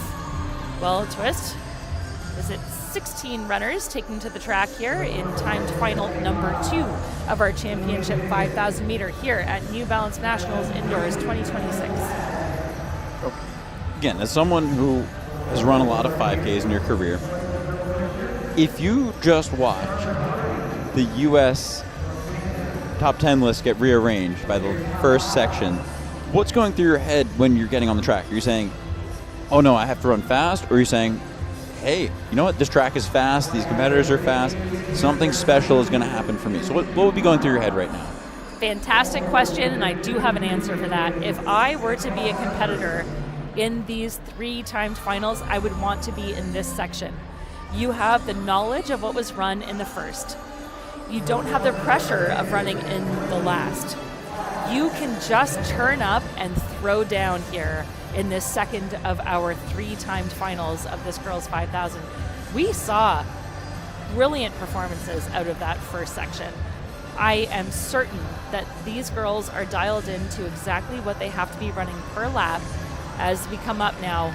well, twist. Is it 16 runners taking to the track here in timed final number 2 of our championship 5,000 meter here at New Balance Nationals Indoors 2026. Again, as someone who has run a lot of 5Ks in your career, if you just watch the U.S. top 10 list get rearranged by the first section, what's going through your head when you're getting on the track? Are you saying, oh no, I have to run fast? Or are you saying, hey, you know what, this track is fast, these competitors are fast, something special is going to happen for me? So what would be going through your head right now? Fantastic question, and I do have an answer for that. If I were to be a competitor in these 3 timed finals, I would want to be in this section. You have the knowledge of what was run in the first. You don't have the pressure of running in the last. You can just turn up and throw down here in this second of our 3 timed finals of this girls 5,000. We saw brilliant performances out of that first section. I am certain that these girls are dialed into exactly what they have to be running per lap as we come up now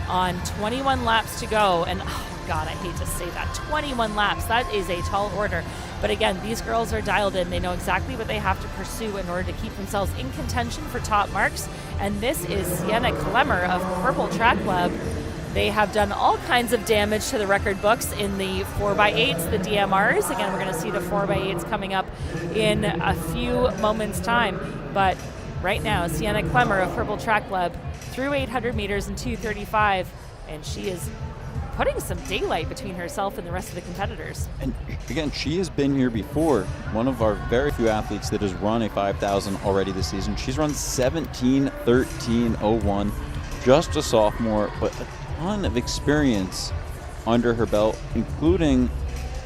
on 21 laps to go. And oh God, I hate to say that, 21 laps, that is a tall order. But again, these girls are dialed in. They know exactly what they have to pursue in order to keep themselves in contention for top marks. And this is Sienna Klemmer of Purple Track Club. They have done all kinds of damage to the record books in the 4x8s, the DMRs. Again, we're going to see the 4x8s coming up in a few moments' time. But right now, Sienna Klemmer of Purple Track Club through 800 meters in 2:35, and she is putting some daylight between herself and the rest of the competitors. And again, she has been here before. One of our very few athletes that has run a 5,000 already this season. She's run 17:13:01, just a sophomore, but a ton of experience under her belt, including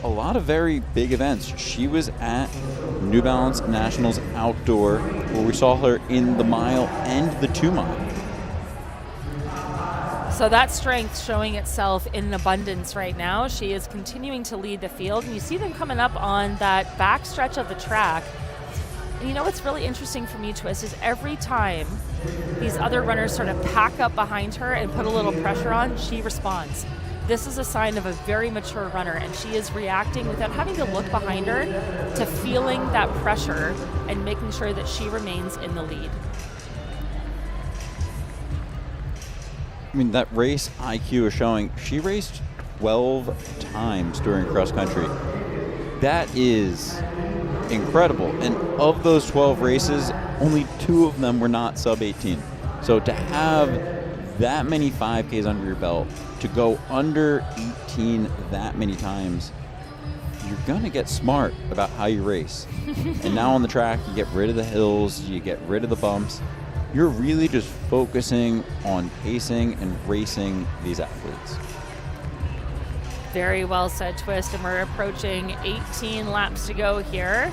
a lot of very big events. She was at New Balance Nationals Outdoor, where we saw her in the mile and the 2 mile. So that strength showing itself in abundance right now. She is continuing to lead the field, and you see them coming up on that back stretch of the track. And you know what's really interesting for me, Twist, is every time these other runners sort of pack up behind her and put a little pressure on, she responds. This is a sign of a very mature runner, and she is reacting without having to look behind her to feeling that pressure and making sure that she remains in the lead. I mean, that race IQ is showing she raced 12 times during cross country. That is incredible. And of those 12 races, only 2 of them were not sub 18. So to have that many 5Ks under your belt, to go under 18 that many times, you're going to get smart about how you race. And now on the track, you get rid of the hills, you get rid of the bumps. You're really just focusing on pacing and racing these athletes. Very well said, Twist, and we're approaching 18 laps to go here.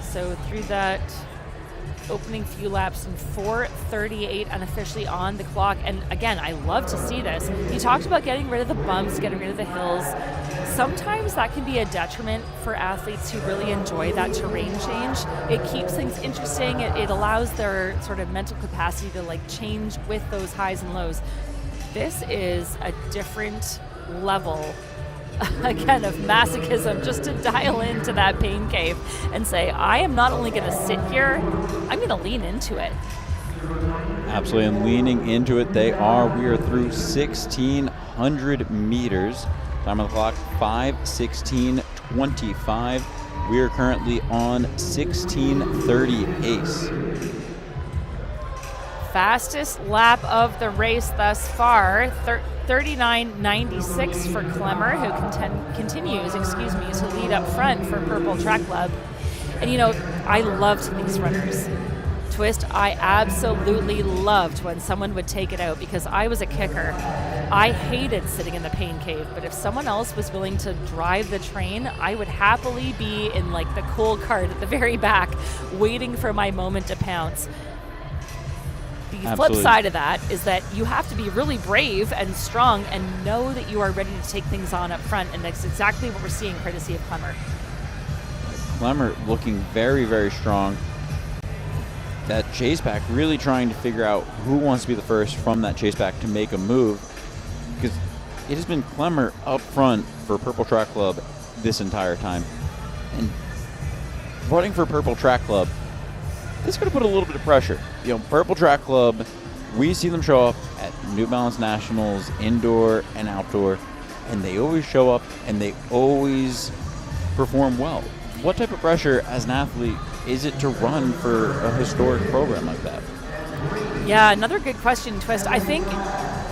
So through that opening few laps in 4:38 unofficially on the clock. And again, I love to see this. You talked about getting rid of the bumps, getting rid of the hills. Sometimes that can be a detriment for athletes who really enjoy that terrain change. It keeps things interesting. It allows their sort of mental capacity to like change with those highs and lows. This is a different level again of masochism, just to dial into that pain cave and say, I am not only going to sit here, I'm going to lean into it. Absolutely, and leaning into it they are. We are through 1,600 meters. Time on the clock, 5:16:25. We are currently on 16:30 ace. Fastest lap of the race thus far, 39.96 for Klemmer, who continues to lead up front for Purple Track Club. And I loved these runners. Twist, I absolutely loved when someone would take it out because I was a kicker. I hated sitting in the pain cave, but if someone else was willing to drive the train, I would happily be in like the cool cart at the very back waiting for my moment to pounce. The Absolutely. flip side of that is that you have to be really brave and strong and know that you are ready to take things on up front, and that's exactly what we're seeing courtesy of Klemmer. Klemmer looking very, very strong. That chase pack really trying to figure out who wants to be the first from that chase pack to make a move, because it has been Klemmer up front for Purple Track Club this entire time. And running for Purple Track Club, this is going to put a little bit of pressure. Purple Track Club, we see them show up at New Balance Nationals, indoor and outdoor, and they always show up and they always perform well. What type of pressure as an athlete is it to run for a historic program like that? Yeah, another good question, Twist. I think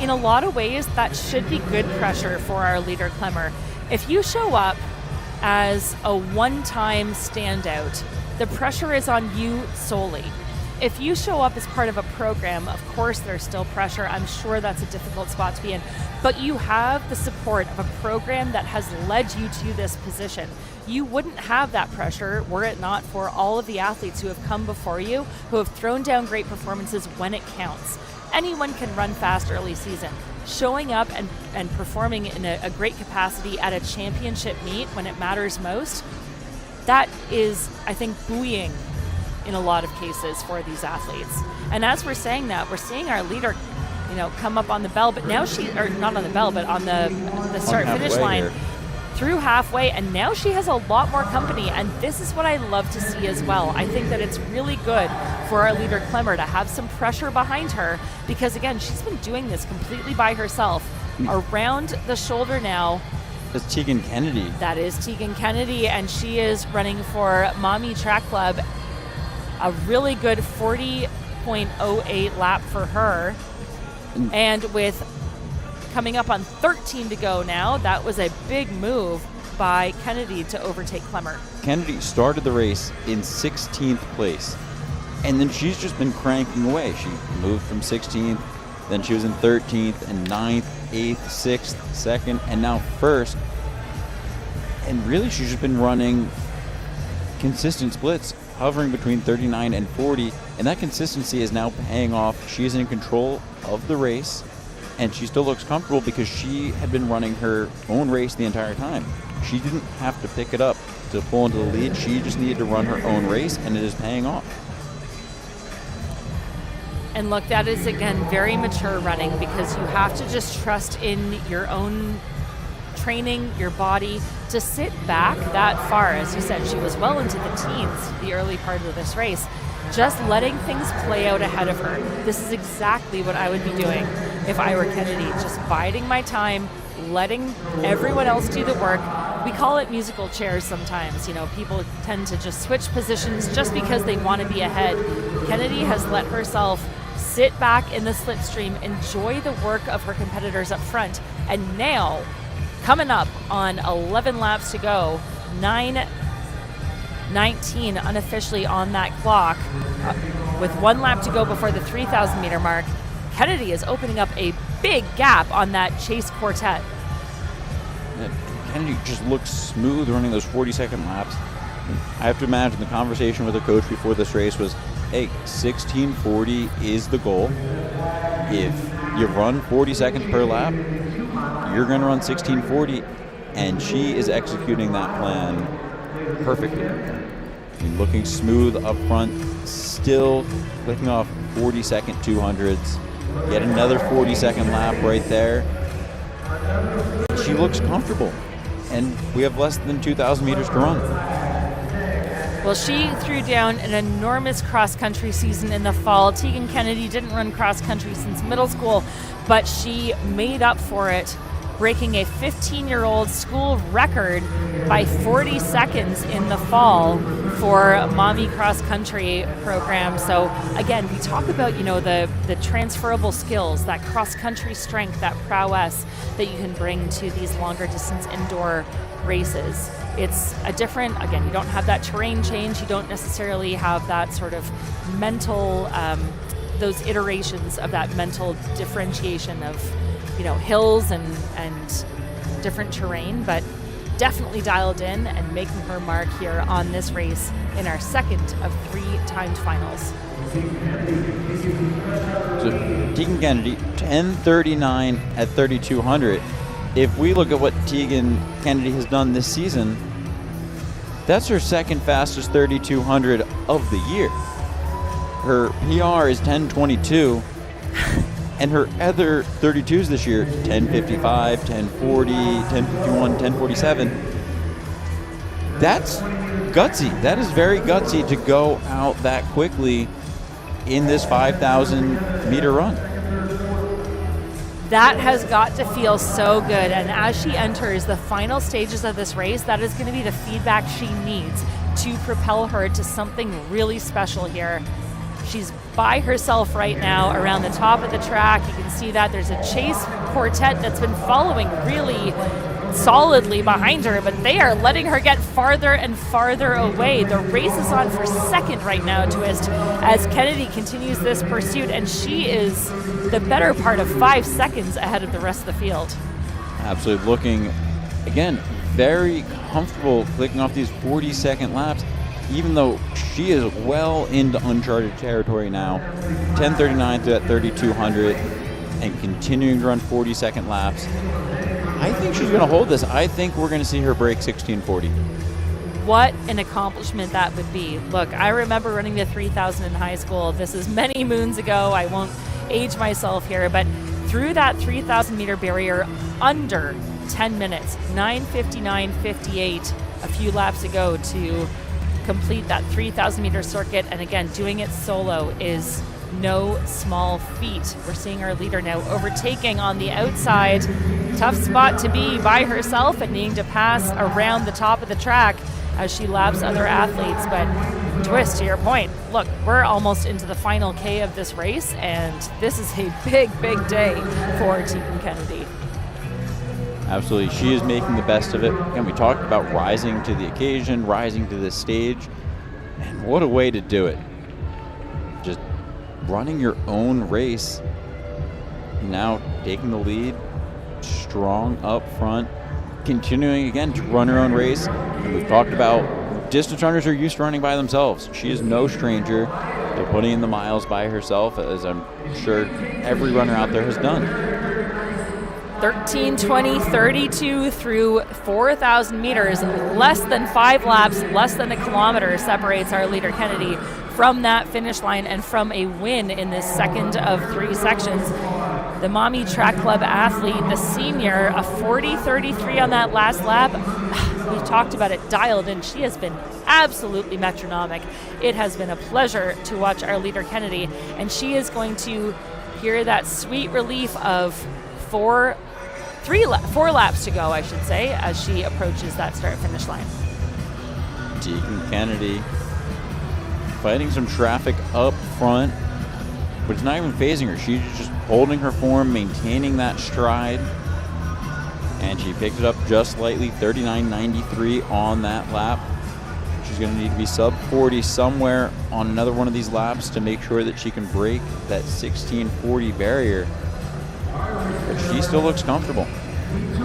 in a lot of ways that should be good pressure for our leader, Klemmer. If you show up as a one-time standout, the pressure is on you solely. If you show up as part of a program, of course there's still pressure. I'm sure that's a difficult spot to be in. But you have the support of a program that has led you to this position. You wouldn't have that pressure were it not for all of the athletes who have come before you, who have thrown down great performances when it counts. Anyone can run fast early season. Showing up and performing in a great capacity at a championship meet when it matters most, that is, I think, buoying in a lot of cases for these athletes. And as we're saying that, we're seeing our leader, come up on the bell, but now not on the bell, but on the start-finish line. Here. Through halfway, and now she has a lot more company, and this is what I love to see as well. I think that it's really good for our leader Klemmer to have some pressure behind her, because again, she's been doing this completely by herself. Around the shoulder now, That's Tegan Kennedy. that is Tegan Kennedy, and she is running for Mommy Track Club. A really good 40.08 lap for her, and with coming up on 13 to go now, that was a big move by Kennedy to overtake Klemmer. Kennedy started the race in 16th place, and then she's just been cranking away. She moved from 16th, then she was in 13th and 9th, 8th, 6th, 2nd, and now 1st. And really, she's just been running consistent splits, hovering between 39 and 40, and that consistency is now paying off. She is in control of the race, and she still looks comfortable because she had been running her own race the entire time. She didn't have to pick it up to pull into the lead. She just needed to run her own race, and it is paying off. And look, that is, again, very mature running, because you have to just trust in your own training, your body, to sit back that far. As you said, she was well into the teens the early part of this race, just letting things play out ahead of her. This is exactly what I would be doing if I were Kennedy, just biding my time, letting everyone else do the work. We call it musical chairs sometimes. People tend to just switch positions just because they want to be ahead. Kennedy has let herself sit back in the slipstream, enjoy the work of her competitors up front, and now, coming up on 11 laps to go, 9:19 unofficially on that clock, with 1 lap to go before the 3,000 meter mark, Kennedy is opening up a big gap on that chase quartet. Kennedy just looks smooth running those 40-second laps. I have to imagine the conversation with her coach before this race was, hey, 16:40 is the goal. If you run 40 seconds per lap, you're going to run 16:40, and she is executing that plan perfectly. Looking smooth up front, still clicking off 40-second 200s. Yet another 40-second lap right there. She looks comfortable, and we have less than 2,000 meters to run. Well, she threw down an enormous cross-country season in the fall. Tegan Kennedy didn't run cross-country since middle school, but she made up for it breaking a 15-year-old school record by 40 seconds in the fall for Mommy Cross Country program. So again, we talk about, the transferable skills, that cross-country strength, that prowess that you can bring to these longer distance indoor races. It's a different, again, you don't have that terrain change, you don't necessarily have that sort of mental, those iterations of that mental differentiation of, hills and different terrain, but definitely dialed in and making her mark here on this race in our second of 3 timed finals. So Tegan Kennedy, 10:39 at 3,200. If we look at what Tegan Kennedy has done this season, that's her second fastest 3,200 of the year. Her PR is 10:22, and her other 32s this year, 10:55, 10:40, 10:51, 10:47. That's gutsy. That is very gutsy to go out that quickly in this 5,000 meter run. That has got to feel so good, and as she enters the final stages of this race, that is going to be the feedback she needs to propel her to something really special here. She's by herself right now around the top of the track. You can see that there's a chase quartet that's been following really solidly behind her, but they are letting her get farther and farther away. The race is on for second right now, Twist, as Kennedy continues this pursuit, and she is the better part of 5 seconds ahead of the rest of the field. Absolutely. Looking, again, very comfortable clicking off these 40-second laps, even though she is well into uncharted territory now. 10:39 through that 3,200 and continuing to run 40-second laps. I think she's going to hold this. I think we're going to see her break 16:40. What an accomplishment that would be. Look, I remember running the 3,000 in high school. This is many moons ago. I won't age myself here, but through that 3,000 meter barrier under 10 minutes, 9:59.58 a few laps ago to complete that 3,000 meter circuit, and again, doing it solo is no small feat. We're seeing our leader now overtaking on the outside. Tough spot to be by herself and needing to pass around the top of the track as she laps other athletes. But Twist, to your point, look, we're almost into the final K of this race, and this is a big, big day for Tegan Kennedy. Absolutely. She is making the best of it. And we talked about rising to the occasion, rising to this stage. And what a way to do it. Just running your own race. Now taking the lead, strong up front, continuing again to run her own race. And we've talked about distance runners are used to running by themselves. She is no stranger to putting in the miles by herself, as I'm sure every runner out there has done. 13:20.32 through 4,000 meters, less than 5 laps, less than a kilometer separates our leader Kennedy from that finish line and from a win in this second of 3 sections. The Mommy Track Club athlete, the senior, a 40:33 on that last lap. We've talked about it, dialed in. She has been absolutely metronomic. It has been a pleasure to watch our leader Kennedy, and she is going to hear that sweet relief of 4 laps to go, I should say, as she approaches that start-finish line. Tegan Kennedy fighting some traffic up front, but it's not even phasing her. She's just holding her form, maintaining that stride, and she picked it up just slightly, 39.93 on that lap. She's going to need to be sub 40 somewhere on another one of these laps to make sure that she can break that 16:40 barrier. But she still looks comfortable.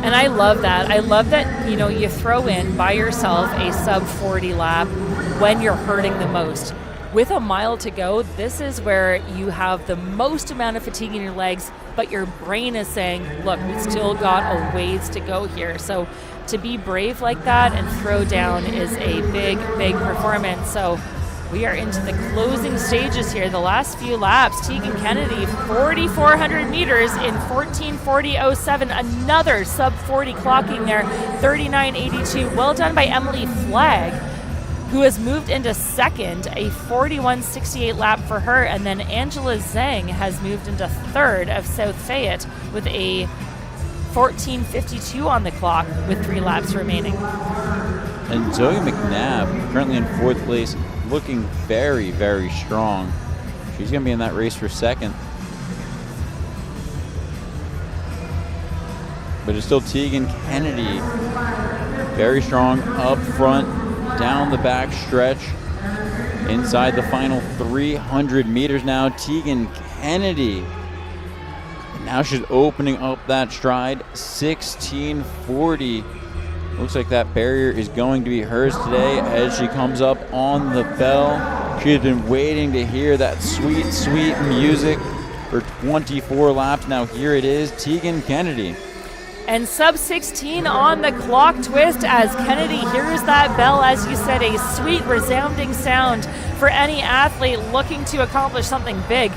And I love that. I love that, you throw in by yourself a sub 40 lap when you're hurting the most. With a mile to go, this is where you have the most amount of fatigue in your legs, but your brain is saying, look, we still got a ways to go here. So to be brave like that and throw down is a big, big performance. So we are into the closing stages here, the last few laps. Tegan Kennedy, 4,400 meters in 14:40.07, another sub 40 clocking there, 39.82. Well done by Emily Flagg, who has moved into second, a 41.68 lap for her. And then Angela Zhang has moved into third of South Fayette with a 14:52 on the clock with 3 laps remaining. And Zoe McNabb, currently in 4th place, looking very, very strong. She's going to be in that race for 2nd. But it's still Tegan Kennedy, very strong up front, down the back stretch. Inside the final 300 meters now, Tegan Kennedy. Now she's opening up that stride, 16:40. Looks like that barrier is going to be hers today as she comes up on the bell. She has been waiting to hear that sweet, sweet music for 24 laps. Now here it is, Tegan Kennedy. And sub 16 on the clock twist as Kennedy hears that bell. As you said, a sweet resounding sound for any athlete looking to accomplish something big.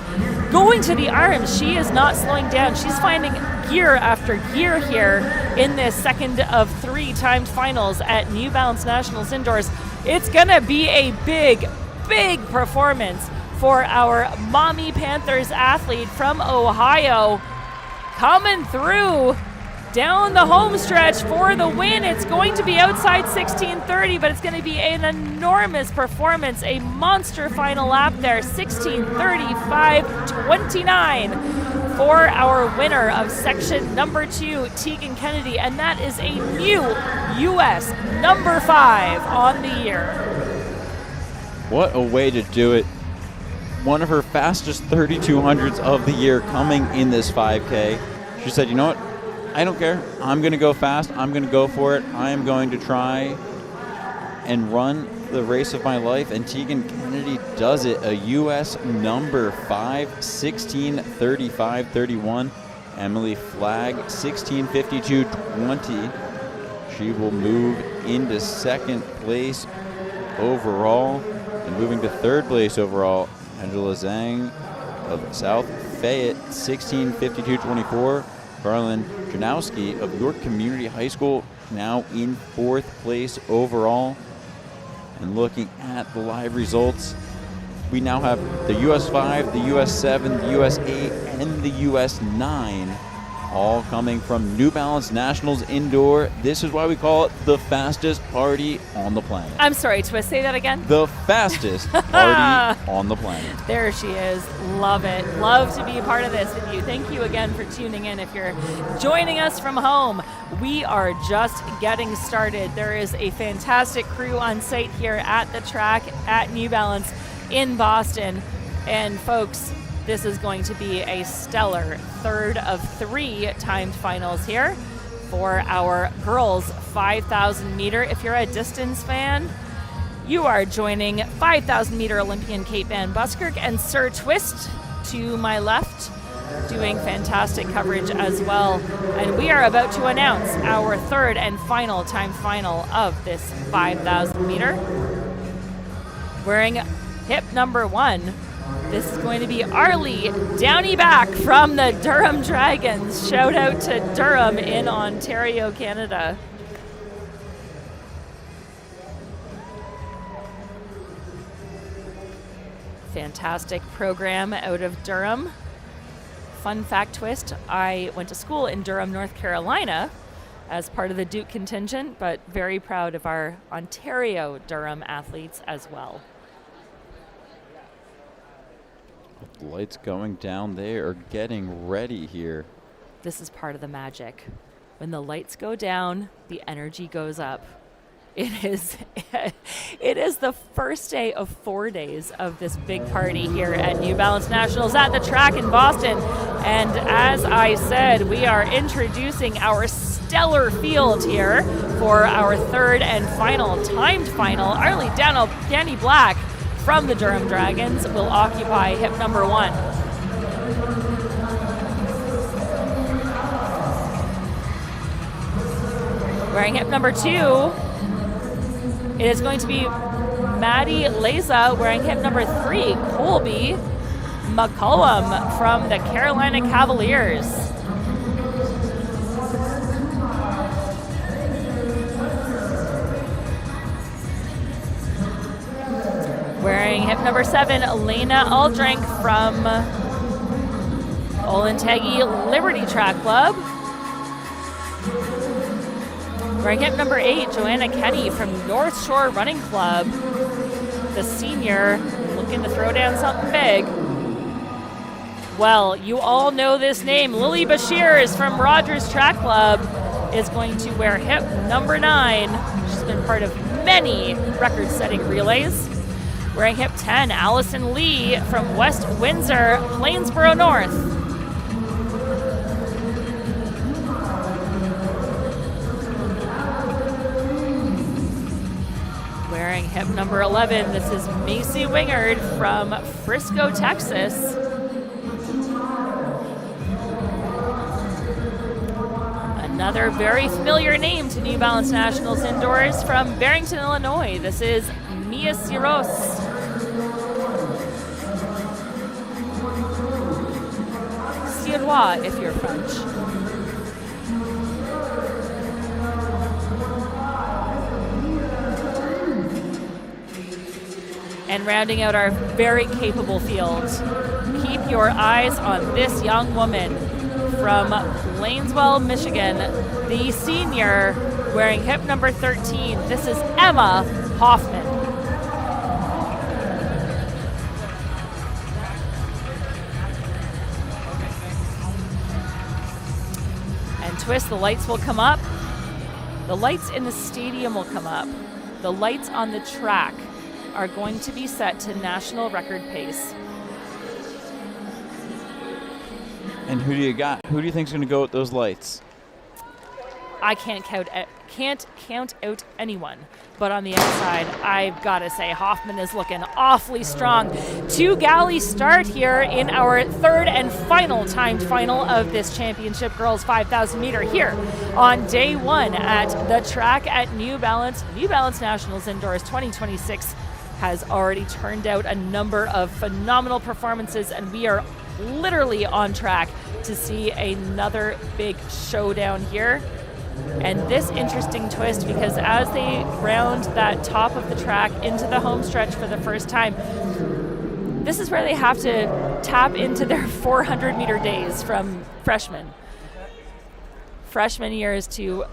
Going to the arms, she is not slowing down. She's finding gear after gear here in this second of 3 timed finals at New Balance Nationals Indoors. It's gonna be a big, big performance for our Mommy Panthers athlete from Ohio, coming through down the home stretch for the win. It's going to be outside 16:30, but it's going to be an enormous performance, a monster final lap there, 16:35.29 for our winner of section number 2, Tegan Kennedy, and that is a new U.S. number 5 on the year. What a way to do it. One of her fastest 3200s of the year coming in this 5K. She said, you know what? I don't care. I'm going to go fast. I'm going to go for it. I am going to try and run the race of my life. And Tegan Kennedy does it. A U.S. number 5, 16:35.31. Emily Flagg, 16:52.20. She will move into 2nd place overall. And moving to 3rd place overall, Angela Zhang of South Fayette, 16:52.24. Carlin Janowski of York Community High School now in 4th place overall. And looking at the live results, we now have the US 5, the US 7, the US 8, and the US 9 all coming from New Balance Nationals Indoor. This is why we call it the fastest party on the planet. I'm sorry, Twist, say that again. The fastest party on the planet. There she is. Love it. Love to be a part of this with you. Thank you again for tuning in. If you're joining us from home, we are just getting started. There is a fantastic crew on site here at the track at New Balance in Boston. And folks, this is going to be a stellar 3rd of 3 timed finals here for our girls 5,000 meter. If you're a distance fan, you are joining 5,000 meter Olympian Kate Van Buskirk and Sir Twist to my left, doing fantastic coverage as well. And we are about to announce our 3rd and final timed final of this 5,000 meter. Wearing hip number 1. This is going to be Arlie Downey back from the Durham Dragons. Shout out to Durham in Ontario, Canada. Fantastic program out of Durham. Fun fact twist, I went to school in Durham, North Carolina as part of the Duke contingent, but very proud of our Ontario Durham athletes as well. Lights going down. They are getting ready here. This is part of the magic. When the lights go down, the energy goes up. It is the first day of 4 days of this big party here at New Balance Nationals at the track in Boston. And as I said, we are introducing our stellar field here for our 3rd and final timed final. Arlie Downey Black from the Durham Dragons will occupy hip number 1. Wearing hip number 2, it is going to be Maddie Leza wearing hip number 3, Colby McCollum from the Carolina Cavaliers. Wearing hip number 7, Elena Aldrink from Olentangy Liberty Track Club. Wearing hip number 8, Joanna Kenny from North Shore Running Club. The senior looking to throw down something big. Well, you all know this name. Lily Bashir is from Rogers Track Club, is going to wear hip number 9. She's been part of many record-setting relays. Wearing hip 10, Allison Lee from West Windsor, Plainsboro North. Wearing hip number 11, this is Macy Wingard from Frisco, Texas. Another very familiar name to New Balance Nationals indoors from Barrington, Illinois. This is Mia Siros. Sirois, if you're French. And rounding out our very capable field, keep your eyes on this young woman from Plainswell, Michigan, the senior wearing hip number 13. This is Emma Hoffman. And twist, the lights will come up. The lights in the stadium will come up. The lights on the track are going to be set to national record pace. And who do you got? Who do you think's going to go with those lights? I can't count out anyone. But on the outside, I've got to say Hoffman is looking awfully strong. 2 galley start here in our third and final timed final of this championship girls 5,000 meter here on day 1 at the track at New Balance. New Balance Nationals Indoors 2026 has already turned out a number of phenomenal performances, and we are literally on track to see another big showdown here. And this interesting twist, because as they round that top of the track into the home stretch for the first time, this is where they have to tap into their 400 meter days from freshman years to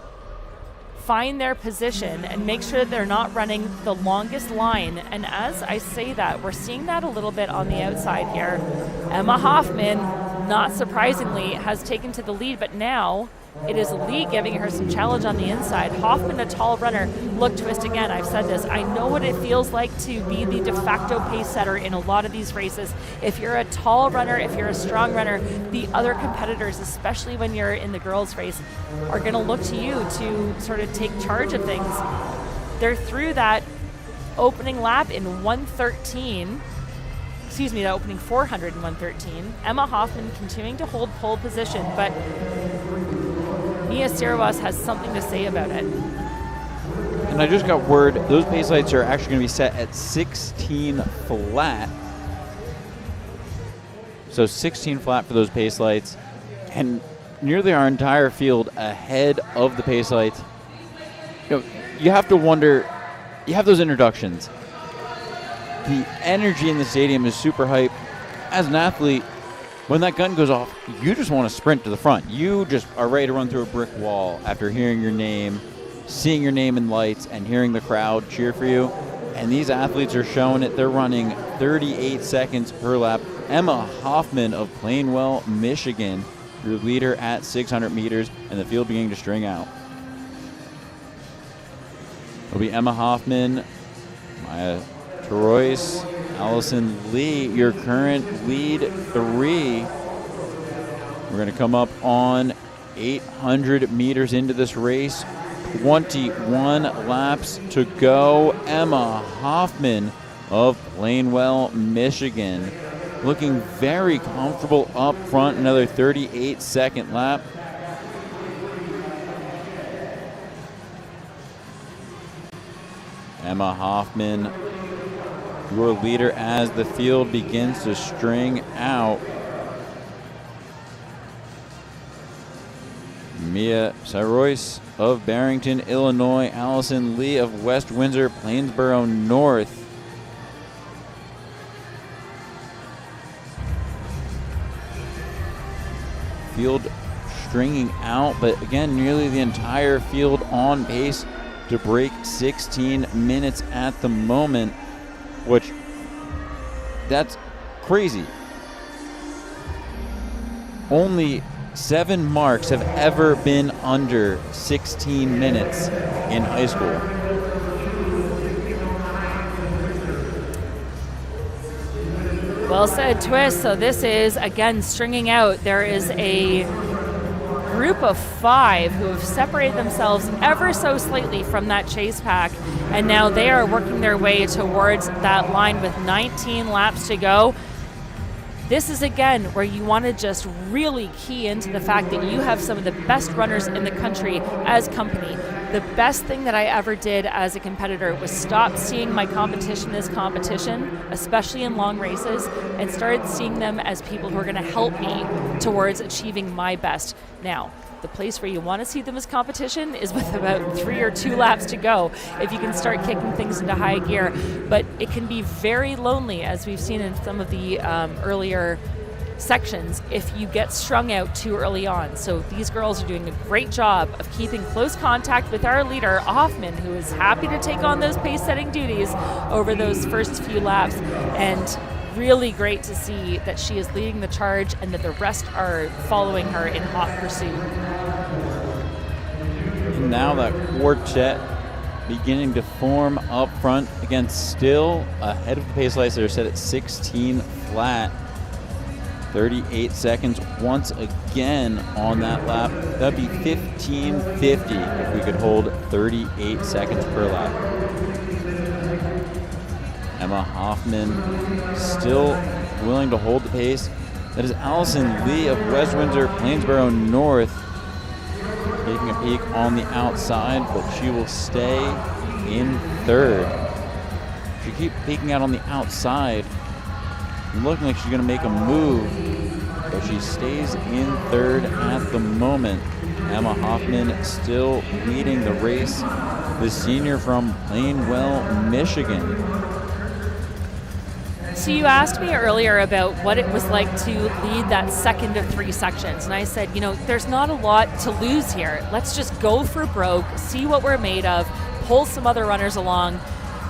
find their position and make sure that they're not running the longest line. And as I say that, we're seeing that a little bit on the outside here. Emma Hoffman, not surprisingly, has taken to the lead, but now it is Lee giving her some challenge on the inside. Hoffman, a tall runner. Look, twist again. I've said this. I know what it feels like to be the de facto pace setter in a lot of these races. If you're a tall runner, if you're a strong runner, the other competitors, especially when you're in the girls' race, are going to look to you to sort of take charge of things. They're through that opening lap in 1:13. Excuse me, the opening 400 in 1:13. Emma Hoffman continuing to hold pole position, but Mia Sirowas has something to say about it. And I just got word those pace lights are actually going to be set at 16 flat. So 16 flat for those pace lights. And nearly our entire field ahead of the pace lights. You have to wonder, you have those introductions. The energy in the stadium is super hype. As an athlete, when that gun goes off, you just want to sprint to the front. You just are ready to run through a brick wall after hearing your name, seeing your name in lights, and hearing the crowd cheer for you. And these athletes are showing it. They're running 38 seconds per lap. Emma Hoffman of Plainwell, Michigan, your leader at 600 meters, and the field beginning to string out. It'll be Emma Hoffman, Maya Royce, Allison Lee, your current lead 3. We're going to come up on 800 meters into this race. 21 laps to go. Emma Hoffman of Plainwell, Michigan, looking very comfortable up front. Another 38-second lap. Emma Hoffman, your leader as the field begins to string out. Mia Sirois of Barrington, Illinois. Allison Lee of West Windsor, Plainsboro North. Field stringing out, but again, nearly the entire field on pace to break 16 minutes at the moment, which that's crazy. Only 7 marks have ever been under 16 minutes in high school. Well said, Twist. So this is, again, stringing out. There is a group of 5 who have separated themselves ever so slightly from that chase pack, and now they are working their way towards that line with 19 laps to go. This is, again, where you want to just really key into the fact that you have some of the best runners in the country as company. The best thing that I ever did as a competitor was stop seeing my competition as competition, especially in long races, and started seeing them as people who are going to help me towards achieving my best. Now, the place where you want to see them as competition is with about 3 or 2 laps to go, if you can start kicking things into high gear. But it can be very lonely, as we've seen in some of the earlier sections, if you get strung out too early on. So these girls are doing a great job of keeping close contact with our leader, Hoffman, who is happy to take on those pace-setting duties over those first few laps. And really great to see that she is leading the charge and that the rest are following her in hot pursuit. And now that quartet beginning to form up front, again still ahead of the pace lights. They're set at 16 flat. 38 seconds once again on that lap. That'd be 15:50 if we could hold 38 seconds per lap. Emma Hoffman still willing to hold the pace. That is Allison Lee of West Windsor, Plainsboro North, taking a peek on the outside, but she will stay in third. She keeps peeking out on the outside, looking like she's going to make a move, but she stays in third at the moment. Emma Hoffman still leading the race, the senior from Plainwell, Michigan. So you asked me earlier about what it was like to lead that second of 3 sections, and I said, you know, there's not a lot to lose here. Let's just go for broke, see what we're made of, pull some other runners along.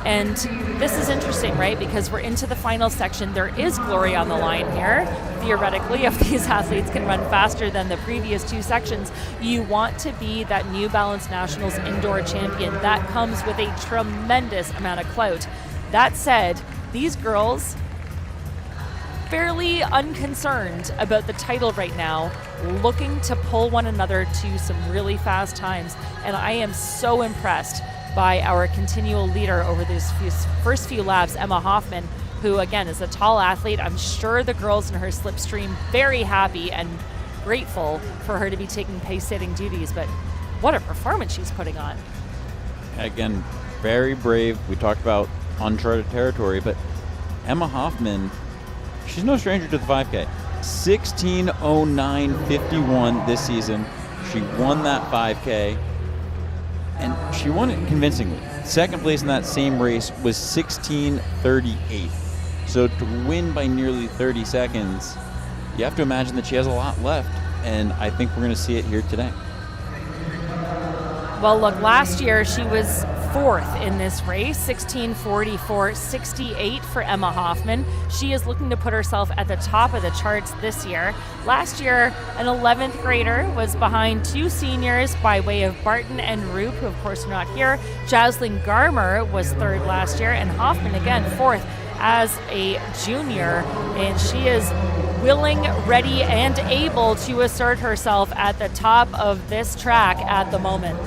And this is interesting, right? Because we're into the final section. There is glory on the line here. Theoretically, if these athletes can run faster than the previous 2 sections, you want to be that New Balance Nationals indoor champion. That comes with a tremendous amount of clout. That said, these girls, fairly unconcerned about the title right now, looking to pull one another to some really fast times. And I am so impressed by our continual leader over these first few laps, Emma Hoffman, who again is a tall athlete. I'm sure the girls in her slipstream very happy and grateful for her to be taking pace-setting duties, but what a performance she's putting on. Again, very brave. We talked about uncharted territory, but Emma Hoffman, she's no stranger to the 5K. 16:09:51 this season. She won that 5K. And she won it convincingly. Second place in that same race was 16:38. So to win by nearly 30 seconds, you have to imagine that she has a lot left. And I think we're going to see it here today. Well, look, last year she was 4th in this race, 16:44:68 for Emma Hoffman. She is looking to put herself at the top of the charts this year. Last year, an 11th grader was behind 2 seniors by way of Barton and Roop, who of course are not here. Jaslyn Garmer was 3rd last year, and Hoffman again 4th as a junior, and she is willing, ready, and able to assert herself at the top of this track at the moment.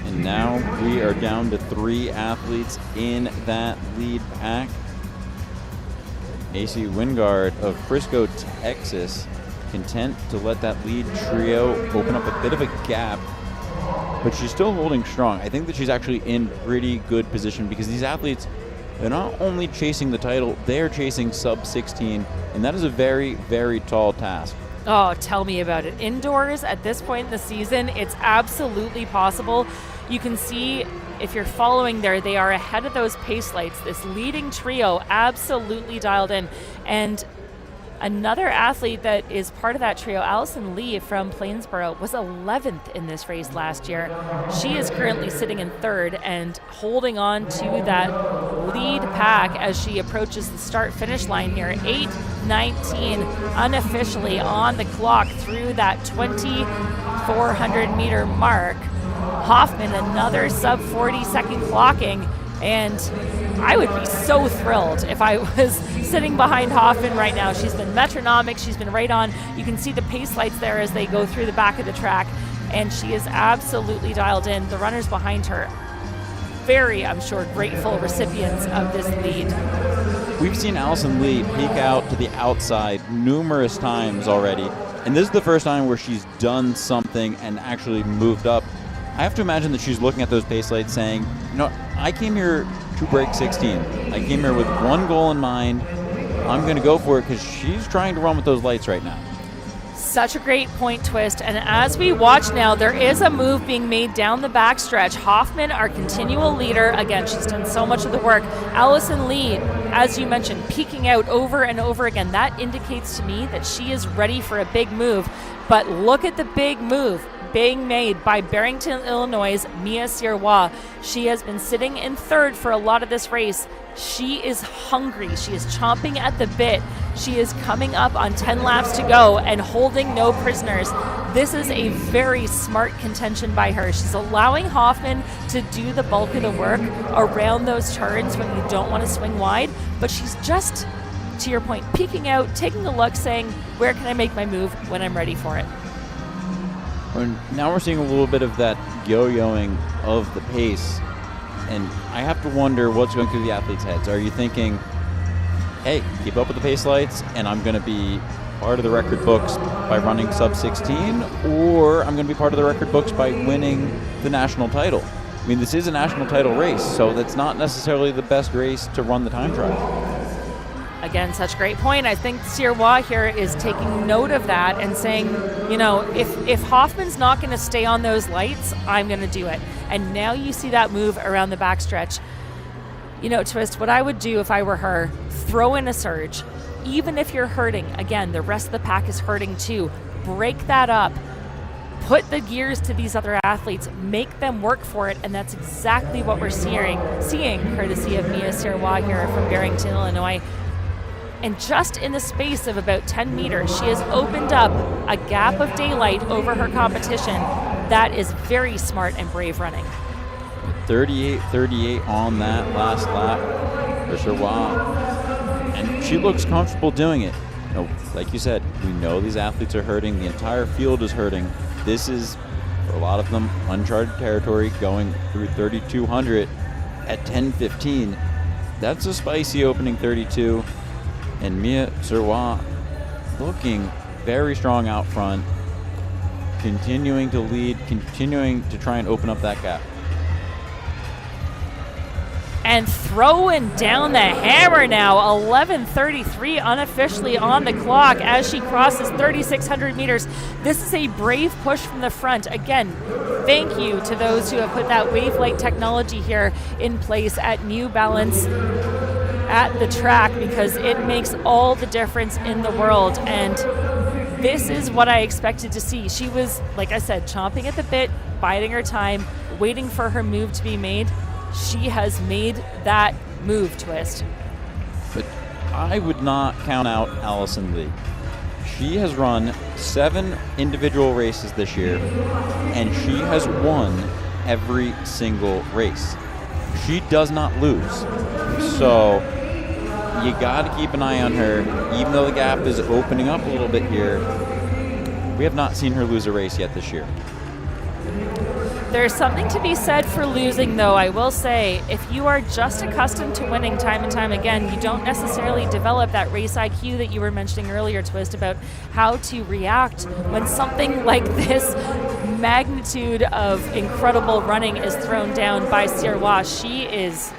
And now we are down to 3 athletes in that lead pack. AC Wingard of Frisco, Texas, content to let that lead trio open up a bit of a gap, but she's still holding strong. I think that she's actually in pretty good position because these athletes, they're not only chasing the title, they're chasing sub 16, and that is a very, very tall task. Oh, tell me about it. Indoors at this point in the season, it's absolutely possible. You can see if you're following there, they are ahead of those pace lights. This leading trio absolutely dialed in. And Another athlete that is part of that trio, Allison Lee from Plainsboro, was 11th in this race last year. She is currently sitting in third and holding on to that lead pack as she approaches the start-finish line here. 8:19 unofficially on the clock through that 2,400-meter mark. Hoffman, another sub-40-second clocking, and I would be so thrilled if I was sitting behind Hoffman right now. She's been metronomic. She's been right on. You can see the pace lights there as they go through the back of the track, and she is absolutely dialed in. The runners behind her, very, I'm sure, grateful recipients of this lead. We've seen Allison Lee peek out to the outside numerous times already, and this is the first time where she's done something and actually moved up. I have to imagine that she's looking at those pace lights saying, I came here to break 16. I came here with one goal in mind. I'm going to go for it, because she's trying to run with those lights right now. Such a great point, Twist. And as we watch now, there is a move being made down the backstretch. Hoffman, our continual leader, again, she's done so much of the work. Allison Lee, as you mentioned, peeking out over and over again. That indicates to me that she is ready for a big move. But look at the big move being made by Barrington, Illinois' Mia Sirois. She has been sitting in third for a lot of this race. She is hungry. She is chomping at the bit. She is coming up on 10 laps to go and holding no prisoners. This is a very smart contention by her. She's allowing Hoffman to do the bulk of the work around those turns when you don't want to swing wide, but she's just, to your point, peeking out, taking a look, saying, where can I make my move when I'm ready for it? Now we're seeing a little bit of that yo-yoing of the pace, and I have to wonder what's going through the athletes' heads. Are you thinking, hey, keep up with the pace lights, and I'm going to be part of the record books by running sub-16, or I'm going to be part of the record books by winning the national title? I mean, this is a national title race, so that's not necessarily the best race to run the time trial. Again, such a great point. I think Sirois here is taking note of that and saying, if Hoffman's not going to stay on those lights, I'm going to do it. And now you see that move around the backstretch. Twist, what I would do if I were her, throw in a surge. Even if you're hurting, again, the rest of the pack is hurting too. Break that up. Put the gears to these other athletes, make them work for it, and that's exactly what we're seeing courtesy of Mia Sirois here from Barrington, Illinois. And just in the space of about 10 meters, she has opened up a gap of daylight over her competition. That is very smart and brave running. 38-38 on that last lap for Sirois. And she looks comfortable doing it. Like you said, we know these athletes are hurting. The entire field is hurting. This is, for a lot of them, uncharted territory, going through 3,200 at 10:15. That's a spicy opening 32. And Mia Sirois looking very strong out front, continuing to lead, continuing to try and open up that gap. And throwing down the hammer now, 11:33 unofficially on the clock as she crosses 3,600 meters. This is a brave push from the front. Again, thank you to those who have put that wave light technology here in place at New Balance at the track, because it makes all the difference in the world. And this is what I expected to see. She was, like I said, chomping at the bit, biding her time, waiting for her move to be made. She has made that move, Twist. But I would not count out Allison Lee. She has run 7 individual races this year, and she has won every single race. She does not lose. So you got to keep an eye on her. Even though the gap is opening up a little bit here, we have not seen her lose a race yet this year. There's something to be said for losing, though. I will say, if you are just accustomed to winning time and time again, you don't necessarily develop that race IQ that you were mentioning earlier, Twist, about how to react when something like this magnitude of incredible running is thrown down by Sirois. She is,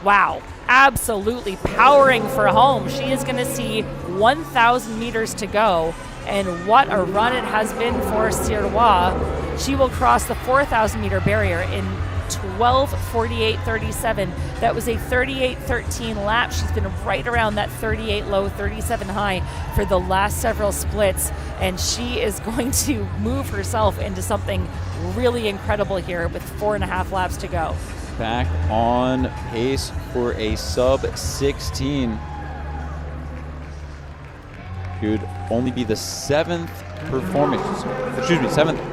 wow, absolutely powering for home. She is going to see 1,000 meters to go, and what a run it has been for Sirois. She will cross the 4,000 meter barrier in 12:48.37. That was a 38:13 lap. She's been right around that 38 low, 37 high for the last several splits, and she is going to move herself into something really incredible here with 4.5 laps to go. Back on pace for a sub 16. He would only be the seventh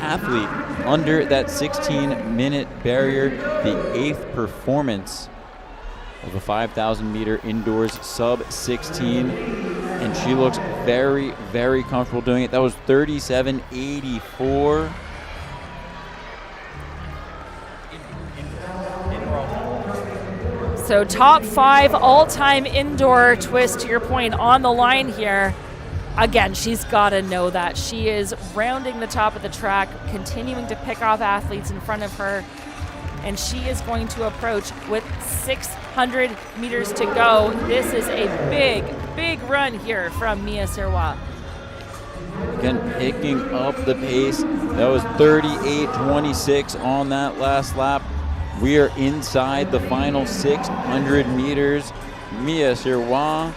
athlete under that 16-minute barrier, the 8th performance of a 5,000 meter indoors sub 16, and she looks very, very comfortable doing it. That was 37.84. So top 5 all-time indoor twist, to your point, on the line here. Again, she's got to know that. She is rounding the top of the track, continuing to pick off athletes in front of her, and she is going to approach with 600 meters to go. This is a big, big run here from Mia Sirois. Again, picking up the pace. That was 38.26 on that last lap. We are inside the final 600 meters. Mia Sirois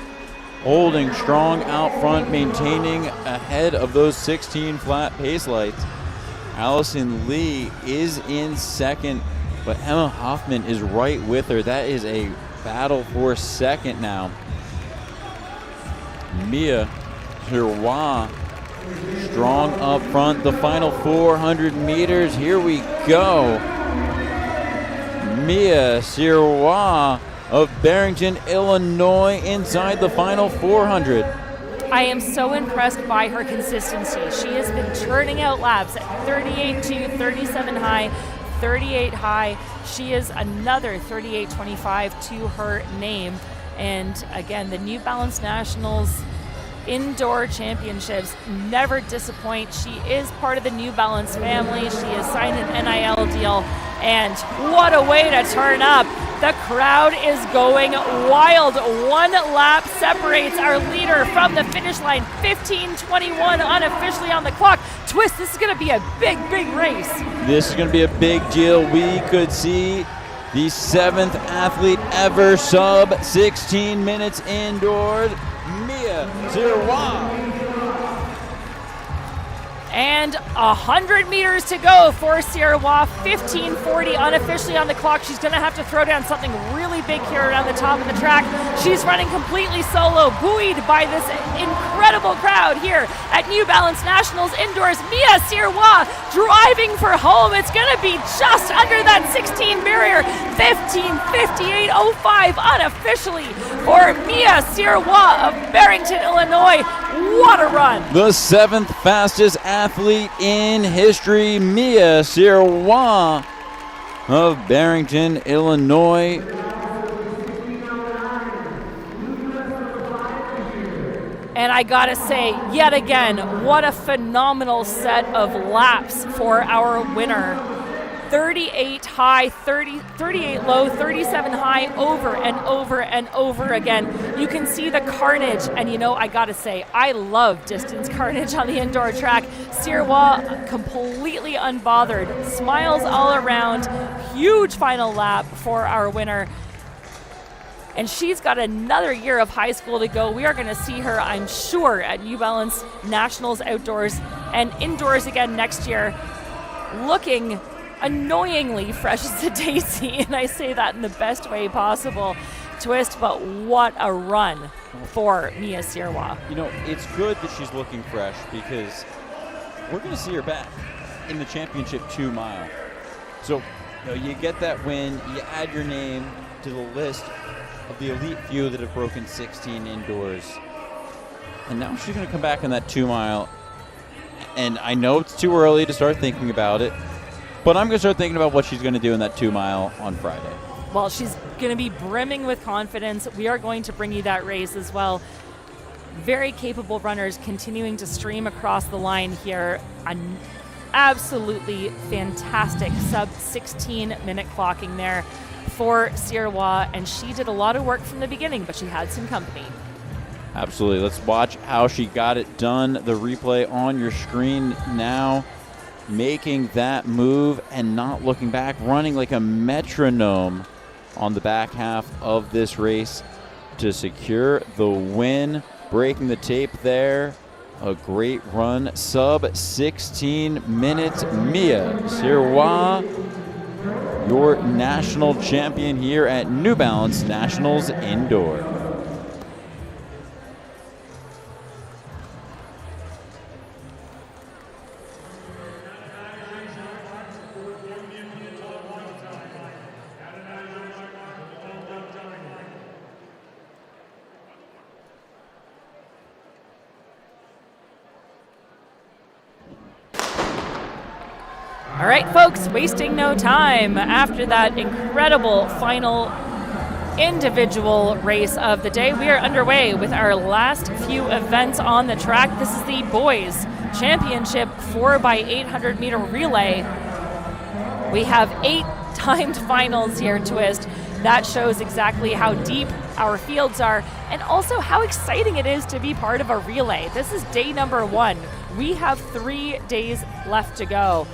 holding strong out front, maintaining ahead of those 16 flat pace lights. Allison Lee is in second, but Emma Hoffman is right with her. That is a battle for second now. Mia Sirois strong up front. The final 400 meters. Here we go. Mia Sirois of Barrington, Illinois, inside the final 400. I am so impressed by her consistency. She has been churning out laps at 38.2, 37 high, 38 high. She is another 38.25 to her name. And again, the New Balance Nationals Indoor Championships never disappoint. She is part of the New Balance family. She has signed an NIL deal, and what a way to turn up. The crowd is going wild. 1 lap separates our leader from the finish line. 15:21 unofficially on the clock. Twist, this is going to be a big, big race. This is going to be a big deal. We could see the 7th athlete ever sub 16 minutes indoors, Mia Sirois. And 100 meters to go for Sirois. 15:40 unofficially on the clock. She's going to have to throw down something really big here around the top of the track. She's running completely solo, buoyed by this incredible crowd here at New Balance Nationals Indoors. Mia Sirois driving for home. It's going to be just under that 16 barrier. 15:58.05 unofficially for Mia Sirois of Barrington, Illinois. What a run! The 7th fastest athlete in history, Mia Sirois of Barrington, Illinois. And I gotta say, yet again, what a phenomenal set of laps for our winner. 38 high, 38 low, 37 high, over and over and over again. You can see the carnage, and you know, I gotta say, I love distance carnage on the indoor track. Sirois completely unbothered, smiles all around, huge final lap for our winner. And she's got another year of high school to go. We are going to see her, I'm sure, at New Balance Nationals Outdoors and Indoors again next year, looking annoyingly fresh as a daisy, and I say that in the best way possible. Twist, but what a run for Mia Sirois. You know, it's good that she's looking fresh because we're going to see her back in the championship 2 mile. So, you know, you get that win, you add your name to the list of the elite few that have broken 16 indoors. And now she's going to come back in that 2 mile. And I know it's too early to start thinking about it, but I'm going to start thinking about what she's going to do in that 2 mile on Friday. Well, she's going to be brimming with confidence. We are going to bring you that race as well. Very capable runners continuing to stream across the line here. An absolutely fantastic sub 16-minute clocking there for Sirois, and she did a lot of work from the beginning, but she had some company. Absolutely. Let's watch how she got it done. The replay on your screen now. making that move and not looking back, running like a metronome on the back half of this race to secure the win. Breaking the tape there. A great run. Sub 16 minutes. Mia Sirois, your national champion here at New Balance Nationals Indoor. All right, folks, wasting no time. After that incredible final individual race of the day, we are underway with our last few events on the track. This is the boys championship 4x800 meter relay. We have 8 timed finals here, Twist. That shows exactly how deep our fields are and also how exciting it is to be part of a relay. This is day number 1. We have 3 days left to go.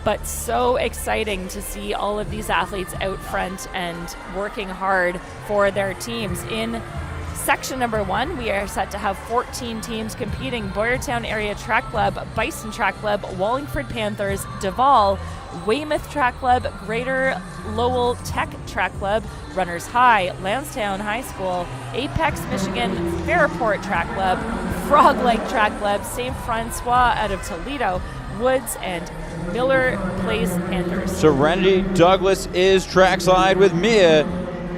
But so exciting to see all of these athletes out front and working hard for their teams. In section number 1, we are set to have 14 teams competing: Boyertown Area Track Club, Bison Track Club, Wallingford Panthers, Duval, Weymouth Track Club, Greater Lowell Tech Track Club, Runners High, Lansdowne High School, Apex Michigan Fairport Track Club, Frog Lake Track Club, St. Francois out of Toledo, Woods, and Miller Place Panthers. Serenity Douglas is trackside with Mia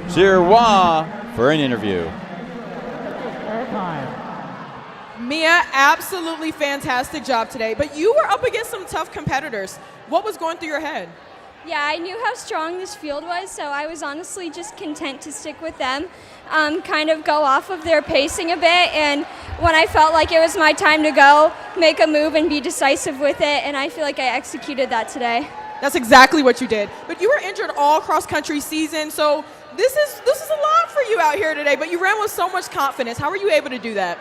Sirois for an interview. Mia, absolutely fantastic job today, but you were up against some tough competitors. What was going through your head? Yeah, I knew how strong this field was, so I was honestly just content to stick with them, kind of go off of their pacing a bit, and when I felt like it was my time to go, make a move and be decisive with it, and I feel like I executed that today. That's exactly what you did. But you were injured all cross-country season, so this is a lot for you out here today, but you ran with so much confidence. How were you able to do that?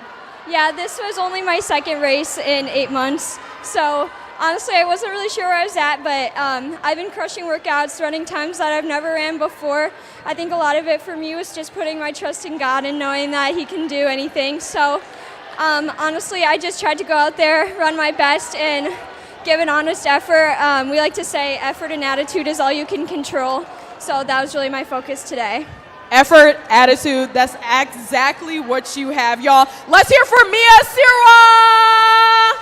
Yeah, this was only my second race in 8 months, so honestly, I wasn't really sure where I was at, but I've been crushing workouts, running times that I've never ran before. I think a lot of it for me was just putting my trust in God and knowing that He can do anything. So honestly, I just tried to go out there, run my best, and give an honest effort. We like to say effort and attitude is all you can control. So that was really my focus today. Effort, attitude, that's exactly what you have, y'all. Let's hear from Mia Sirois!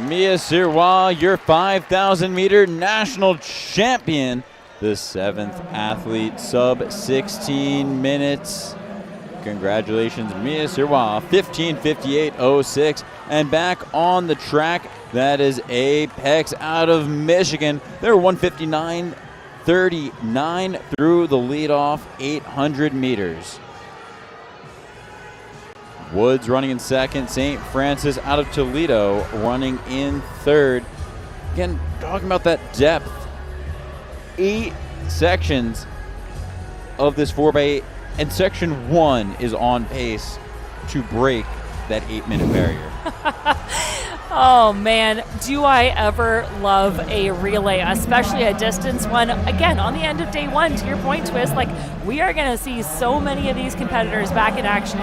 Mia Sirois, your 5,000 meter national champion, the 7th athlete, sub 16 minutes. Congratulations, Mia Sirois, 15:58.06. And back on the track, that is Apex out of Michigan. They're 1:59.39 through the leadoff 800 meters. Woods running in second. St. Francis out of Toledo running in third. Again, talking about that depth. 8 sections of this 4x8, and section 1 is on pace to break that 8-minute barrier. Oh man, do I ever love a relay, especially a distance one. Again, on the end of day 1, to your point, Twist, like we are going to see so many of these competitors back in action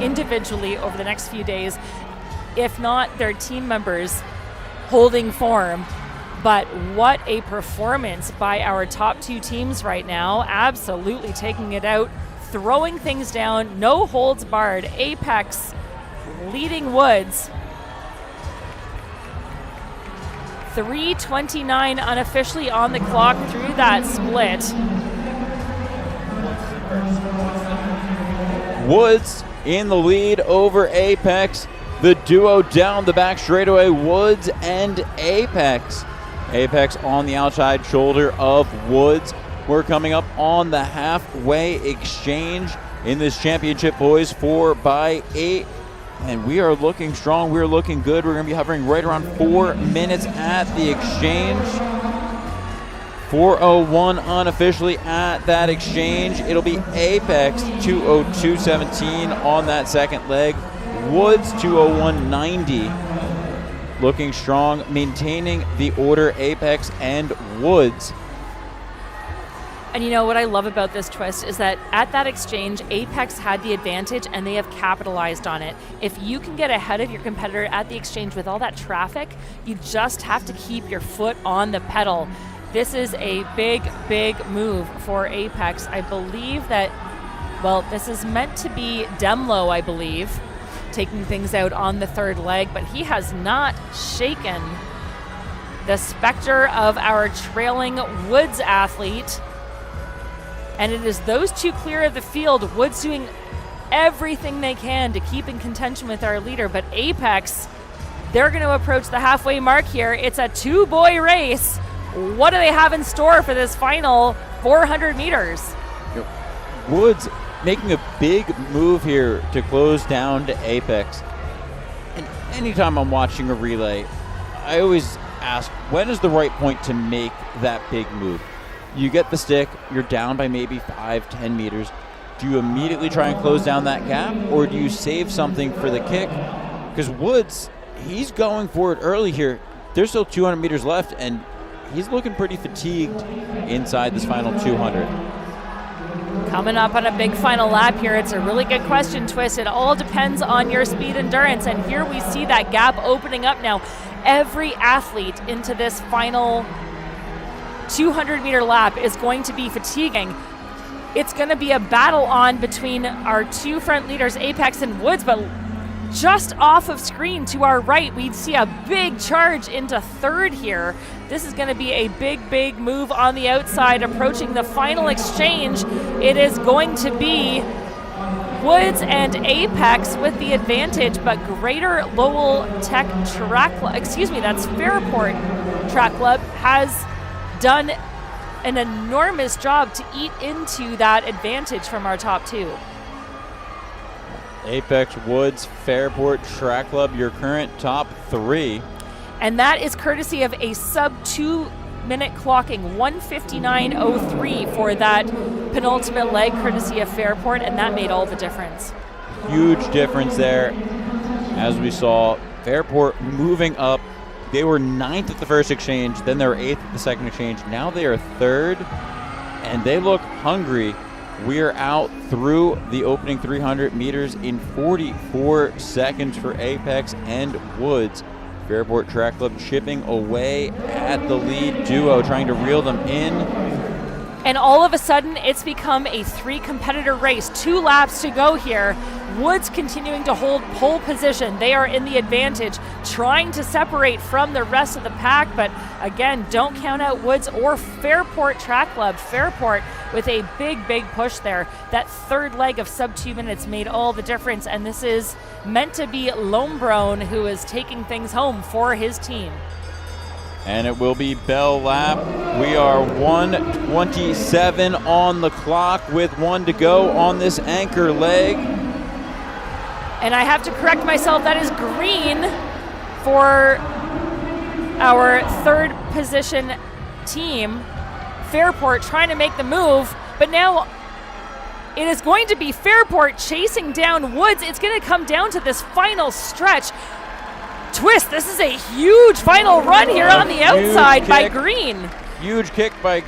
individually over the next few days, if not their team members holding form. But what a performance by our top 2 teams right now, absolutely taking it out, throwing things down, no holds barred. Apex leading Woods. 3:29 unofficially on the clock through that split. Woods in the lead over Apex. The duo down the back straightaway, Woods and Apex. Apex on the outside shoulder of Woods. We're coming up on the halfway exchange in this championship, boys, 4x8. And we are looking strong. We're looking good. We're going to be hovering right around 4 minutes at the exchange. 4:01 unofficially at that exchange. It'll be Apex 2:02.17 on that second leg. Woods 2:01.90 looking strong, maintaining the order, Apex and Woods. And you know what I love about this twist is that at that exchange, Apex had the advantage and they have capitalized on it. If you can get ahead of your competitor at the exchange with all that traffic, you just have to keep your foot on the pedal. This is a big, big move for Apex. I believe that, well, this is meant to be Demlo, I believe, taking things out on the third leg, but he has not shaken the specter of our trailing Woods athlete. And it is those two clear of the field. Woods doing everything they can to keep in contention with our leader, but Apex, they're going to approach the halfway mark here. It's a two-boy race. What do they have in store for this final 400 meters? Woods making a big move here to close down to Apex. And anytime I'm watching a relay, I always ask, when is the right point to make that big move? You get the stick, you're down by maybe 5-10 meters. Do you immediately try and close down that gap, or do you save something for the kick? Because Woods, he's going for it early here. There's still 200 meters left, and he's looking pretty fatigued inside this final 200. Coming up on a big final lap here, it's a really good question, Twist. It all depends on your speed endurance, and here we see that gap opening up now. Every athlete into this final 200-meter lap is going to be fatiguing. It's going to be a battle on between our two front leaders, Apex and Woods, but just off of screen to our right, we see a big charge into third here. This is going to be a big, big move on the outside, approaching the final exchange. It is going to be Woods and Apex with the advantage, but Greater Lowell Tech Track Club, that's Fairport Track Club, has done an enormous job to eat into that advantage from our top two. Apex, Woods, Fairport Track Club, your current top three. And that is courtesy of a sub 2 minute clocking, 1:59.03 for that penultimate leg, courtesy of Fairport, and that made all the difference. Huge difference there. As we saw, Fairport moving up. They were 9th at the first exchange, then they were 8th at the second exchange. Now they are 3rd, and they look hungry. We are out through the opening 300 meters in 44 seconds for Apex and Woods. Fairport Track Club chipping away at the lead duo, trying to reel them in. And all of a sudden, it's become a 3-competitor race. 2 laps to go here. Woods continuing to hold pole position. They are in the advantage, trying to separate from the rest of the pack, but again, don't count out Woods or Fairport Track Club. Fairport with a big, big push there. That third leg of sub 2 minutes made all the difference, and this is meant to be Lombron who is taking things home for his team. And it will be bell lap. We are 1:27 on the clock with 1 to go on this anchor leg. And I have to correct myself, that is green for our third position team. Fairport trying to make the move, but now it is going to be Fairport chasing down Woods. It's going to come down to this final stretch. Twist, this is a huge final run here on the outside by Green. Huge kick by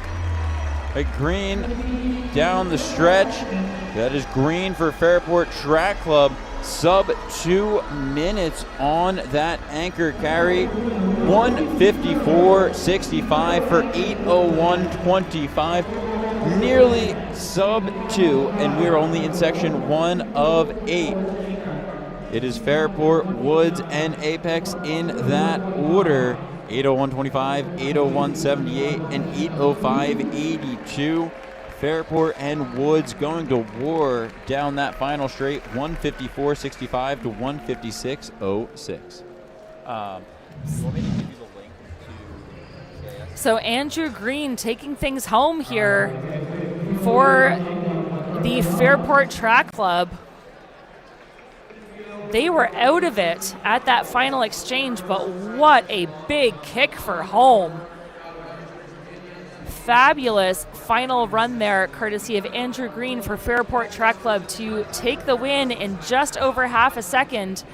Green down the stretch. That is Green for Fairport Track Club. Sub 2 minutes on that anchor carry. 1:54.65 for 8:01.25. Nearly sub 2, and we're only in section 1 of 8. It is Fairport, Woods, and Apex in that order. 8:01.25, 8:01.78, and 8:05.82. Fairport and Woods going to war down that final straight, 1:54.65 to 1:56.06. So Andrew Green taking things home here for the Fairport Track Club. They were out of it at that final exchange, but what a big kick for home. Fabulous final run there, courtesy of Andrew Green for Fairport Track Club to take the win in just over half a second.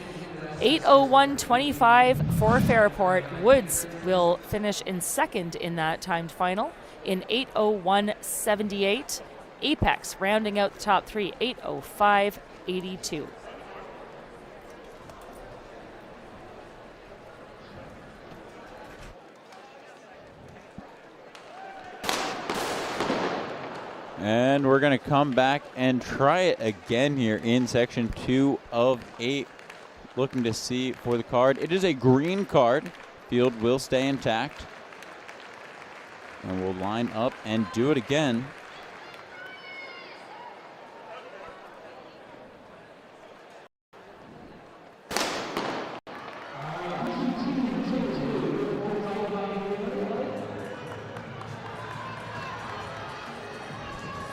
8:01.25 for Fairport. Woods will finish in second in that timed final in 8:01.78. Apex rounding out the top three, 8:05.82. And we're going to come back and try it again here in section 2 of 8. Looking to see for the card. It is a green card. Field will stay intact. And we'll line up and do it again.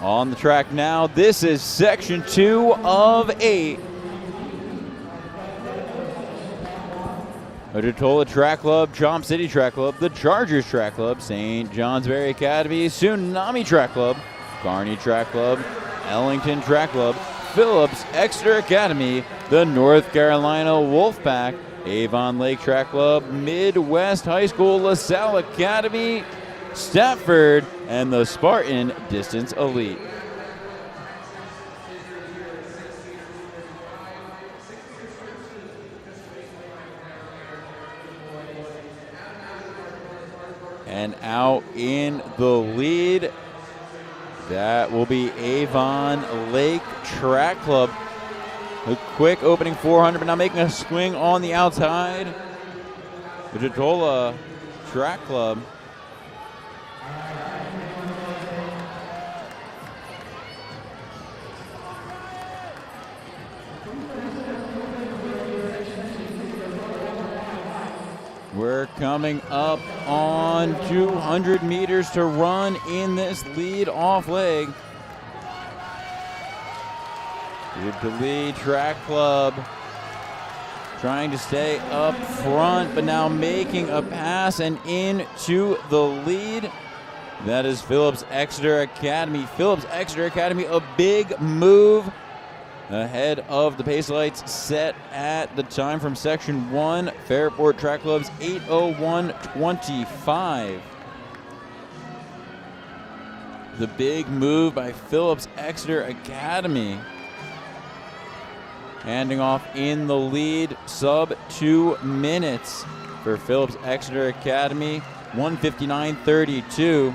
On the track now, this is section 2 of 8. Ototola Track Club, Chomp City Track Club, the Chargers Track Club, St. Johnsbury Academy, Tsunami Track Club, Kearney Track Club, Ellington Track Club, Phillips Exeter Academy, the North Carolina Wolfpack, Avon Lake Track Club, Midwest High School, LaSalle Academy, Stafford, and the Spartan Distance Elite. And out in the lead, that will be Avon Lake Track Club. A quick opening 400, but now making a swing on the outside. The Ototola Track Club. We're coming up on 200 meters to run in this lead-off leg. The lead Track Club trying to stay up front, but now making a pass and into the lead. That is Phillips Exeter Academy. Phillips Exeter Academy, a big move ahead of the pace lights set at the time from section 1. Fairport Track Club's 8:01.25. The big move by Phillips Exeter Academy. Handing off in the lead, sub 2 minutes for Phillips Exeter Academy, 1:59.32.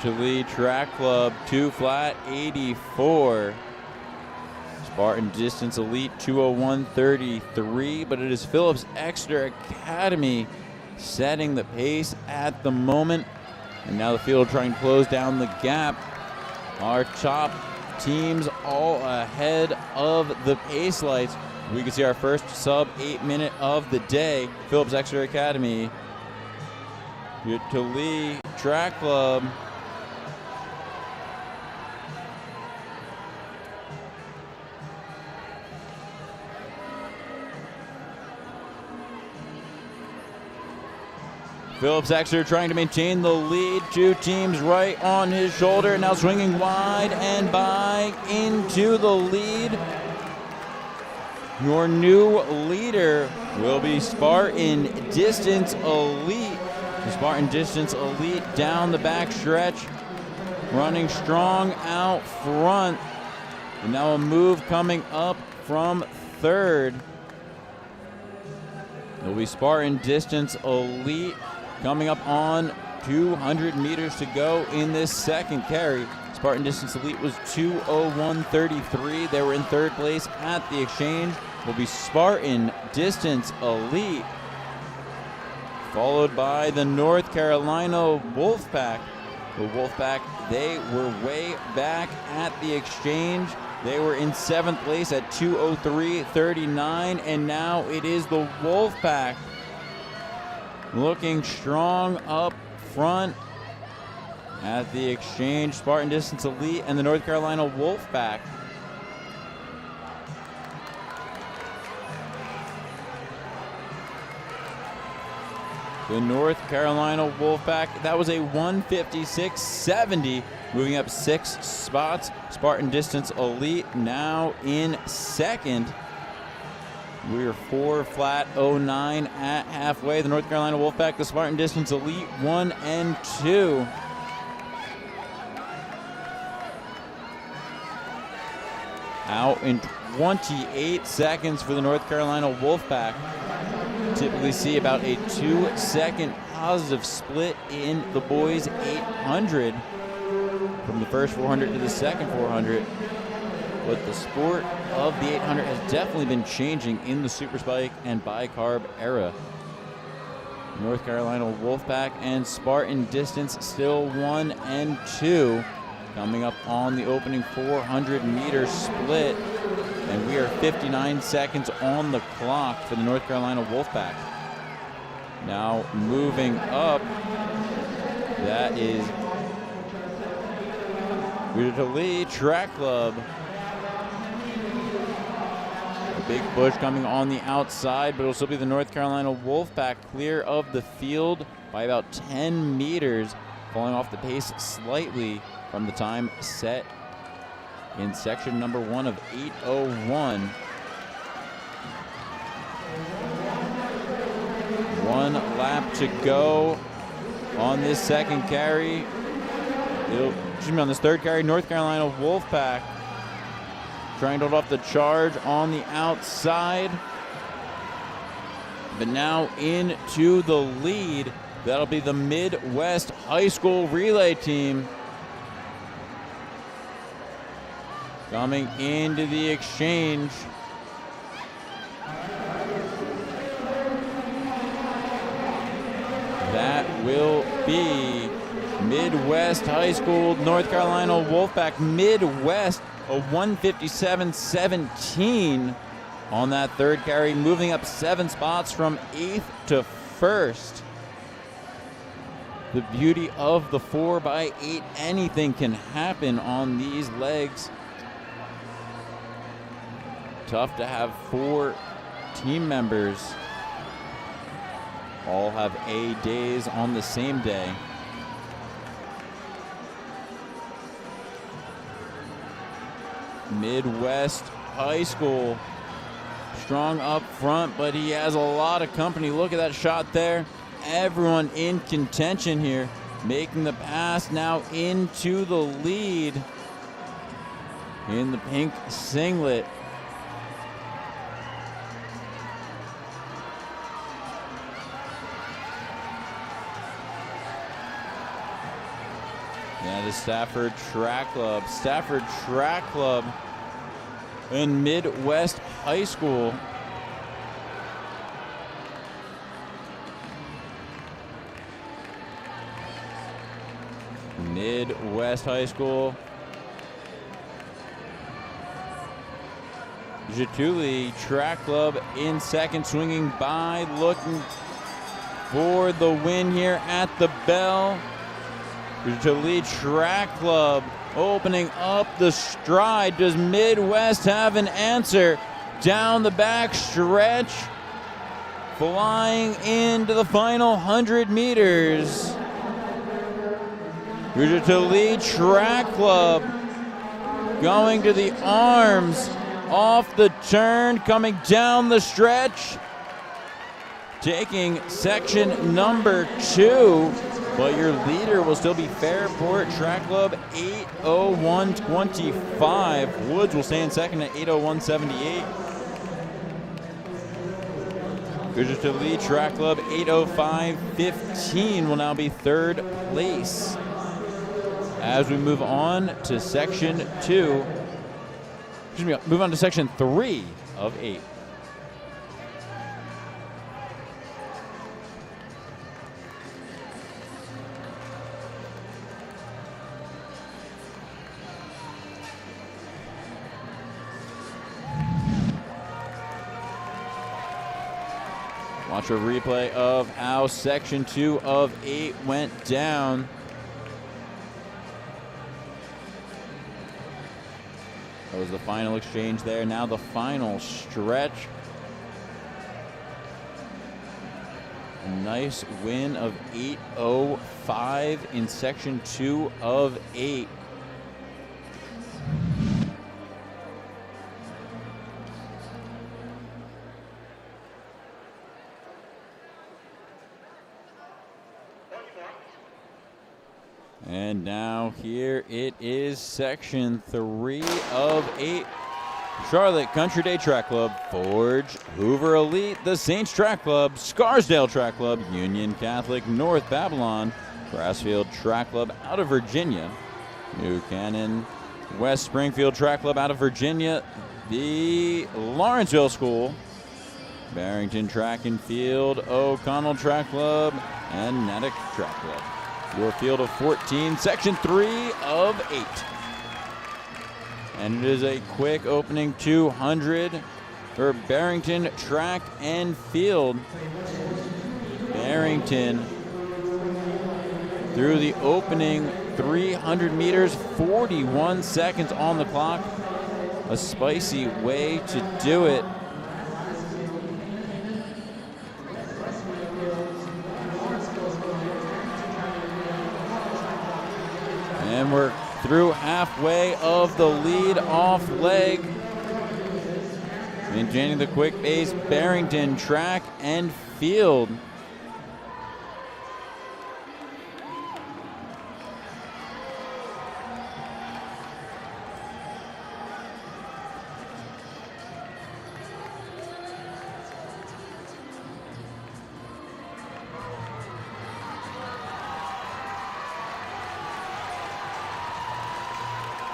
To lead Track Club, 2 flat 84. Spartan Distance Elite 2:01.33, but it is Phillips Exeter Academy setting the pace at the moment. And now the field trying to close down the gap. Our top teams all ahead of the pace lights. We can see our first sub 8 minute of the day. Phillips Exeter Academy to lead Track Club. Phillips Exeter trying to maintain the lead. 2 teams right on his shoulder. Now swinging wide and by into the lead. Your new leader will be Spartan Distance Elite. The Spartan Distance Elite down the back stretch, running strong out front. And now a move coming up from third. It'll be Spartan Distance Elite coming up on 200 meters to go in this second carry. Spartan Distance Elite was 2:01.33. They were in third place at the exchange. Will be Spartan Distance Elite, followed by the North Carolina Wolfpack. The Wolfpack, they were way back at the exchange. They were in 7th place at 2:03.39, and now it is the Wolfpack looking strong up front at the exchange. Spartan Distance Elite and the North Carolina Wolfpack. the North Carolina Wolfpack. That was a 156.70, moving up 6 spots. Spartan Distance Elite now in second. We're 4 flat 09 at halfway. The North Carolina Wolfpack, the Spartan Distance Elite 1 and 2. Out in 28 seconds for the North Carolina Wolfpack. Typically see about a 2-second positive split in the boys 800 from the first 400 to the second 400. But the sport of the 800 has definitely been changing in the super spike and bicarb era. North Carolina Wolfpack and Spartan Distance still 1 and 2. Coming up on the opening 400-meter split. And we are 59 seconds on the clock for the North Carolina Wolfpack. Now moving up, that is Lee Track Club. A big push coming on the outside, but it'll still be the North Carolina Wolfpack clear of the field by about 10 meters, falling off the pace slightly from the time set in section number 1 of 8:01. 1 lap to go on this second carry. On this third carry, North Carolina Wolfpack trying to hold off the charge on the outside. But now into the lead. That'll be the Midwest High School relay team. Coming into the exchange. That will be Midwest High School, North Carolina Wolfpack. Midwest, a 157.17 on that third carry, moving up 7 spots from 8th to 1st. The beauty of the 4x8, anything can happen on these legs. Tough to have 4 team members all have A days on the same day. Midwest High School strong up front, but he has a lot of company. Look at that shot there. Everyone in contention here, making the pass now into the lead in the pink singlet. That is Stafford Track Club. Stafford Track Club and Midwest High School. Midwest High School. Jatuli Track Club in second, swinging by, looking for the win here at the bell. Jatuli Track Club opening up the stride. Does Midwest have an answer? Down the back stretch, flying into the final 100 meters. Jatuli Track Club going to the arms, off the turn, coming down the stretch, taking section number 2. But your leader will still be Fairport Track Club, 8:01.25. Woods will stay in second at 8:01.78. Jatuli Track Club, 8:05.15 will now be third place. As we move on to section 3 of 8. Watch a replay of how section 2 of 8 went down. That was the final exchange there. Now the final stretch. Nice win of 8:05 in section 2 of 8. And now here it is, section 3 of 8. Charlotte Country Day Track Club, Forge, Hoover Elite, the Saints Track Club, Scarsdale Track Club, Union Catholic, North Babylon, Grassfield Track Club out of Virginia, New Canaan, West Springfield Track Club out of Virginia, the Lawrenceville School, Barrington Track and Field, O'Connell Track Club, and Natick Track Club. Your field of 14, section 3 of 8. And it is a quick opening 200 for Barrington Track and Field. Barrington through the opening 300 meters, 41 seconds on the clock. A spicy way to do it. And we're through halfway of the lead-off leg. Maintaining the quick pace, Barrington Track and Field.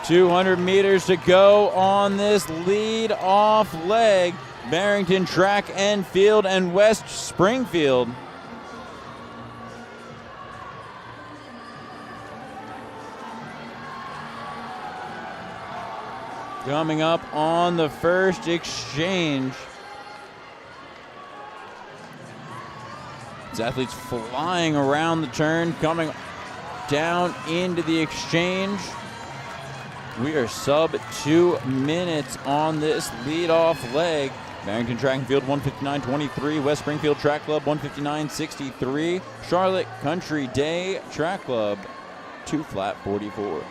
.200 meters to go on this lead-off leg. Barrington Track and Field and West Springfield. Coming up on the first exchange. These athletes flying around the turn, coming down into the exchange. We are sub 2 minutes on this lead-off leg. Barrington Track and Field 159.23. West Springfield Track Club 159.63. Charlotte Country Day Track Club 2 flat 44.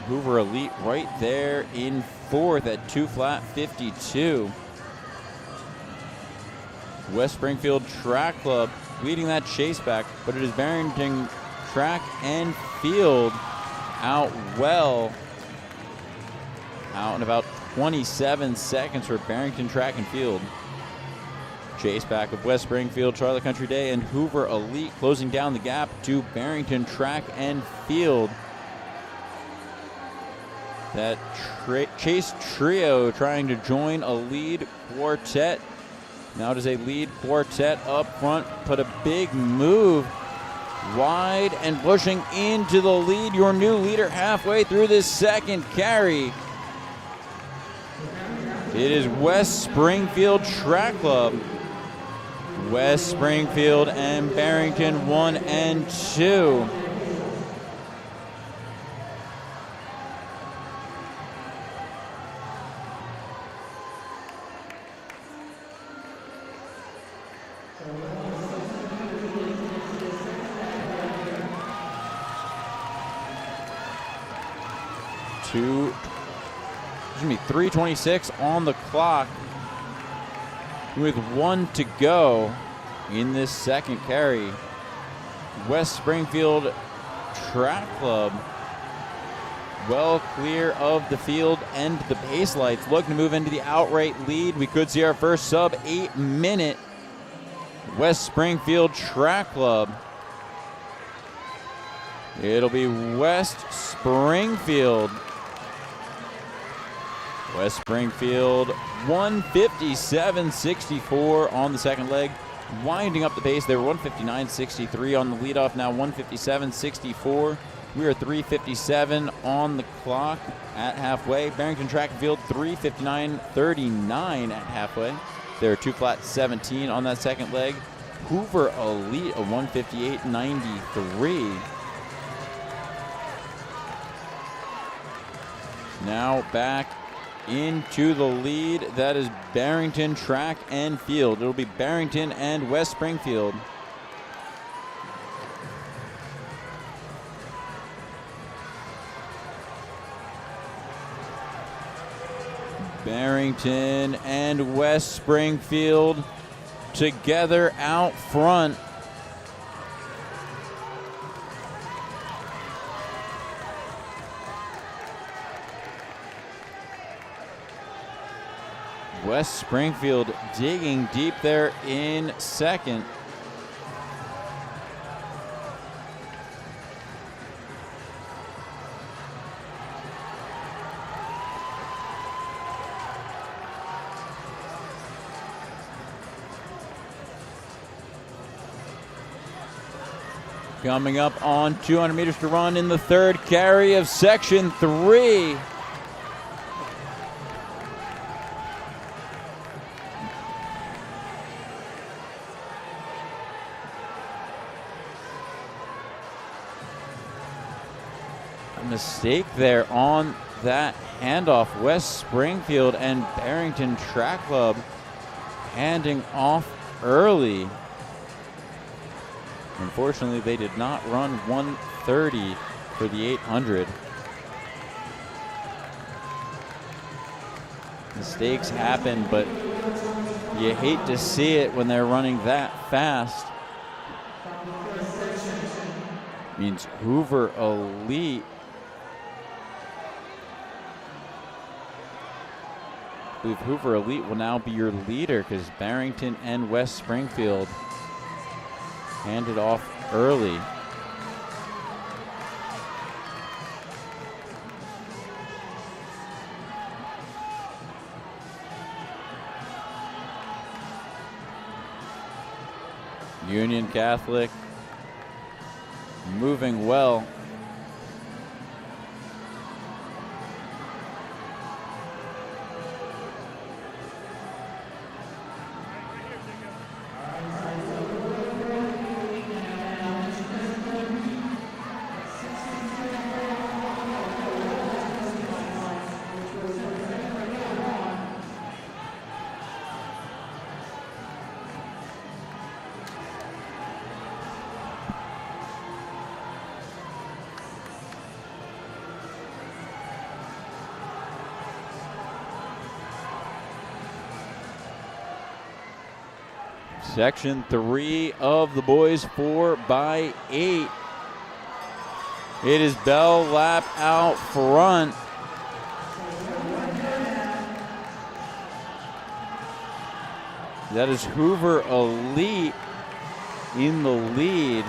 Hoover Elite right there in fourth at 2 flat 52. West Springfield Track Club leading that chase back, but it is Barrington Track and Field out well. Out in about 27 seconds for Barrington Track and Field. Chase back of West Springfield, Charlotte Country Day, and Hoover Elite closing down the gap to Barrington Track and Field. That chase trio trying to join a lead quartet. Now it is a lead quartet up front, put a big move wide and pushing into the lead. Your new leader halfway through this second carry. It is West Springfield Track Club. West Springfield and Barrington 1 and 2. Two. 3:26 on the clock with 1 to go in this second carry. West Springfield Track Club well clear of the field and the base lights, looking to move into the outright lead. We could see our first sub 8 minute. West Springfield Track Club. It'll be West Springfield. West Springfield 157.64 on the second leg. Winding up the pace. They were 159.63 on the leadoff. Now 157.64. We are 3:57 on the clock at halfway. Barrington Track and Field 3:59.39 at halfway. There are 2 flat 17 on that second leg. Hoover Elite a 158.93. Now back into the lead. That is Barrington Track and Field. It'll be Barrington and West Springfield. Barrington and West Springfield together out front. West Springfield digging deep there in second. Coming up on 200 meters to run in the third carry of section 3. A mistake there on that handoff. West Springfield and Barrington Track Club handing off early. Unfortunately, they did not run 1:30 for the 800. Mistakes happen, but you hate to see it when they're running that fast. Means Hoover Elite I believe Hoover Elite will now be your leader because Barrington and West Springfield handed off early. Union Catholic moving well. Section 3 of the boys 4x8. It is Bell Lap out front. That is Hoover Elite in the lead.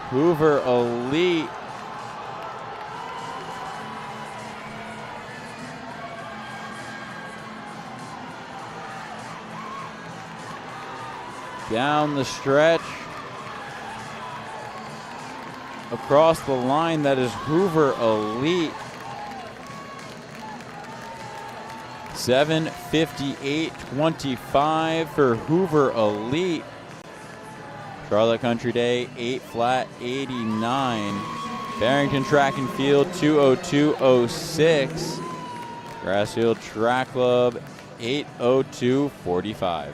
Hoover Elite down the stretch, across the line. That is Hoover Elite. 7:58.25 for Hoover Elite. Charlotte Country Day 8 flat 89. Barrington Track and Field 2:02.06. Grassfield Track Club 8:02.45.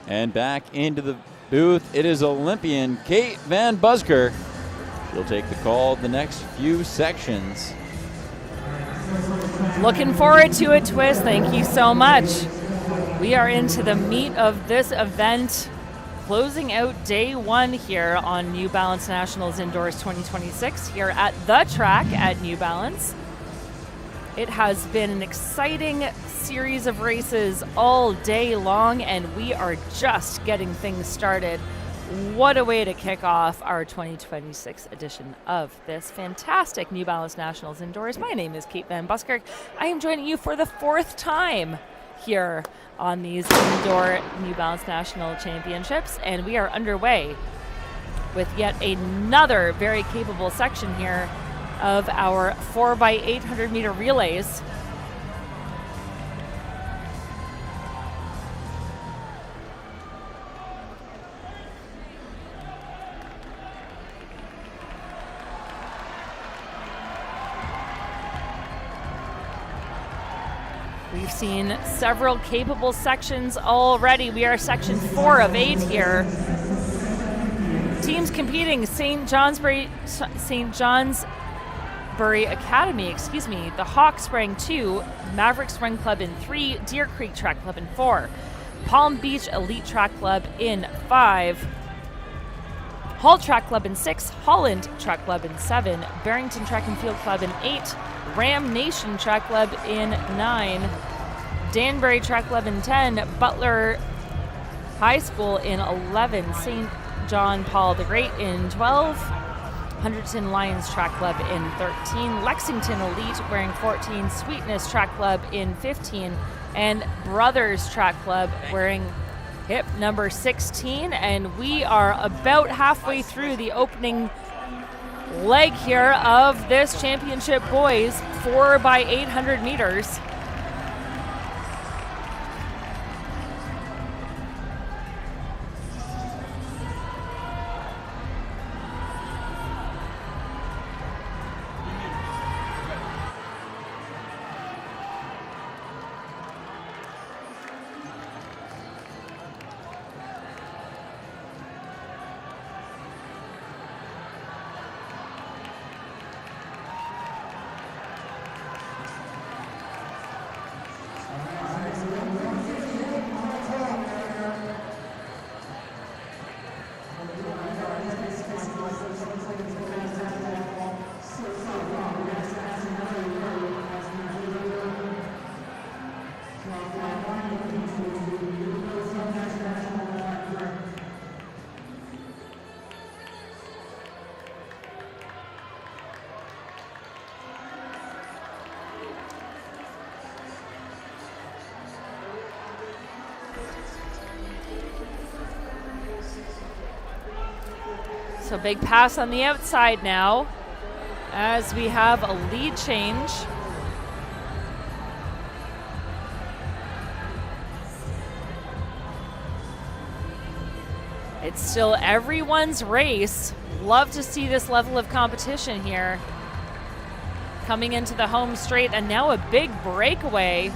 And back into the booth, it is Olympian Kate Van Buskirk. She'll take the call the next few sections. Looking forward to it, Twist. Thank you so much. We are into the meat of this event, closing out day one here on New Balance Nationals Indoors 2026 here at the track at New Balance. It has been an exciting series of races all day long, and we are just getting things started. What a way to kick off our 2026 edition of this fantastic New Balance Nationals Indoors. My name is Kate Van Buskirk. I am joining you for the fourth time here on these indoor New Balance National Championships, and we are underway with yet another very capable section here of our 4x800 meter relays. We've seen several capable sections already. We are section 4 of 8 here. Teams competing: St. Johnsbury Academy, the Hawks Sprang 2, Mavericks Run Club in 3, Deer Creek Track Club in 4, Palm Beach Elite Track Club in 5, Hull Track Club in 6, Holland Track Club in 7, Barrington Track and Field Club in 8, Ram Nation Track Club in 9, Danbury Track Club in 10, Butler High School in 11, St. John Paul the Great in 12, Hunterton Lions Track Club in 13, Lexington Elite wearing 14, Sweetness Track Club in 15, and Brothers Track Club wearing hip number 16. And we are about halfway through the opening leg here of this championship boys 4x800 meters. So big pass on the outside now as we have a lead change. It's still everyone's race. Love to see this level of competition here. Coming into the home straight, and now a big breakaway.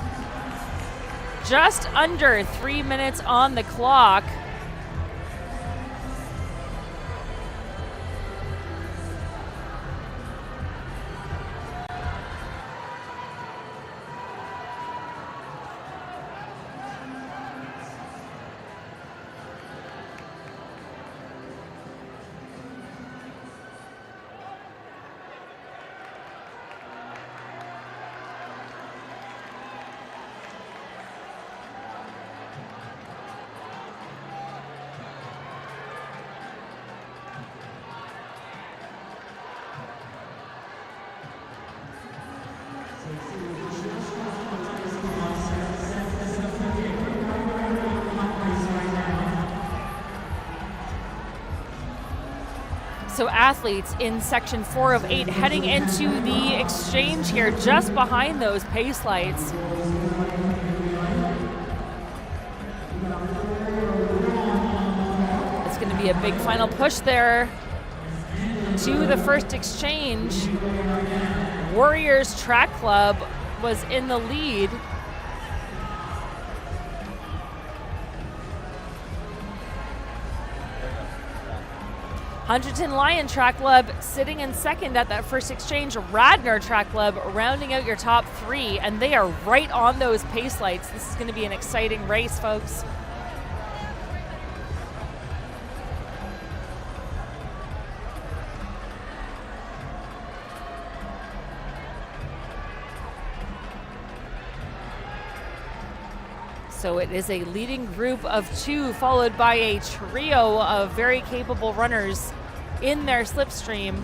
Just under 3 minutes on the clock. So athletes in section 4 of 8 heading into the exchange here just behind those pace lights. It's going to be a big final push there to the first exchange. Warriors Track Club was in the lead. Hunterton Lion Track Club sitting in second at that first exchange. Radnor Track Club rounding out your top 3, and they are right on those pace lights. This is going to be an exciting race, folks. So it is a leading group of 2, followed by a trio of very capable runners in their slipstream.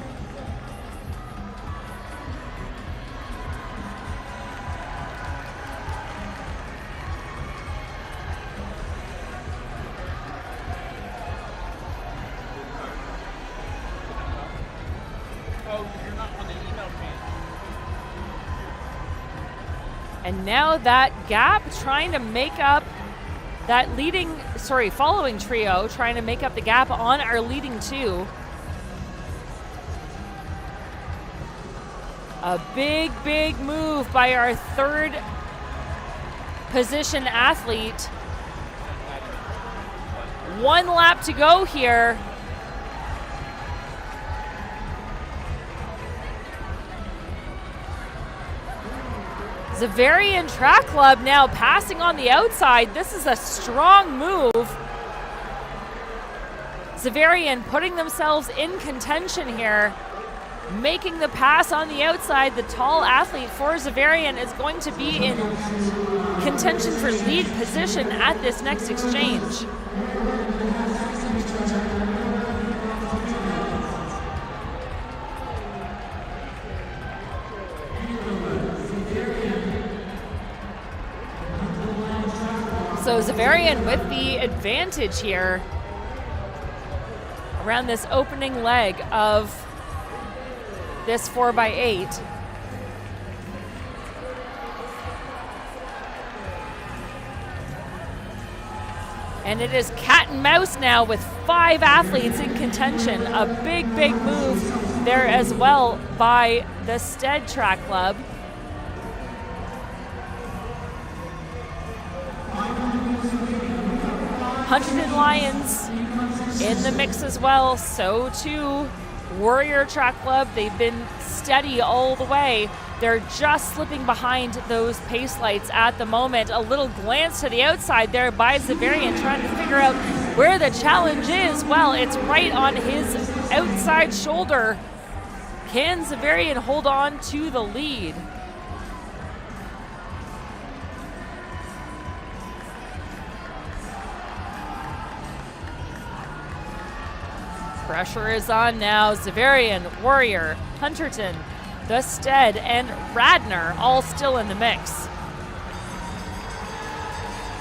And now that gap trying to make up that following trio, trying to make up the gap on our leading two. A big, big move by our third position athlete. 1 lap to go here. Zavarian Track Club now passing on the outside. This is a strong move. Zavarian putting themselves in contention here, making the pass on the outside. The tall athlete for Zavarian is going to be in contention for lead position at this next exchange. So Zavarian with the advantage here around this opening leg of this 4x8. And it is cat and mouse now with 5 athletes in contention. A big, big move there as well by the Stead Track Club. Huntington Lions in the mix as well. So too Warrior Track Club. They've been steady all the way. They're just slipping behind those pace lights at the moment. A little glance to the outside there by Zavarian, trying to figure out where the challenge is. Well, it's right on his outside shoulder. Can Zavarian hold on to the lead? Pressure is on now. Zavarian, Warrior, Hunterton, the Stead, and Radnor all still in the mix.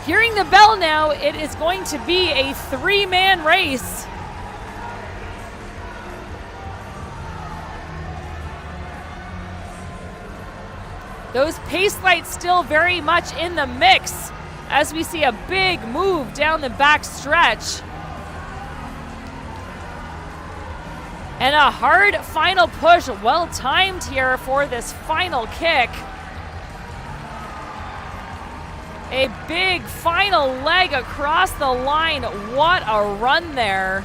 Hearing the bell now, it is going to be a 3-man race. Those pace lights still very much in the mix as we see a big move down the back stretch. And a hard final push, well timed here for this final kick. A big final leg across the line. What a run there.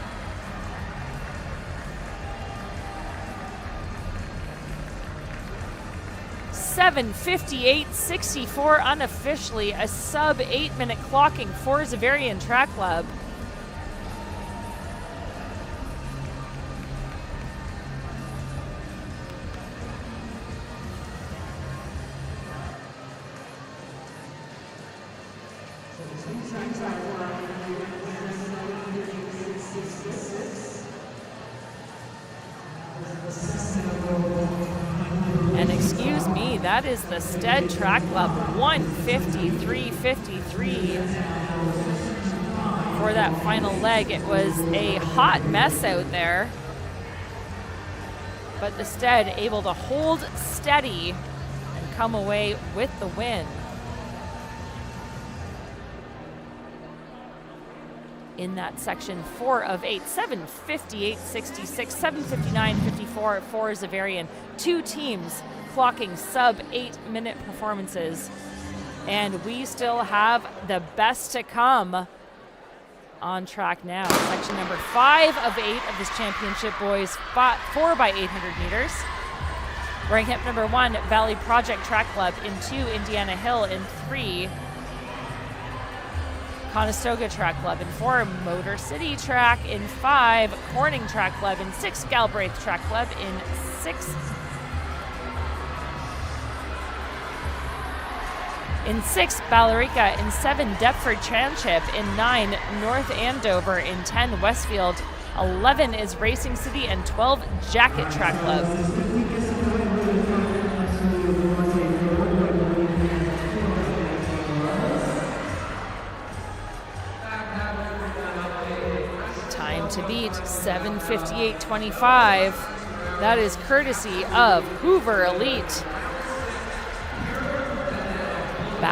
(7:58.64) unofficially, a sub 8-minute clocking for Zavarian Track Club. And excuse me, that is the Stead Track Club, 1:53.53 for that final leg. It was a hot mess out there, but the Stead able to hold steady and come away with the win. In that section 4 of 8, 7:58.66, 7:59.54 for Zavarian. 2 teams clocking sub 8-minute performances. And we still have the best to come on track now. Section number 5 of 8 of this championship, boys, 4x800 meters. Wearing hip number 1, Valley Project Track Club. In 2, Indiana Hill. In 3, Conestoga Track Club. In 4, Motor City Track. In 5, Corning Track Club. In 6, Galbraith Track Club. In 6, Ballerica. In 7, Deptford Township. In 9, North Andover. In 10, Westfield. 11 is Racing City. And 12, Jacket Track Club. To beat 7:58.25. That is courtesy of Hoover Elite.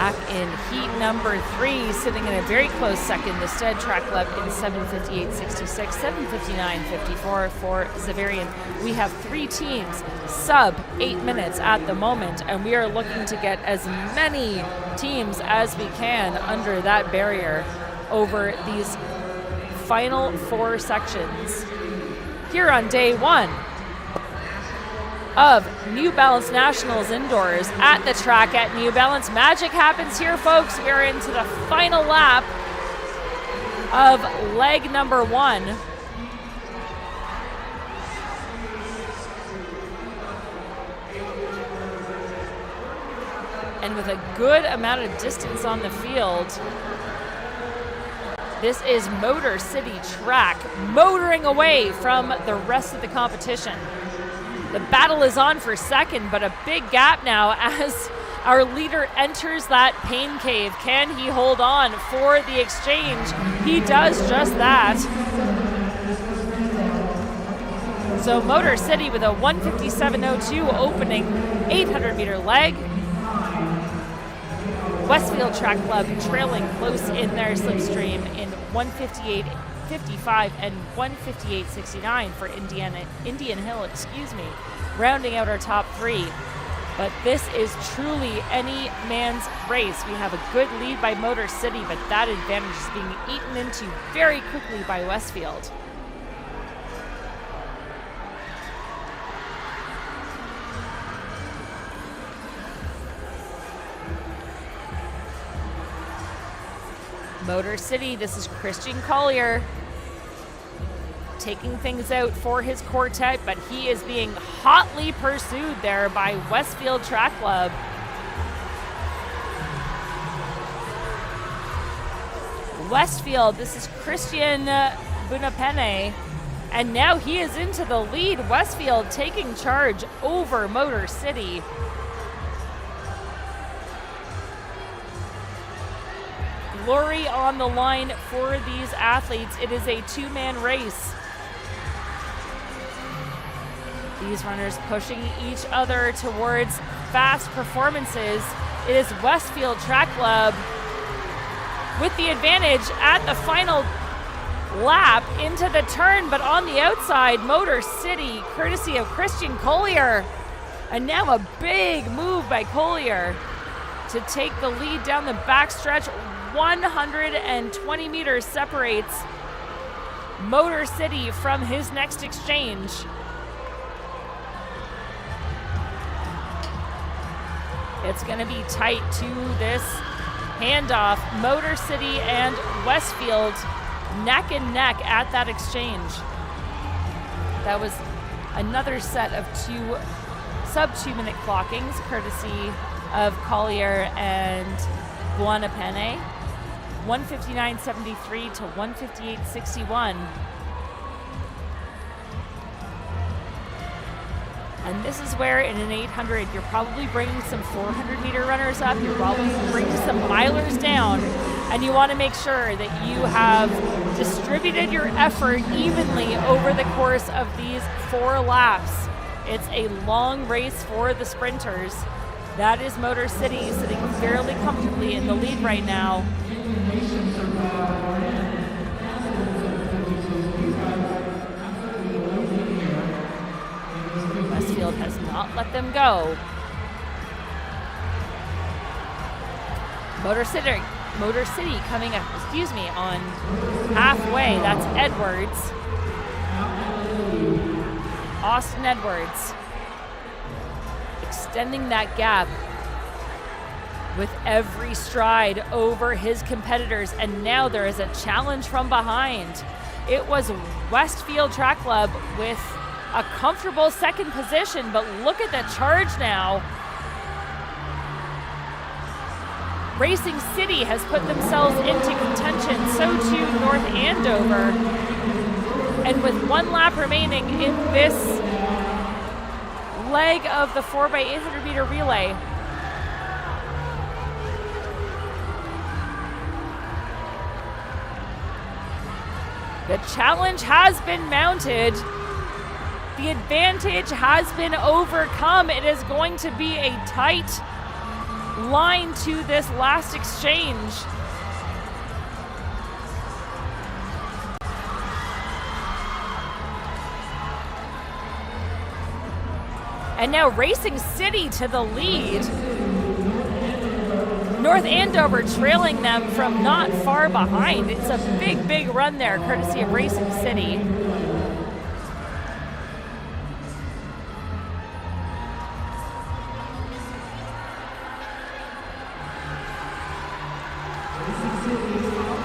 back in heat number 3, sitting in a very close second. The Stead Track Club in 7:58.66, 7:59.54 for Zavarian. We have 3 teams sub 8 minutes at the moment, and we are looking to get as many teams as we can under that barrier over these final 4 sections here on day 1 of New Balance Nationals indoors at the track at New Balance. Magic happens here, folks. We are into the final lap of leg number 1. And with a good amount of distance on the field, this is Motor City Track motoring away from the rest of the competition. The battle is on for second, but a big gap now as our leader enters that pain cave. Can he hold on for the exchange? He does just that. So Motor City with a 1:57.02 opening 800-meter leg. Westfield Track Club trailing close in their slipstream in 1:58.55 and 1:58.69 for Indian Hill, rounding out our top 3. But this is truly any man's race. We have a good lead by Motor City, but that advantage is being eaten into very quickly by Westfield. Motor City, this is Christian Collier taking things out for his quartet, but he is being hotly pursued there by Westfield Track Club. Westfield, this is Christian Bunapene, and now he is into the lead. Westfield taking charge over Motor City. Glory on the line for these athletes. It is a 2-man race. These runners pushing each other towards fast performances. It is Westfield Track Club with the advantage at the final lap into the turn, but on the outside, Motor City, courtesy of Christian Collier. And now a big move by Collier to take the lead down the backstretch. 120 meters separates Motor City from his next exchange. It's going to be tight to this handoff. Motor City and Westfield neck and neck at that exchange. That was another set of 2 sub-2-minute clockings, courtesy of Collier and Buonapene. 1:59.73 to 1:58.61. And this is where in an 800, you're probably bringing some 400-meter runners up, you're probably bringing some milers down, and you want to make sure that you have distributed your effort evenly over the course of these 4 laps. It's a long race for the sprinters. That is Motor City sitting fairly comfortably in the lead right now. Westfield has not let them go. Motor City coming up, on halfway. That's Edwards. Austin Edwards extending that gap with every stride over his competitors, and now there is a challenge from behind. It was Westfield Track Club with a comfortable second position, but look at the charge now. Racing City has put themselves into contention, so too North Andover. And with 1 lap remaining in this leg of the 4x800 meter relay, the challenge has been mounted. The advantage has been overcome. It is going to be a tight line to this last exchange. And now Racing City to the lead. North Andover trailing them from not far behind. It's a big, big run there, courtesy of Racing City.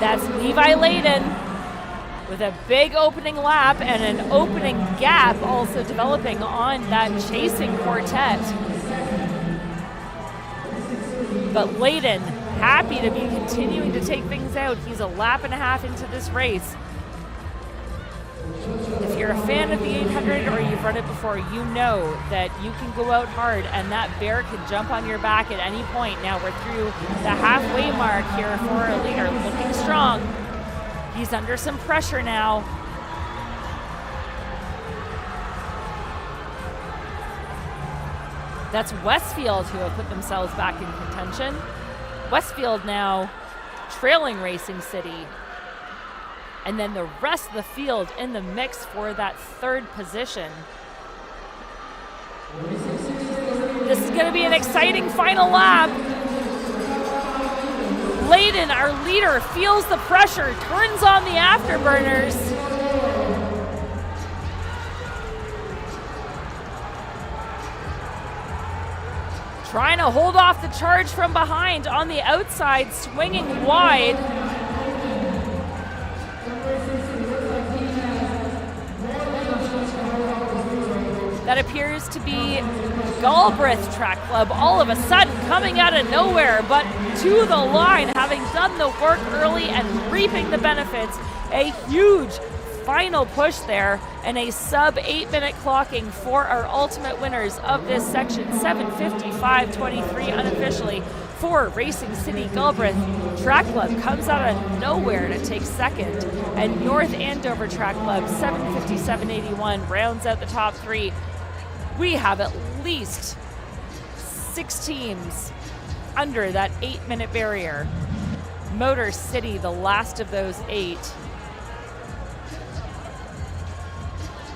That's Levi Layden with a big opening lap and an opening gap also developing on that chasing quartet. But Layden happy to be continuing to take things out. He's a lap and a half into this race. If you're a fan of the 800 or you've run it before, you know that you can go out hard and that bear can jump on your back at any point. Now we're through the halfway mark here for our leader, looking strong. He's under some pressure now. That's Westfield who have put themselves back in contention. Westfield now trailing Racing City. And then the rest of the field in the mix for that third position. This is going to be an exciting final lap. Layden, our leader, feels the pressure, turns on the afterburners. Trying to hold off the charge from behind on the outside, swinging wide. That appears to be Galbraith Track Club all of a sudden coming out of nowhere, but to the line, having done the work early and reaping the benefits. A huge final push there and a sub 8 minute clocking for our ultimate winners of this section. 7:55.23 unofficially for Racing City. Galbraith Track Club comes out of nowhere to take second, and North Andover Track Club 7:57.81 rounds out the top three. We have at least 6 teams under that 8 minute barrier. Motor City, the last of those 8.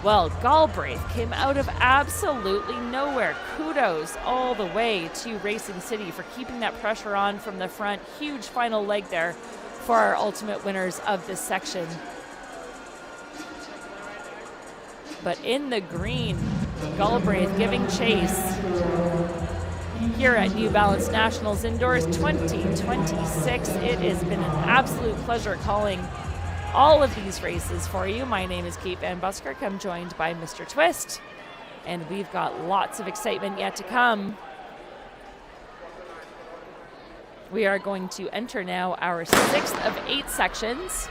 Well, Galbraith came out of absolutely nowhere. Kudos all the way to Racing City for keeping that pressure on from the front. Huge final leg there for our ultimate winners of this section. But in the green, Galbraith giving chase here at New Balance Nationals Indoors 2026. It has been an absolute pleasure calling all of these races for you. My name is Kate Van Buskirk. I'm joined by Mr. Twist, and we've got lots of excitement yet to come. We are going to enter now our 6th of 8 sections.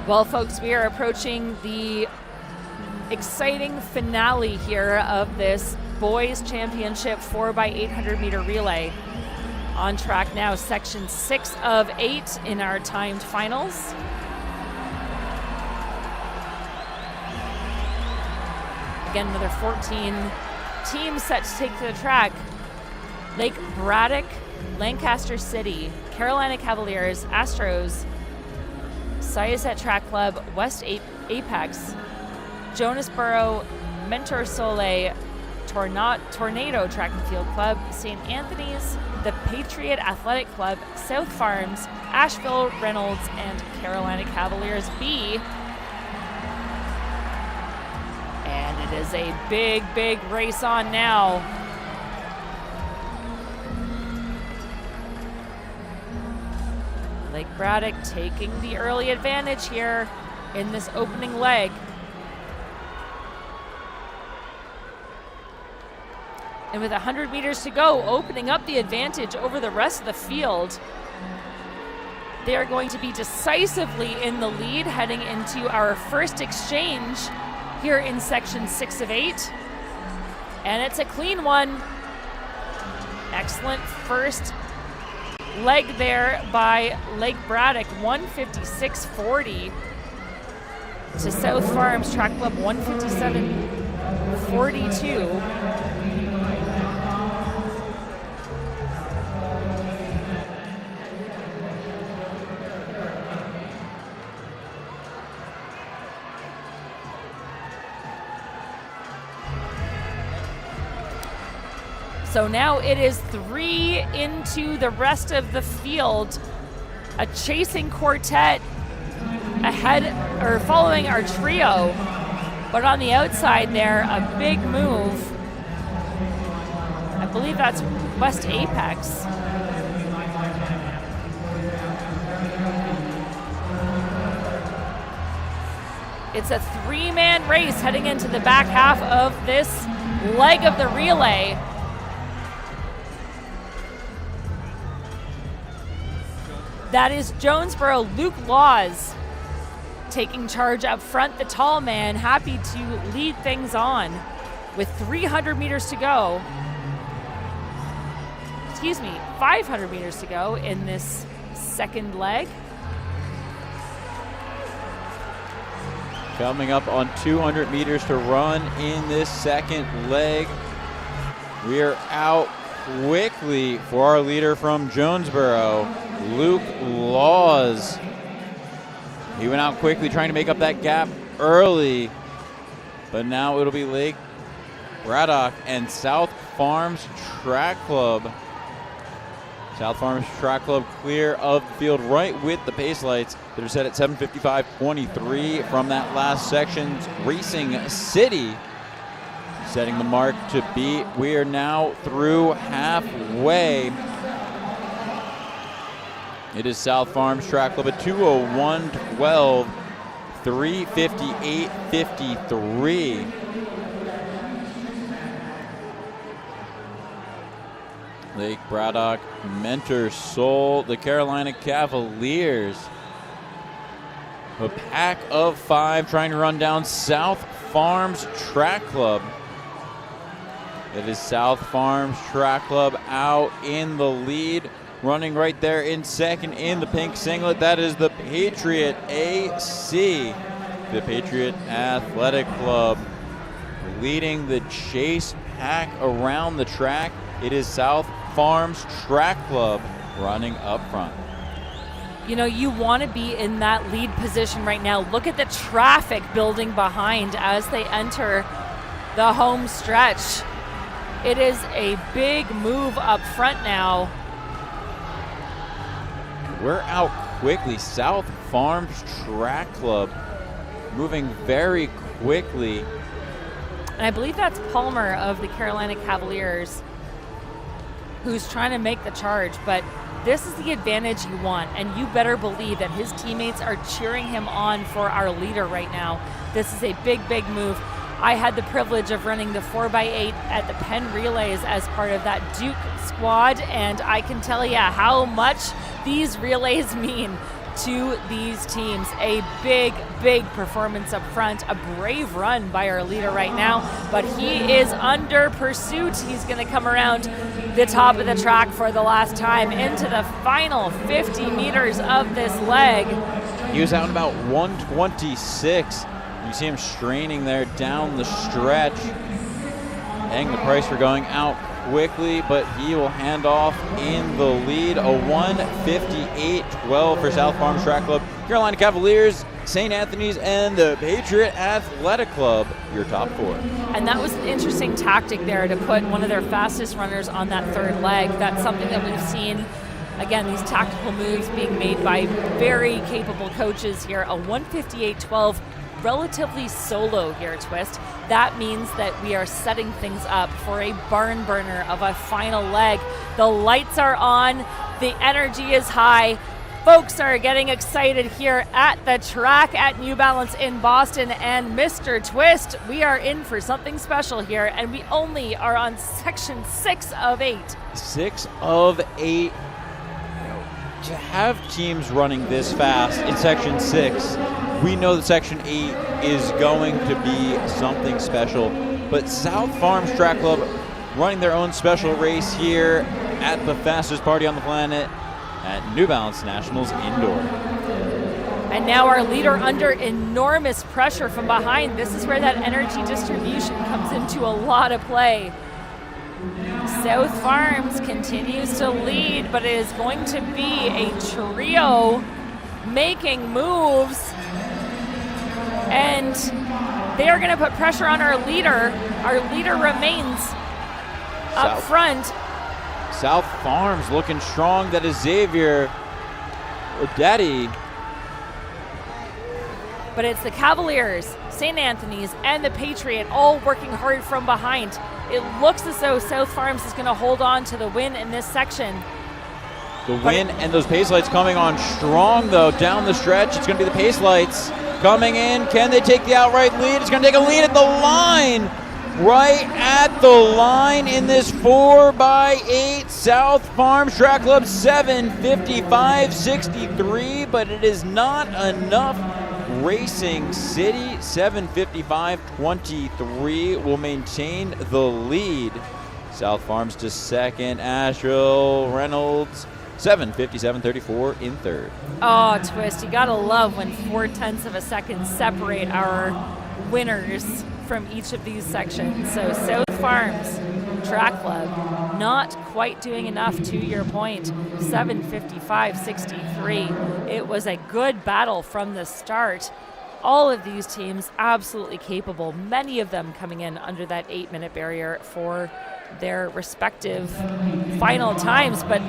Well, folks, we are approaching the exciting finale here of this boys championship 4x800 meter relay. On track now, section 6 of 8 in our timed finals. Again, another 14 teams set to take to the track. Lake Braddock, Lancaster City, Carolina Cavaliers, Astros, Syosset Track Club, West Apex, Jonesboro, Mentor Soleil, Tornado Track and Field Club, St. Anthony's, the Patriot Athletic Club, South Farms, Asheville Reynolds, and Carolina Cavaliers B. And it is a big, big race on now. Lake Braddock taking the early advantage here in this opening leg. And with 100 meters to go, opening up the advantage over the rest of the field. They are going to be decisively in the lead heading into our first exchange here in section 6 of 8. And it's a clean one. Excellent first leg there by Lake Braddock, 156.40 to South Farms Track Club, 157.42. So now it is 3 into the rest of the field. A chasing quartet ahead or following our trio. But on the outside there, a big move. I believe that's West Apex. It's a 3-man race heading into the back half of this leg of the relay. That is Jonesboro, Luke Laws, taking charge up front, the tall man, happy to lead things on with 300 meters to go. 500 meters to go in this second leg. Coming up on 200 meters to run in this second leg. We are out quickly for our leader from Jonesboro, Luke Laws. He went out quickly trying to make up that gap early, but now it'll be Lake Braddock and South Farms Track Club. South Farms Track Club clear of the field right with the pace lights that are set at 7:55.23 from that last section's Racing City. Setting the mark to beat. We are now through halfway. It is South Farms Track Club at 2:01.12, 3:58.53. Lake Braddock, Mentor Soul, the Carolina Cavaliers. A pack of 5 trying to run down South Farms Track Club. It is South Farms Track Club out in the lead, running right there in second in the pink singlet. That is the Patriot AC, the Patriot Athletic Club, leading the chase pack around the track. It is South Farms Track Club running up front. You know, you want to be in that lead position right now. Look at the traffic building behind as they enter the home stretch. It is a big move up front now. We're out quickly. South Farms Track Club moving very quickly. And I believe that's Palmer of the Carolina Cavaliers who's trying to make the charge, but this is the advantage you want, and you better believe that his teammates are cheering him on for our leader right now. This is a big, big move. I had the privilege of running the 4x8 at the Penn Relays as part of that Duke squad, and I can tell you how much these relays mean to these teams. A big, big performance up front, a brave run by our leader right now, but he is under pursuit. He's going to come around the top of the track for the last time into the final 50 meters of this leg. He was out about 126. You see him straining there down the stretch. Paying the price for going out quickly, but he will hand off in the lead. A 1:58.12 for South Farms Track Club, Carolina Cavaliers, St. Anthony's, and the Patriot Athletic Club, your top 4. And that was an interesting tactic there to put one of their fastest runners on that third leg. That's something that we've seen. Again, these tactical moves being made by very capable coaches here. A 1:58.12, relatively solo here, Twist. That means that we are setting things up for a barn burner of a final leg. The lights are on, the energy is high. Folks are getting excited here at the track at New Balance in Boston, and Mr. Twist, we are in for something special here, and we only are on section 6 of 8. 6 of 8. To have teams running this fast in section 6, we know that section 8 is going to be something special. But South Farms Track Club running their own special race here at the fastest party on the planet at New Balance Nationals Indoor. And now our leader under enormous pressure from behind. This is where that energy distribution comes into a lot of play. South Farms continues to lead, but it is going to be a trio making moves. And they are going to put pressure on our leader. Our leader remains up front. South Farms looking strong. That is Xavier Daddy. But it's the Cavaliers, St. Anthony's, and the Patriot all working hard from behind. It looks as though South Farms is going to hold on to the win in this section. The win and those pace lights coming on strong, though, down the stretch. It's going to be the pace lights coming in. Can they take the outright lead? It's going to take a lead at the line. Right at the line in this 4x8. South Farms Track Club 7:55.63, but it is not enough. Racing City 7:55.23 will maintain the lead. South Farms to second. Asheville Reynolds 7:57.34 in third. Oh, Twist, you gotta love when 0.4 of a second separate our winners from each of these sections. So South Farms Track Club not quite doing enough, to your point. 7:55.63. It was a good battle from the start. All of these teams absolutely capable, many of them coming in under that 8-minute barrier for their respective final times. But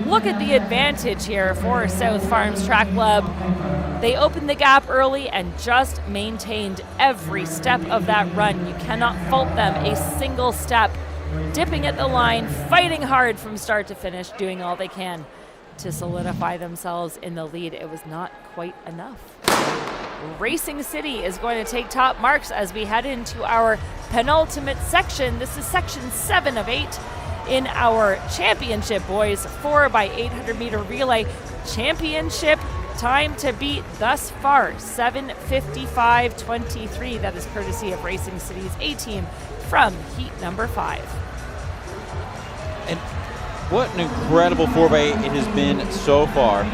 look at the advantage here for South Farms Track Club. They opened the gap early and just maintained every step of that run. You cannot fault them a single step. Dipping at the line, fighting hard from start to finish, doing all they can to solidify themselves in the lead. It was not quite enough. Racing City is going to take top marks as we head into our penultimate section. This is section 7 of 8 in our championship boys 4x800 meter relay championship. Time to beat thus far, 7:55.23. That is courtesy of Racing City's A-team from heat number 5. And what an incredible 4x8 it has been so far.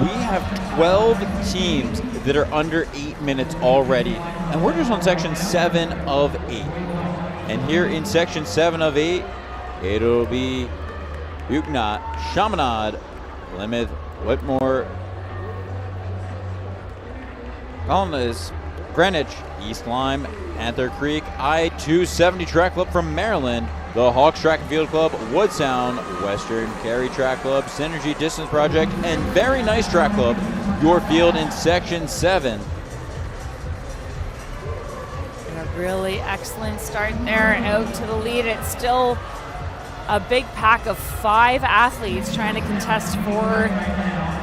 We have 12 teams that are under 8 minutes already, and we're just on section 7 of 8. And here in section 7 of 8, it'll be Huguenot, Chaminade, Plymouth, Whitmore, Columnist, Greenwich, East Lyme, Panther Creek, I-270 Track Club from Maryland, the Hawks Track and Field Club, Woodsound, Western Cary Track Club, Synergy Distance Project, and Very Nice Track Club, your field in section 7. And a really excellent start there out to the lead. It's still a big pack of 5 athletes trying to contest for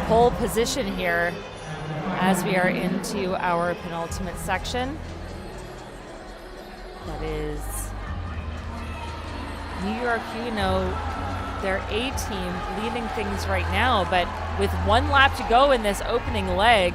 pole position here as we are into our penultimate section. That is New York, their A-team leading things right now, but with 1 lap to go in this opening leg,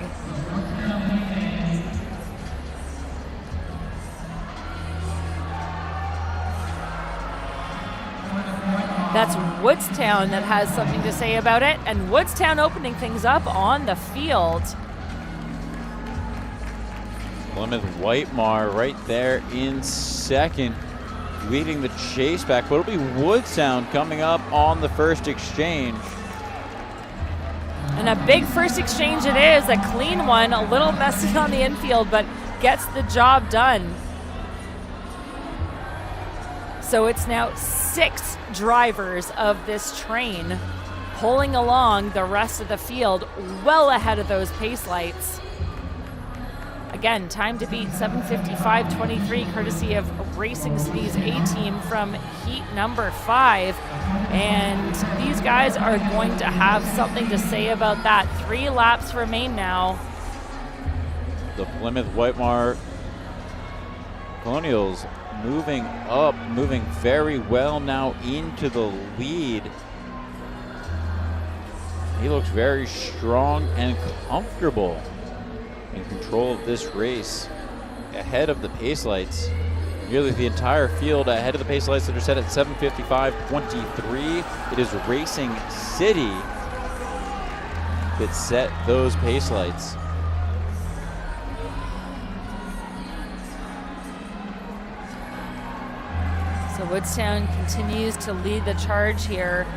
that's Woodstown that has something to say about it, and Woodstown opening things up on the field. Plymouth Whitemar right there in second, leading the chase back, but it'll be Woodsound coming up on the first exchange. And a big first exchange it is, a clean one, a little messy on the infield, but gets the job done. So it's now 6 drivers of this train pulling along the rest of the field, well ahead of those pace lights. again, time to beat 7:55.23, courtesy of Racing City's A-team from heat number 5. And these guys are going to have something to say about that. 3 laps remain now. The Plymouth Whitemar Colonials moving up, moving very well now into the lead. He looks very strong and comfortable in control of this race, ahead of the pace lights. Nearly the entire field ahead of the pace lights that are set at 7:55.23. It is Racing City that set those pace lights. So Woodstown continues to lead the charge here.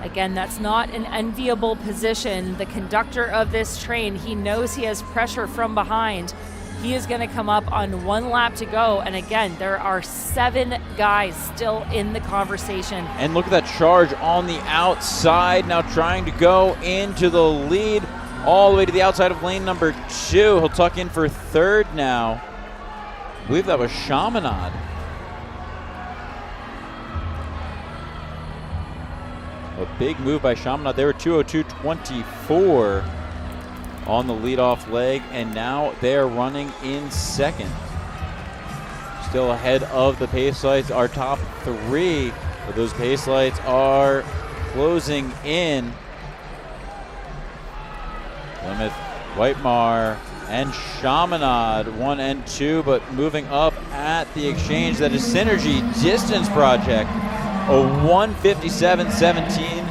Again, that's not an enviable position. The conductor of this train, he knows he has pressure from behind. He is going to come up on 1 lap to go. And again, there are 7 guys still in the conversation. And look at that charge on the outside, now trying to go into the lead all the way to the outside of lane number 2. He'll tuck in for 3rd now. I believe that was Chaminade. A big move by Chaminade. They were 2:02.24 on the leadoff leg, and now they're running in 2nd. Still ahead of the pace lights. Our top 3, but those pace lights are closing in. Plymouth Whitemar and Chaminade 1 and 2, but moving up at the exchange. That is Synergy Distance Project. A 1:57.17.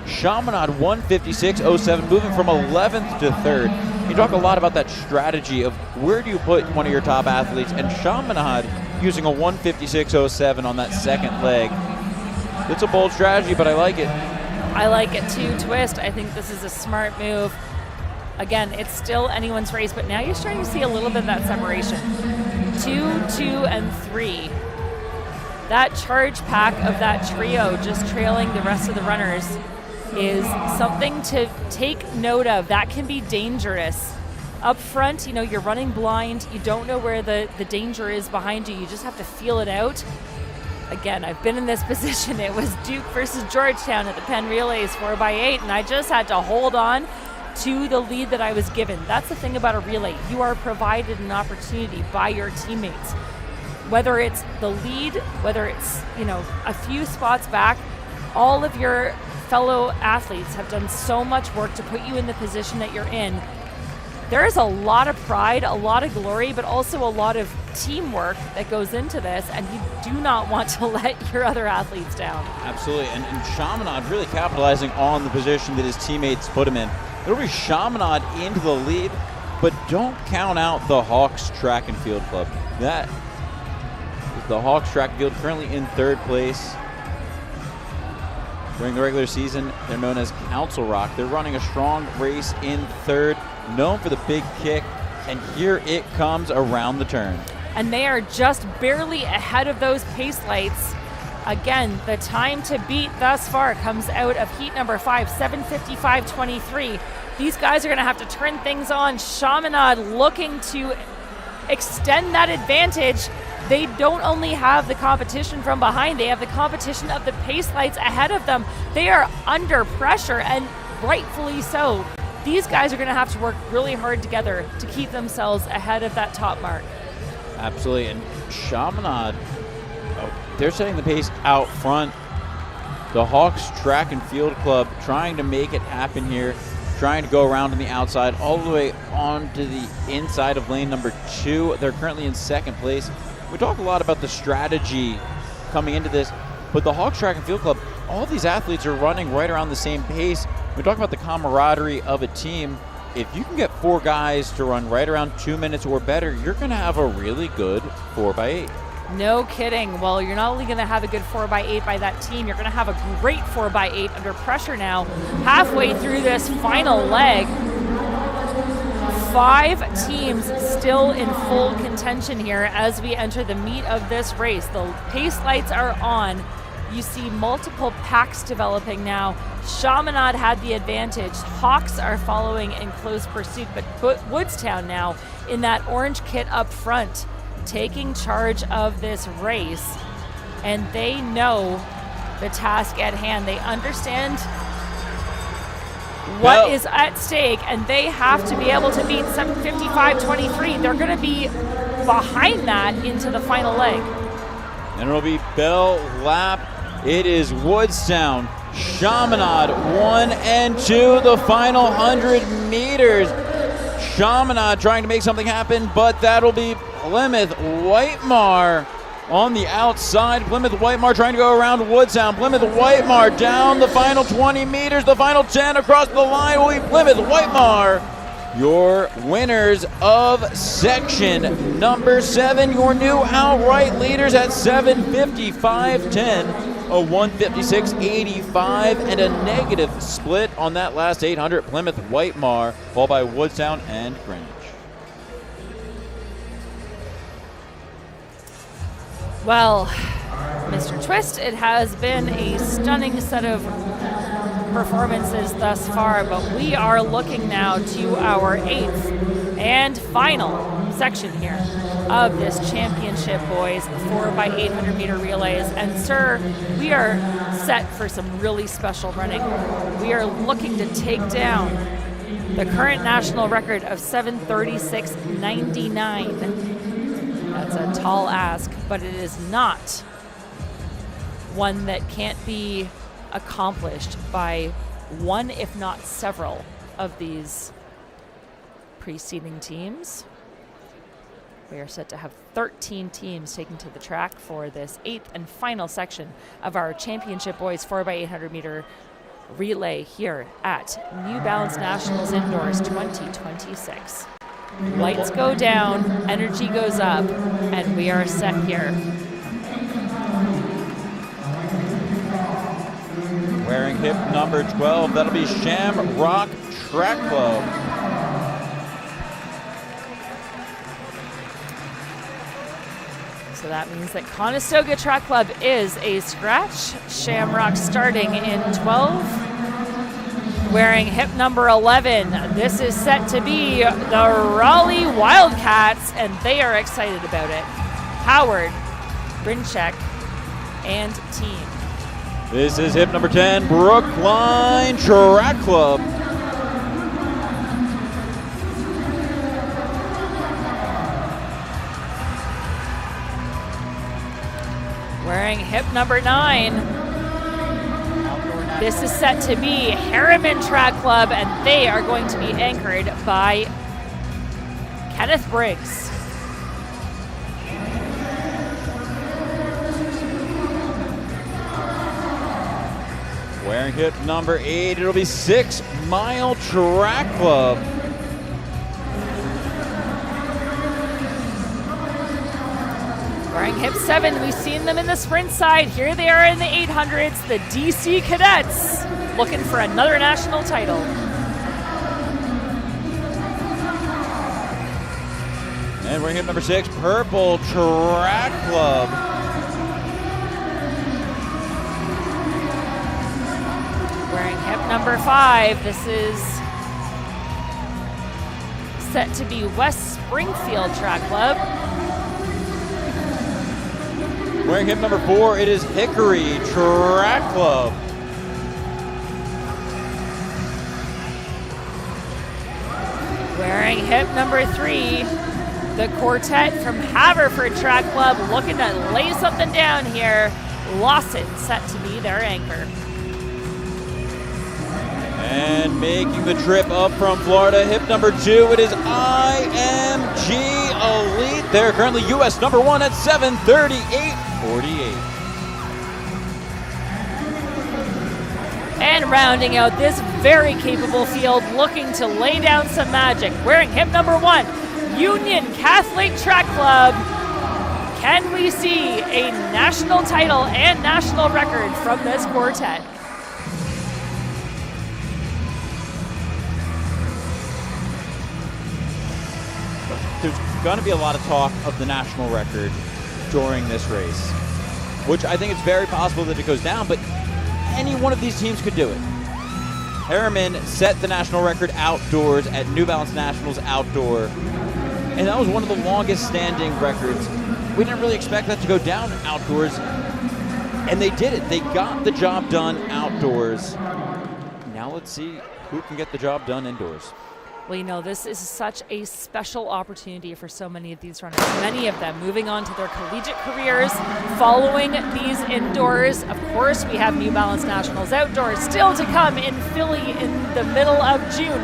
Chaminade 1:56.07, moving from 11th to 3rd. You talk a lot about that strategy of where do you put one of your top athletes, and Chaminade using a 1:56.07 on that 2nd leg. It's a bold strategy, but I like it. I like it too, Twist. I think this is a smart move. Again, it's still anyone's race, but now you're starting to see a little bit of that separation. 2, 2, and 3. That charge pack of that trio just trailing the rest of the runners is something to take note of. That can be dangerous. Up front, you're running blind. You don't know where the danger is behind you. You just have to feel it out. Again, I've been in this position. It was Duke versus Georgetown at the Penn Relays 4x8, and I just had to hold on to the lead that I was given. That's the thing about a relay. You are provided an opportunity by your teammates. Whether it's the lead, whether it's, a few spots back, all of your fellow athletes have done so much work to put you in the position that you're in. There is a lot of pride, a lot of glory, but also a lot of teamwork that goes into this, and you do not want to let your other athletes down. Absolutely, and Chaminade really capitalizing on the position that his teammates put him in. It'll be Chaminade into the lead, but don't count out the Hawks Track and Field Club. That is the Hawks Track and Field, currently in 3rd place. During the regular season, they're known as Council Rock. They're running a strong race in 3rd, known for the big kick, and here it comes around the turn. And they are just barely ahead of those pace lights. Again, the time to beat thus far comes out of heat number 5, 7:55.23. These guys are going to have to turn things on. Chaminade looking to extend that advantage. They don't only have the competition from behind, they have the competition of the pace lights ahead of them. They are under pressure, and rightfully so. These guys are going to have to work really hard together to keep themselves ahead of that top mark. Absolutely, and Chaminade, they're setting the pace out front. The Hawks Track and Field Club trying to make it happen here, trying to go around on the outside all the way onto the inside of lane number 2. They're currently in 2nd place. We talk a lot about the strategy coming into this, but the Hawks Track and Field Club, all these athletes are running right around the same pace. We talk about the camaraderie of a team. If you can get 4 guys to run right around 2 minutes or better, you're going to have a really good 4x8. No kidding. Well, you're not only going to have a good 4x8 by that team, you're going to have a great 4x8 under pressure now, halfway through this final leg. 5 teams still in full contention here as we enter the meat of this race. The pace lights are on. You see multiple packs developing now. Chaminade had the advantage. Hawks are following in close pursuit, but Woodstown now in that orange kit up front, taking charge of this race. And they know the task at hand. They understand what is at stake, and they have to be able to beat 7:55.23. They're going to be behind that into the final leg. And it'll be bell lap. It is Woodstown, Chaminade 1 and 2, the final 100 meters. Chaminade trying to make something happen, but that'll be Plymouth Whitemar on the outside. Plymouth Whitemar trying to go around Woodstown. Plymouth Whitemar down the final 20 meters. The final 10 across the line will be Plymouth Whitemar, your winners of section number 7. Your new outright leaders at 7:55.10, a 1:56.85, and a negative split on that last 800. Plymouth Whitemar, followed by Woodstown and Greenwich. Well, Mr. Twist, it has been a stunning set of performances thus far, but we are looking now to our 8th and final section here of this championship, boys, 4x800 meter relays. And sir, we are set for some really special running. We are looking to take down the current national record of 7:36.99. That's a tall ask, but it is not one that can't be accomplished by one, if not several, of these preceding teams. We are set to have 13 teams taken to the track for this 8th and final section of our Championship Boys 4x800 meter relay here at New Balance Nationals Indoors 2026. Lights go down, energy goes up, and we are set here. Wearing hip number 12, that'll be Shamrock Track Club. So that means that Conestoga Track Club is a scratch. Shamrock starting in 12. Wearing hip number 11, this is set to be the Raleigh Wildcats, and they are excited about it. Howard, Brinchek, and team. This is hip number 10, Brookline Track Club. Wearing hip number 9, this is set to be Harriman Track Club, and they are going to be anchored by Kenneth Briggs. Wearing hip number 8, it'll be 6 Mile Track Club. Wearing hip 7, we've seen them in the sprint side. Here they are in the 800s, the DC Cadets, looking for another national title. And wearing hip number 6, Purple Track Club. Wearing hip number 5, this is set to be West Springfield Track Club. Wearing hip number 4, it is Hickory Track Club. Wearing hip number 3, the quartet from Haverford Track Club looking to lay something down here. Lawson set to be their anchor. And making the trip up from Florida, hip number 2, it is IMG Elite. They're currently U.S. number 1 at 7:38.48. And rounding out this very capable field, looking to lay down some magic. Wearing hip number 1, Union Catholic Track Club. Can we see a national title and national record from this quartet? There's going to be a lot of talk of the national record during this race. which I think it's very possible that it goes down, but any one of these teams could do it. Harriman set the national record outdoors at New Balance Nationals Outdoor, and that was one of the longest standing records. We didn't really expect that to go down outdoors, and they did it. They got the job done outdoors. Now let's see who can get the job done indoors. Well, you know, this is such a special opportunity for so many of these runners. Many of them moving on to their collegiate careers, following these indoors. Of course, we have New Balance Nationals Outdoors still to come in Philly in the middle of June.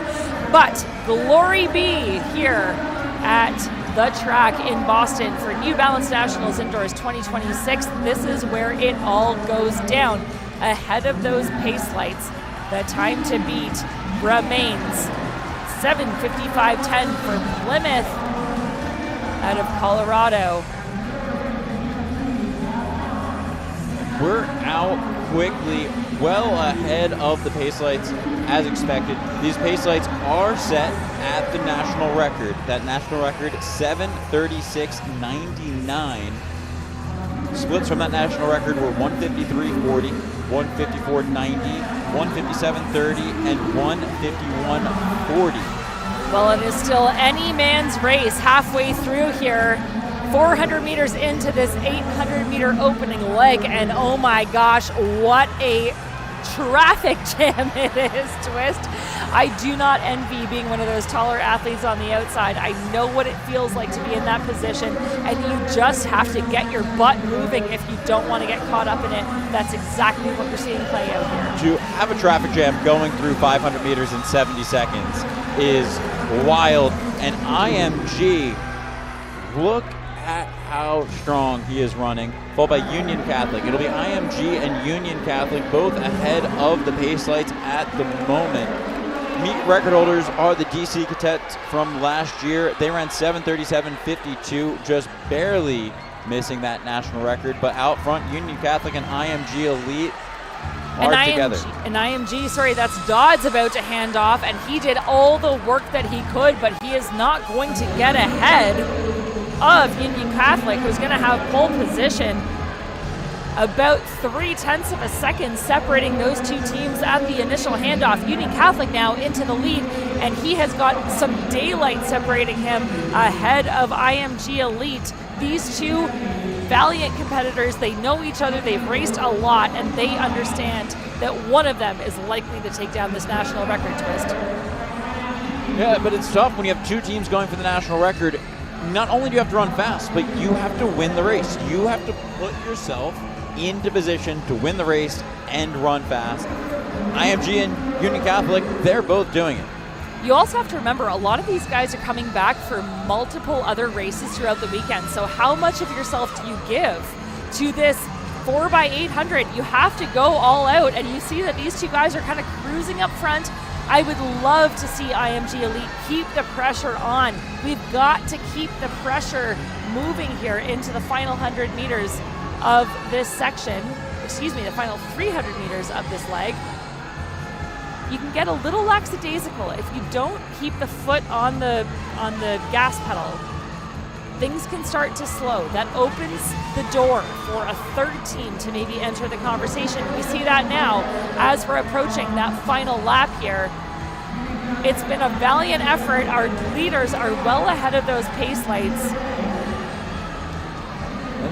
But glory be here at the track in Boston for New Balance Nationals Indoors 2026. This is where it all goes down. Ahead of those pace lights, the time to beat remains 7:55:10 for Plymouth out of Colorado. We're out quickly, well ahead of the pace lights as expected. These pace lights are set at the national record. That national record, 7:36:99. Splits from that national record were 1:53:40, 1:54:90, 1:57:30, and 1:51:40. Well, it is still any man's race halfway through here. 400 meters into this 800-meter opening leg, and oh my gosh, what a traffic jam it is, Twist. I do not envy being one of those taller athletes on the outside. I know what it feels like to be in that position, and you just have to get your butt moving if you don't want to get caught up in it. That's exactly what we're seeing play out here. To have a traffic jam going through 500 meters in 70 seconds is wild, and IMG, look at how strong he is running, followed by Union Catholic. It'll be IMG and Union Catholic both ahead of the pace lights at the moment. Meet record holders are the DC Cadets from last year. They ran 7:37:52, just barely missing that national record. But out front, Union Catholic and IMG Elite are together. And IMG, sorry, that's Dodd's about to hand off, and he did all the work that he could, but he is not going to get ahead of Union Catholic, who's going to have pole position. About 0.3 of a second separating those two teams at the initial handoff. Union Catholic now into the lead, and he has got some daylight separating him ahead of IMG Elite. These two valiant competitors, they know each other, they've raced a lot, and they understand that one of them is likely to take down this national record, Twist. Yeah, but it's tough when you have two teams going for the national record. Not only do you have to run fast, but you have to win the race. You have to put yourself into position to win the race and run fast. IMG and Union Catholic, they're both doing it. You also have to remember, a lot of these guys are coming back for multiple other races throughout the weekend. So how much of yourself do you give to this 4x800? You have to go all out, and you see that these two guys are kind of cruising up front. I would love to see IMG Elite keep the pressure on. We've got to keep the pressure moving here into the final 100 meters of this section. Excuse me, the final 300 meters of this leg. You can get a little lackadaisical if you don't keep the foot on the gas pedal. Things can start to slow. That opens the door for a third team to maybe enter the conversation. We see that now as we're approaching that final lap here. It's been a valiant effort. Our leaders are well ahead of those pace lights.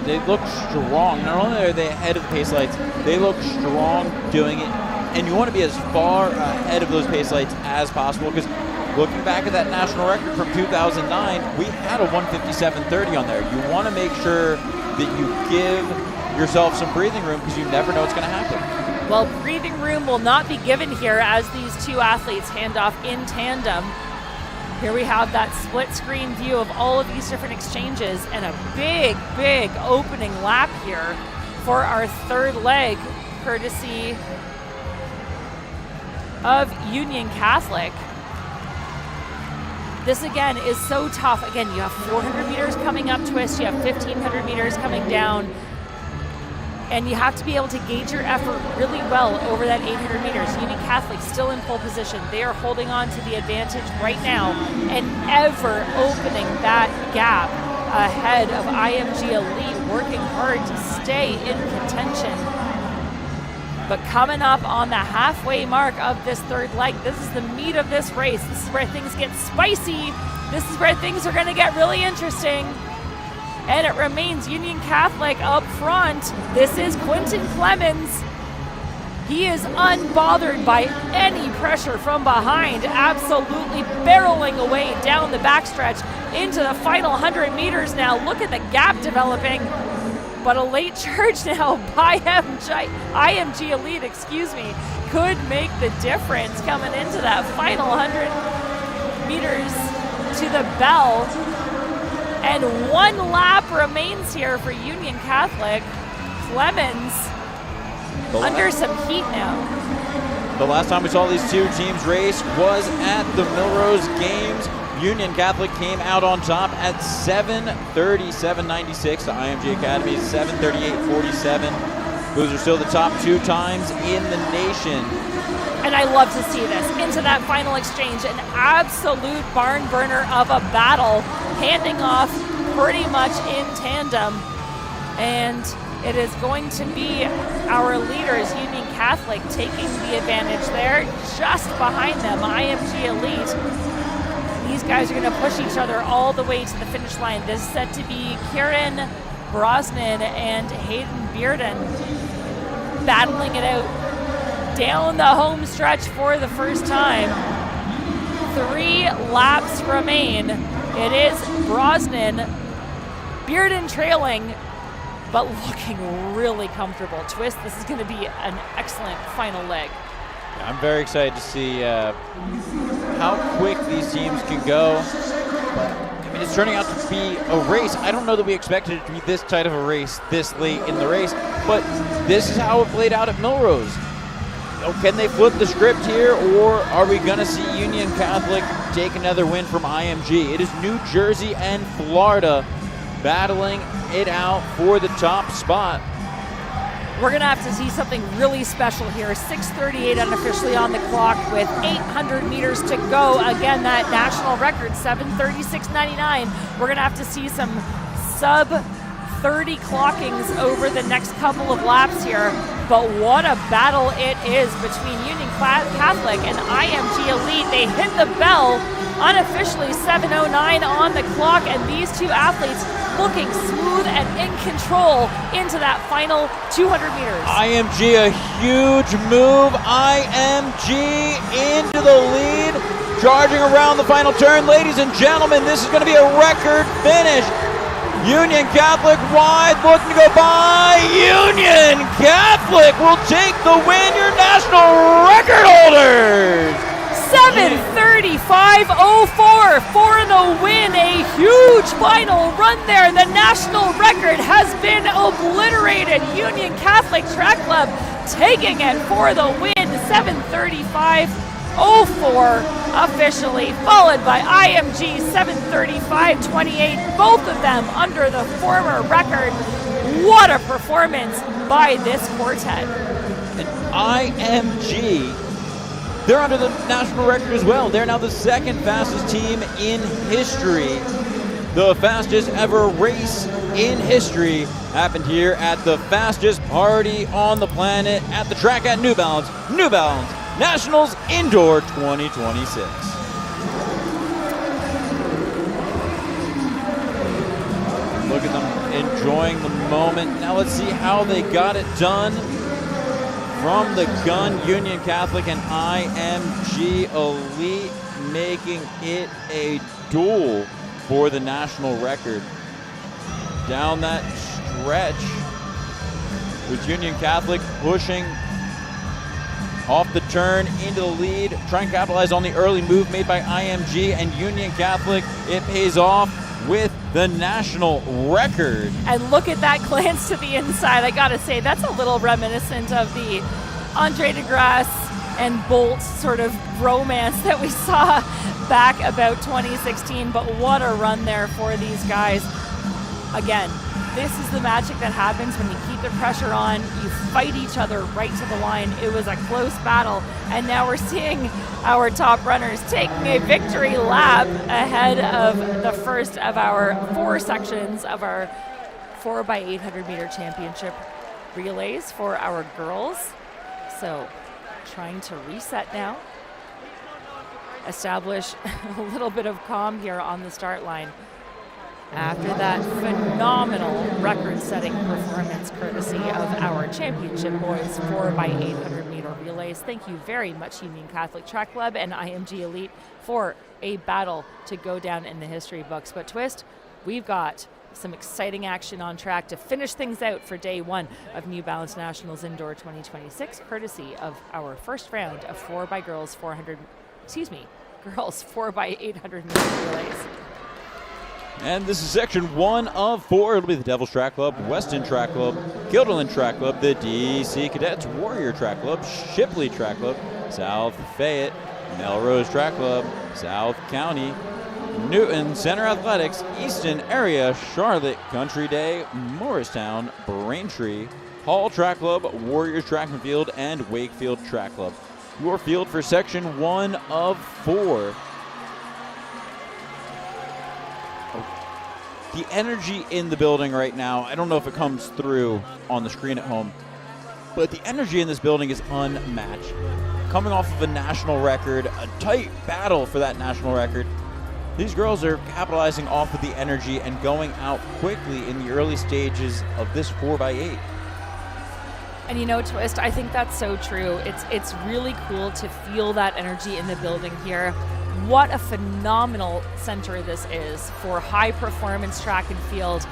They look strong. Not only are they ahead of the pace lights, they look strong doing it. And you want to be as far ahead of those pace lights as possible, because looking back at that national record from 2009, we had a 1:57:30 on there. You want to make sure that you give yourself some breathing room, because you never know what's going to happen. Well, breathing room will not be given here as these two athletes hand off in tandem. Here we have that split screen view of all of these different exchanges, and a big, big opening lap here for our third leg, courtesy of Union Catholic. This again is so tough. Again, you have 400 meters coming up, Twist. You have 1,500 meters coming down. And you have to be able to gauge your effort really well over that 800 meters. Union Catholic still in pole position. They are holding on to the advantage right now and ever opening that gap ahead of IMG Elite, working hard to stay in contention. But coming up on the halfway mark of this third leg, this is the meat of this race. This is where things get spicy. This is where things are going to get really interesting. And it remains Union Catholic up front. This is Quentin Clemens. He is unbothered by any pressure from behind, absolutely barreling away down the backstretch into the final 100 meters now. Look at the gap developing, but a late charge now by IMG Elite, could make the difference coming into that final 100 meters to the bell. And 1 lap remains here for Union Catholic. Clemens under some heat now. The last time we saw these two teams race was at the Millrose Games. Union Catholic came out on top at 7:37.96 to IMG Academy's 7:38.47. Those are still the top 2 times in the nation. And I love to see this. Into that final exchange, an absolute barn burner of a battle, handing off pretty much in tandem. And it is going to be our leaders, Union Catholic, taking the advantage there. Just behind them, IMG Elite. These guys are going to push each other all the way to the finish line. This is set to be Kieran Brosnan and Hayden Bearden battling it out down the home stretch for the first time. 3 laps remain. It is Brosnan, Bearden trailing, but looking really comfortable. Twist, this is going to be an excellent final leg. I'm very excited to see how quick these teams can go. I mean, it's turning out to be a race. I don't know that we expected it to be this tight of a race this late in the race, but this is how it played out at Millrose. Can they flip the script here, or are we going to see Union Catholic take another win from IMG? It is New Jersey and Florida battling it out for the top spot. We're going to have to see something really special here. 6:38 unofficially on the clock with 800 meters to go. Again, that national record, 7:36.99. We're going to have to see some sub-30 clockings over the next couple of laps here. But what a battle it is between Union Catholic and IMG Elite. They hit the bell unofficially, 7:09 on the clock, and these two athletes looking smooth and in control into that final 200 meters. IMG, a huge move. IMG into the lead, charging around the final turn. Ladies and gentlemen, this is going to be a record finish. Union Catholic wide, looking to go by. Union Catholic will take the win, your national record holders. 7:35.04 for the win. A huge final run there. The national record has been obliterated. Union Catholic Track Club taking it for the win. 7:35.04 officially, followed by IMG 7:35.28. Both of them under the former record. What a performance by this quartet. And IMG, they're under the national record as well. They're now the second fastest team in history. The fastest ever race in history happened here at the fastest party on the planet at the track at New Balance. New Balance Nationals Indoor 2026. Look at them enjoying the moment. Now let's see how they got it done. From the gun, Union Catholic and IMG Elite making it a duel for the national record. Down that stretch with Union Catholic pushing off the turn into the lead, trying to capitalize on the early move made by IMG, and Union Catholic, it pays off with the national record. And look at that glance to the inside. I gotta say, that's a little reminiscent of the Andre DeGrasse and Bolt sort of romance that we saw back about 2016. But what a run there for these guys. Again, this is the magic that happens when you keep the pressure on, you fight each other right to the line. It was a close battle, and now we're seeing our top runners taking a victory lap ahead of the first of our 4 sections of our 4x800 meter championship relays for our girls. So trying to reset now, establish a little bit of calm here on the start line after that phenomenal record-setting performance courtesy of our championship boys 4x800 meter relays. Thank you very much, Union Catholic Track Club and IMG Elite, for a battle to go down in the history books. But Twist, we've got some exciting action on track to finish things out for day 1 of New Balance Nationals Indoor 2026, courtesy of our first round of girls 4x800 meter relays. And this is section 1 of 4. It'll be the Devils Track Club, Weston Track Club, Guilderland Track Club, the DC Cadets, Warrior Track Club, Shipley Track Club, South Fayette, Melrose Track Club, South County, Newton Center Athletics, Easton Area, Charlotte Country Day, Morristown, Braintree, Hall Track Club, Warriors Track and Field, and Wakefield Track Club. Your field for section 1 of 4. The energy in the building right now, I don't know if it comes through on the screen at home, but the energy in this building is unmatched. Coming off of a national record, a tight battle for that national record, these girls are capitalizing off of the energy and going out quickly in the early stages of this 4x8. And you know, Twist, I think that's so true. It's really cool to feel that energy in the building here. What a phenomenal center this is for high performance track and field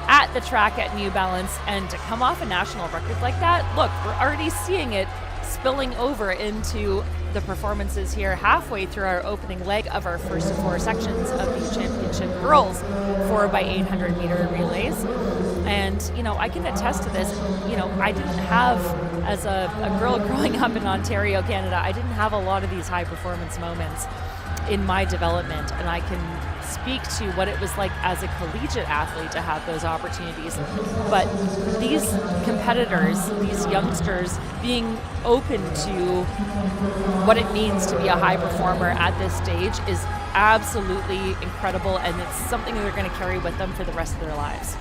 at the track at New Balance, and to come off a national record like that, look, we're already seeing it spilling over into the performances here halfway through our opening leg of our first of 4 sections of the championship girls 4x800 meter relays. And, you know, I can attest to this. You know, I didn't have, as a girl growing up in Ontario, Canada, I didn't have a lot of these high performance moments in my development, and I can speak to what it was like as a collegiate athlete to have those opportunities. But these competitors, these youngsters, being open to what it means to be a high performer at this stage is absolutely incredible, and it's something that they're going to carry with them for the rest of their lives.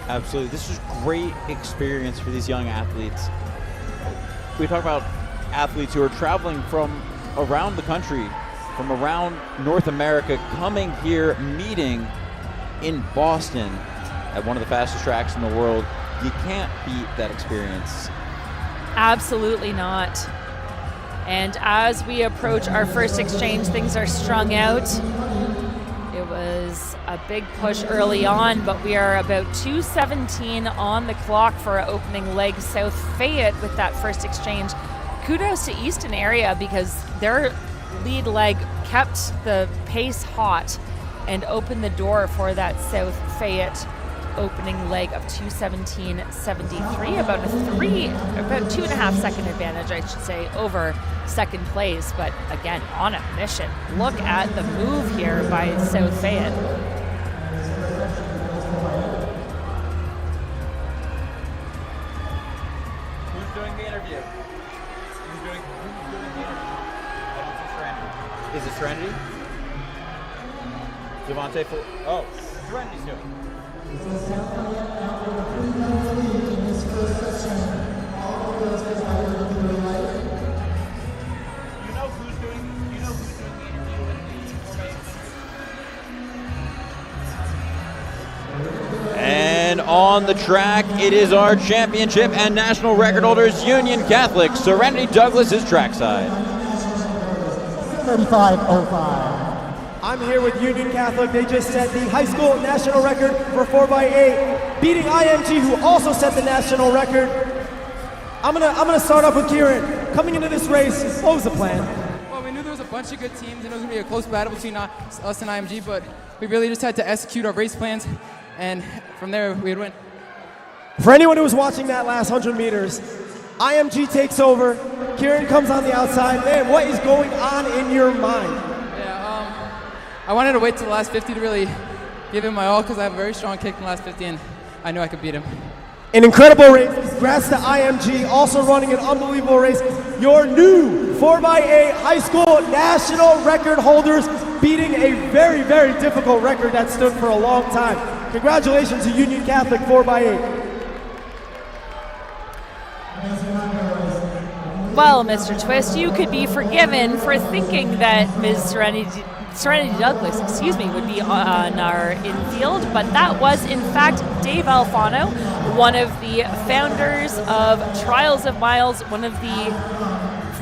Absolutely. This is great experience for these young athletes. We talk about athletes who are traveling from around the country, from around North America, coming here, meeting in Boston at one of the fastest tracks in the world. You can't beat that experience. Absolutely not. And as we approach our first exchange, things are strung out. It was a big push early on, but we are about 2:17 on the clock for our opening leg. South Fayette with that first exchange. Kudos to Easton Area, because their lead leg kept the pace hot and opened the door for that South Fayette opening leg of 2:17.73, about 2.5 second advantage, I should say, over second place. But again, on a mission. Look at the move here by South Fayette. Who's doing the interview? Who's doing the interview? Is it Serenity? Devontae Serenity's doing it. And on the track, it is our championship and national record holders, Union Catholic. Serenity Douglas is trackside. 35:05. I'm here with Union Catholic. They just set the high school national record for 4x8, beating IMG, who also set the national record. I'm gonna start off with Kieran. Coming into this race, what was the plan? Well, we knew there was a bunch of good teams, and it was gonna be a close battle between us and IMG, but we really just had to execute our race plans, and from there we would win. For anyone who was watching that last 100 meters, IMG takes over. Kieran comes on the outside. Man, what is going on in your mind? I wanted to wait till the last 50 to really give it my all, because I have a very strong kick in the last 50, and I know I could beat him. An incredible race. Congrats to IMG, also running an unbelievable race. Your new 4x8 high school national record holders, beating a very, very difficult record that stood for a long time. Congratulations to Union Catholic 4x8. Well, Mr. Twist, you could be forgiven for thinking that Ms. Serenity Douglas, would be on our infield, but that was in fact Dave Alfano, one of the founders of Trials of Miles, one of the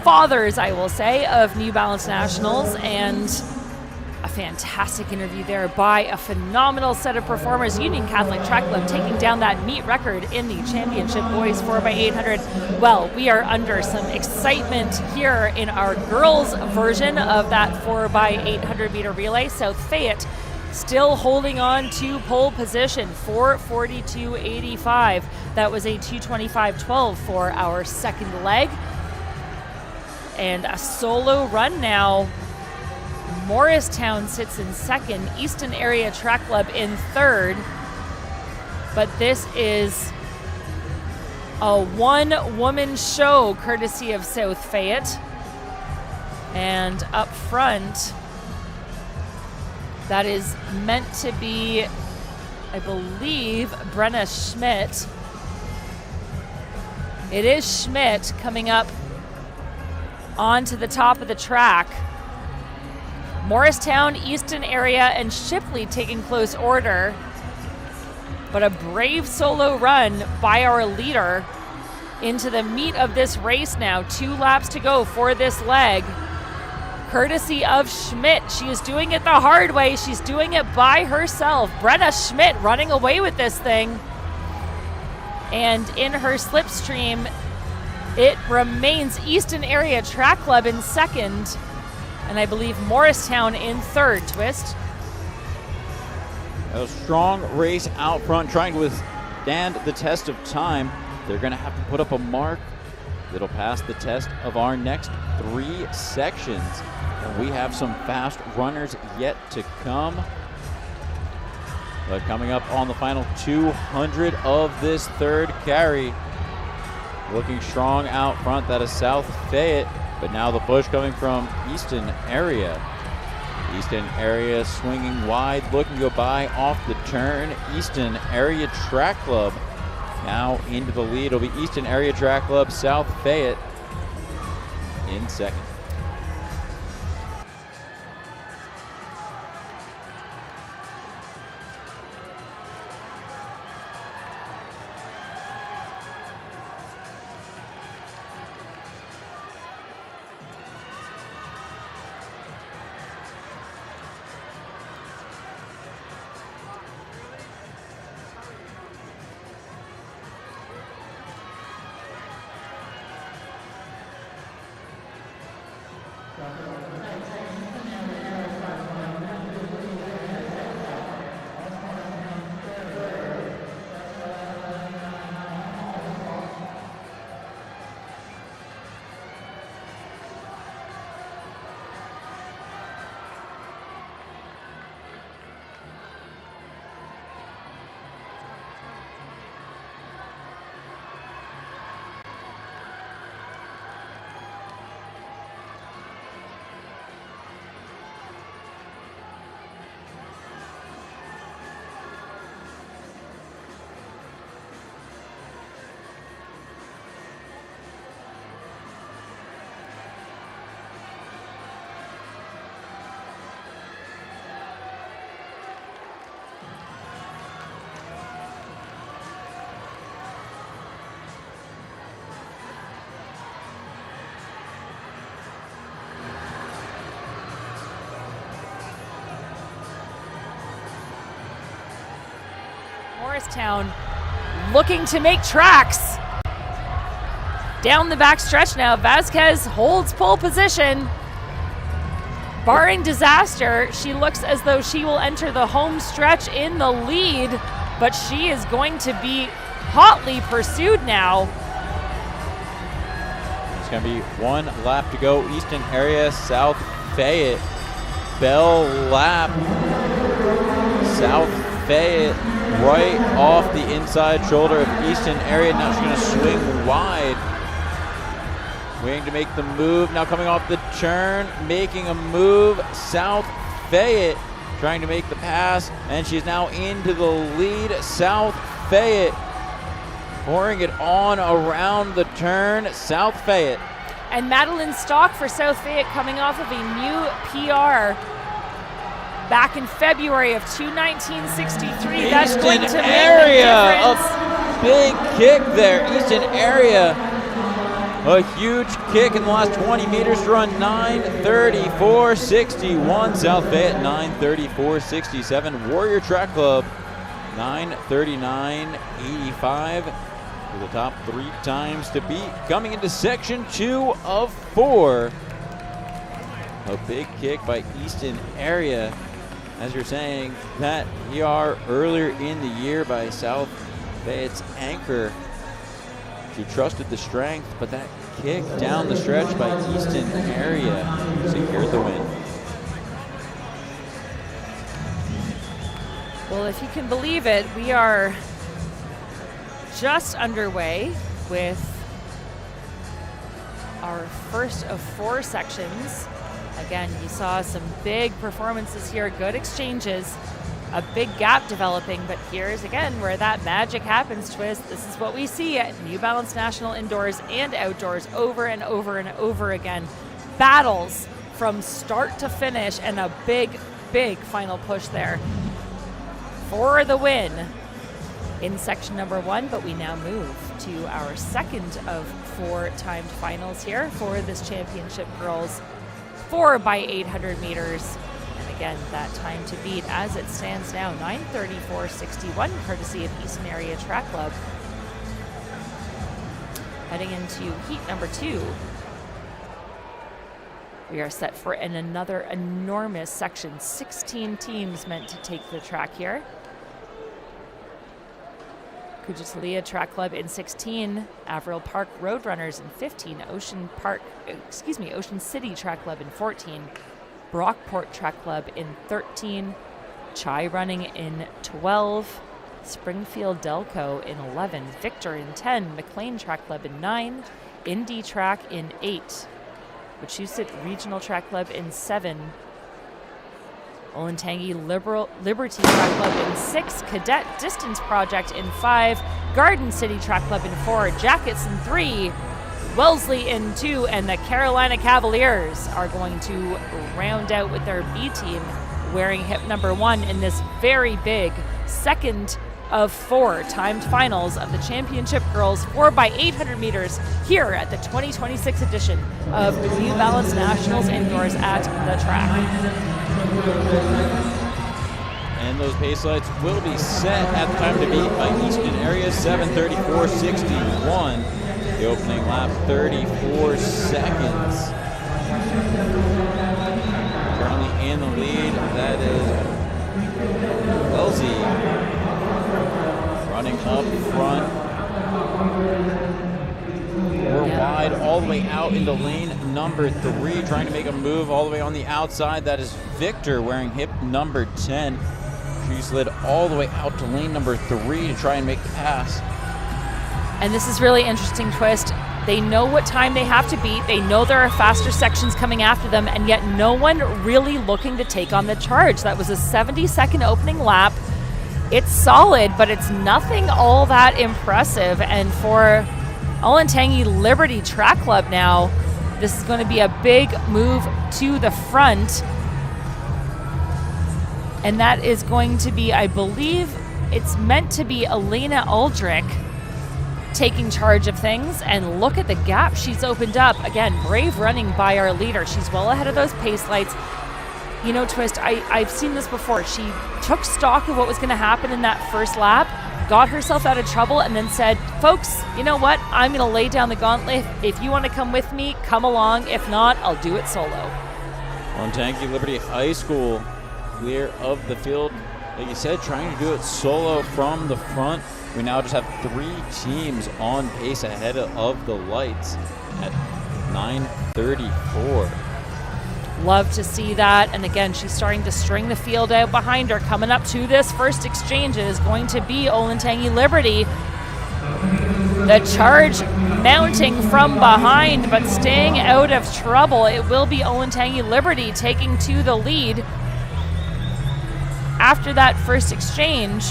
fathers, I will say, of New Balance Nationals, and a fantastic interview there by a phenomenal set of performers. Union Catholic Track Club taking down that meet record in the championship boys 4x800. Well, we are under some excitement here in our girls version of that 4x800 meter relay. South Fayette still holding on to pole position, 4:42.85. That was a 2:25.12 for our second leg. And a solo run now. Morristown sits in second, Easton Area Track Club in third. But this is a one-woman show courtesy of South Fayette. And up front, that is meant to be, I believe, Brenna Schmidt. It is Schmidt coming up onto the top of the track. Morristown, Easton Area, and Shipley taking close order. But a brave solo run by our leader into the meat of this race now. 2 laps to go for this leg. Courtesy of Schmidt. She is doing it the hard way. She's doing it by herself. Brenna Schmidt running away with this thing. And in her slipstream, it remains Easton Area Track Club in second. And I believe Morristown in third, Twist. A strong race out front, trying to withstand the test of time. They're going to have to put up a mark that'll pass the test of our next 3 sections. And we have some fast runners yet to come. But coming up on the final 200 of this third carry, looking strong out front, that is South Fayette. But now the push coming from Easton Area. Easton Area swinging wide, looking to go by off the turn. Easton Area Track Club now into the lead. It'll be Easton Area Track Club, South Fayette in second. Morristown looking to make tracks. Down the back stretch now, Vasquez holds pole position. Barring disaster, she looks as though she will enter the home stretch in the lead, but she is going to be hotly pursued now. It's going to be 1 lap to go. Easton Area, South Fayette. Bell lap. South Fayette right off the inside shoulder of Easton Area. Now she's going to swing wide. Waiting to make the move. Now coming off the turn, making a move. South Fayette trying to make the pass, and she's now into the lead. South Fayette pouring it on around the turn. South Fayette. And Madeline Stock for South Fayette coming off of a new PR back in February of 2:19.63. That's going to make Area, the a big kick there. Easton Area, a huge kick in the last 20 meters to run 9:34.61. South Fayette 9:34.67. Warrior Track Club 9:39.85. For the top 3 times to beat. Coming into section 2 of 4. A big kick by Easton Area. As you're saying, that PR earlier in the year by South Fayette's anchor. She trusted the strength, but that kick down the stretch by Easton Area secured the win. Well, if you can believe it, we are just underway with our first of 4 sections. Again, you saw some big performances here, good exchanges, a big gap developing, but here's again where that magic happens, Twist. This is what we see at New Balance National Indoors and Outdoors over and over and over again. Battles from start to finish, and a big, big final push there for the win in section number 1, but we now move to our second of 4 timed finals here for this championship girls 4x800 meters. And again, that time to beat as it stands now, 9:34.61, courtesy of Easton Area Track Club. Heading into heat number 2. We are set for another enormous section, 16 teams meant to take the track here. Kujatalia Track Club in 16, Averill Park Roadrunners in 15, Ocean City Track Club in 14, Brockport Track Club in 13, Chai Running in 12, Springfield Delco in 11, Victor in 10, McLean Track Club in 9, Indy Track in 8, Wachusett Regional Track Club in 7, Olentangy Liberty Track Club in 6, Cadet Distance Project in 5, Garden City Track Club in 4, Jackets in 3, Wellesley in 2, and the Carolina Cavaliers are going to round out with their B team wearing hip number 1 in this very big second of 4 timed finals of the Championship Girls 4x800 meters here at the 2026 edition of New Balance Nationals Indoors at the track. And those pace lights will be set at the time to beat by Easton Area, 7:34.61. The opening lap, 34 seconds. Currently in the lead, that is Wellesley running up front. 4 wide, all the way out into lane number 3, trying to make a move all the way on the outside. That is Victor wearing hip number 10. She slid all the way out to lane number 3 to try and make the pass. And this is really interesting, Twist. They know what time they have to beat. They know there are faster sections coming after them, and yet no one really looking to take on the charge. That was a 70-second opening lap. It's solid, but it's nothing all that impressive. And for Olentangy Liberty Track Club now, this is going to be a big move to the front. And that is going to be, I believe, it's meant to be Elena Aldrich taking charge of things. And look at the gap she's opened up. Again, brave running by our leader. She's well ahead of those pace lights. You know, Twist, I've seen this before. She took stock of what was going to happen in that first lap, got herself out of trouble, and then said, folks, you know what? I'm going to lay down the gauntlet. If you want to come with me, come along. If not, I'll do it solo. Olentangy Liberty High School clear of the field. Like you said, trying to do it solo from the front. We now just have 3 teams on pace ahead of the lights at 9:34. Love to see that. And again, she's starting to string the field out behind her. Coming up to this first exchange is going to be Olentangy Liberty. The charge mounting from behind, but staying out of trouble. It will be Olentangy Liberty taking to the lead after that first exchange.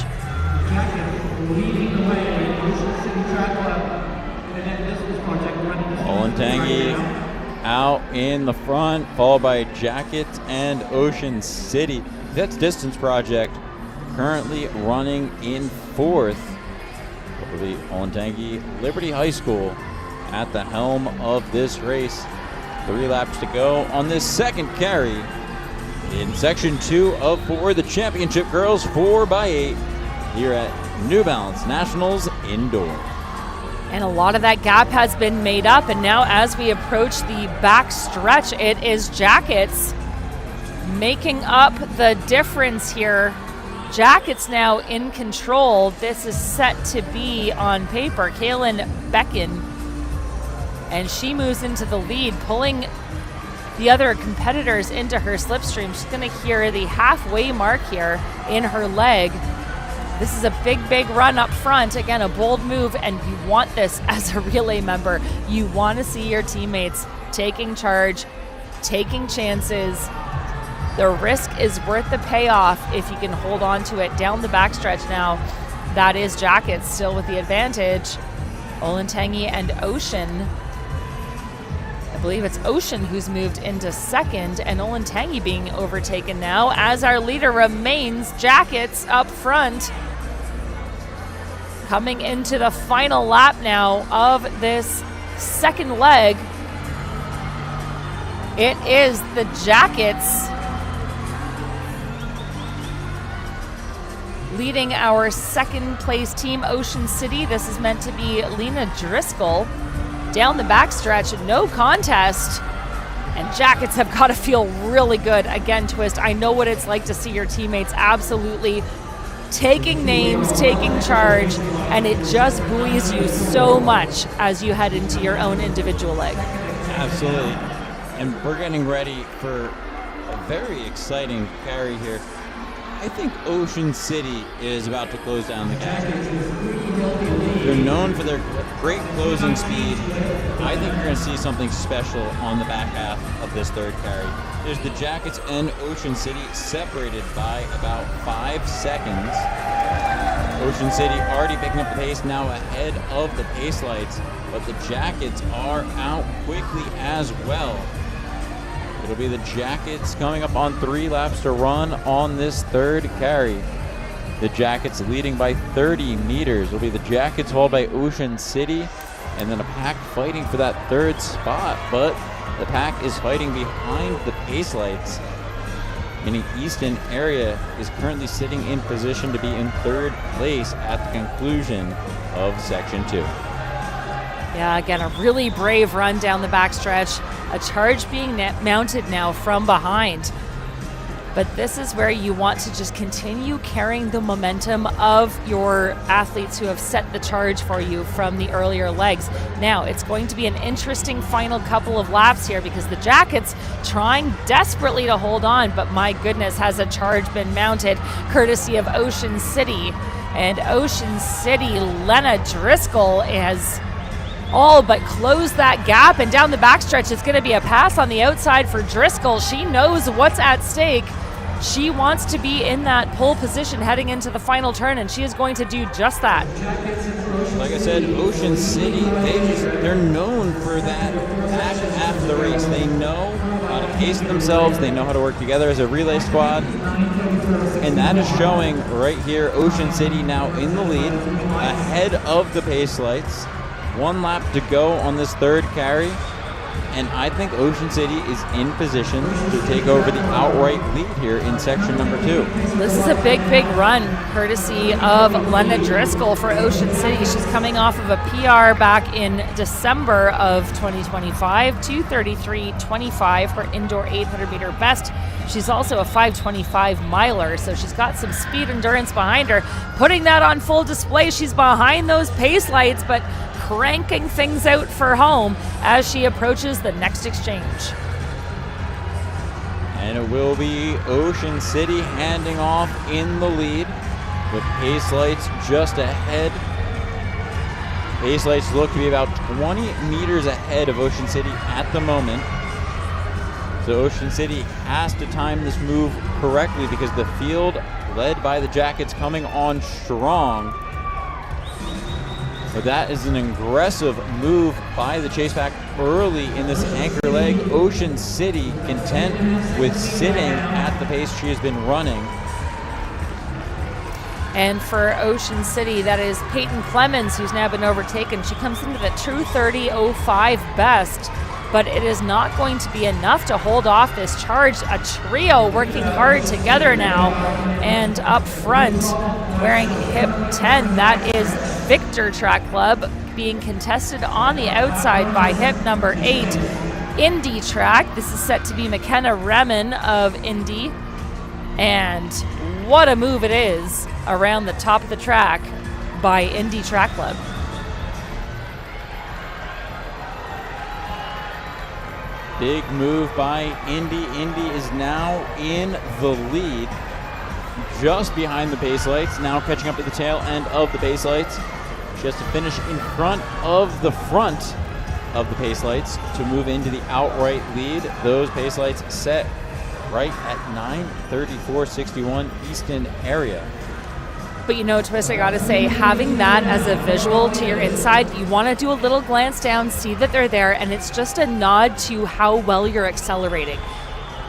Olentangy out in the front, followed by Jackets and Ocean City. That's Distance Project currently running in fourth. The Olentangy Liberty High School at the helm of this race. 3 laps to go on this second carry in section 2 of 4, the championship girls 4x8 here at New Balance Nationals Indoor. And a lot of that gap has been made up. And now as we approach the back stretch, it is Jackets making up the difference here. Jackets now in control. This is set to be on paper Kaylin Becken. And she moves into the lead, pulling the other competitors into her slipstream. She's going to hear the halfway mark here in her leg. This is a big, big run up front. Again, a bold move, and you want this as a relay member. You want to see your teammates taking charge, taking chances. The risk is worth the payoff if you can hold on to it down the backstretch now. That is Jackets still with the advantage. Olentangy and Ocean. I believe it's Ocean who's moved into second, and Olentangy being overtaken now as our leader remains Jackets up front. Coming into the final lap now of this second leg. It is the Jackets leading our second place team, Ocean City. This is meant to be Lena Driscoll. Down the backstretch, no contest. And Jackets have got to feel really good. Again, Twist, I know what it's like to see your teammates absolutely taking names, taking charge, and it just buoys you so much as you head into your own individual leg. Absolutely. And we're getting ready for a very exciting carry here. I think Ocean City is about to close down the gap. They're known for their great closing speed. I think you're going to see something special on the back half of this third carry. There's the Jackets and Ocean City separated by about 5 seconds. Ocean City already picking up the pace now ahead of the pace lights, but the Jackets are out quickly as well. It'll be the Jackets coming up on 3 laps to run on this third carry. The Jackets leading by 30 meters. It'll be the Jackets followed by Ocean City, and then a pack fighting for that third spot, but the pack is fighting behind the pace lights. Mini Easton area is currently sitting in position to be in third place at the conclusion of section 2. Yeah, again, a really brave run down the backstretch. A charge being mounted now from behind. But this is where you want to just continue carrying the momentum of your athletes who have set the charge for you from the earlier legs. Now, it's going to be an interesting final couple of laps here because the Jackets trying desperately to hold on, but my goodness, has a charge been mounted courtesy of Ocean City. And Ocean City, Lena Driscoll has all but closed that gap, and down the backstretch it's going to be a pass on the outside for Driscoll. She knows what's at stake. She wants to be in that pole position heading into the final turn, and she is going to do just that. Like I said, Ocean City, they're known for that back half of the race. They know how to pace themselves. They know how to work together as a relay squad. And that is showing right here. Ocean City now in the lead, ahead of the pace lights. 1 lap to go on this third carry. And I think Ocean City is in position to take over the outright lead here in section number 2. This is a big, big run courtesy of Lena Driscoll for Ocean City. She's coming off of a PR back in December of 2025, 2:33.25, her indoor 800-meter best. She's also a 5:25 miler, so she's got some speed endurance behind her. Putting that on full display, she's behind those pace lights, but cranking things out for home as she approaches the next exchange. And it will be Ocean City handing off in the lead with Pace Lights just ahead. Pace Lights look to be about 20 meters ahead of Ocean City at the moment. So Ocean City has to time this move correctly because the field, led by the Jackets, coming on strong. But that is an aggressive move by the chase pack early in this anchor leg. Ocean City content with sitting at the pace she has been running. And for Ocean City, that is Peyton Clemens, who's now been overtaken. She comes into the true 30.05 best, but it is not going to be enough to hold off this charge. A trio working hard together now. And up front, wearing hip 10, that is Victor Track Club, being contested on the outside by hip number 8, Indy Track. This is set to be McKenna Remen of Indy. And what a move it is around the top of the track by Indy Track Club. Big move by Indy. Indy is now in the lead, just behind the Pace Lights, now catching up to the tail end of the Pace Lights. She has to finish in front of the Pace Lights to move into the outright lead. Those Pace Lights set right at 9:34.61 Easton area. But you know, Twist, I gotta say, having that as a visual to your inside, you want to do a little glance down, see that they're there, and it's just a nod to how well you're accelerating.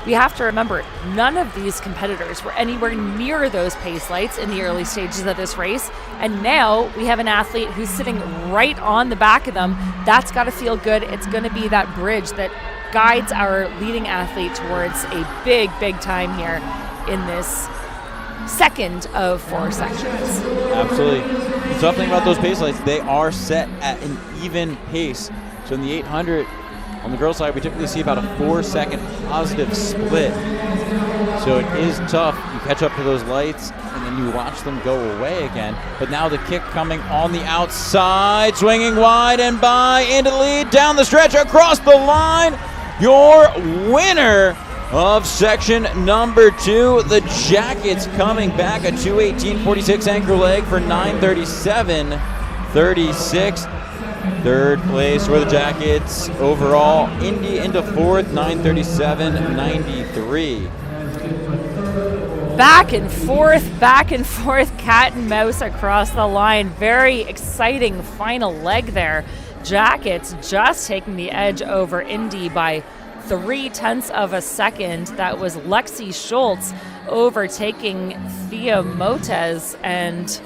We have to remember, none of these competitors were anywhere near those pace lights in the early stages of this race, and now we have an athlete who's sitting right on the back of them. That's got to feel good. It's going to be that bridge that guides our leading athlete towards a big, big time here in this second of 4 sections. Absolutely. The tough thing about those pace lights, they are set at an even pace. So in the 800, on the girls' side, we typically see about a 4-second positive split. So it is tough. You catch up to those lights, and then you watch them go away again. But now the kick coming on the outside, swinging wide and by into the lead, down the stretch, across the line. Your winner of section number 2, the Jackets coming back, a 2:18.46 anchor leg for 9:37.36. Third place for the Jackets overall. Indy into 4th, 9:37.93. Back and forth, cat and mouse across the line. Very exciting final leg there. Jackets just taking the edge over Indy by 0.3 of a second. That was Lexi Schultz overtaking Thea Motez, and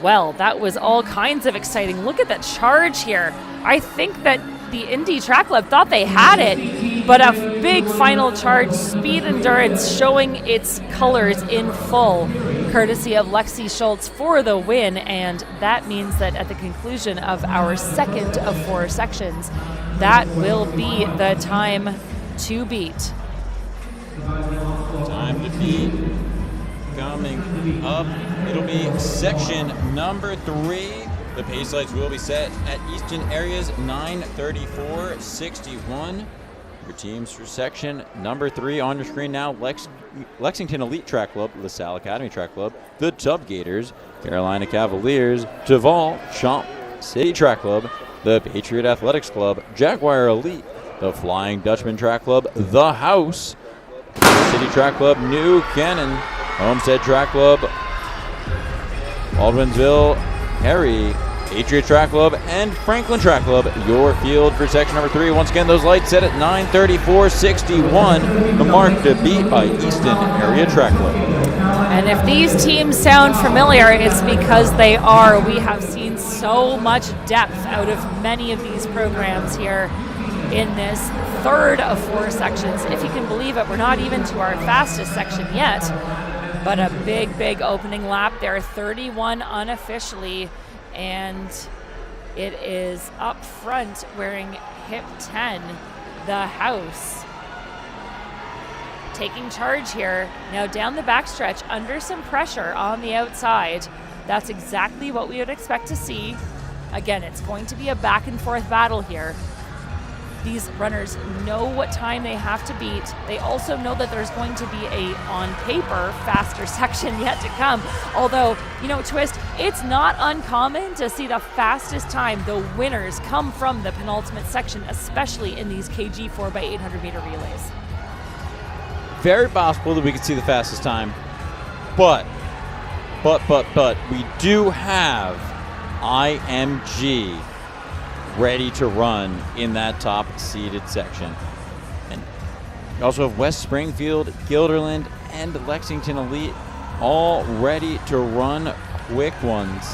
well, that was all kinds of exciting. Look at that charge here. I think that the Indy Track Club thought they had it, but a big final charge, speed endurance showing its colors in full, courtesy of Lexi Schultz for the win. And that means that at the conclusion of our second of 4 sections, that will be the time to beat. Time to beat coming up. It'll be section number 3. The pace lights will be set at Easton areas 9:34.61. Your teams for section number 3 on your screen now: Lexington Elite Track Club, LaSalle Academy Track Club, the Tub Gators, Carolina Cavaliers, Duval Champ City Track Club, the Patriot Athletics Club, Jaguar Elite, the Flying Dutchman Track Club, the House, City Track Club, New Cannon, Homestead Track Club, Baldwinsville, Harry, Patriot Track Club, and Franklin Track Club. Your field for section number 3. Once again, those lights set at 9:34.61, the mark to beat by Easton Area Track Club. And if these teams sound familiar, it's because they are. We have seen so much depth out of many of these programs here in this third of 4 sections. If you can believe it, we're not even to our fastest section yet, but a big, big opening lap there, 31 unofficially, and it is up front wearing hip 10, the House. Taking charge here. Now down the backstretch, under some pressure on the outside. That's exactly what we would expect to see. Again, it's going to be a back and forth battle here. These runners know what time they have to beat. They also know that there's going to be a, on paper, faster section yet to come. Although, Twist, it's not uncommon to see the fastest time, the winners, come from the penultimate section, especially in these KG 4x800 meter relays. Very possible that we could see the fastest time, but we do have IMG ready to run in that top seeded section. And we also have West Springfield, Guilderland, and Lexington Elite all ready to run quick ones.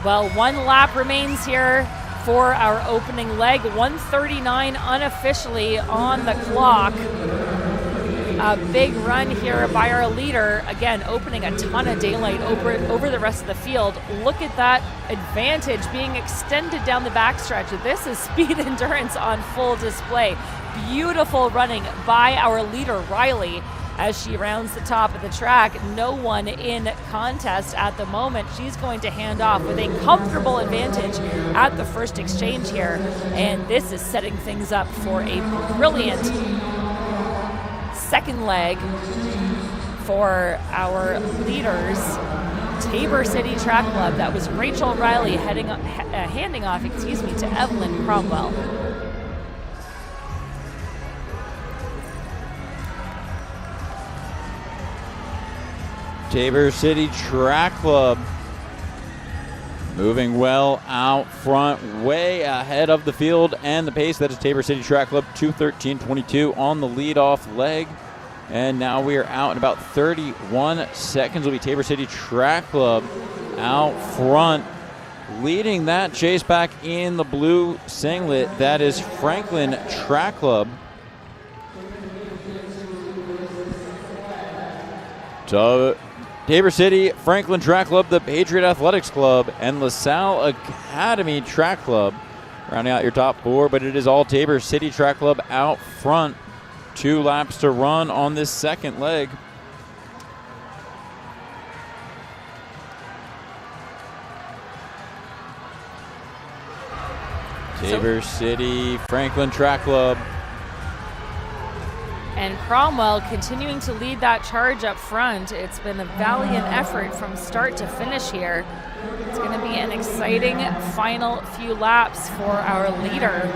Well, 1 lap remains here for our opening leg. 1:39 unofficially on the clock. A big run here by our leader. Again, opening a ton of daylight over the rest of the field. Look at that advantage being extended down the backstretch. This is speed endurance on full display. Beautiful running by our leader, Riley, as she rounds the top of the track. No one in contest at the moment. She's going to hand off with a comfortable advantage at the first exchange here. And this is setting things up for a brilliant second leg for our leaders, Tabor City Track Club. That was Rachel Riley handing off, to Evelyn Cromwell. Tabor City Track Club moving well out front, way ahead of the field and the pace. That is Tabor City Track Club, 2:13.22 on the leadoff leg. And now we are out in about 31 seconds. Will be Tabor City Track Club out front, leading that chase back in the blue singlet. That is Franklin Track Club. So Tabor City, Franklin Track Club, the Patriot Athletics Club, and LaSalle Academy Track Club rounding out your top 4, but it is all Tabor City Track Club out front. 2 laps to run on this second leg. Tabor City, Franklin Track Club. And Cromwell continuing to lead that charge up front. It's been a valiant effort from start to finish here. It's going to be an exciting final few laps for our leader.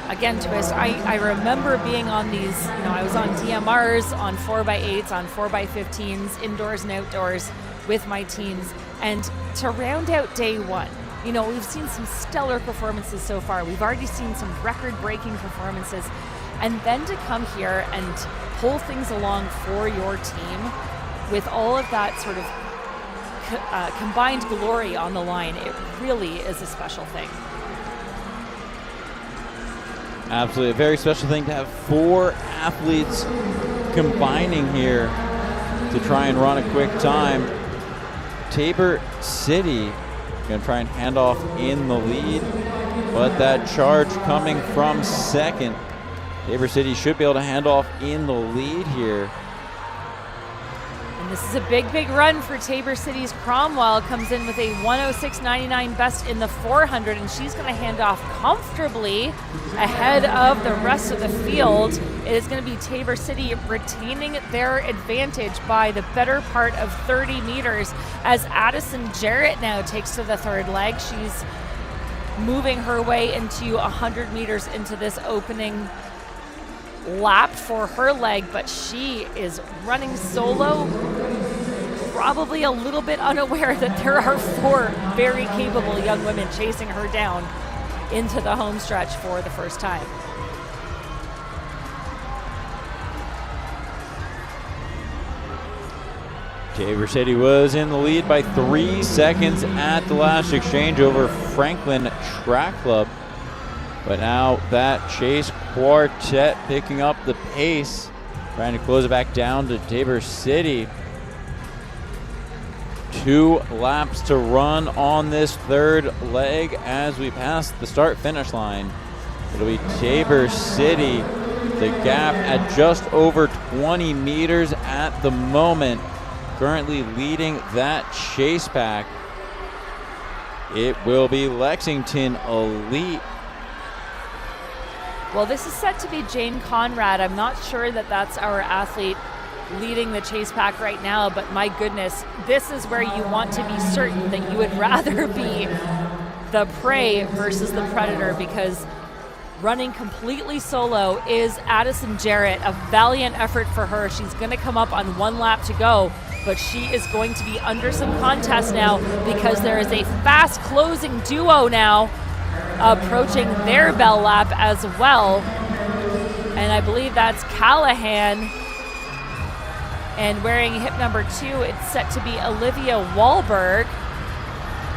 Again, Twist, I remember being on these, I was on DMRs, on 4x8s, on 4x15s, indoors and outdoors with my teams. And to round out day 1, we've seen some stellar performances so far. We've already seen some record-breaking performances. And then to come here and pull things along for your team with all of that sort of combined glory on the line, it really is a special thing. Absolutely, a very special thing to have 4 athletes combining here to try and run a quick time. Tabor City going to try and hand off in the lead, but that charge coming from second. Tabor City should be able to hand off in the lead here. And this is a big, big run for Tabor City's Cromwell. Comes in with a 106.99 best in the 400, and she's going to hand off comfortably ahead of the rest of the field. It is going to be Tabor City retaining their advantage by the better part of 30 meters as Addison Jarrett now takes to the third leg. She's moving her way into 100 meters into this opening lap for her leg, but she is running solo, probably a little bit unaware that there are 4 very capable young women chasing her down into the home stretch for the first time. Tabor City was in the lead by 3 seconds at the last exchange over Franklin Track Club. But now that Chase quartet picking up the pace, trying to close it back down to Tabor City. 2 laps to run on this third leg as we pass the start-finish line. It'll be Tabor City, the gap at just over 20 meters at the moment, currently leading that chase pack. It will be Lexington Elite Well, this is set to be Jane Conrad. I'm not sure that that's our athlete leading the chase pack right now, but my goodness, this is where you want to be certain that you would rather be the prey versus the predator, because running completely solo is Addison Jarrett. A valiant effort for her. She's going to come up on 1 lap to go, but she is going to be under some contest now because there is a fast closing duo now approaching their bell lap as well. And I believe that's Callahan. And wearing hip number 2, it's set to be Olivia Wahlberg.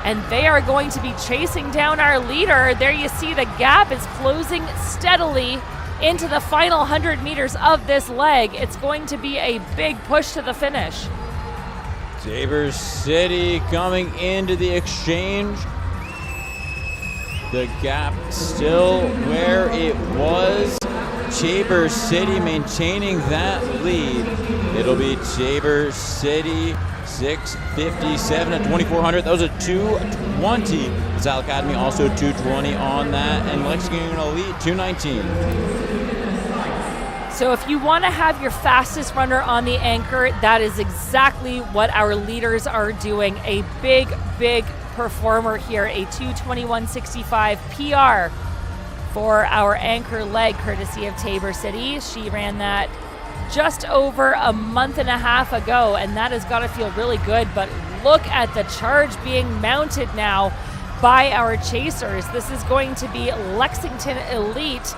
And they are going to be chasing down our leader. There you see the gap is closing steadily into the final 100 meters of this leg. It's going to be a big push to the finish. Tabor City coming into the exchange. The gap still where it was. Tabor City maintaining that lead. It'll be Tabor City 6:57 at 2400. That was a 2:20. LaSalle Academy also 2:20 on that, and Lexington Elite 2:19. So if you want to have your fastest runner on the anchor, that is exactly what our leaders are doing. A big, big performer here, a 2:21.65 PR for our anchor leg, courtesy of Tabor City. She ran that just over a month and a half ago, and that has got to feel really good. But look at the charge being mounted now by our chasers. This is going to be Lexington Elite.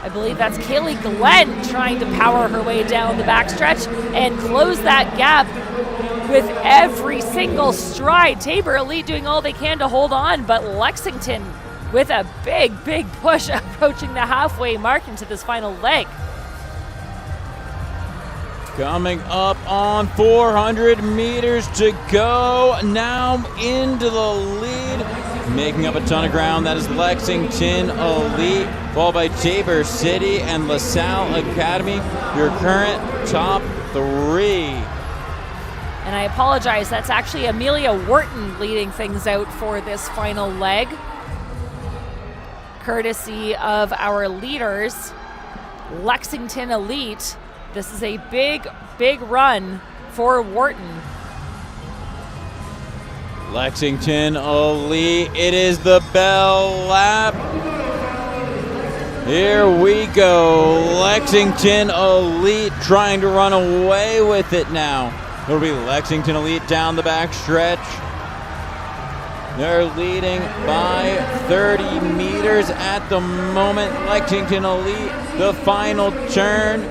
I believe that's Kaylee Glenn trying to power her way down the backstretch and close that gap with every single stride. Tabor Elite doing all they can to hold on, but Lexington with a big, big push approaching the halfway mark into this final leg. Coming up on 400 meters to go. Now into the lead. Making up a ton of ground. That is Lexington Elite, followed by Tabor City and LaSalle Academy. Your current top 3. And I apologize, that's actually Amelia Wharton leading things out for this final leg, courtesy of our leaders, Lexington Elite. This is a big, big run for Wharton. Lexington Elite, it is the bell lap. Here we go. Lexington Elite trying to run away with it now. It'll be Lexington Elite down the back stretch. They're leading by 30 meters at the moment. Lexington Elite, the final turn.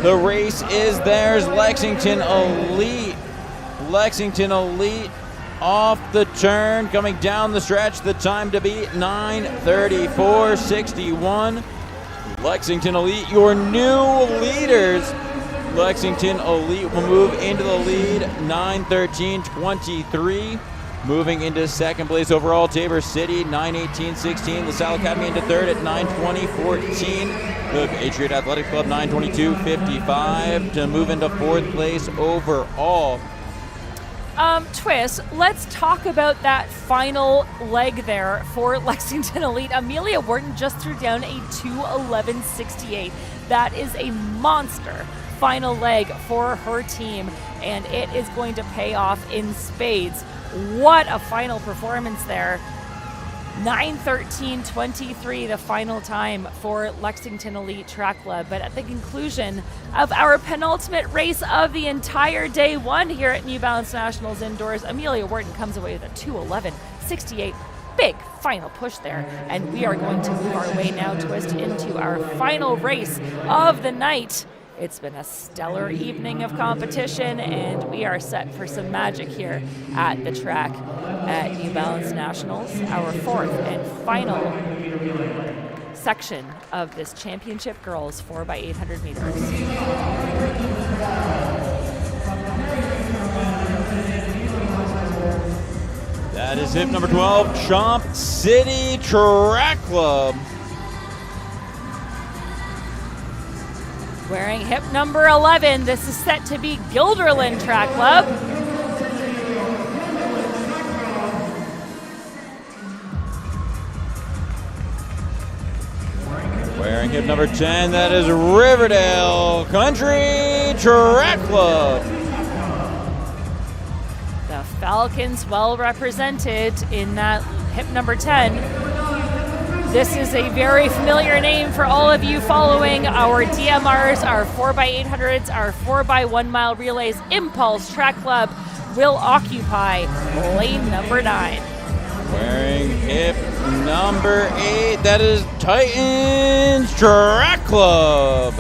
The race is theirs. Lexington Elite. Lexington Elite off the turn, coming down the stretch. The time to beat 9:34.61. Lexington Elite, your new leaders. Lexington Elite will move into the lead, 9:13.23. Moving into second place overall, Tabor City, 9:18.16. LaSalle Academy into third at 9:20.14. The Patriot Athletic Club, 9:22.55 to move into fourth place overall. Twist, let's talk about that final leg there for Lexington Elite. Amelia Wharton just threw down a 2:11.68. That is a monster final leg for her team, and it is going to pay off in spades. What a final performance there. 9:13.23, the final time for Lexington Elite Track Club. But at the conclusion of our penultimate race of the entire day one here at New Balance Nationals Indoors, Amelia Wharton comes away with a 2:11.68. Big final push there. And we are going to move our way now, Twist, into our final race of the night. It's been a stellar evening of competition, and we are set for some magic here at the track at New Balance Nationals, our fourth and final section of this championship girls 4x800 meters. That is hip number 12, Chomp City Track Club. Wearing hip number 11, this is set to be Guilderland Track Club. Wearing hip number 10, that is Riverdale Country Track Club. The Falcons well represented in that hip number 10. This is a very familiar name for all of you following our DMRs, our 4x800s, our 4x1 mile relays. Impulse Track Club will occupy lane number 9. Wearing hip number 8, that is Titans Track Club.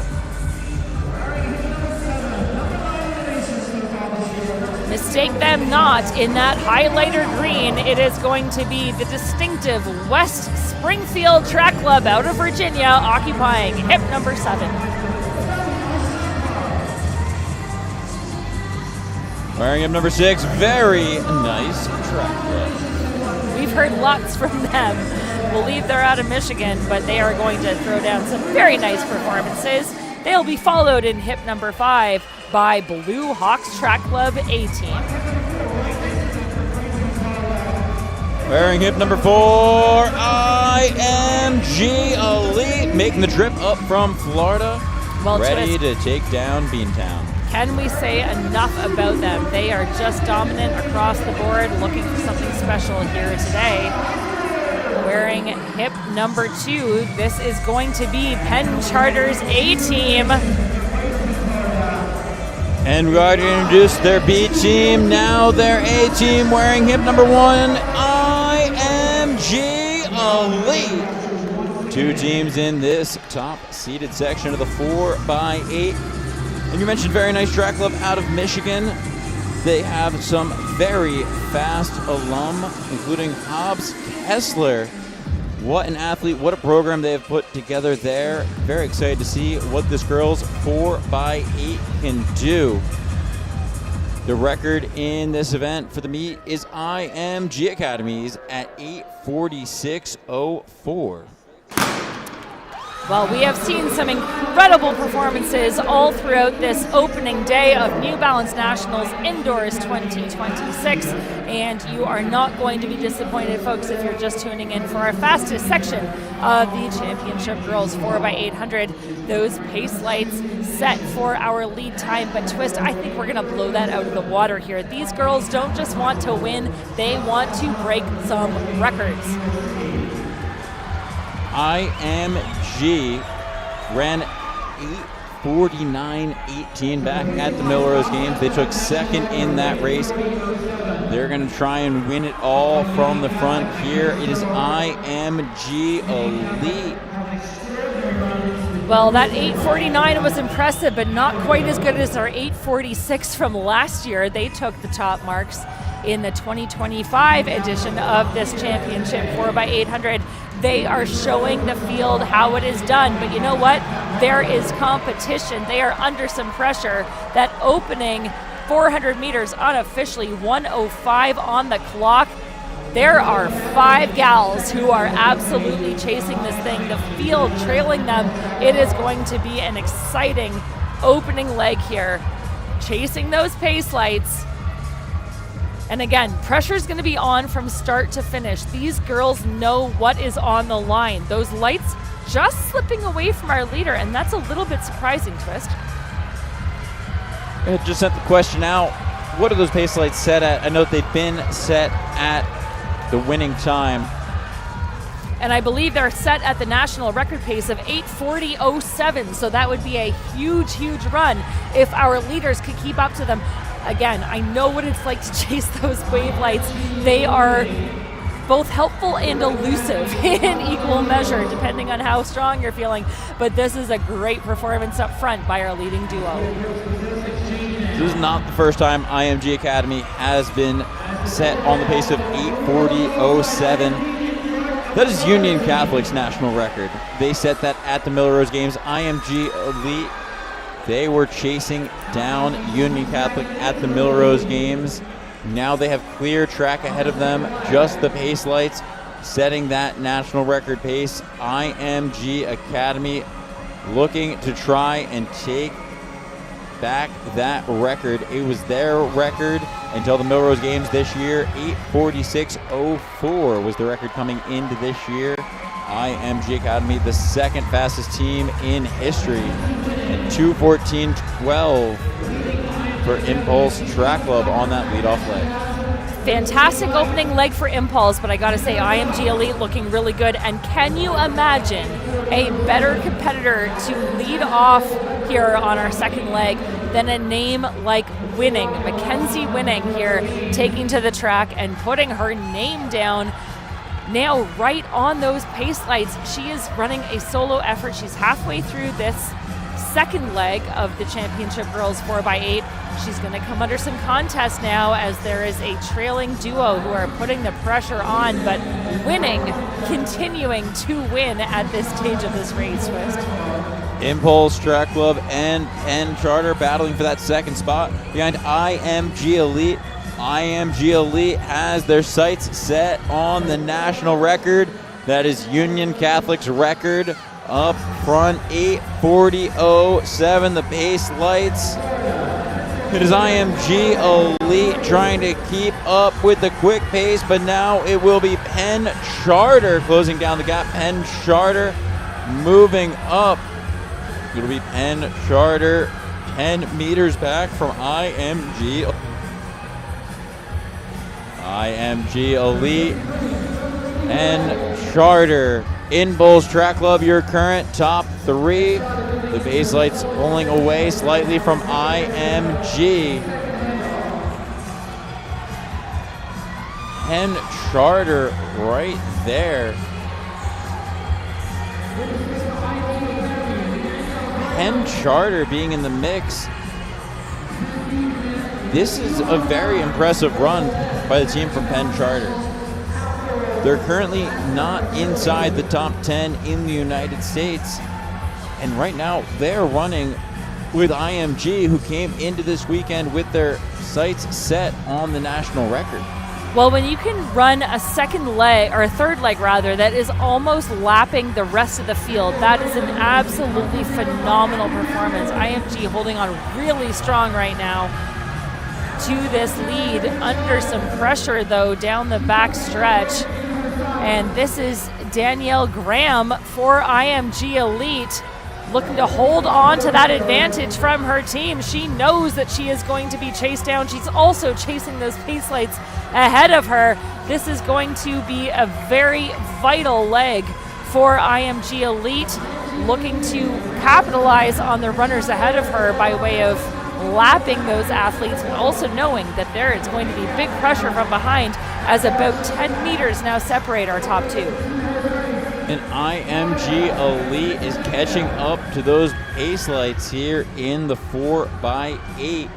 Mistake them not, in that highlighter green, it is going to be the distinctive West Springfield Track Club out of Virginia, occupying hip number 7. Wearing hip number 6, very nice Track Club. We've heard lots from them. Believe they're out of Michigan, but they are going to throw down some very nice performances. They'll be followed in hip number 5 by Blue Hawks Track Club A-Team. Wearing hip number 4, IMG Elite, making the trip up from Florida, ready to take down Beantown. Can we say enough about them? They are just dominant across the board, looking for something special here today. Wearing hip number 2, this is going to be Penn Charter's A-Team. And we're going to introduce their B team, now their A team, wearing hip number 1, IMG Elite. 2 teams in this top seeded section of the 4x8. And you mentioned very nice track club out of Michigan. They have some very fast alum, including Hobbs Kessler. What an athlete, what a program they have put together there. Very excited to see what this girls 4x8 can do. The record in this event for the meet is IMG Academies at 8:46.04. Well, we have seen some incredible performances all throughout this opening day of New Balance Nationals Indoors 2026, and you are not going to be disappointed, folks, if you're just tuning in for our fastest section of the Championship Girls 4x800. Those pace lights set for our lead time, but Twist, I think we're going to blow that out of the water here. These girls don't just want to win, they want to break some records. IMG ran 8:49.18 back at the Melrose Games. They took second in that race. They're going to try and win it all from the front here. It is IMG Elite. Well, that 8:49 was impressive, but not quite as good as our 8:46 from last year. They took the top marks in the 2025 edition of this championship 4x800. They are showing the field how it is done, but you know what? There is competition. They are under some pressure. That opening 400 meters, unofficially 1:05 on the clock. There are 5 gals who are absolutely chasing this thing. The field trailing them. It is going to be an exciting opening leg here. Chasing those pace lights. And again, pressure is going to be on from start to finish. These girls know what is on the line. Those lights just slipping away from our leader, and that's a little bit surprising, Twist. I just sent the question out. What are those pace lights set at? I know they've been set at the winning time. And I believe they're set at the national record pace of 8:40.07, so that would be a huge, huge run if our leaders could keep up to them. Again, I know what it's like to chase those wave lights. They are both helpful and elusive in equal measure, depending on how strong you're feeling. But this is a great performance up front by our leading duo. This is not the first time IMG Academy has been set on the pace of 8:40.07. That is Union Catholic's national record. They set that at the Melrose Games. IMG Elite, they were chasing down Union Catholic at the Melrose Games. Now they have clear track ahead of them, just the pace lights setting that national record pace. IMG Academy looking to try and take back that record. It was their record until the Melrose Games this year. 8:46.04 was the record coming into this year. IMG Academy, the second fastest team in history, and 2:14.12 for Impulse Track Club on that leadoff leg. Fantastic opening leg for Impulse, but I gotta say IMG Elite looking really good. And can you imagine a better competitor to lead off here on our second leg than a name like Winning, Mackenzie Winning here, taking to the track and putting her name down now right on those pace lights. She is running a solo effort. She's halfway through this second leg of the Championship Girls 4x8. She's going to come under some contest now as there is a trailing duo who are putting the pressure on, but Winning continuing to win at this stage of this race, Twist. Impulse Track Club and Penn Charter battling for that second spot behind IMG Elite. IMG Elite has their sights set on the national record. That is Union Catholic's record up front, 8:40.07, the pace lights. It is IMG Elite trying to keep up with the quick pace, but now it will be Penn Charter closing down the gap. Penn Charter moving up. It'll be Penn Charter 10 meters back from IMG. IMG Elite and Charter. Impulse Track Club, your current top three. The base lights pulling away slightly from IMG. Penn Charter right there. Penn Charter being in the mix. This is a very impressive run by the team from Penn Charter. They're currently not inside the top 10 in the United States. And right now, they're running with IMG, who came into this weekend with their sights set on the national record. Well, when you can run a second leg, or a third leg rather, that is almost lapping the rest of the field, that is an absolutely phenomenal performance. IMG holding on really strong right now to this lead, under some pressure though down the back stretch. And this is Danielle Graham for IMG Elite, looking to hold on to that advantage from her team. She knows that she is going to be chased down. She's also chasing those pace lights ahead of her. This is going to be a very vital leg for IMG Elite, looking to capitalize on the runners ahead of her by way of lapping those athletes, but also knowing that there is going to be big pressure from behind as about 10 meters now separate our top two. And IMG Elite is catching up to those pace lights here in the 4x8.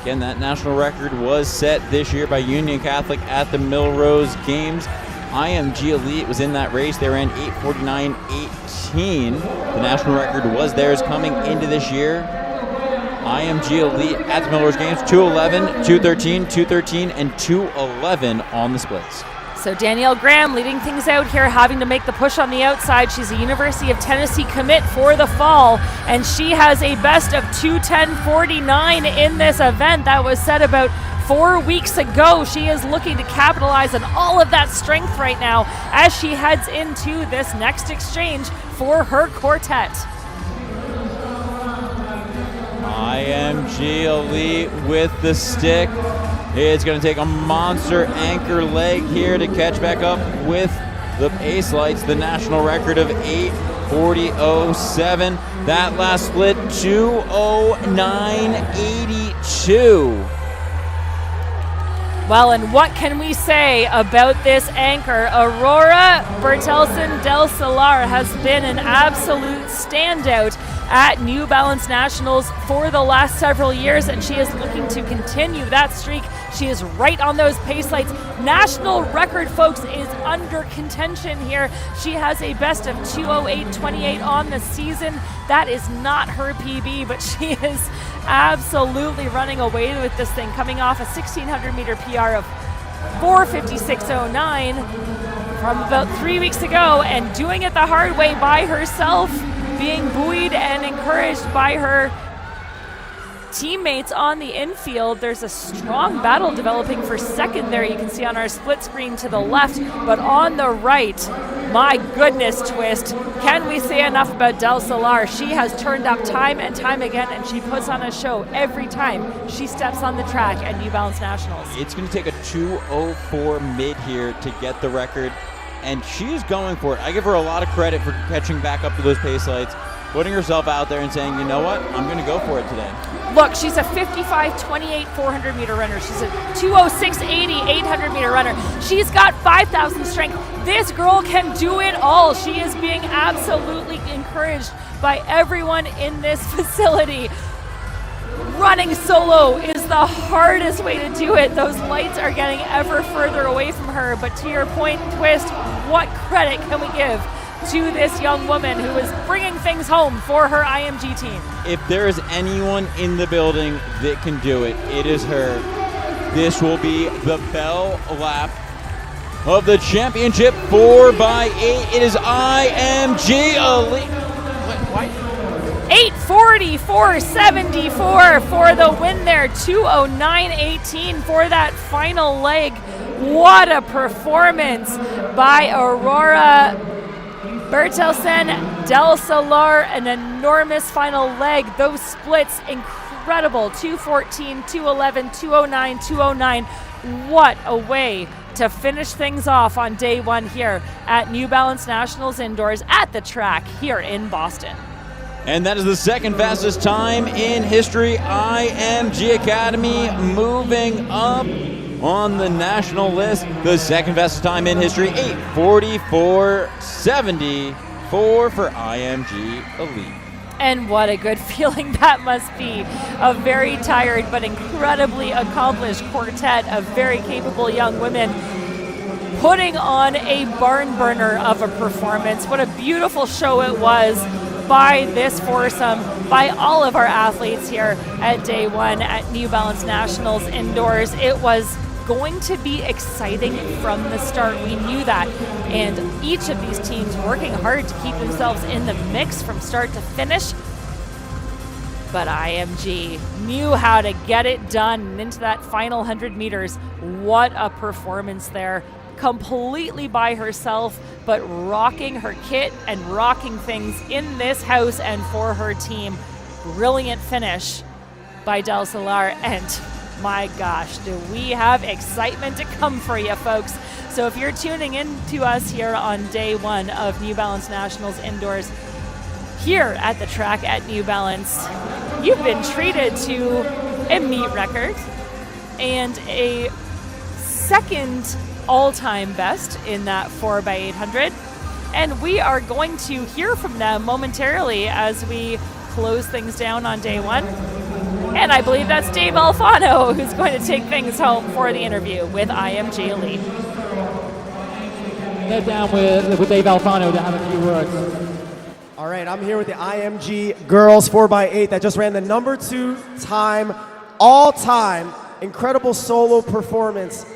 Again, that national record was set this year by Union Catholic at the Millrose Games. IMG Elite was in that race. They ran 8:49.18. The national record was theirs coming into this year. IMG Elite at the Millrose Games, 2:11, 2:13, 2:13, and 2:11 on the splits. So Danielle Graham leading things out here, having to make the push on the outside. She's a University of Tennessee commit for the fall, and she has a best of 2:10.49 in this event that was set about 4 weeks ago. She is looking to capitalize on all of that strength right now as she heads into this next exchange for her quartet. IMG Elite with the stick. It's going to take a monster anchor leg here to catch back up with the pace lights, the national record of 8:40.07. That last split, 2:09.82. Well, and what can we say about this anchor? Aurora Bertelsen del Solar has been an absolute standout at New Balance Nationals for the last several years, and she is looking to continue that streak. She is right on those pace lights. National record, folks, is under contention here. She has a best of 2:08.28 on the season. That is not her PB, but she is absolutely running away with this thing, coming off a 1,600 meter PR of 4:56.09 from about 3 weeks ago, and doing it the hard way by herself, being buoyed and encouraged by her teammates on the infield. There's a strong battle developing for second there. You can see on our split screen to the left, but on the right, my goodness, Twist. Can we say enough about Del Solar? She has turned up time and time again, and she puts on a show every time she steps on the track at New Balance Nationals. It's going to take a 2:04 mid here to get the record, and she is going for it. I give her a lot of credit for catching back up to those pace lights, putting herself out there and saying, you know what, I'm going to go for it today. Look, she's a 55.28 400-meter runner. She's a 2:06.80 800-meter runner. She's got 5,000 strength. This girl can do it all. She is being absolutely encouraged by everyone in this facility. Running solo is the hardest way to do it. Those lights are getting ever further away from her. But to your point, Twist, what credit can we give to this young woman who is bringing things home for her IMG team? If there is anyone in the building that can do it, it is her. This will be the bell lap of the championship 4x8. It is IMG Elite. What? 8:44.74 for the win there. 2:09.18 for that final leg. What a performance by Aurora Bertelsen. Del Solar, an enormous final leg. Those splits, incredible. 2:14, 2:11, 2:09, 2:09. What a way to finish things off on day one here at New Balance Nationals Indoors at the track here in Boston. And that is the second fastest time in history. IMG Academy moving up on the national list. The second fastest time in history, 8:44.74 for IMG Elite. And what a good feeling that must be. A very tired but incredibly accomplished quartet of very capable young women putting on a barn burner of a performance. What a beautiful show it was by this foursome, by all of our athletes here at day one at New Balance Nationals Indoors. It was going to be exciting from the start. We knew that. And each of these teams working hard to keep themselves in the mix from start to finish. But IMG knew how to get it done and into that final 100 meters. What a performance there. Completely by herself, but rocking her kit and rocking things in this house and for her team. Brilliant finish by Del Solar, and my gosh, do we have excitement to come for you, folks. So if you're tuning in to us here on day one of New Balance Nationals Indoors here at the track at New Balance, you've been treated to a meet record and a second all-time best in that 4x800, and we are going to hear from them momentarily as we close things down on day one. And I believe that's Dave Alfano who's going to take things home for the interview with IMG Elite. Head down with Dave Alfano to have a few words. All right, I'm here with the IMG girls 4x8 that just ran the number 2 time, all time, incredible solo performance.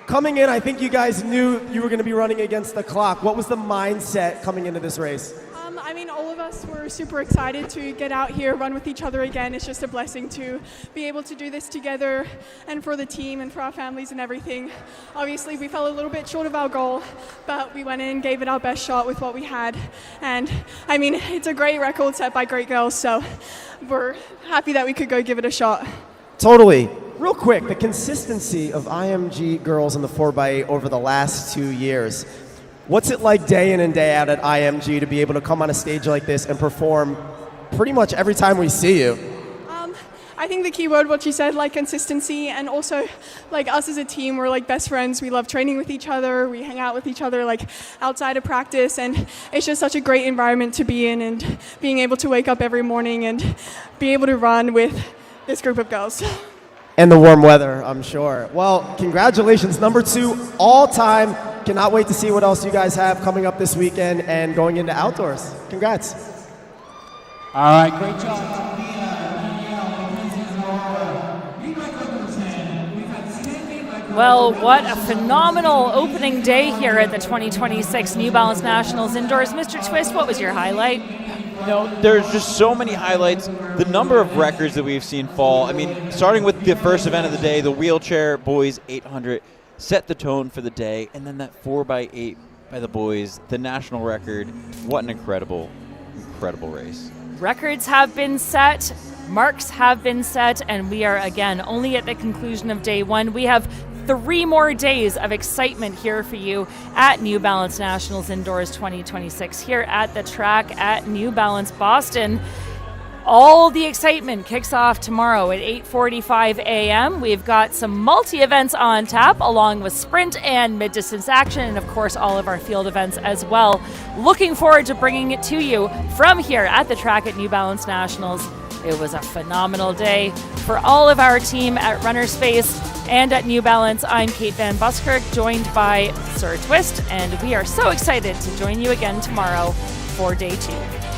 Coming in, I think you guys knew you were going to be running against the clock. What was the mindset coming into this race? I mean, all of us were super excited to get out here, run with each other again. It's just a blessing to be able to do this together and for the team and for our families and everything. Obviously, we fell a little bit short of our goal, but we went in, gave it our best shot with what we had. And, I mean, it's a great record set by great girls, so we're happy that we could go give it a shot. Totally. Real quick, the consistency of IMG girls in the 4x8 over the last 2 years. What's it like day in and day out at IMG to be able to come on a stage like this and perform pretty much every time we see you? I think the key word, what you said, like consistency, and also like us as a team, we're like best friends. We love training with each other. We hang out with each other like outside of practice, and it's just such a great environment to be in, and being able to wake up every morning and be able to run with this group of girls. And the warm weather, I'm sure. Well, congratulations, number 2 all time. Cannot wait to see what else you guys have coming up this weekend and going into outdoors. Congrats. All right, great job. Well, what a phenomenal opening day here at the 2026 New Balance Nationals Indoors. Mr. Twist, what was your highlight? there's just so many highlights. The number of records that we've seen fall. I mean, starting with the first event of the day, the wheelchair boys 800 set the tone for the day, and then that 4x8 by the boys, the national record. What an incredible race. Records have been set, marks have been set, and we are again only at the conclusion of day one. We have 3 more days of excitement here for you at New Balance Nationals Indoors 2026 here at the track at New Balance Boston. All the excitement kicks off tomorrow at 8:45 a.m. We've got some multi-events on tap along with sprint and mid-distance action, and of course all of our field events as well. Looking forward to bringing it to you from here at the track at New Balance Nationals. It was a phenomenal day for all of our team at Runner Space and at New Balance. I'm Kate Van Buskirk, joined by Sir Twist, and we are so excited to join you again tomorrow for day 2.